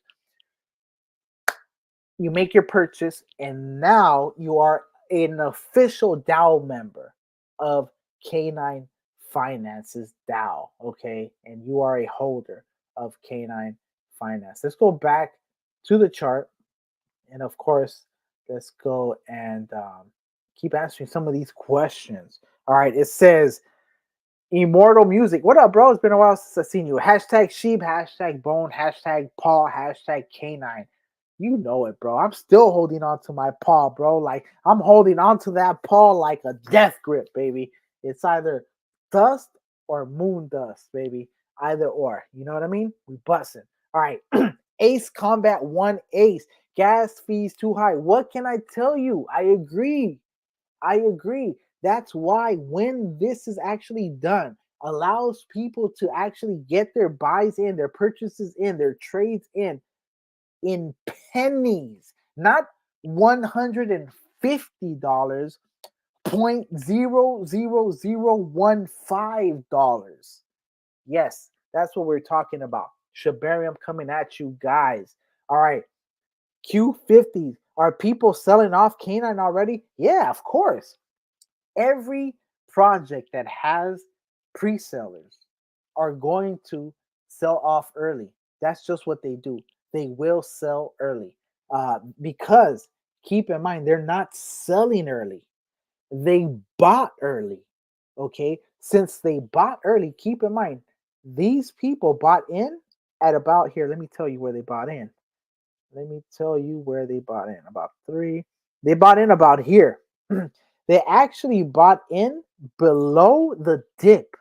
You make your purchase, and now you are an official DAO member of K9 Finance's DAO, okay? And you are a holder of K9 Finance. Let's go back to the chart, and of course, let's go and keep answering some of these questions. All right, it says Immortal Music. What up, bro? It's been a while since I've seen you. Hashtag Sheep, hashtag Bone, hashtag Paul, hashtag K9. You know it, bro. I'm still holding on to my paw, bro. Like, I'm holding on to that paw like a death grip, baby. It's either dust or moon dust, baby. Either or. You know what I mean? We busting. All right. Ace Combat 1 Ace. Gas fees too high. What can I tell you? I agree. I agree. That's why when this is actually done, allows people to actually get their buys in, their purchases in, their trades in pennies, not $150, $0.00015. Yes, that's what we're talking about. Shabarium coming at you guys. All right, Q50. Are people selling off K9 already? Yeah, of course. Every project that has pre-sellers are going to sell off early. That's just what they do. They will sell early because keep in mind they're not selling early. They bought early. Okay, since they bought early, keep in mind these people bought in at about here. Let me tell you where they bought in. Let me tell you where they bought in. About three. They bought in about here. They actually bought in below the dip.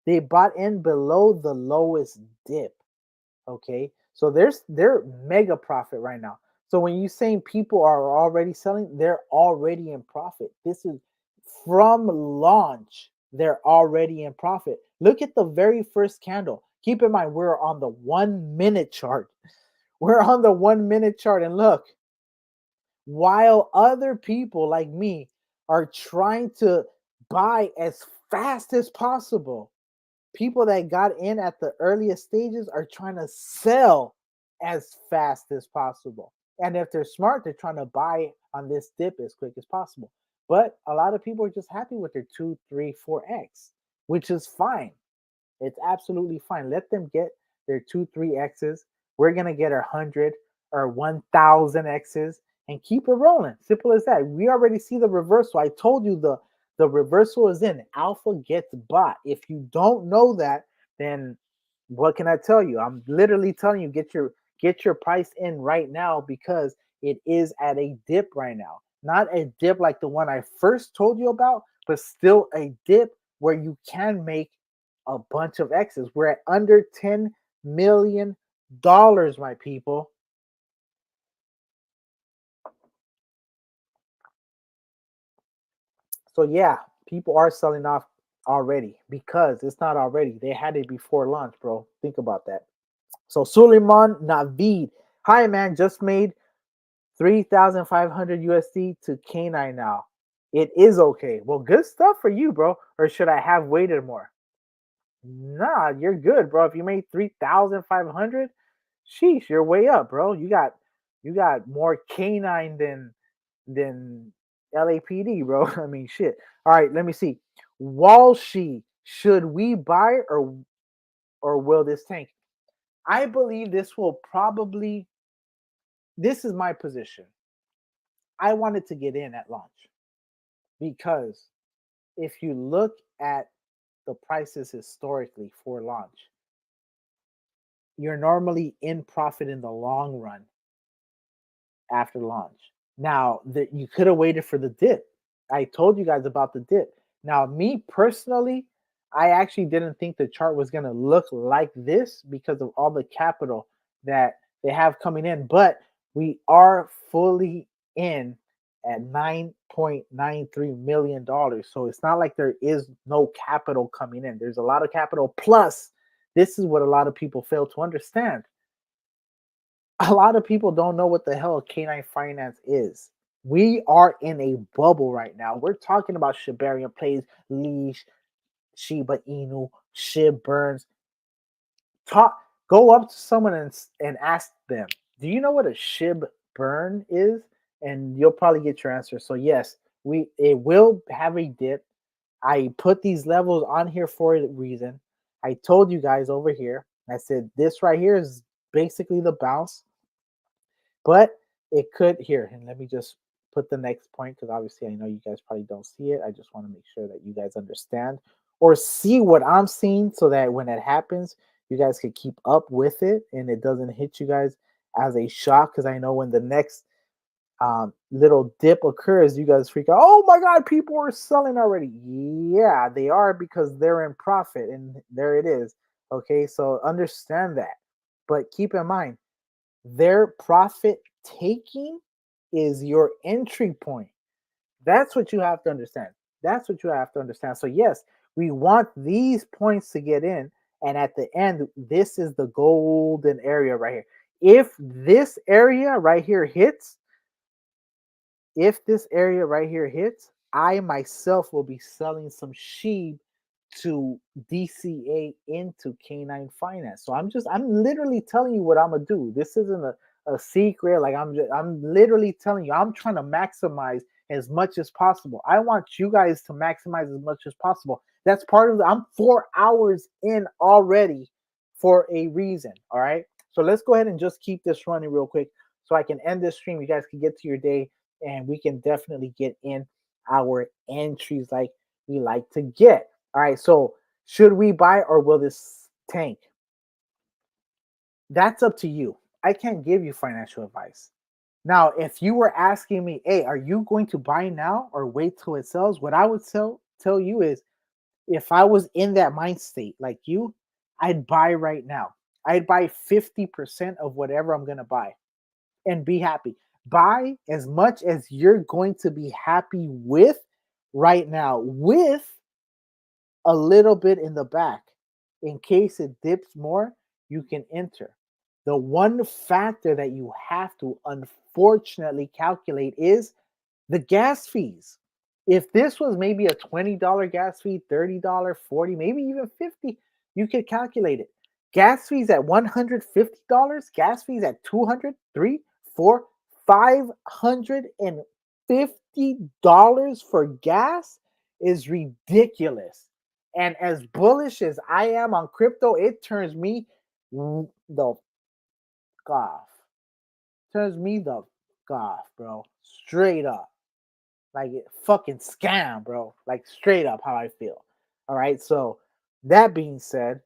They bought in below the lowest dip. Okay. So they're mega profit right now. So when you saying people are already selling, they're already in profit. This is from launch. They're already in profit. Look at the very first candle. Keep in mind, we're on the 1 minute chart. We're on the 1 minute chart. And look, while other people like me are trying to buy as fast as possible, people that got in at the earliest stages are trying to sell as fast as possible. And if they're smart, they're trying to buy on this dip as quick as possible. But a lot of people are just happy with their 2, 3, 4x, which is fine. It's absolutely fine. Let them get their 2, 3x's. We're gonna get our 100 or 1,000x's and keep it rolling. Simple as that. We already see the reversal. I told you the reversal is in. Alpha gets bought. If you don't know that, then what can I tell you? I'm literally telling you get your price in right now because it is at a dip right now. Not a dip like the one I first told you about, but still a dip where you can make a bunch of X's. We're at under $10 million, my people. So yeah, people are selling off already because it's not already. They had it before launch, bro. Think about that. So Suleiman Navid, hi man, just made 3,500 USD to K9 now. It is okay. Well, good stuff for you, bro. Or should I have waited more? Nah, you're good, bro. If you made 3,500, sheesh, you're way up, bro. You got more K9 than LAPD, bro. I mean, shit. All right, let me see. Walshy, should we buy or will this tank? I believe this will probably. This is my position. I wanted to get in at launch because if you look at the prices historically for launch, you're normally in profit in the long run after launch. Now, you could have waited for the dip. I told you guys about the dip. Now, me personally, I actually didn't think the chart was going to look like this because of all the capital that they have coming in, but we are fully in at $9.93 million. So it's not like there is no capital coming in. There's a lot of capital. Plus, this is what a lot of people fail to understand. A lot of people don't know what the hell K9 Finance is. We are in a bubble right now. We're talking about Shibarian plays, Leash, Shiba Inu, Shib Burns. Go up to someone and ask them, do you know what a Shib Burn is? And you'll probably get your answer. So yes, it will have a dip. I put these levels on here for a reason. I told you guys over here, I said this right here is basically the bounce. But it could here, and let me just put the next point because obviously I know you guys probably don't see it. I just want to make sure that you guys understand or see what I'm seeing so that when it happens, you guys can keep up with it and it doesn't hit you guys as a shock. Because I know when the next little dip occurs, you guys freak out. Oh my God, people are selling already. Yeah, they are because they're in profit, and there it is. Okay, so understand that, but keep in mind their profit taking is your entry point. That's what you have to understand. That's what you have to understand. So, yes, we want these points to get in. And at the end, this is the golden area right here. If this area right here hits, I myself will be selling some sheep to DCA into K9 Finance. So I'm literally telling you what I'm gonna do. This isn't a secret. Like I'm literally telling you, I'm trying to maximize as much as possible. I want you guys to maximize as much as possible. That's part of I'm 4 hours in already for a reason. All right. So let's go ahead and just keep this running real quick so I can end this stream. You guys can get to your day and we can definitely get in our entries like we like to get. All right. So should we buy or will this tank? That's up to you. I can't give you financial advice. Now, if you were asking me, hey, are you going to buy now or wait till it sells? What I would tell you is if I was in that mind state like you, I'd buy right now. I'd buy 50% of whatever I'm going to buy and be happy. Buy as much as you're going to be happy with right now, with a little bit in the back. In case it dips more, you can enter. The one factor that you have to unfortunately calculate is the gas fees. If this was maybe a $20 gas fee, $30, $40, maybe even $50, you could calculate it. Gas fees at $150, gas fees at $200, $300, $400, $550 for gas is ridiculous. And as bullish as I am on crypto, it turns me the off. Turns me the off, bro. Straight up. Like fucking scam, bro. Like straight up how I feel. All right. So that being said,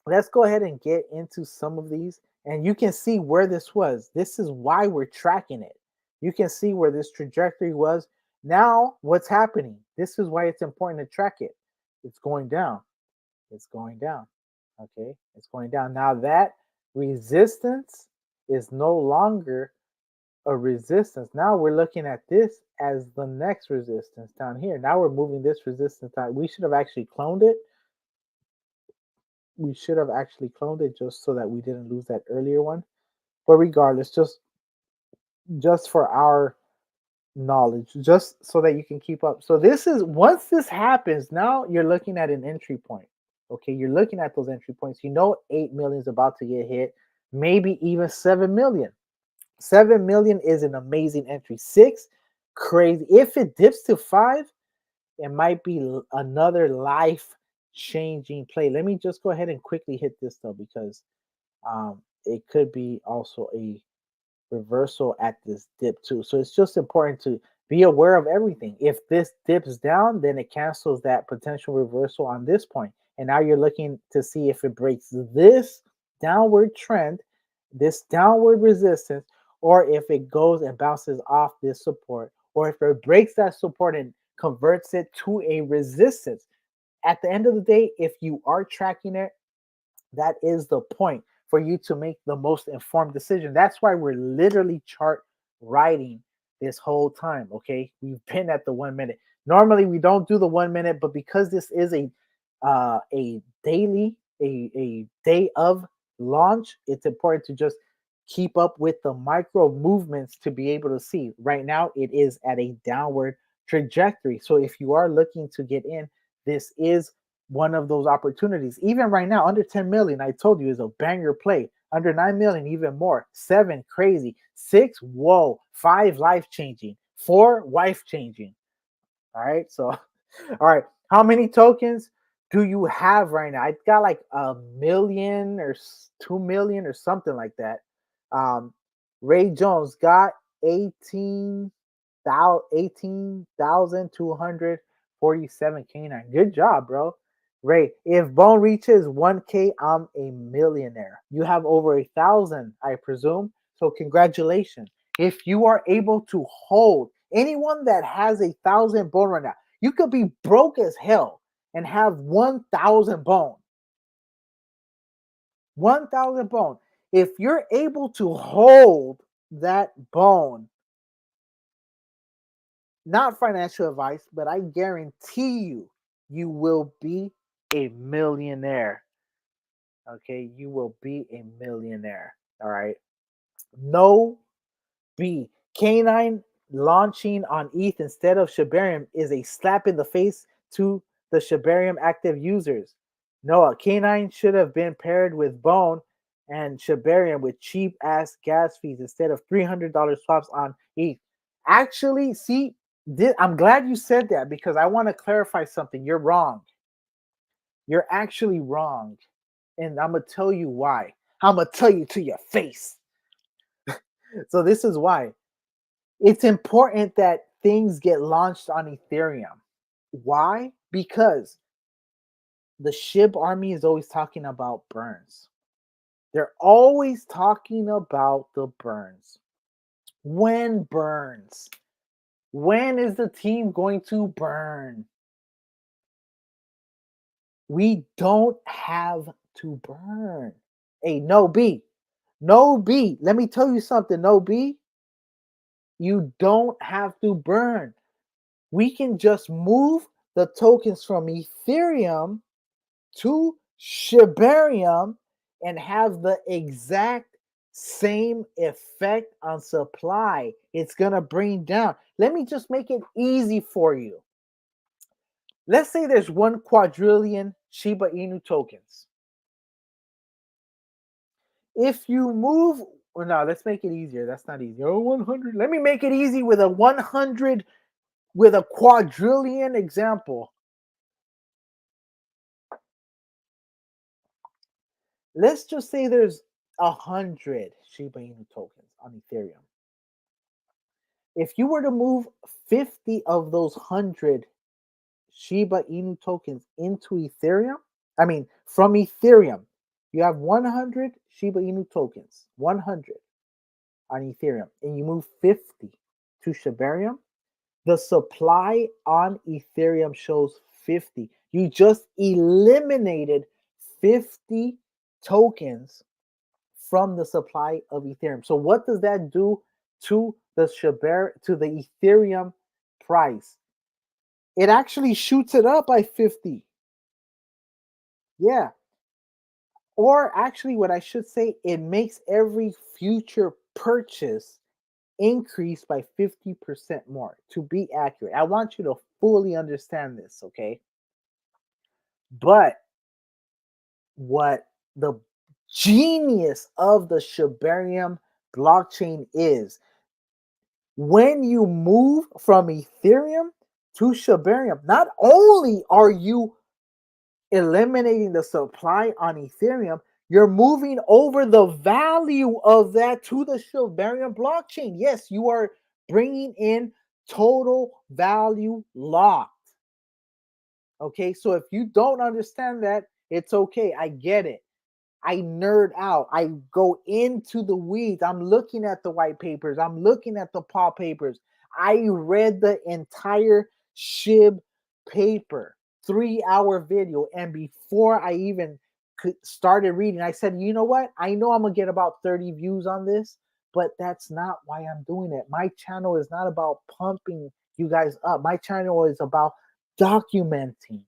let's go ahead and get into some of these. And you can see where this was. This is why we're tracking it. You can see where this trajectory was. Now, what's happening? This is why it's important to track it. It's going down. It's going down. Okay. It's going down. Now, that resistance is no longer a resistance. Now we're looking at this as the next resistance down here. Now we're moving this resistance down. We should have actually cloned it. We should have actually cloned it just so that we didn't lose that earlier one. But regardless, just for our knowledge, just so that you can keep up. So this is once this happens, now you're looking at an entry point. Okay, you're looking at those entry points. You know 8 million is about to get hit, maybe even 7 million. 7 million is an amazing entry. 6, crazy. If it dips to 5, it might be another life-changing play. Let me just go ahead and quickly hit this though, because it could be also a reversal at this dip too. So it's just important to be aware of everything. If this dips down, then it cancels that potential reversal on this point. And now you're looking to see if it breaks this downward trend, this downward resistance, or if it goes and bounces off this support, or if it breaks that support and converts it to a resistance. At the end of the day, if you are tracking it, that is the point for you to make the most informed decision. That's why we're literally chart writing this whole time. Okay, we've been at the 1 minute. Normally we don't do the 1 minute, but because this is a daily, a day of launch, it's important to just keep up with the micro movements to be able to see. Right now, it is at a downward trajectory. So if you are looking to get in, this is one of those opportunities. Even right now, under 10 million, I told you, is a banger play. Under 9 million, even more. 7, crazy. 6, whoa. 5, life changing. 4, wife changing. All right. So, all right. How many tokens do you have right now? I got like 1 million or 2 million or something like that. Ray Jones got 18,247 canine. Good job, bro. Ray, if Bone reaches 1K, I'm a millionaire. You have over 1,000, I presume. So congratulations. If you are able to hold anyone that has 1,000 bone right now, you could be broke as hell and have 1,000 bone. 1,000 bone. If you're able to hold that bone, not financial advice, but I guarantee you, you will be a millionaire. Okay, you will be a millionaire. All right. No B. Canine launching on ETH instead of Shibarium is a slap in the face to the Shibarium active users. Noah, Canine should have been paired with Bone and Shibarium with cheap ass gas fees instead of $300 swaps on ETH. Actually, see, I'm glad you said that because I want to clarify something. You're wrong. You're actually wrong. And I'm going to tell you why. I'm going to tell you to your face. So this is why. It's important that things get launched on Ethereum. Why? Because the SHIB army is always talking about burns. They're always talking about the burns. When burns? When is the team going to burn? We don't have to burn. Hey, no B. No B. Let me tell you something, no B. You don't have to burn. We can just move the tokens from Ethereum to Shibarium and have the exact same effect on supply. It's going to bring down. Let me just make it easy for you. Let's say there's 1 quadrillion Shiba Inu tokens. If you move, or no, let's make it easier. That's not easy. Oh, 100. Let me make it easy with a 100, with a quadrillion example. Let's just say there's 100 Shiba Inu tokens on Ethereum. If you were to move 50 of those 100 Shiba Inu tokens into Ethereum, from Ethereum, you have 100 Shiba Inu tokens, 100 on Ethereum, and you move 50 to Shibarium, the supply on Ethereum shows 50. You just eliminated 50 tokens from the supply of Ethereum. So what does that do to the Ethereum price? It actually shoots it up by 50. Yeah. Or actually, what I should say, it makes every future purchase increase by 50% more, to be accurate. I want you to fully understand this, okay? But what the genius of the Shibarium blockchain is, when you move from Ethereum to Shibarium, not only are you eliminating the supply on Ethereum, you're moving over the value of that to the Shibarium blockchain. Yes, you are bringing in total value locked. Okay, so if you don't understand that, it's okay. I get it. I nerd out. I go into the weeds. I'm looking at the white papers. I'm looking at the paw papers. I read the entire SHIB paper, 3-hour video. And before I even started reading, I said, you know what? I know I'm going to get about 30 views on this, but that's not why I'm doing it. My channel is not about pumping you guys up. My channel is about documenting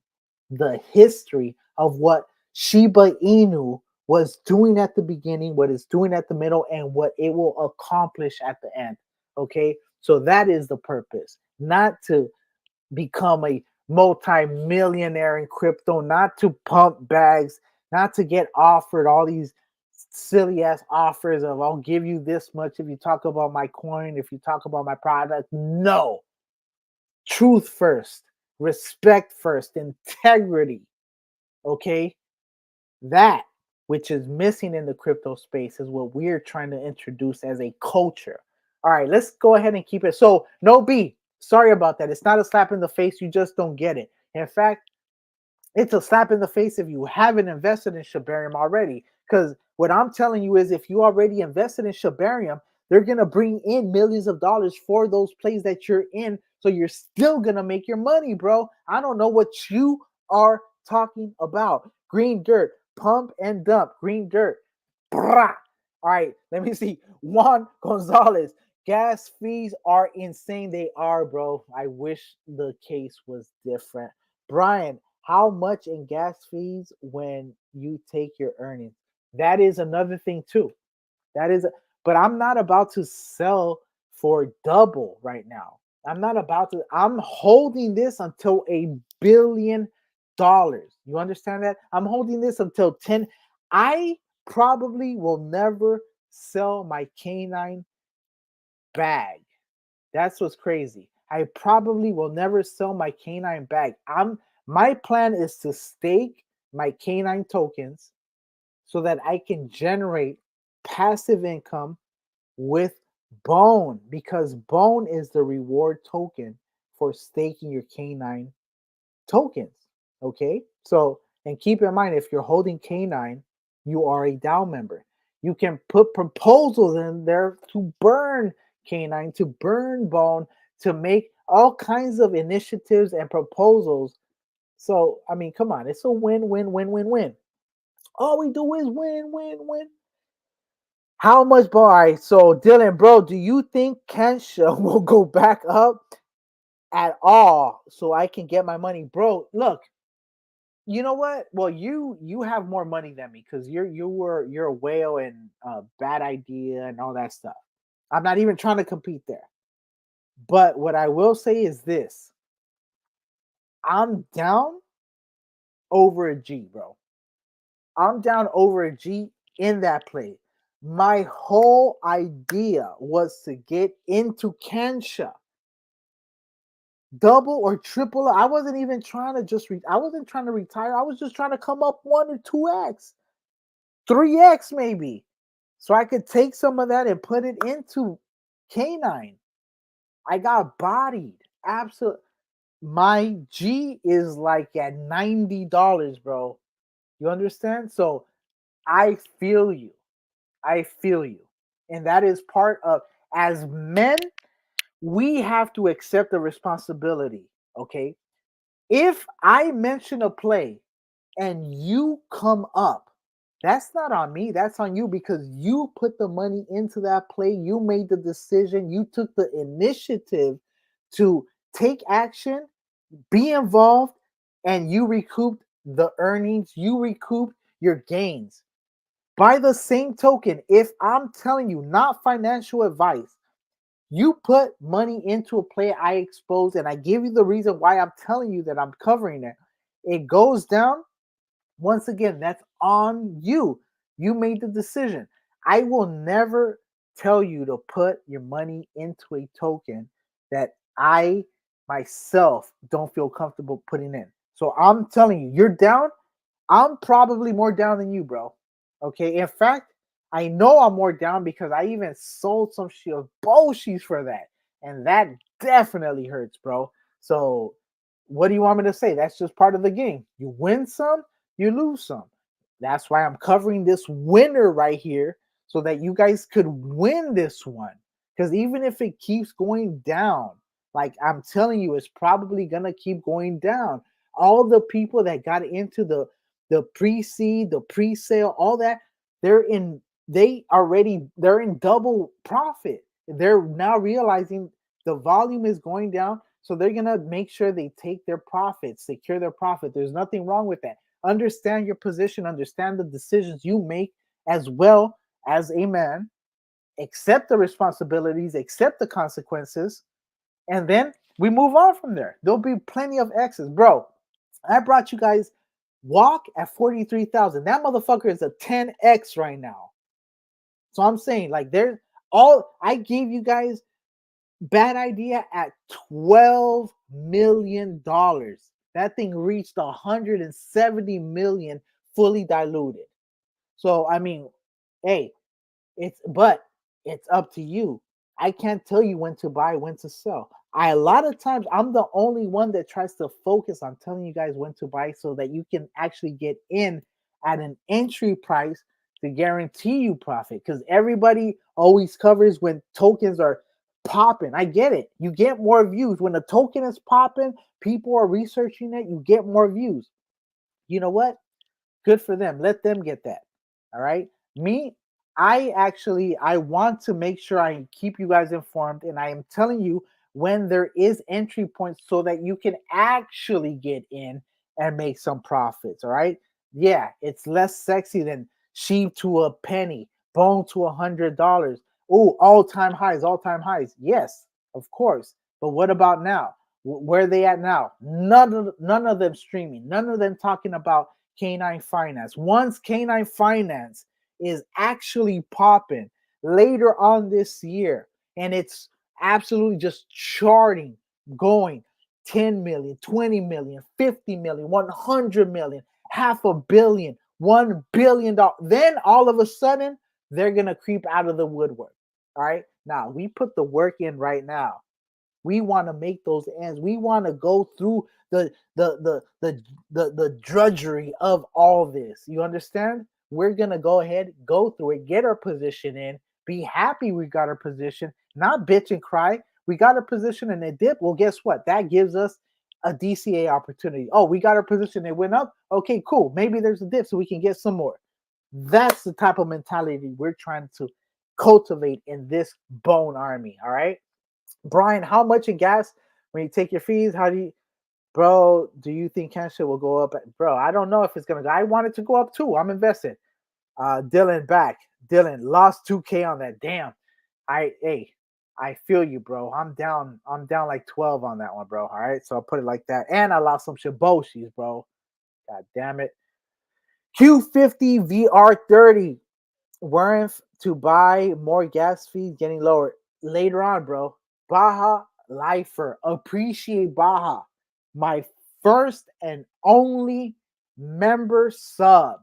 the history of what Shiba Inu was doing at the beginning, what it's doing at the middle, and what it will accomplish at the end. Okay, so that is the purpose, not to become a multi-millionaire in crypto, not to pump bags, not to get offered all these silly ass offers of I'll give you this much if you talk about my coin, if you talk about my product. No, truth first, respect first, integrity. Okay, that which is missing in the crypto space is what we're trying to introduce as a culture. All right, let's go ahead and keep it. So, no B, sorry about that. It's not a slap in the face. You just don't get it. In fact, it's a slap in the face if you haven't invested in Shibarium already. Because what I'm telling you is if you already invested in Shibarium, they're going to bring in millions of dollars for those plays that you're in. So you're still going to make your money, bro. I don't know what you are talking about. Green dirt, pump and dump, green dirt. Brah. All right, let me see. Juan Gonzalez. Gas fees are insane. They are, bro. I wish the case was different. Brian, how much in gas fees when you take your earnings? That is another thing too. But I'm not about to sell for double right now. I'm holding this until $1 billion. You understand that? I'm holding this until 10. I probably will never sell my canine bag That's what's crazy. I probably will never sell my canine bag. My plan is to stake my canine tokens so that I can generate passive income with Bone, because Bone is the reward token for staking your canine tokens. Okay, so and keep in mind, if you're holding canine, you are a DAO member. You can put proposals in there to burn canine, to burn Bone, to make all kinds of initiatives and proposals. So I mean, come on, it's a win. All we do is win. How much, boy? So Dylan, bro, do you think Kensha will go back up at all so I can get my money, bro? Look, you know what? Well, you have more money than me because you're a whale and bad idea and all that stuff. I'm not even trying to compete there. But what I will say is this: I'm down over a G, bro. I'm down over a G in that play. My whole idea was to get into Kensha. Double or triple. I wasn't even trying to I wasn't trying to retire. I was just trying to come up 1 or 2x, 3x maybe. So I could take some of that and put it into K9. I got bodied. Absolutely. My G is like at $90, bro. You understand? So I feel you. I feel you. And that is part of, as men, we have to accept the responsibility. Okay. If I mention a play and you come up, that's not on me. That's on you because you put the money into that play. You made the decision. You took the initiative to take action, be involved, and you recouped the earnings. You recouped your gains. By the same token, if I'm telling you, not financial advice, you put money into a play I expose, and I give you the reason why I'm telling you that I'm covering it. It goes down. Once again, that's on you. You made the decision. I will never tell you to put your money into a token that I myself don't feel comfortable putting in. So I'm telling you, you're down. I'm probably more down than you, bro. Okay. In fact, I know I'm more down because I even sold some shit of Boshis for that. And that definitely hurts, bro. So what do you want me to say? That's just part of the game. You win some, you lose some. That's why I'm covering this winner right here so that you guys could win this one. Because even if it keeps going down, like I'm telling you, it's probably gonna keep going down. All the people that got into the pre-seed, the pre-sale, all that, they're in double profit. They're now realizing the volume is going down, so they're gonna make sure they take their profit, secure their profit. There's nothing wrong with that. Understand your position, understand the decisions you make as well as a man, accept the responsibilities, accept the consequences, and then we move on from there. There'll be plenty of X's. Bro, I brought you guys Walk at 43,000. That motherfucker is a 10x right now. So I'm saying, like, I gave you guys Bad Idea at $12 million. That thing reached 170 million fully diluted. So I mean, hey, it's up to you. I can't tell you when to buy, when to sell. A lot of times I'm the only one that tries to focus on telling you guys when to buy so that you can actually get in at an entry price to guarantee you profit. Because everybody always covers when tokens are popping. I get it. You get more views. When a token is popping, people are researching it, you get more views. You know what? Good for them. Let them get that. All right. Me, I want to make sure I keep you guys informed, and I am telling you when there is entry points so that you can actually get in and make some profits. All right. Yeah, it's less sexy than sheep to a penny, bone to $100. Oh, all-time highs. Yes, of course. But what about now? Where are they at now? None of them streaming. None of them talking about Canine Finance. Once Canine Finance is actually popping later on this year, and it's absolutely just charting, going 10 million, 20 million, 50 million, 100 million, $500 million, $1 billion. Then all of a sudden, they're going to creep out of the woodwork. All right. Now, we put the work in right now. We want to make those ends. We want to go through the drudgery of all this. You understand? We're gonna go ahead, go through it, get our position in, be happy we got our position, not bitch and cry. We got our position in a dip. Well, guess what? That gives us a DCA opportunity. Oh, we got our position, it went up. Okay, cool. Maybe there's a dip, so we can get some more. That's the type of mentality we're trying to cultivate in this bone army. All right. Brian, how much in gas when you take your fees? How do you, bro? Do you think Kensha will go up? Bro, I don't know if it's gonna go. I want it to go up too. I'm invested. Dylan back. Dylan lost 2K on that. Damn. I feel you, bro. I'm down like 12 on that one, bro. All right. So I'll put it like that. And I lost some Shiboshis, bro. God damn it. Q50 VR30. Warrant to buy more gas fees getting lower later on, bro. Baja Lifer, appreciate Baja, my first and only member sub.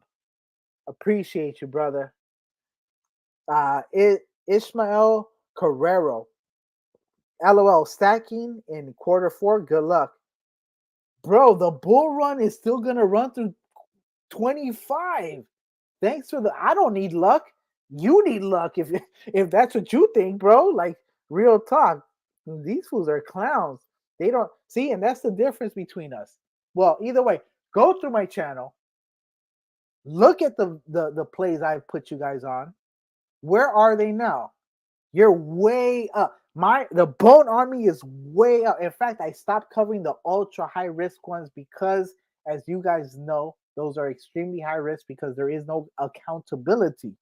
Appreciate you, brother. Ishmael Carrero, LOL, stacking in Q4. Good luck, bro. The bull run is still gonna run through 25. Thanks for the. I don't need luck. You need luck if that's what you think, bro. Like real talk. These fools are clowns. They don't see, and that's the difference between us. Well, either way, go through my channel. Look at the plays I've put you guys on. Where are they now? You're way up. The Bone Army is way up. In fact, I stopped covering the ultra high risk ones because, as you guys know, those are extremely high risk because there is no accountability.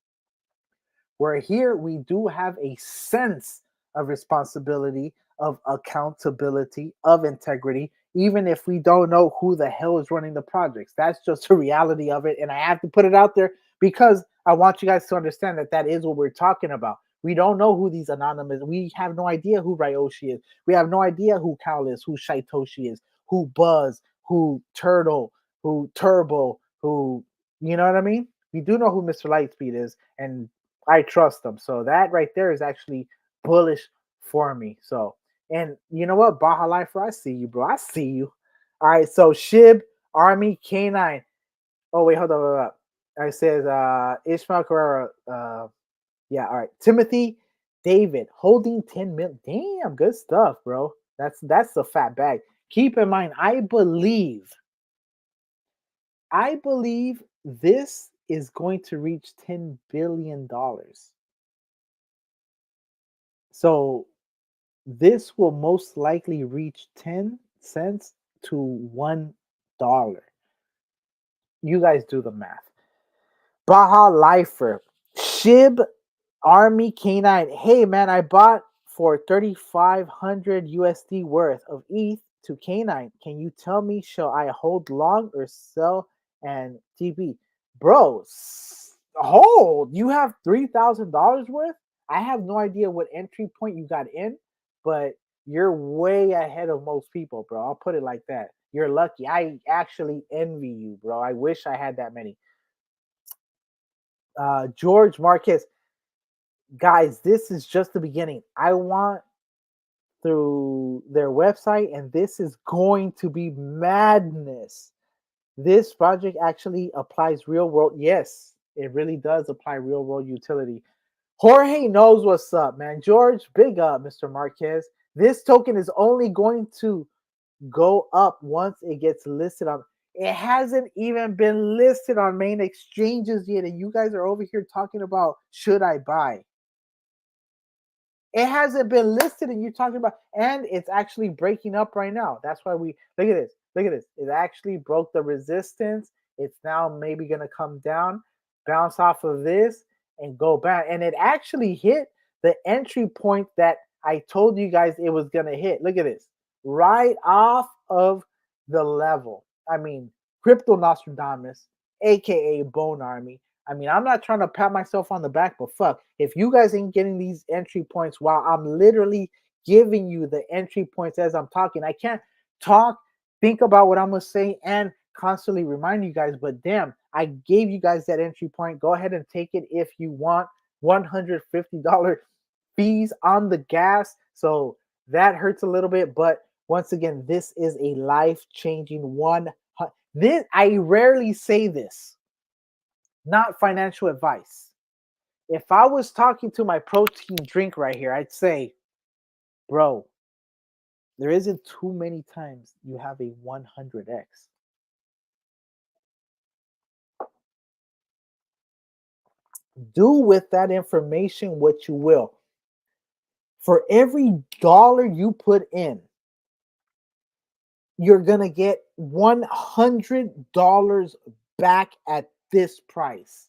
Where here we do have a sense of responsibility, of accountability, of integrity, even if we don't know who the hell is running the projects. That's just the reality of it. And I have to put it out there because I want you guys to understand that that is what we're talking about. We don't know who these anonymous, we have no idea who Ryoshi is. We have no idea who Cal is, who Shaitoshi is, who Buzz, who Turtle, who Turbo, who, you know what I mean? We do know who Mr. Lightspeed is, and I trust them. So that right there is actually bullish for me. So, and you know what? Baja Lifer, I see you, bro. I see you. All right. So Shib, Army, K9. Oh, wait, hold up. It says Ishmael Carrera. Yeah, all right. Timothy David holding 10 million. Damn, good stuff, bro. That's a fat bag. Keep in mind, I believe this is going to reach $10 billion. So this will most likely reach 10 cents to $1. You guys do the math. Baja Lifer, Shib, Army K9. Hey man, I bought for 3,500 USD worth of ETH to K9. Can you tell me, shall I hold long or sell and TP? Bro, hold. You have $3,000 worth? I have no idea what entry point you got in, but you're way ahead of most people, bro. I'll put it like that. You're lucky. I actually envy you, bro. I wish I had that many. George Marquez. Guys, this is just the beginning. I want through their website, and this is going to be madness. This project actually applies real world. Yes, it really does apply real world utility. Jorge knows what's up, man. George, big up, Mr. Marquez. This token is only going to go up once it gets listed on. It hasn't even been listed on main exchanges yet, and you guys are over here talking about should I buy? It hasn't been listed, and you're talking about, and it's actually breaking up right now. That's why we look at this. Look at this. It actually broke the resistance. It's now maybe going to come down, bounce off of this, and go back. And it actually hit the entry point that I told you guys it was going to hit. Look at this. Right off of the level. I mean, Crypto Nostradamus, aka Bone Army. I mean, I'm not trying to pat myself on the back, but fuck, if you guys ain't getting these entry points while I'm literally giving you the entry points as I'm talking. I can't talk, think about what I'm going to say, and constantly remind you guys, but damn, I gave you guys that entry point. Go ahead and take it if you want. $150 fees on the gas. So that hurts a little bit, but once again, this is a life-changing one. This, I rarely say this, not financial advice. If I was talking to my protein drink right here, I'd say, bro, there isn't too many times you have a 100x. Do with that information what you will. For every dollar you put in, you're going to get $100 back at this price.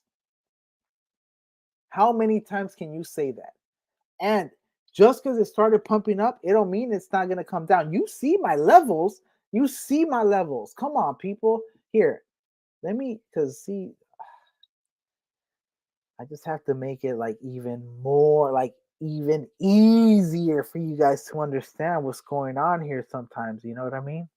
How many times can you say that? And just because it started pumping up, it don't mean it's not going to come down. You see my levels. You see my levels. Come on, people. Here, let me, because see, I just have to make it like even more, like even easier for you guys to understand what's going on here sometimes. You know what I mean?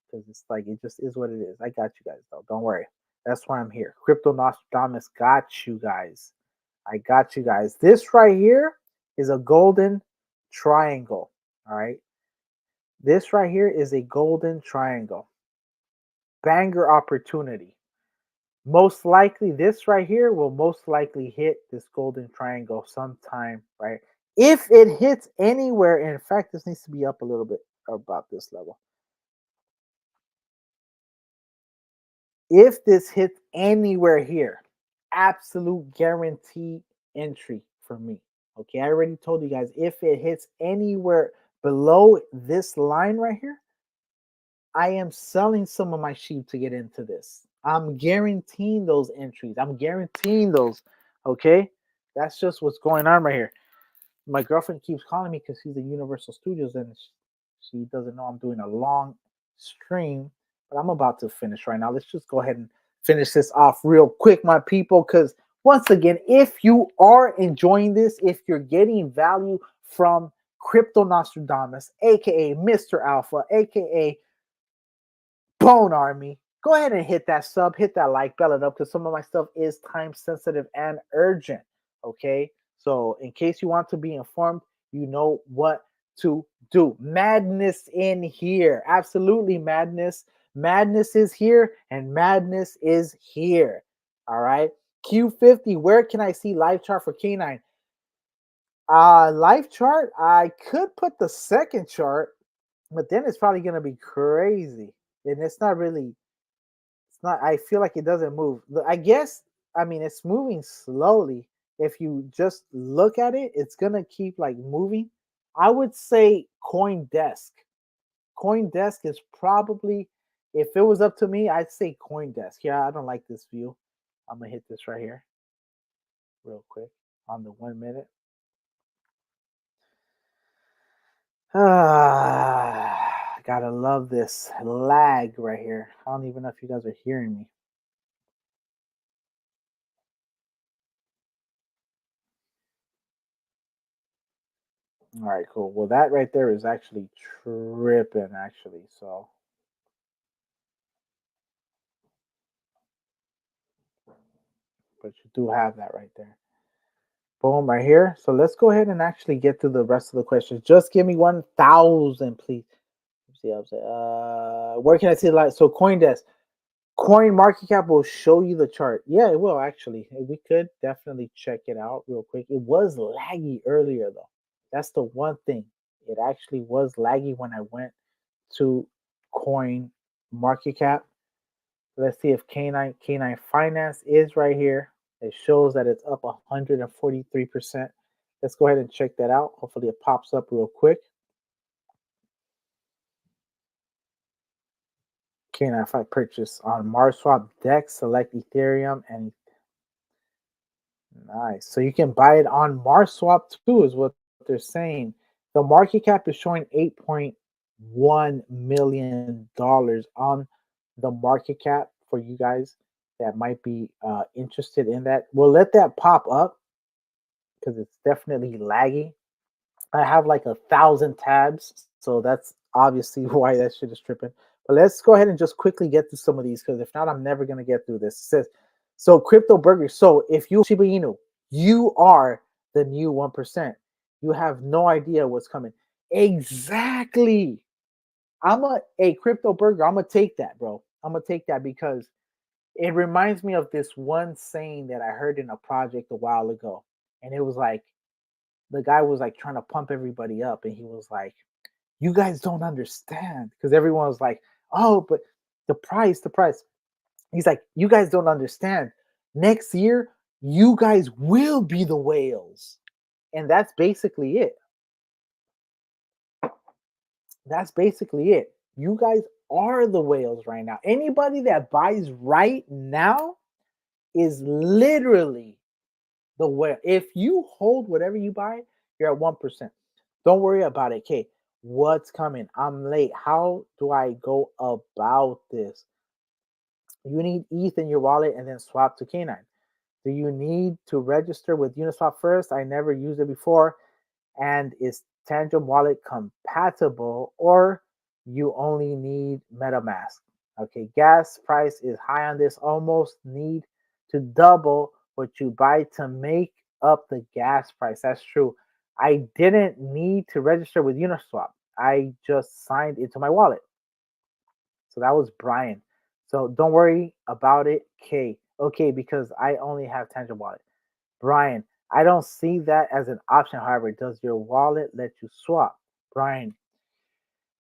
Because it's like, it just is what it is. I got you guys, though. Don't worry. That's why I'm here. Crypto Nostradamus got you guys. I got you guys. This right here is a golden triangle. All right. This right here is a golden triangle. Banger opportunity. Most likely, this right here will most likely hit this golden triangle sometime, right? If it hits anywhere, in fact, this needs to be up a little bit about this level. If this hits anywhere here, absolute guarantee entry for me. Okay, I already told you guys, if it hits anywhere below this line right here, I am selling some of my sheep to get into this. I'm guaranteeing those entries. I'm guaranteeing those. Okay, that's just what's going on right here. My girlfriend keeps calling me because she's at Universal Studios and she doesn't know I'm doing a long stream, but I'm about to finish right now. Let's just go ahead and finish this off real quick, my people, because once again, if you are enjoying this, if you're getting value from Crypto Nostradamus, aka Mr. Alpha, aka Bone Army, go ahead and hit that sub, hit that like, bell it up, because some of my stuff is time sensitive and urgent. Okay, so in case you want to be informed, you know what to do. Madness in here, absolutely madness. Madness is here, and madness is here. All right, Q50. Where can I see live chart for K9? Live chart. I could put the second chart, but then it's probably gonna be crazy, and it's not really. It's not. I feel like it doesn't move. I guess. I mean, it's moving slowly. If you just look at it, it's gonna keep like moving. I would say CoinDesk. CoinDesk is probably, if it was up to me, I'd say CoinDesk. Yeah, I don't like this view. I'm gonna hit this right here, real quick on the 1 minute. Gotta love this lag right here. I don't even know if you guys are hearing me. All right, cool. Well, that right there is actually tripping, actually. So, but you do have that right there. Boom, right here. So let's go ahead and actually get to the rest of the questions. Just give me 1,000, please. See, where can I see the light? So, CoinDesk, Coin Market Cap will show you the chart. Yeah, it will actually. We could definitely check it out real quick. It was laggy earlier though. That's the one thing. It actually was laggy when I went to Coin Market Cap. Let's see if K9 Finance is right here. It shows that it's up 143%. Let's go ahead and check that out. Hopefully it pops up real quick. K9 Fi purchase on MarSwap Dex, select Ethereum, and nice. So you can buy it on MarSwap too, is what they're saying. The market cap is showing $8.1 million on the market cap for you guys that might be interested in that. We'll let that pop up because it's definitely laggy. I have like 1,000 tabs, so that's obviously why that shit is tripping. But let's go ahead and just quickly get through some of these because if not, I'm never gonna get through this. It says, so Crypto Burger. So if you Shiba Inu, you are the new 1%. You have no idea what's coming. Exactly. Crypto Burger. I'm gonna take that, bro. I'm gonna take that because it reminds me of this one saying that I heard in a project a while ago, and it was like the guy was like trying to pump everybody up, and he was like, "You guys don't understand," because everyone was like, "Oh, but the price." He's like, "You guys don't understand. Next year, you guys will be the whales," and that's basically it. That's basically it. You guys are the whales right now. Anybody that buys right now is literally the whale. If you hold whatever you buy, you're at 1%. Don't worry about it. Okay, what's coming? I'm late. How do I go about this? You need ETH in your wallet and then swap to K9. Do you need to register with Uniswap first? I never used it before. And is Tangent Wallet compatible, or you only need MetaMask? Okay, gas price is high on this. Almost need to double what you buy to make up the gas price. That's true. I didn't need to register with Uniswap. I just signed into my wallet. So that was Brian. So don't worry about it, K. Okay, because I only have Tangent Wallet. Brian, I don't see that as an option. However, does your wallet let you swap? Brian,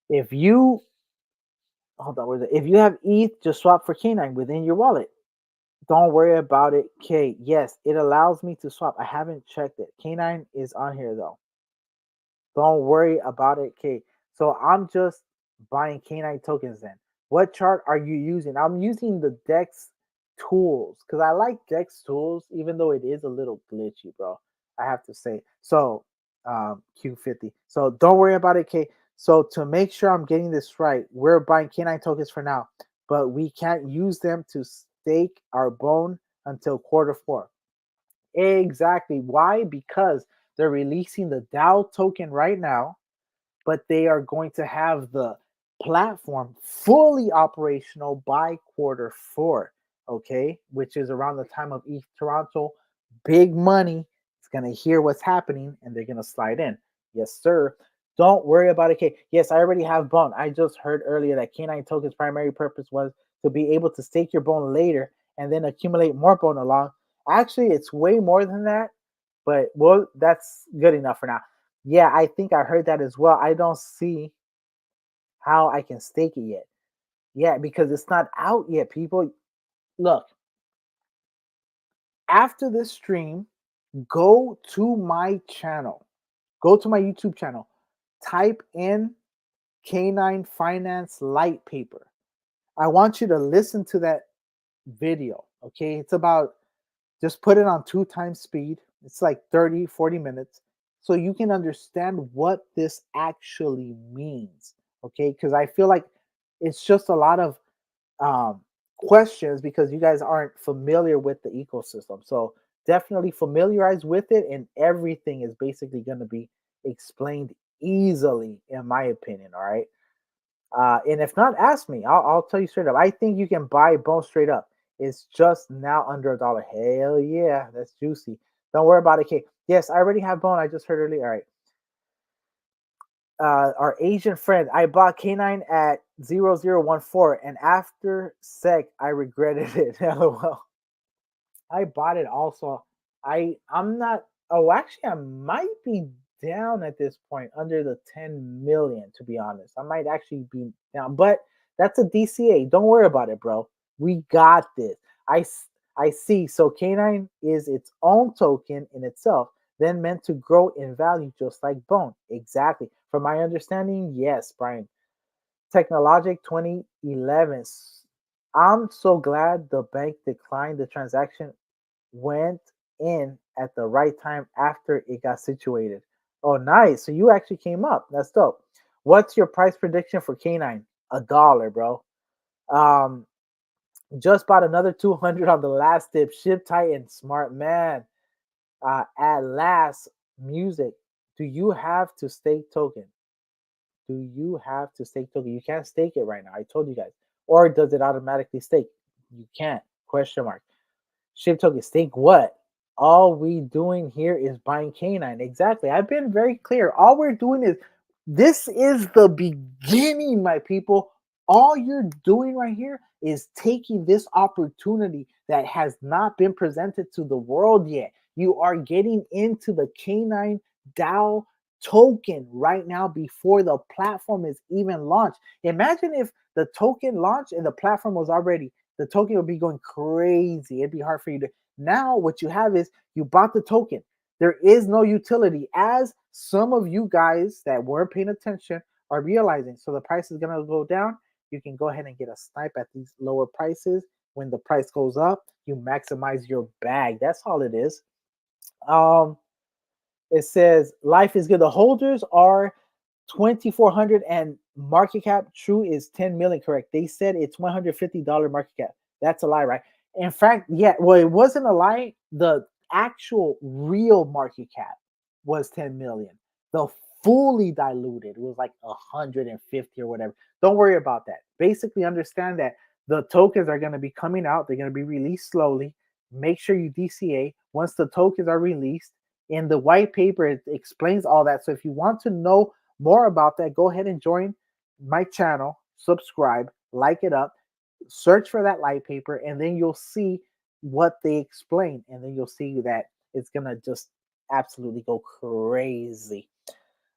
if you hold on, if you have ETH, just swap for K9 within your wallet. Don't worry about it, K. Yes, it allows me to swap. I haven't checked it. K9 is on here though. Don't worry about it, K. So I'm just buying K9 tokens then. What chart are you using? I'm using the Dex tools because I like Dex tools, even though it is a little glitchy, bro. I have to say. So Q50. So don't worry about it, K. So to make sure I'm getting this right, we're buying K9 tokens for now, but we can't use them to stake our bone until Q4. Exactly. Why? Because they're releasing the DAO token right now, but they are going to have the platform fully operational by Q4. Okay, which is around the time of ETH Toronto. Big money is gonna hear what's happening and they're gonna slide in. Yes, sir. Don't worry about it. Okay. Yes, I already have bone. I just heard earlier that K9 token's primary purpose was to be able to stake your bone later and then accumulate more bone along. Actually, it's way more than that, but well, that's good enough for now. Yeah, I think I heard that as well. I don't see how I can stake it yet. Yeah, because it's not out yet, people. Look, after this stream, go to my channel, go to my YouTube channel, type in K9 Finance Light Paper. I want you to listen to that video. Okay, it's about, just put it on 2x speed. It's like 30, 40 minutes. So you can understand what this actually means. Okay, because I feel like it's just a lot of questions because you guys aren't familiar with the ecosystem. So definitely familiarize with it, and everything is basically going to be explained easily, in my opinion. All right. And if not, ask me. I'll tell you straight up. I think you can buy bone straight up. It's just now under $1. Hell yeah, that's juicy. Don't worry about it, Kate. Yes, I already have bone. I just heard earlier. All right. Our Asian friend, I bought K9 at 0014, and after sec, I regretted it. LOL. I bought it also. I'm not. Oh, actually, I might be down at this point under the 10 million. To be honest, I might actually be down, but that's a DCA. Don't worry about it, bro. We got this. I see. So K9 is its own token in itself, then meant to grow in value just like Bone. Exactly. From my understanding, yes, Brian. Technologic 2011. I'm so glad the bank declined the transaction, went in at the right time after it got situated. Oh, nice. So you actually came up. That's dope. What's your price prediction for K9? $1, bro. Um, just bought another 200 on the last dip. Ship Titan, smart man. At last, music. Do you have to stake token? Do you have to stake token? You can't stake it right now. I told you guys. Or does it automatically stake? You can't. Question mark. Ship token. Stake what? All we doing here is buying canine. Exactly. I've been very clear. All we're doing is this is the beginning, my people. All you're doing right here is taking this opportunity that has not been presented to the world yet. You are getting into the canine DAO token right now before the platform is even launched. Imagine if the token launched and the platform was already, the token would be going crazy. It'd be hard for you to. Now, what you have is you bought the token. There is no utility, as some of you guys that weren't paying attention are realizing. So the price is going to go down. You can go ahead and get a snipe at these lower prices. When the price goes up, you maximize your bag. That's all it is. It says life is good. The holders are 2,400 and market cap true is 10 million. Correct. They said it's $150 market cap. That's a lie, right? In fact, yeah, well, it wasn't a lie. The actual real market cap was 10 million. The fully diluted was like 150 or whatever. Don't worry about that. Basically, understand that the tokens are going to be coming out. They're going to be released slowly. Make sure you DCA. Once the tokens are released, in the white paper, it explains all that. So if you want to know more about that, go ahead and join my channel, subscribe, like it up, search for that light paper, and then you'll see what they explain. And then you'll see that it's going to just absolutely go crazy.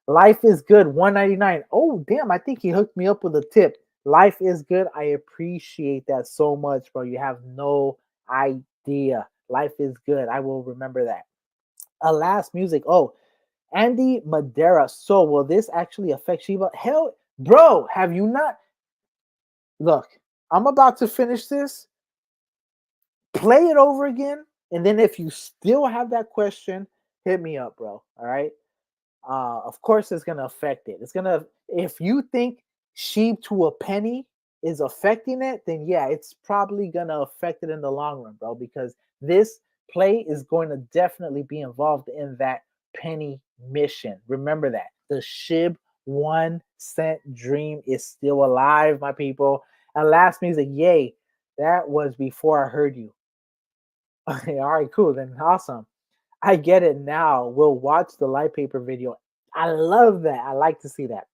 Life is good, 199. Oh, damn, I think he hooked me up with a tip. Life is good. I appreciate that so much, bro. You have no idea. Life is good. I will remember that. Alas music. Oh, Andy Madeira. So will this actually affect Shiba? Hell, bro, have you not? Look, I'm about to finish this. Play it over again. And then if you still have that question, hit me up, bro. All right. Of course it's gonna affect it. It's gonna, if you think sheep to a penny is affecting it, then yeah, it's probably gonna affect it in the long run, bro, because this play is going to definitely be involved in that penny mission. Remember that. The SHIB 1 cent dream is still alive, my people. And last music, yay. That was before I heard you. Okay, all right, cool. Then awesome. I get it now. We'll watch the light paper video. I love that. I like to see that.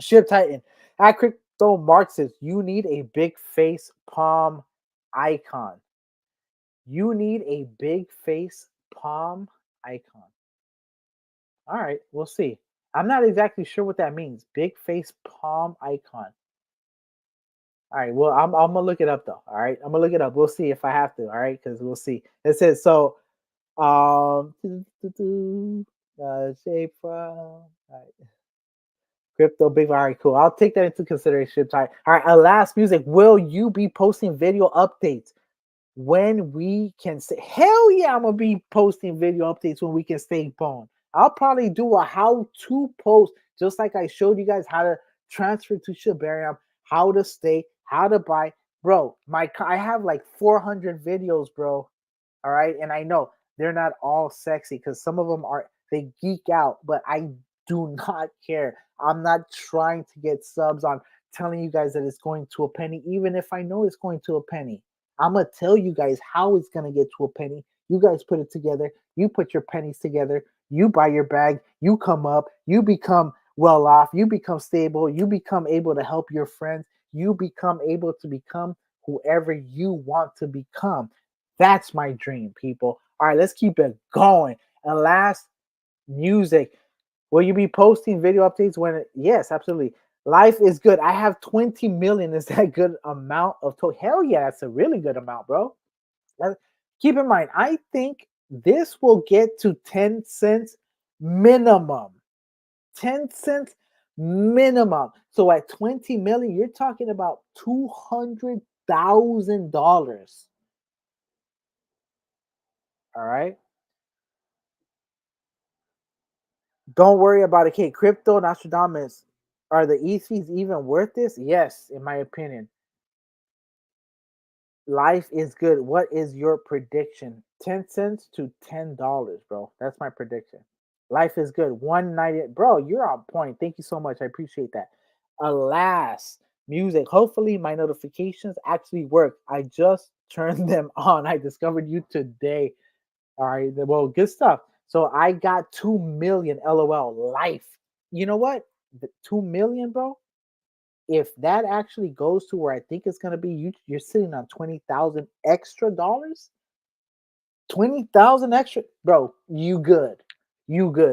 Ship Titan. At Crypto Marxist, you need a big face palm icon. You need a big face palm icon. All right, we'll see. I'm not exactly sure what that means. Big face palm icon. All right, well, I'm gonna look it up though. All right, I'm gonna look it up. We'll see if I have to. All right, because we'll see. It says so. Shape file. All right. Crypto big. All right, cool. I'll take that into consideration. All right. Last music. Will you be posting video updates when we can say? Hell yeah, I'm gonna be posting video updates when we can stay bone. I'll probably do a how-to post, just like I showed you guys how to transfer to Shibarium, how to stay, how to buy. Bro, I have like 400 videos, bro. All right, and I know they're not all sexy because some of them are, they geek out, but I do not care. I'm not trying to get subs on telling you guys that it's going to a penny, even if I know it's going to a penny. I'm gonna tell you guys how it's gonna get to a penny. You guys put it together, you put your pennies together, you buy your bag, you come up, you become well off, you become stable, you become able to help your friends, you become able to become whoever you want to become. That's my dream, people. All right, let's keep it going. And last, music. Will you be posting video updates when yes, absolutely. Life is good. I have 20 million. Is that a good amount of hell yeah, that's a really good amount, bro. Keep in mind, I think this will get to 10 cents minimum. 10 cents minimum. So at 20 million, you're talking about $200,000. All right. Don't worry about it. Okay, crypto Nostradamus. Are the ETH fees even worth this? Yes, in my opinion. Life is good. What is your prediction? 10 cents to $10, bro. That's my prediction. Life is good. One night, bro. You're on point. Thank you so much. I appreciate that. Alas, music. Hopefully, my notifications actually work. I just turned them on. I discovered you today. All right. Well, good stuff. So I got 2 million LOL life. You know what? The 2 million, bro. If that actually goes to where I think it's gonna be, you're sitting on 20,000 extra dollars. 20,000 extra, bro. You good,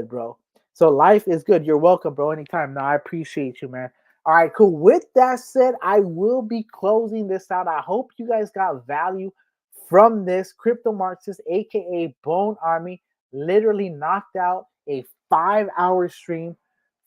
bro. So life is good. You're welcome, bro. Anytime. No, I appreciate you, man. All right, cool. With that said, I will be closing this out. I hope you guys got value from this. Crypto Marxist, aka Bone Army, literally knocked out a 5-hour stream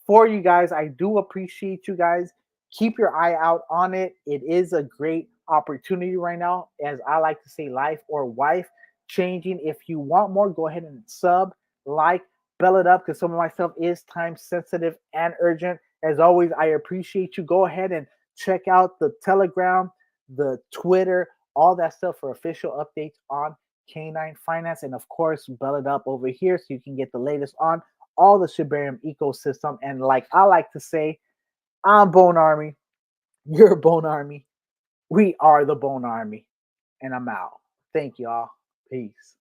for you guys. I do appreciate you guys. Keep your eye out on it. It is a great opportunity right now, as I like to say, life or wife changing. If you want more, go ahead and sub, like, bell it up, because some of my stuff is time sensitive and urgent. As always, I appreciate you. Go ahead and check out the Telegram, the Twitter, all that stuff for official updates on Canine Finance. And of course, bell it up over here so you can get the latest on all the Shibarium ecosystem. And like I like to say, I'm Bone Army. You're Bone Army. We are the Bone Army. And I'm out. Thank y'all. Peace.